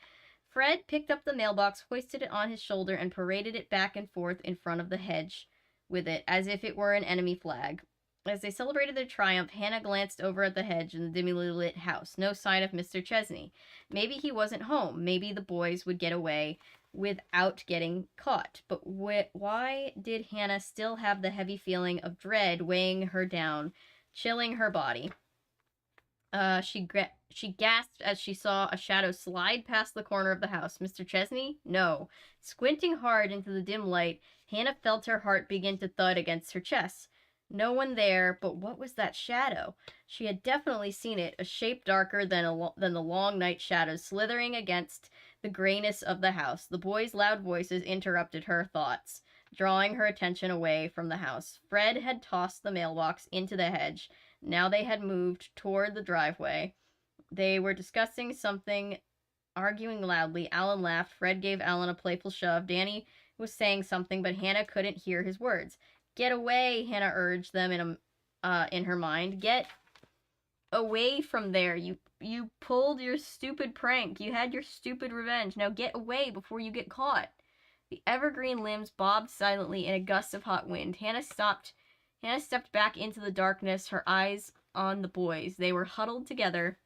Fred picked up the mailbox, hoisted it on his shoulder, and paraded it back and forth in front of the hedge with it, as if it were an enemy flag. As they celebrated their triumph, Hannah glanced over at the hedge and the dimly lit house. No sign of Mr. Chesney. Maybe he wasn't home. Maybe the boys would get away without getting caught. But why did Hannah still have the heavy feeling of dread weighing her down, chilling her body? She gasped as she saw a shadow slide past the corner of the house. Mr. Chesney? No. Squinting hard into the dim light, Hannah felt her heart begin to thud against her chest. No one there, but what was that shadow? She had definitely seen it, a shape darker than the long night shadows slithering against the grayness of the house. The boys' loud voices interrupted her thoughts, drawing her attention away from the house. Fred had tossed the mailbox into the hedge. Now they had moved toward the driveway. They were discussing something, arguing loudly. Alan laughed. Fred gave Alan a playful shove. Danny was saying something, but Hannah couldn't hear his words. Get away, Hannah urged them in her mind. Get away from there. You pulled your stupid prank. You had your stupid revenge. Now get away before you get caught. The evergreen limbs bobbed silently in a gust of hot wind. Hannah stepped back into the darkness, her eyes on the boys. They were huddled together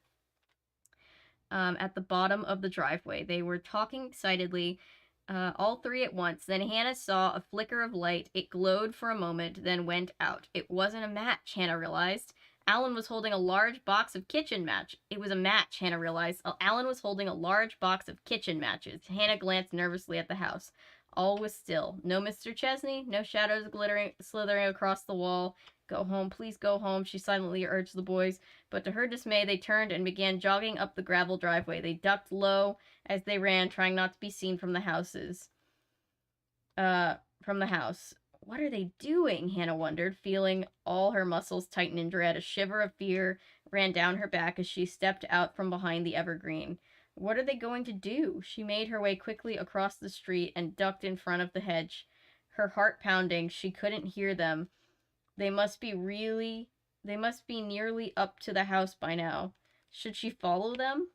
at the bottom of the driveway. They were talking excitedly, all three at once. Then Hannah saw a flicker of light. It glowed for a moment, then went out. It wasn't a match, Hannah realized. Alan was holding a large box of kitchen match. It was a match, Hannah realized. Alan was holding a large box of kitchen matches. Hannah glanced nervously at the house. All was still. No Mr. Chesney, no shadows slithering across the wall. Go home, please go home, she silently urged the boys. But to her dismay, they turned and began jogging up the gravel driveway. They ducked low as they ran, trying not to be seen from the house. What are they doing? Hannah wondered, feeling all her muscles tighten in dread. A shiver of fear ran down her back as she stepped out from behind the evergreen. What are they going to do? She made her way quickly across the street and ducked in front of the hedge, her heart pounding. She couldn't hear them. They must be nearly up to the house by now. Should she follow them?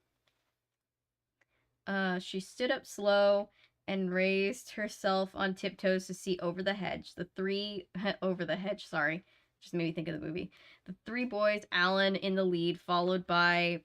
She stood up slow and raised herself on tiptoes to see over the hedge. Just made me think of the movie. The three boys, Alan in the lead, followed by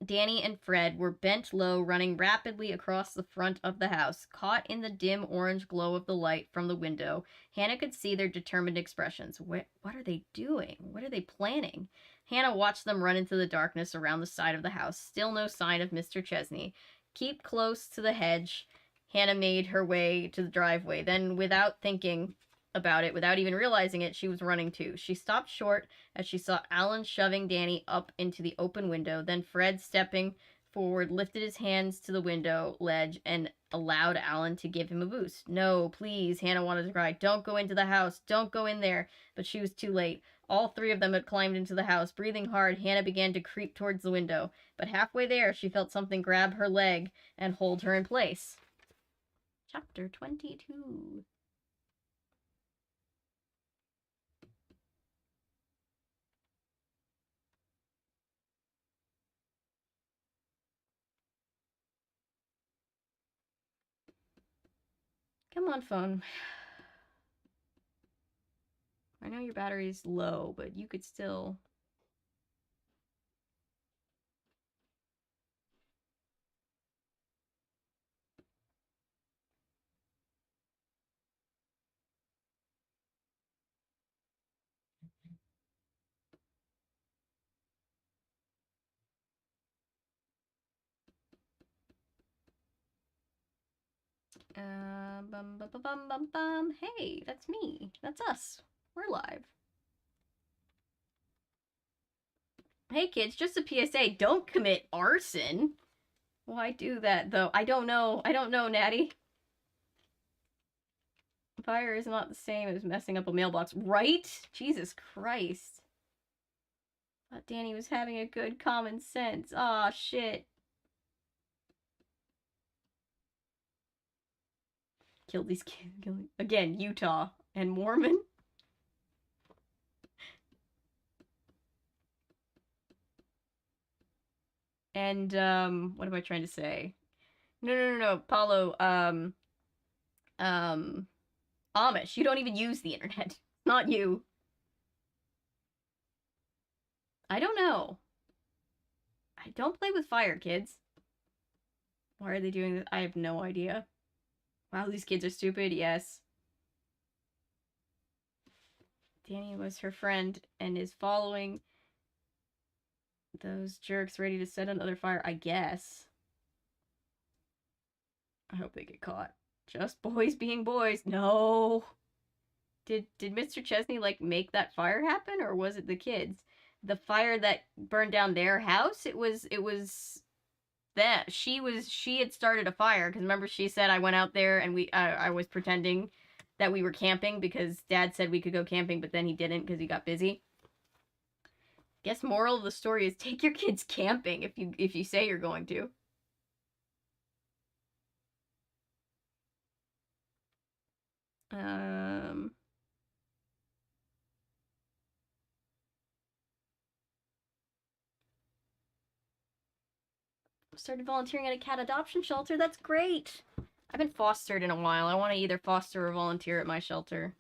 Danny and Fred, were bent low, running rapidly across the front of the house. Caught in the dim orange glow of the light from the window, Hannah could see their determined expressions. What are they doing? What are they planning? Hannah watched them run into the darkness around the side of the house. Still no sign of Mr. Chesney. Keep close to the hedge. Hannah made her way to the driveway. Then, without thinking about it, without even realizing it, she was running too. She stopped short as she saw Alan shoving Danny up into the open window. Then Fred, stepping forward, lifted his hands to the window ledge and allowed Alan to give him a boost. No, please, Hannah wanted to cry. Don't go into the house. Don't go in there. But she was too late. All three of them had climbed into the house. Breathing hard, Hannah began to creep towards the window. But halfway there, she felt something grab her leg and hold her in place. Chapter 22. Come on, phone. I know your battery's low, but you could still... Bum, bum, bum, bum, bum, bum. Hey, that's me. That's us. We're live. Hey, kids, just a PSA. Don't commit arson. Why do that, though? I don't know. I don't know, Natty. Fire is not the same as messing up a mailbox, right? Jesus Christ. Thought Danny was having a good common sense. Aw, shit. Killed these kids. Again, Utah and Mormon. And, what am I trying to say? No, Paulo, Amish. You don't even use the internet. Not you. I don't know. I don't play with fire, kids. Why are they doing this? I have no idea. Wow, these kids are stupid, yes. Danny was her friend and is following those jerks ready to set another fire, I guess. I hope they get caught. Just boys being boys. No. Did Mr. Chesney, like, make that fire happen, or was it the kids? The fire that burned down their house? It was that she had started a fire, because remember she said I went out there and I was pretending that we were camping because Dad said we could go camping, but then he didn't because he got busy. Guess moral of the story is take your kids camping if you say you're going to. Started volunteering at a cat adoption shelter. That's great. I've been fostered in a while. I want to either foster or volunteer at my shelter.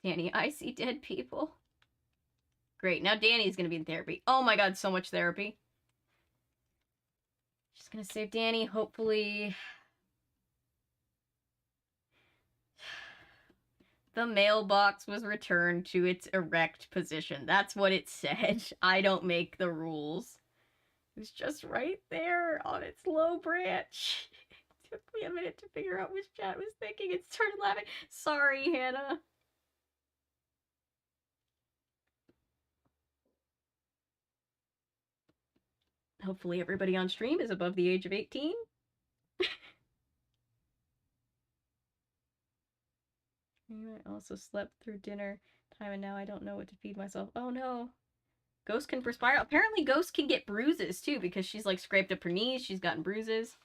Danny, I see dead people. Great. Now Danny's going to be in therapy. Oh my god, so much therapy. Just going to save Danny, hopefully. The mailbox was returned to its erect position. That's what it said. I don't make the rules. It was just right there on its low branch. It took me a minute to figure out which chat was thinking and started laughing. Sorry, Hannah. Hopefully everybody on stream is above the age of 18. I also slept through dinner time and now I don't know what to feed myself. Oh no. Ghost can perspire. Apparently Ghost can get bruises too because she's like scraped up her knees. She's gotten bruises.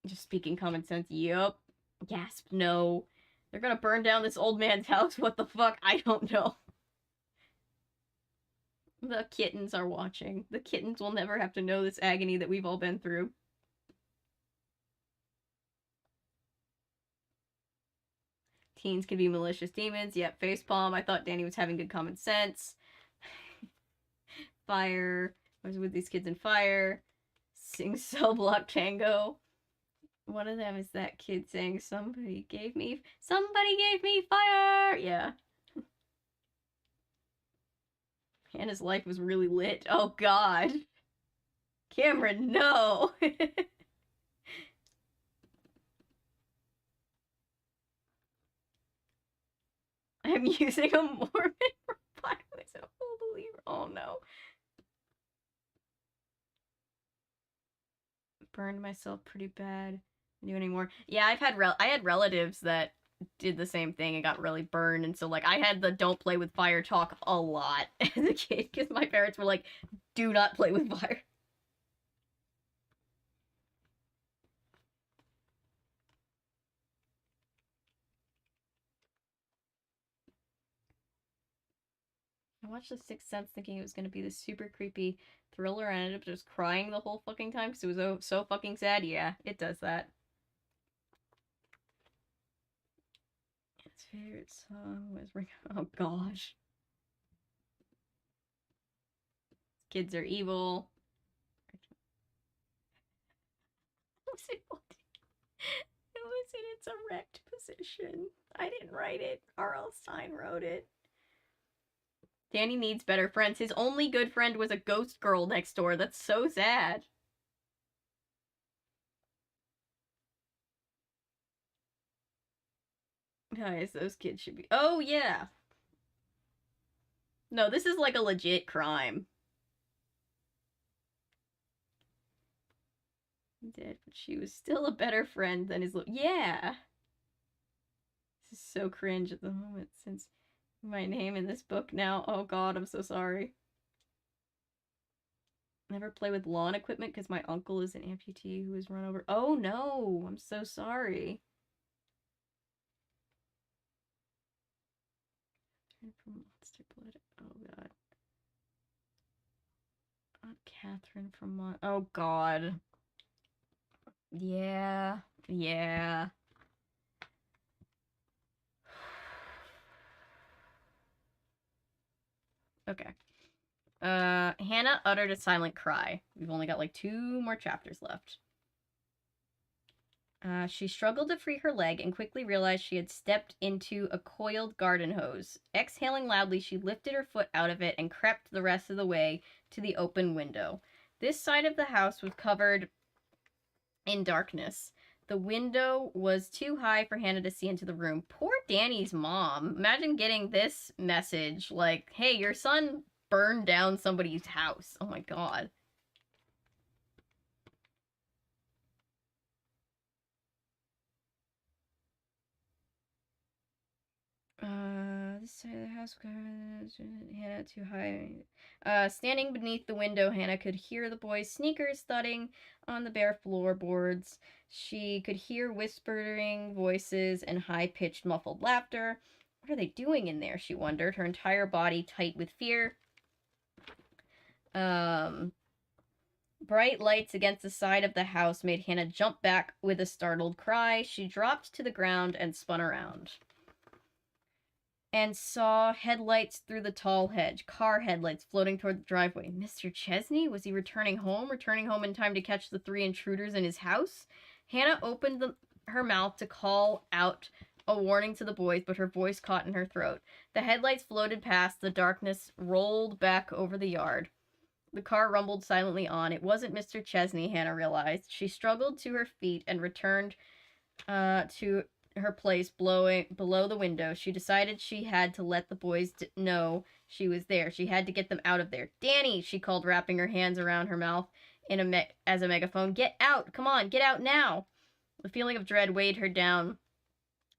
Just speaking common sense. Yup. Gasp. No. They're gonna burn down this old man's house. What the fuck? I don't know. The kittens are watching. The kittens will never have to know this agony that we've all been through. Teens can be malicious demons. Yep, facepalm. I thought Danny was having good common sense. Fire. I was with these kids in fire. Sing Cell Block Tango. One of them is that kid saying, somebody gave me fire! Yeah. Hannah's life was really lit. Oh god. Cameron, no! I'm using a Mormon for violence. a full believer. Oh no. Burned myself pretty bad. Do anymore. Yeah, I had relatives that did the same thing and got really burned, and so like I had the don't play with fire talk a lot as a kid because my parents were like, do not play with fire. I watched The Sixth Sense thinking it was gonna be this super creepy thriller, and I ended up just crying the whole fucking time because it was so fucking sad. Yeah, it does that. His favorite song was Ring. Oh gosh. Kids are evil. It was in its erect position. I didn't write it. R.L. Stein wrote it. Danny needs better friends. His only good friend was a ghost girl next door. That's so sad. Guys, those kids should be... Oh, yeah. No, this is like a legit crime. Dead, but she was still a better friend than his... Yeah. This is so cringe at the moment since my name in this book now. Oh god, I'm so sorry. Never play with lawn equipment because my uncle is an amputee who was run over. Oh no, I'm so sorry. From Monster Blood. Oh god. Aunt Catherine from Oh god. Yeah. Yeah. Okay. Hannah uttered a silent cry. We've only got like 2 more chapters left. She struggled to free her leg and quickly realized she had stepped into a coiled garden hose. Exhaling loudly, she lifted her foot out of it and crept the rest of the way to the open window. This side of the house was covered in darkness. The window was too high for Hannah to see into the room. Poor Danny's mom. Imagine getting this message like, hey, your son burned down somebody's house. Oh my god. This side of the house, Hannah too high. Standing beneath the window, Hannah could hear the boys' sneakers thudding on the bare floorboards. She could hear whispering voices and high-pitched, muffled laughter. What are they doing in there, she wondered, her entire body tight with fear. Bright lights against the side of the house made Hannah jump back with a startled cry. She dropped to the ground and spun around. And saw headlights through the tall hedge. Car headlights floating toward the driveway. Mr. Chesney? Was he returning home? Returning home in time to catch the 3 intruders in his house? Hannah opened her mouth to call out a warning to the boys, but her voice caught in her throat. The headlights floated past. The darkness rolled back over the yard. The car rumbled silently on. It wasn't Mr. Chesney, Hannah realized. She struggled to her feet and returned to her place below the window. She decided she had to let the boys know she was there. She had to get them out of there. Danny, she called, wrapping her hands around her mouth as a megaphone. Get out! Come on, get out now! The feeling of dread weighed her down.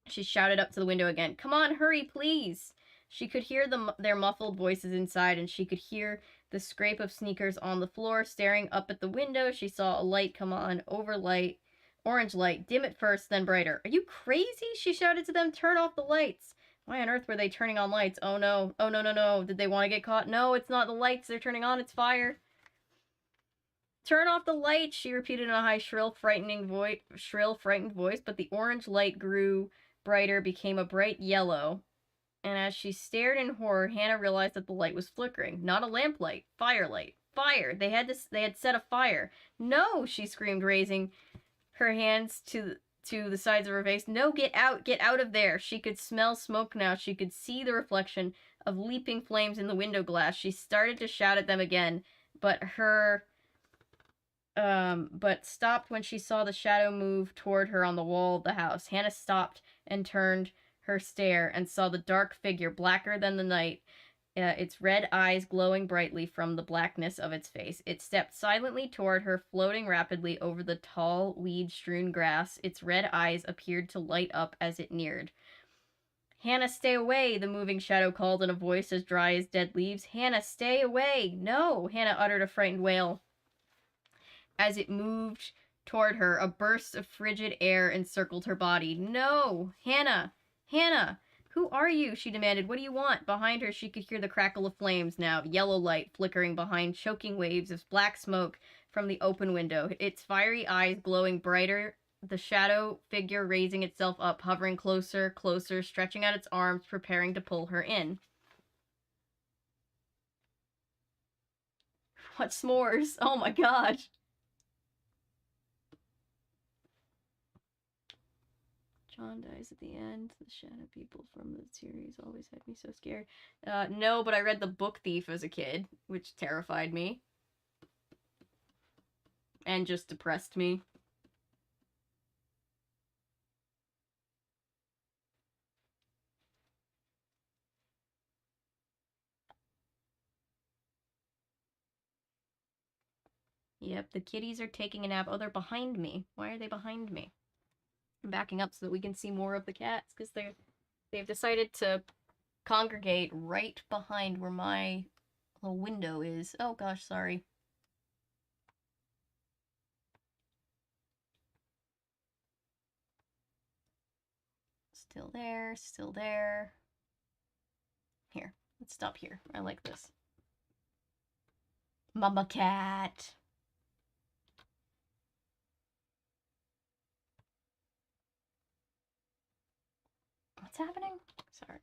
She shouted up to the window again. Come on, hurry, please! She could hear their muffled voices inside, and she could hear the scrape of sneakers on the floor. Staring up at the window, she saw a light come on, orange light, dim at first, then brighter. Are you crazy? She shouted to them. Turn off the lights. Why on earth were they turning on lights? Oh no. Oh no, no, no. Did they want to get caught? No, it's not the lights they're turning on. It's fire. Turn off the lights, she repeated in a high, shrill, frightened voice, but the orange light grew brighter, became a bright yellow. And as she stared in horror, Hannah realized that the light was flickering. Not a lamplight. Firelight. Fire. They had set a fire. No, she screamed, raising her hands to the sides of her face. No, get out of there. She could smell smoke now. She could see the reflection of leaping flames in the window glass. She started to shout at them again, but stopped when she saw the shadow move toward her on the wall of the house. Hannah stopped and turned her stare and saw the dark figure, blacker than the night, its red eyes glowing brightly from the blackness of its face. It stepped silently toward her, floating rapidly over the tall, weed-strewn grass. Its red eyes appeared to light up as it neared. "Hannah, stay away," the moving shadow called in a voice as dry as dead leaves. "Hannah, stay away." "No," Hannah uttered a frightened wail. As it moved toward her, a burst of frigid air encircled her body. "No! Hannah! Hannah! Who are you?" she demanded. "What do you want?" Behind her, she could hear the crackle of flames now, yellow light flickering behind choking waves of black smoke from the open window, its fiery eyes glowing brighter, the shadow figure raising itself up, hovering closer, closer, stretching out its arms, preparing to pull her in. What s'mores? Oh my gosh. John dies at the end. The shadow people from the series always had me so scared. No, but I read The Book Thief as a kid, which terrified me. And just depressed me. Yep, the kitties are taking a nap. Oh, they're behind me. Why are they behind me? I'm backing up so that we can see more of the cats, because they've decided to congregate right behind where my little window is. Oh gosh, sorry. Still there, still there. Here, let's stop here. I like this. Mama cat. What's happening? Sorry.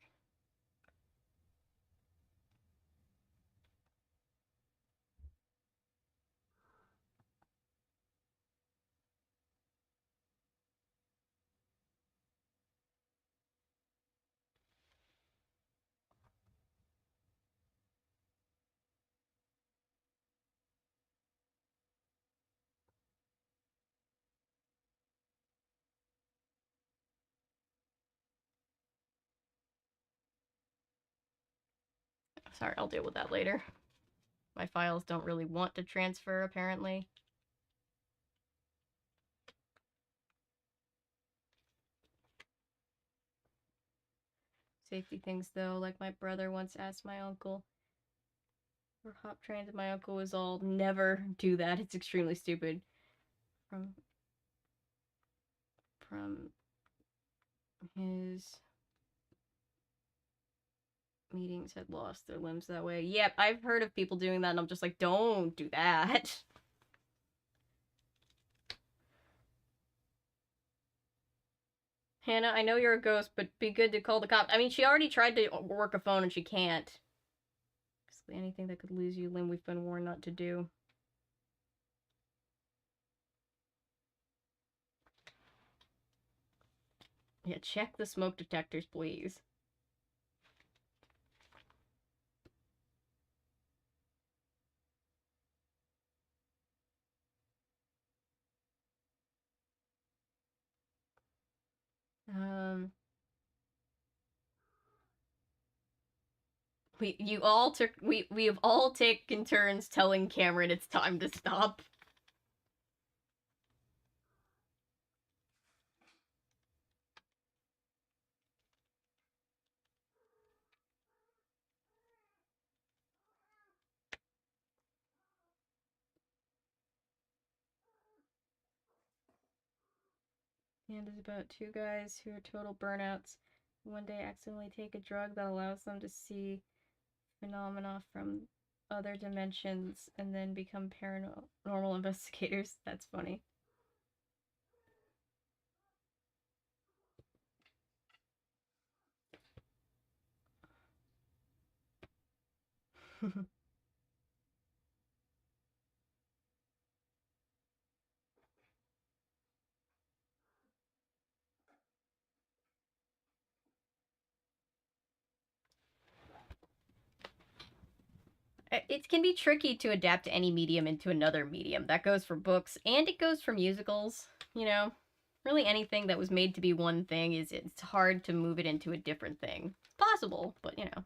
Sorry, I'll deal with that later. My files don't really want to transfer, apparently. Safety things, though, like my brother once asked my uncle for hop trains, and my uncle was all, "Never do that, it's extremely stupid." From his meetings had lost their limbs that way. Yep, I've heard of people doing that, and I'm just like, don't do that. Hannah, I know you're a ghost, but be good to call the cops. I mean, she already tried to work a phone, and she can't. Basically anything that could lose you a limb, we've been warned not to do. Yeah, check the smoke detectors, please. We have all taken turns telling Cameron it's time to stop. And it's about two guys who are total burnouts. One day accidentally take a drug that allows them to see phenomena from other dimensions and then become paranormal investigators. That's funny. It can be tricky to adapt any medium into another medium. That goes for books and it goes for musicals, you know? Really anything that was made to be one thing it's hard to move it into a different thing. It's possible, but you know.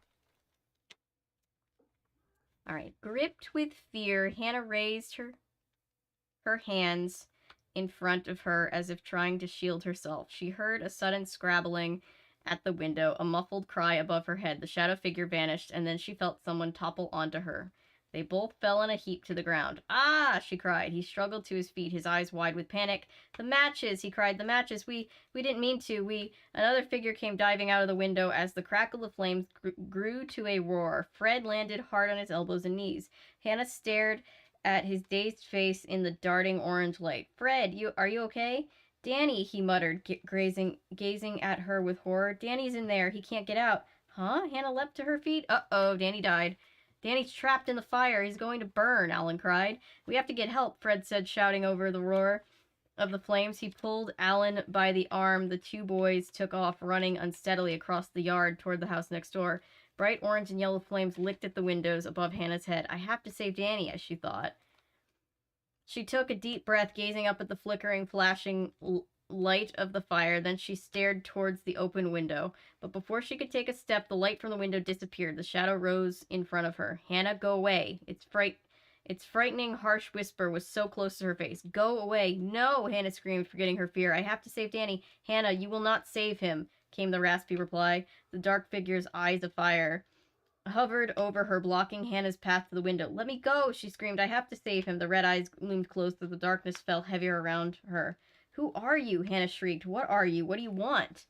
All right. Gripped with fear, Hannah raised her hands in front of her as if trying to shield herself. She heard a sudden scrabbling at the window, a muffled cry above her head. The shadow figure vanished, and then she felt someone topple onto her. They both fell in a heap to the ground. Ah! She cried. He struggled to his feet, his eyes wide with panic. The matches! He cried. The matches! We didn't mean to. Another figure came diving out of the window as the crackle of flames grew to a roar. Fred landed hard on his elbows and knees. Hannah stared at his dazed face in the darting orange light. Fred, are you okay? Danny, he muttered, gazing at her with horror. Danny's in there. He can't get out. Huh? Hannah leapt to her feet. Uh-oh, Danny died. Danny's trapped in the fire. He's going to burn, Alan cried. We have to get help, Fred said, shouting over the roar of the flames. He pulled Alan by the arm. The two boys took off, running unsteadily across the yard toward the house next door. Bright orange and yellow flames licked at the windows above Hannah's head. I have to save Danny, as she thought. She took a deep breath, gazing up at the flickering, flashing light of the fire. Then she stared towards the open window. But before she could take a step, the light from the window disappeared. The shadow rose in front of her. Hannah, go away. Its frightening, harsh whisper was so close to her face. Go away. No, Hannah screamed, forgetting her fear. I have to save Danny. Hannah, you will not save him, came the raspy reply. The dark figure's eyes afire hovered over her, blocking Hannah's path to the window. Let me go, she screamed. I have to save him. The red eyes loomed closer. The darkness fell heavier around her. Who are you? Hannah shrieked. What are you? What do you want?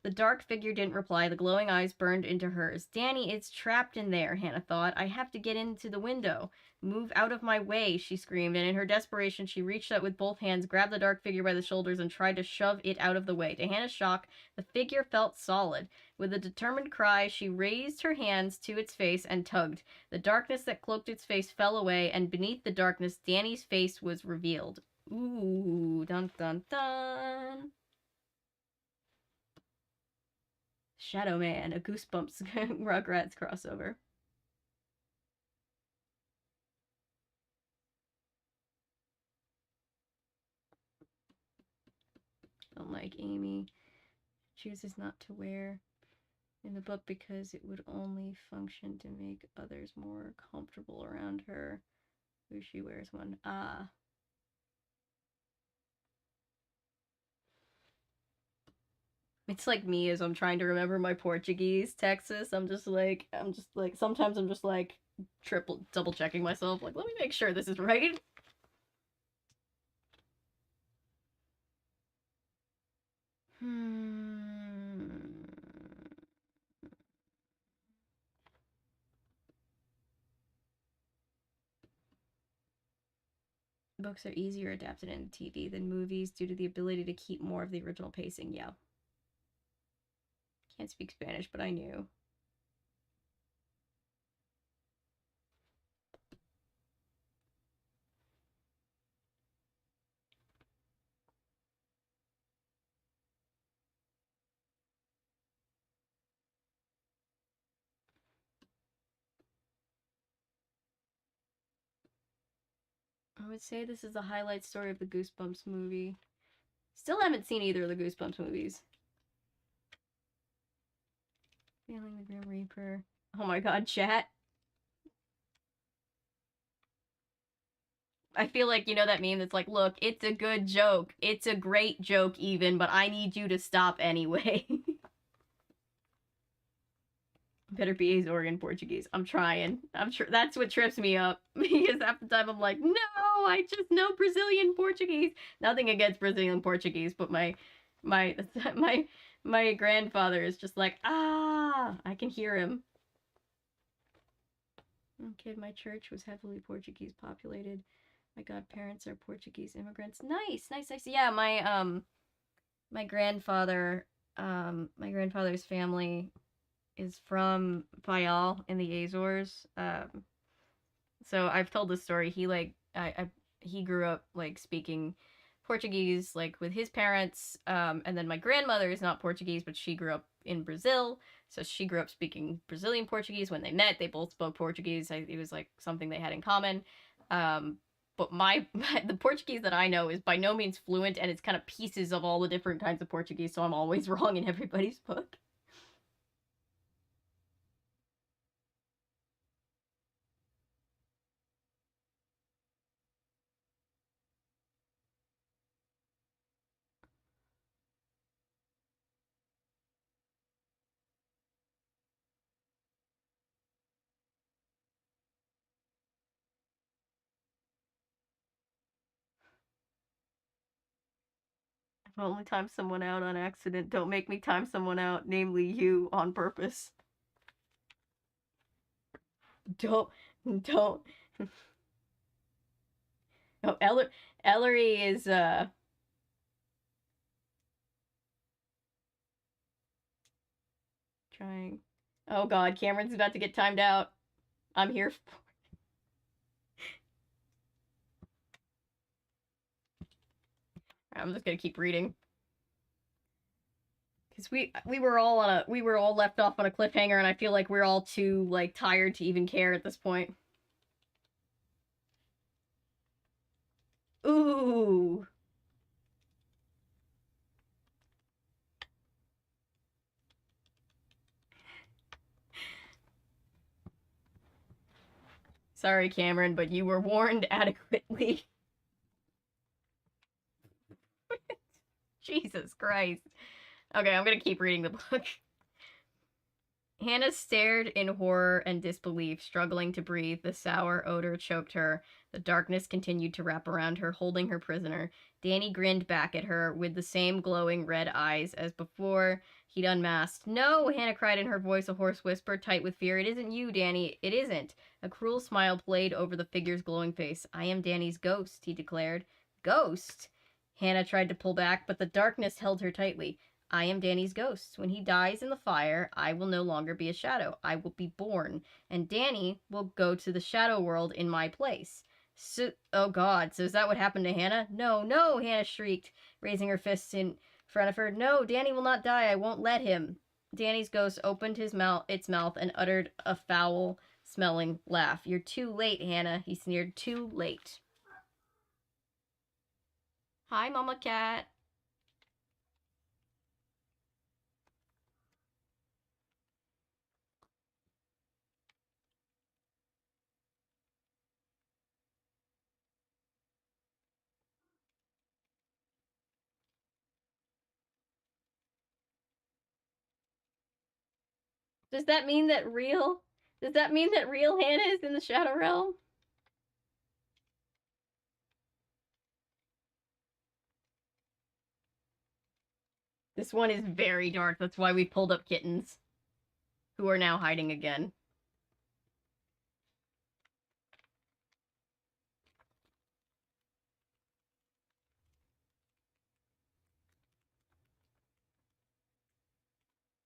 The dark figure didn't reply. The glowing eyes burned into hers. Danny, it's trapped in there, Hannah thought. I have to get into the window. Move out of my way, she screamed, and in her desperation, she reached out with both hands, grabbed the dark figure by the shoulders, and tried to shove it out of the way. To Hannah's shock, the figure felt solid. With a determined cry, she raised her hands to its face and tugged. The darkness that cloaked its face fell away, and beneath the darkness, Danny's face was revealed. Ooh, dun dun dun. Shadow Man, a Goosebumps Rugrats crossover. Unlike Amy, chooses not to wear in the book because it would only function to make others more comfortable around her. Who she wears one. Ah. It's like me as I'm trying to remember my Portuguese Texas. I'm just like, sometimes I'm just like double checking myself. Like, let me make sure this is right. Books are easier adapted into TV than movies due to the ability to keep more of the original pacing. Yeah. Can't speak Spanish, but I knew. I would say this is the highlight story of the Goosebumps movie. Still haven't seen either of the Goosebumps movies. Feeling the Grim Reaper. Oh my god, chat. I feel like, you know that meme that's like, look, it's a good joke. It's a great joke even, but I need you to stop anyway. Better be Azorian Portuguese. I'm trying. I'm sure that's what trips me up. Because half the time I'm like, no, I just know Brazilian Portuguese. Nothing against Brazilian Portuguese, but my grandfather is just like, ah, I can hear him. Kid, my church was heavily Portuguese populated. My godparents are Portuguese immigrants. Nice. Yeah, my grandfather's family is from Fayal in the Azores. So I've told this story. He grew up like speaking Portuguese like with his parents, and then my grandmother is not Portuguese, but she grew up in Brazil, so she grew up speaking Brazilian Portuguese. When they met, they both spoke Portuguese. It was like something they had in common. But the Portuguese that I know is by no means fluent, and it's kind of pieces of all the different kinds of Portuguese, so I'm always wrong in everybody's book. Only time someone out on accident. Don't make me time someone out, namely you, on purpose. Don't. Oh, Ellery is, trying. Oh god, Cameron's about to get timed out. I'm here for... I'm just gonna keep reading. Because we were all left off on a cliffhanger, and I feel like we're all too, like, tired to even care at this point. Ooh. Sorry, Cameron, but you were warned adequately. Jesus Christ. Okay, I'm gonna keep reading the book. Hannah stared in horror and disbelief, struggling to breathe. The sour odor choked her. The darkness continued to wrap around her, holding her prisoner. Danny grinned back at her with the same glowing red eyes as before he'd unmasked. No, Hannah cried in her voice, a hoarse whisper, tight with fear. It isn't you, Danny. It isn't. A cruel smile played over the figure's glowing face. I am Danny's ghost, he declared. Ghost? Hannah tried to pull back, but the darkness held her tightly. I am Danny's ghost. When he dies in the fire, I will no longer be a shadow. I will be born, and Danny will go to the shadow world in my place. So, oh god, so is that what happened to Hannah? No, no, Hannah shrieked, raising her fists in front of her. No, Danny will not die. I won't let him. Danny's ghost opened its mouth and uttered a foul-smelling laugh. You're too late, Hannah, he sneered. Too late. Hi, Mama Cat. Does that mean that real Hannah is in the Shadow Realm? This one is very dark. That's why we pulled up kittens, who are now hiding again.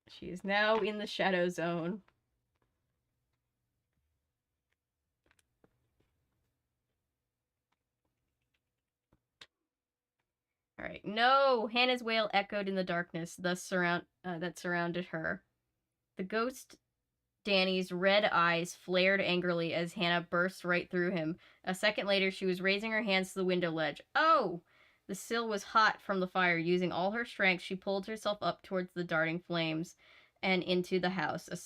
She is now in the Shadow Zone. All right. No! Hannah's wail echoed in the darkness, that surrounded her. The ghost Danny's red eyes flared angrily as Hannah burst right through him. A second later, she was raising her hands to the window ledge. Oh! The sill was hot from the fire. Using all her strength, she pulled herself up towards the darting flames and into the house. A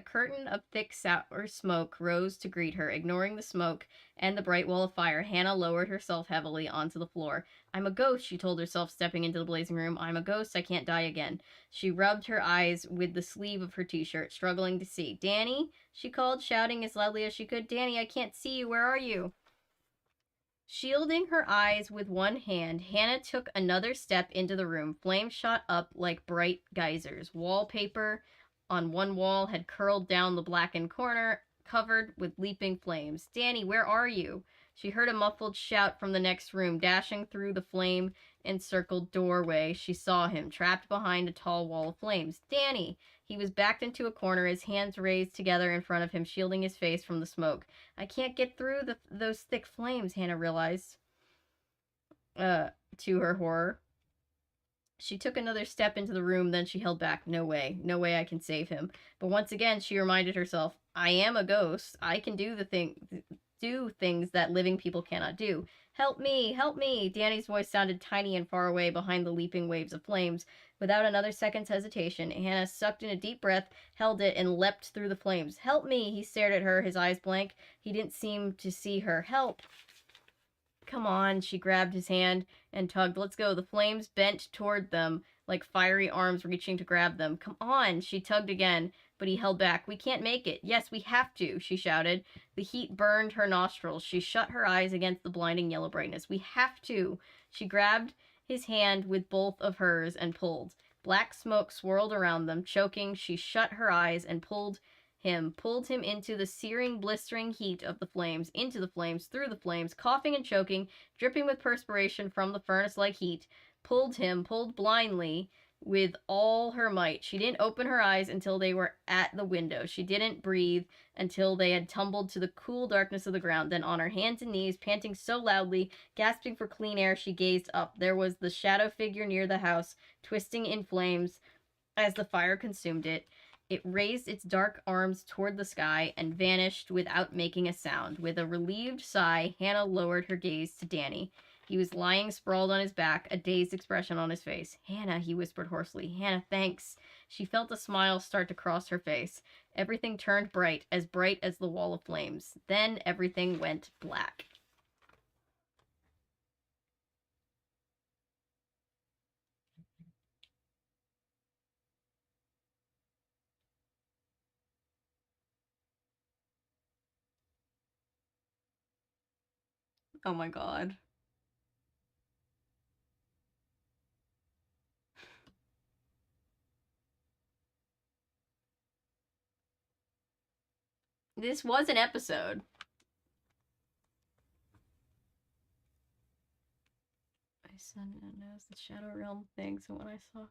curtain of thick sour smoke rose to greet her. Ignoring the smoke and the bright wall of fire, Hannah lowered herself heavily onto the floor. I'm a ghost, she told herself, stepping into the blazing room. I'm a ghost, I can't die again. She rubbed her eyes with the sleeve of her t-shirt, struggling to see. Danny, she called, shouting as loudly as she could. Danny, I can't see you, where are you? Shielding her eyes with one hand, Hannah took another step into the room. Flames shot up like bright geysers. Wallpaper on one wall had curled down the blackened corner, covered with leaping flames. Danny, where are you? She heard a muffled shout from the next room. Dashing through the flame-encircled doorway, she saw him, trapped behind a tall wall of flames. Danny! He was backed into a corner, his hands raised together in front of him, shielding his face from the smoke. I can't get through those thick flames, Hannah realized, to her horror. She took another step into the room, then she held back. No way. No way I can save him. But once again, she reminded herself, I am a ghost. I can do things that living people cannot do. Help me! Help me! Danny's voice sounded tiny and far away behind the leaping waves of flames. Without another second's hesitation, Hannah sucked in a deep breath, held it, and leapt through the flames. Help me! He stared at her, his eyes blank. He didn't seem to see her. Help! Come on, she grabbed his hand and tugged. Let's go. The flames bent toward them, like fiery arms reaching to grab them. Come on, she tugged again, but he held back. We can't make it. Yes, we have to, she shouted. The heat burned her nostrils. She shut her eyes against the blinding yellow brightness. We have to. She grabbed his hand with both of hers and pulled. Black smoke swirled around them. Choking, she shut her eyes and pulled him into the searing, blistering heat of the flames, into the flames, through the flames, coughing and choking, dripping with perspiration from the furnace-like heat. Pulled blindly with all her might. She didn't open her eyes until they were at the window. She didn't breathe until they had tumbled to the cool darkness of the ground. Then on her hands and knees, panting so loudly, gasping for clean air, she gazed up. There was the shadow figure near the house, twisting in flames as the fire consumed it. It raised its dark arms toward the sky and vanished without making a sound. With a relieved sigh, Hannah lowered her gaze to Danny. He was lying sprawled on his back, a dazed expression on his face. "Hannah," he whispered hoarsely. "Hannah, thanks." She felt a smile start to cross her face. Everything turned bright as the wall of flames. Then everything went black. Oh my god. This was an episode. My son knows the Shadow Realm thing, so when I saw...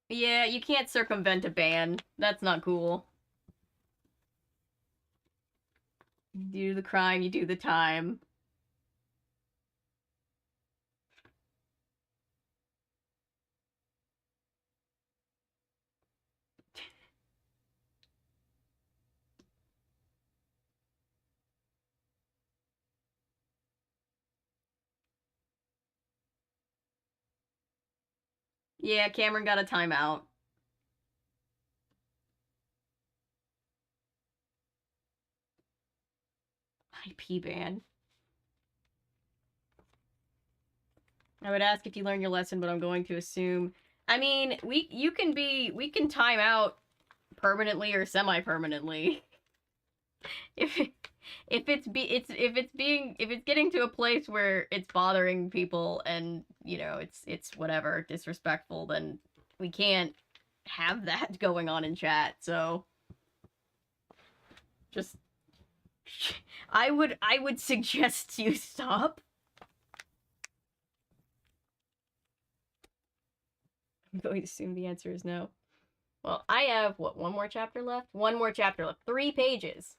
Yeah, you can't circumvent a ban. That's not cool. You do the crime, you do the time. Yeah, Cameron got a timeout. IP ban. I would ask if you learned your lesson, but I'm going to assume. I mean, we can time out permanently or semi-permanently. if it's getting to a place where it's bothering people and, you know, it's whatever, disrespectful, then we can't have that going on in chat. So just I would suggest you stop. I'm going to assume the answer is no. Well, I have, what, one more chapter left? One more chapter left. 3 pages.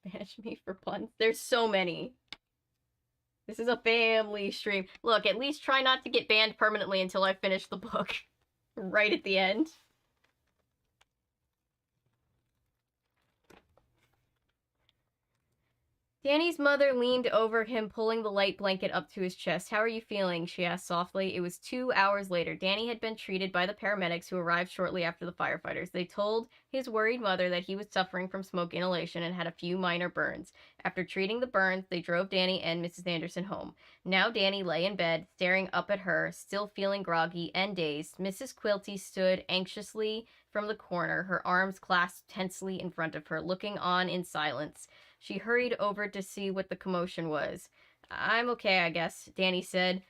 Banish me for puns. There's so many. This is a family stream. Look, at least try not to get banned permanently until I finish the book. Right at the end. Danny's mother leaned over him, pulling the light blanket up to his chest. "How are you feeling?" she asked softly. It was 2 hours later. Danny had been treated by the paramedics who arrived shortly after the firefighters. They told his worried mother that he was suffering from smoke inhalation and had a few minor burns. After treating the burns, they drove Danny and Mrs. Anderson home. Now Danny lay in bed, staring up at her, still feeling groggy and dazed. Mrs. Quilty stood anxiously from the corner, her arms clasped tensely in front of her, looking on in silence. She hurried over to see what the commotion was. "I'm okay, I guess," Danny said,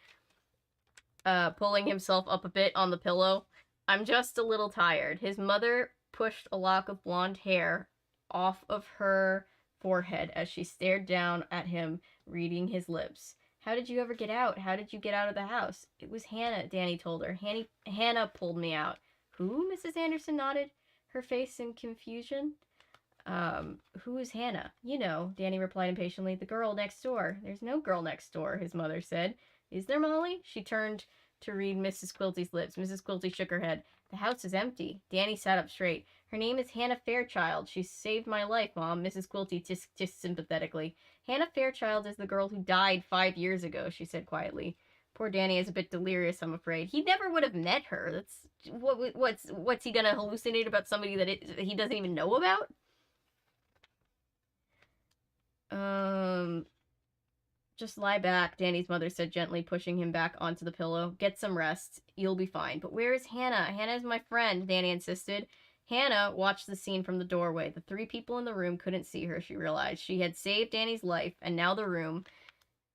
pulling himself up a bit on the pillow. "I'm just a little tired." His mother pushed a lock of blonde hair off of her forehead as she stared down at him, reading his lips. "How did you ever get out? How did you get out of the house?" "It was Hannah," Danny told her. Hannah pulled me out." "Who?" Mrs. Anderson nodded, her face in confusion. Who is Hannah?" "You know," Danny replied impatiently. "The girl next door." "There's no girl next door," his mother said. "Is there, Molly?" She turned to read Mrs. Quilty's lips. Mrs. Quilty shook her head. "The house is empty." Danny sat up straight. "Her name is Hannah Fairchild. She saved my life, Mom," Mrs. Quilty tisk sympathetically. "Hannah Fairchild is the girl who died 5 years ago," she said quietly. "Poor Danny is a bit delirious, I'm afraid." He never would have met her. That's what's he gonna hallucinate about somebody that he doesn't even know about? Just lie back, Danny's mother said gently, pushing him back onto the pillow. Get some rest. You'll be fine. But where is Hannah? Hannah is my friend, Danny insisted. Hannah watched the scene from the doorway. The three people in the room couldn't see her, she realized. She had saved Danny's life, and now the room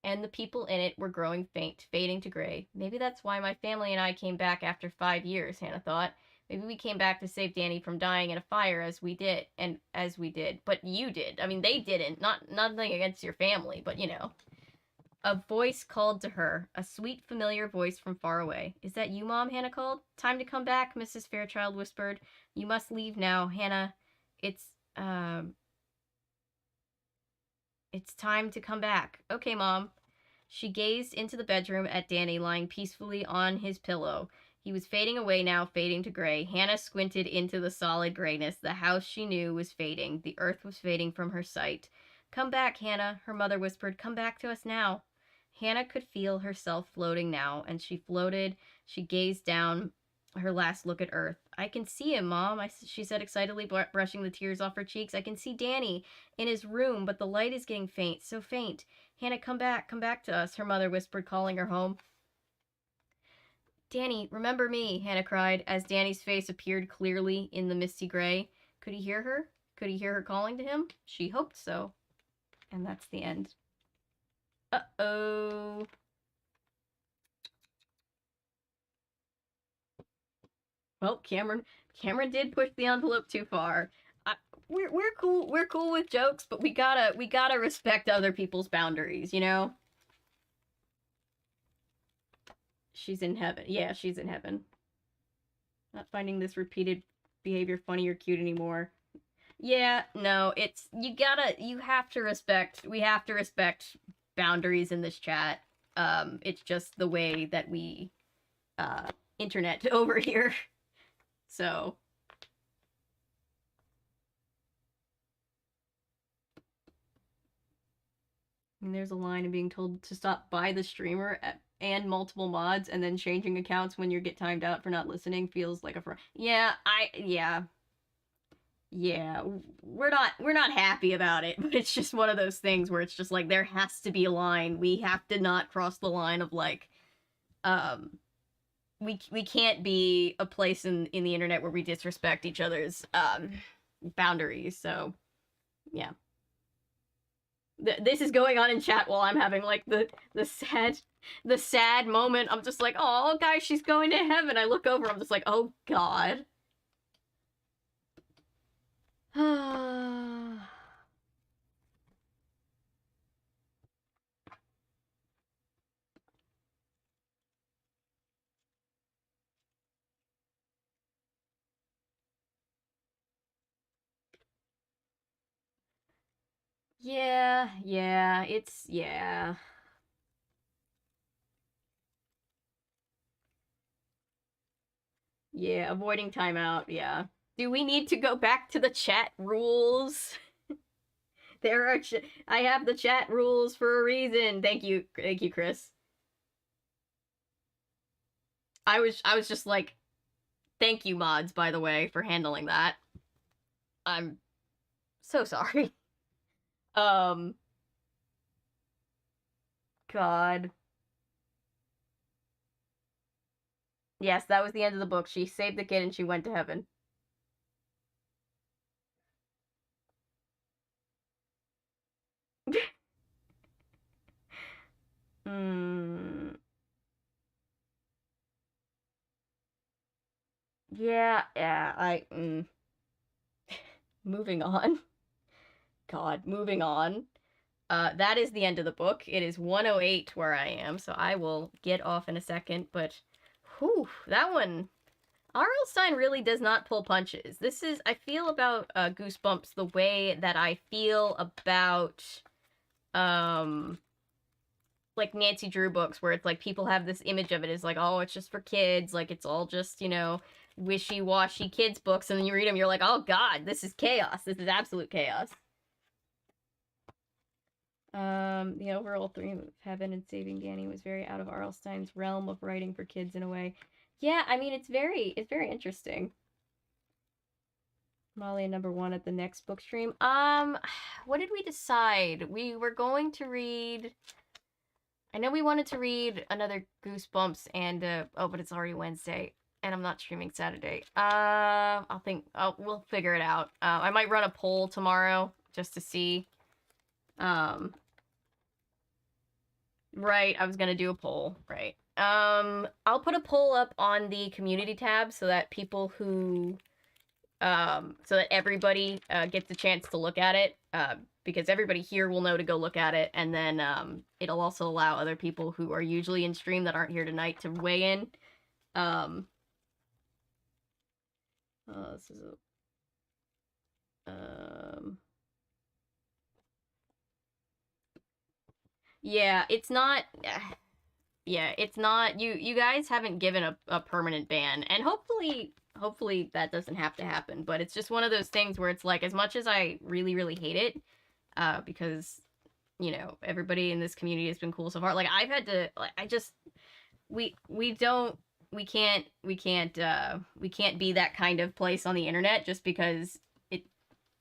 and the people in it were growing faint, fading to gray. Maybe that's why my family and I came back after 5 years, Hannah thought. Maybe we came back to save Danny from dying in a fire as we did. But you did. I mean, they didn't. Nothing against your family, but you know. A voice called to her, a sweet, familiar voice from far away. Is that you, Mom? Hannah called. Time to come back, Mrs. Fairchild whispered. You must leave now, Hannah. It's time to come back. Okay, Mom. She gazed into the bedroom at Danny lying peacefully on his pillow. He was fading away now, fading to gray. Hannah squinted into the solid grayness. The house she knew was fading. The earth was fading from her sight. Come back, Hannah, her mother whispered. Come back to us now. Hannah could feel herself floating now, and she floated. She gazed down, her last look at Earth. I can see him, Mom, she said excitedly, brushing the tears off her cheeks. I can see Danny in his room, but the light is getting faint, so faint. Hannah, come back to us, her mother whispered, calling her home. Danny, remember me, Hannah cried, as Danny's face appeared clearly in the misty gray. Could he hear her? Could he hear her calling to him? She hoped so. And that's the end. Uh-oh. Well, Cameron did push the envelope too far. We're cool with jokes, but we gotta respect other people's boundaries, you know? She's in heaven. Yeah, she's in heaven. Not finding this repeated behavior funny or cute anymore. Yeah, no, we have to respect boundaries in this chat. It's just the way that we internet over here. So and there's a line of being told to stop by the streamer and multiple mods, and then changing accounts when you get timed out for not listening feels like a yeah, we're not happy about it, but it's just one of those things where it's just like there has to be a line. We have to not cross the line of like we can't be a place in the internet where we disrespect each other's boundaries. So yeah, this is going on in chat while I'm having like the sad moment. I'm just like, oh guys, she's going to heaven. I look over, I'm just like, oh god. Yeah. Yeah, avoiding timeout, yeah. Do we need to go back to the chat rules? I have the chat rules for a reason. Thank you, Chris. I was just like, thank you, mods, by the way, for handling that. I'm so sorry. God. Yes, that was the end of the book. She saved the kid and she went to heaven. Yeah, moving on. God, moving on. That is the end of the book. It is 1:08 where I am, so I will get off in a second, but whew, that one, R.L. Stine really does not pull punches. I feel about Goosebumps the way that I feel about, like Nancy Drew books, where it's like people have this image of it as like, oh, it's just for kids, like it's all just, you know, wishy-washy kids books, and then you read them, you're like, oh god, this is chaos. This is absolute chaos. The overall theme of Heaven and Saving Danny was very out of R.L. Stine's realm of writing for kids in a way. Yeah, I mean, it's very interesting. Molly and #1 at the next book stream. What did we decide? We were going to read I know we wanted to read another Goosebumps and oh, but it's already Wednesday and I'm not streaming Saturday. We'll figure it out. I might run a poll tomorrow just to see. Right, I was gonna do a poll, right. I'll put a poll up on the community tab so that people who, so that everybody gets a chance to look at it, because everybody here will know to go look at it, and then it'll also allow other people who are usually in stream that aren't here tonight to weigh in. This is yeah, it's not. Yeah, it's not. You guys haven't given a permanent ban, and hopefully that doesn't have to happen. But it's just one of those things where it's like, as much as I really hate it, because you know everybody in this community has been cool so far. Like I've had to, like we can't be that kind of place on the internet just because it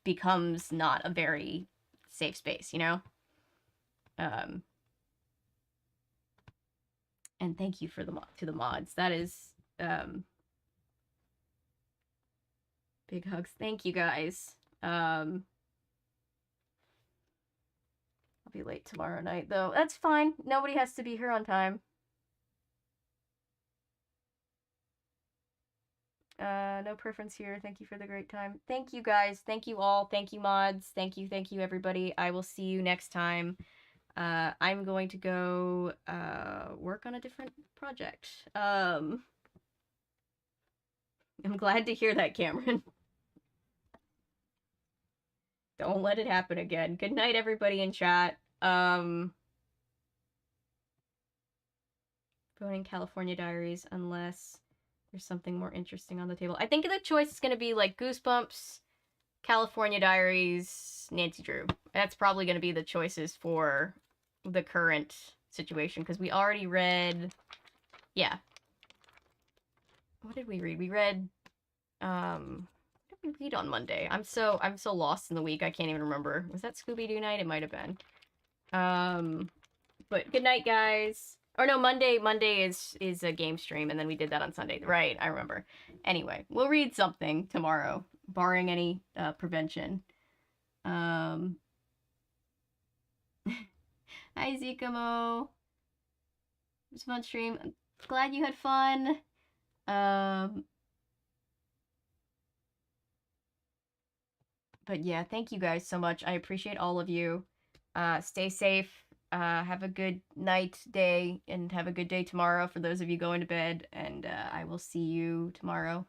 becomes not a very safe space, you know. And thank you for the mods. That is big hugs. Thank you guys. I'll be late tomorrow night though. That's fine. Nobody has to be here on time. No preference here. Thank you for the great time. Thank you guys. Thank you all. Thank you mods. Thank you everybody. I will see you next time. I'm going to go work on a different project. I'm glad to hear that, Cameron. Don't let it happen again. Good night, everybody in chat. Voting California Diaries, unless there's something more interesting on the table. I think the choice is going to be like Goosebumps, California Diaries, Nancy Drew. That's probably going to be the choices for the current situation, because we already read, yeah. What did we read? We read, what did we read on Monday? I'm so lost in the week, I can't even remember. Was that Scooby-Doo night? It might have been. But good night, guys. Or no, Monday is a game stream, and then we did that on Sunday. Right, I remember. Anyway, we'll read something tomorrow, barring any prevention. Hi, Zikamo. It was a fun stream. I'm glad you had fun. But yeah, thank you guys so much. I appreciate all of you. Stay safe. Have a good night, day, and have a good day tomorrow for those of you going to bed. And I will see you tomorrow.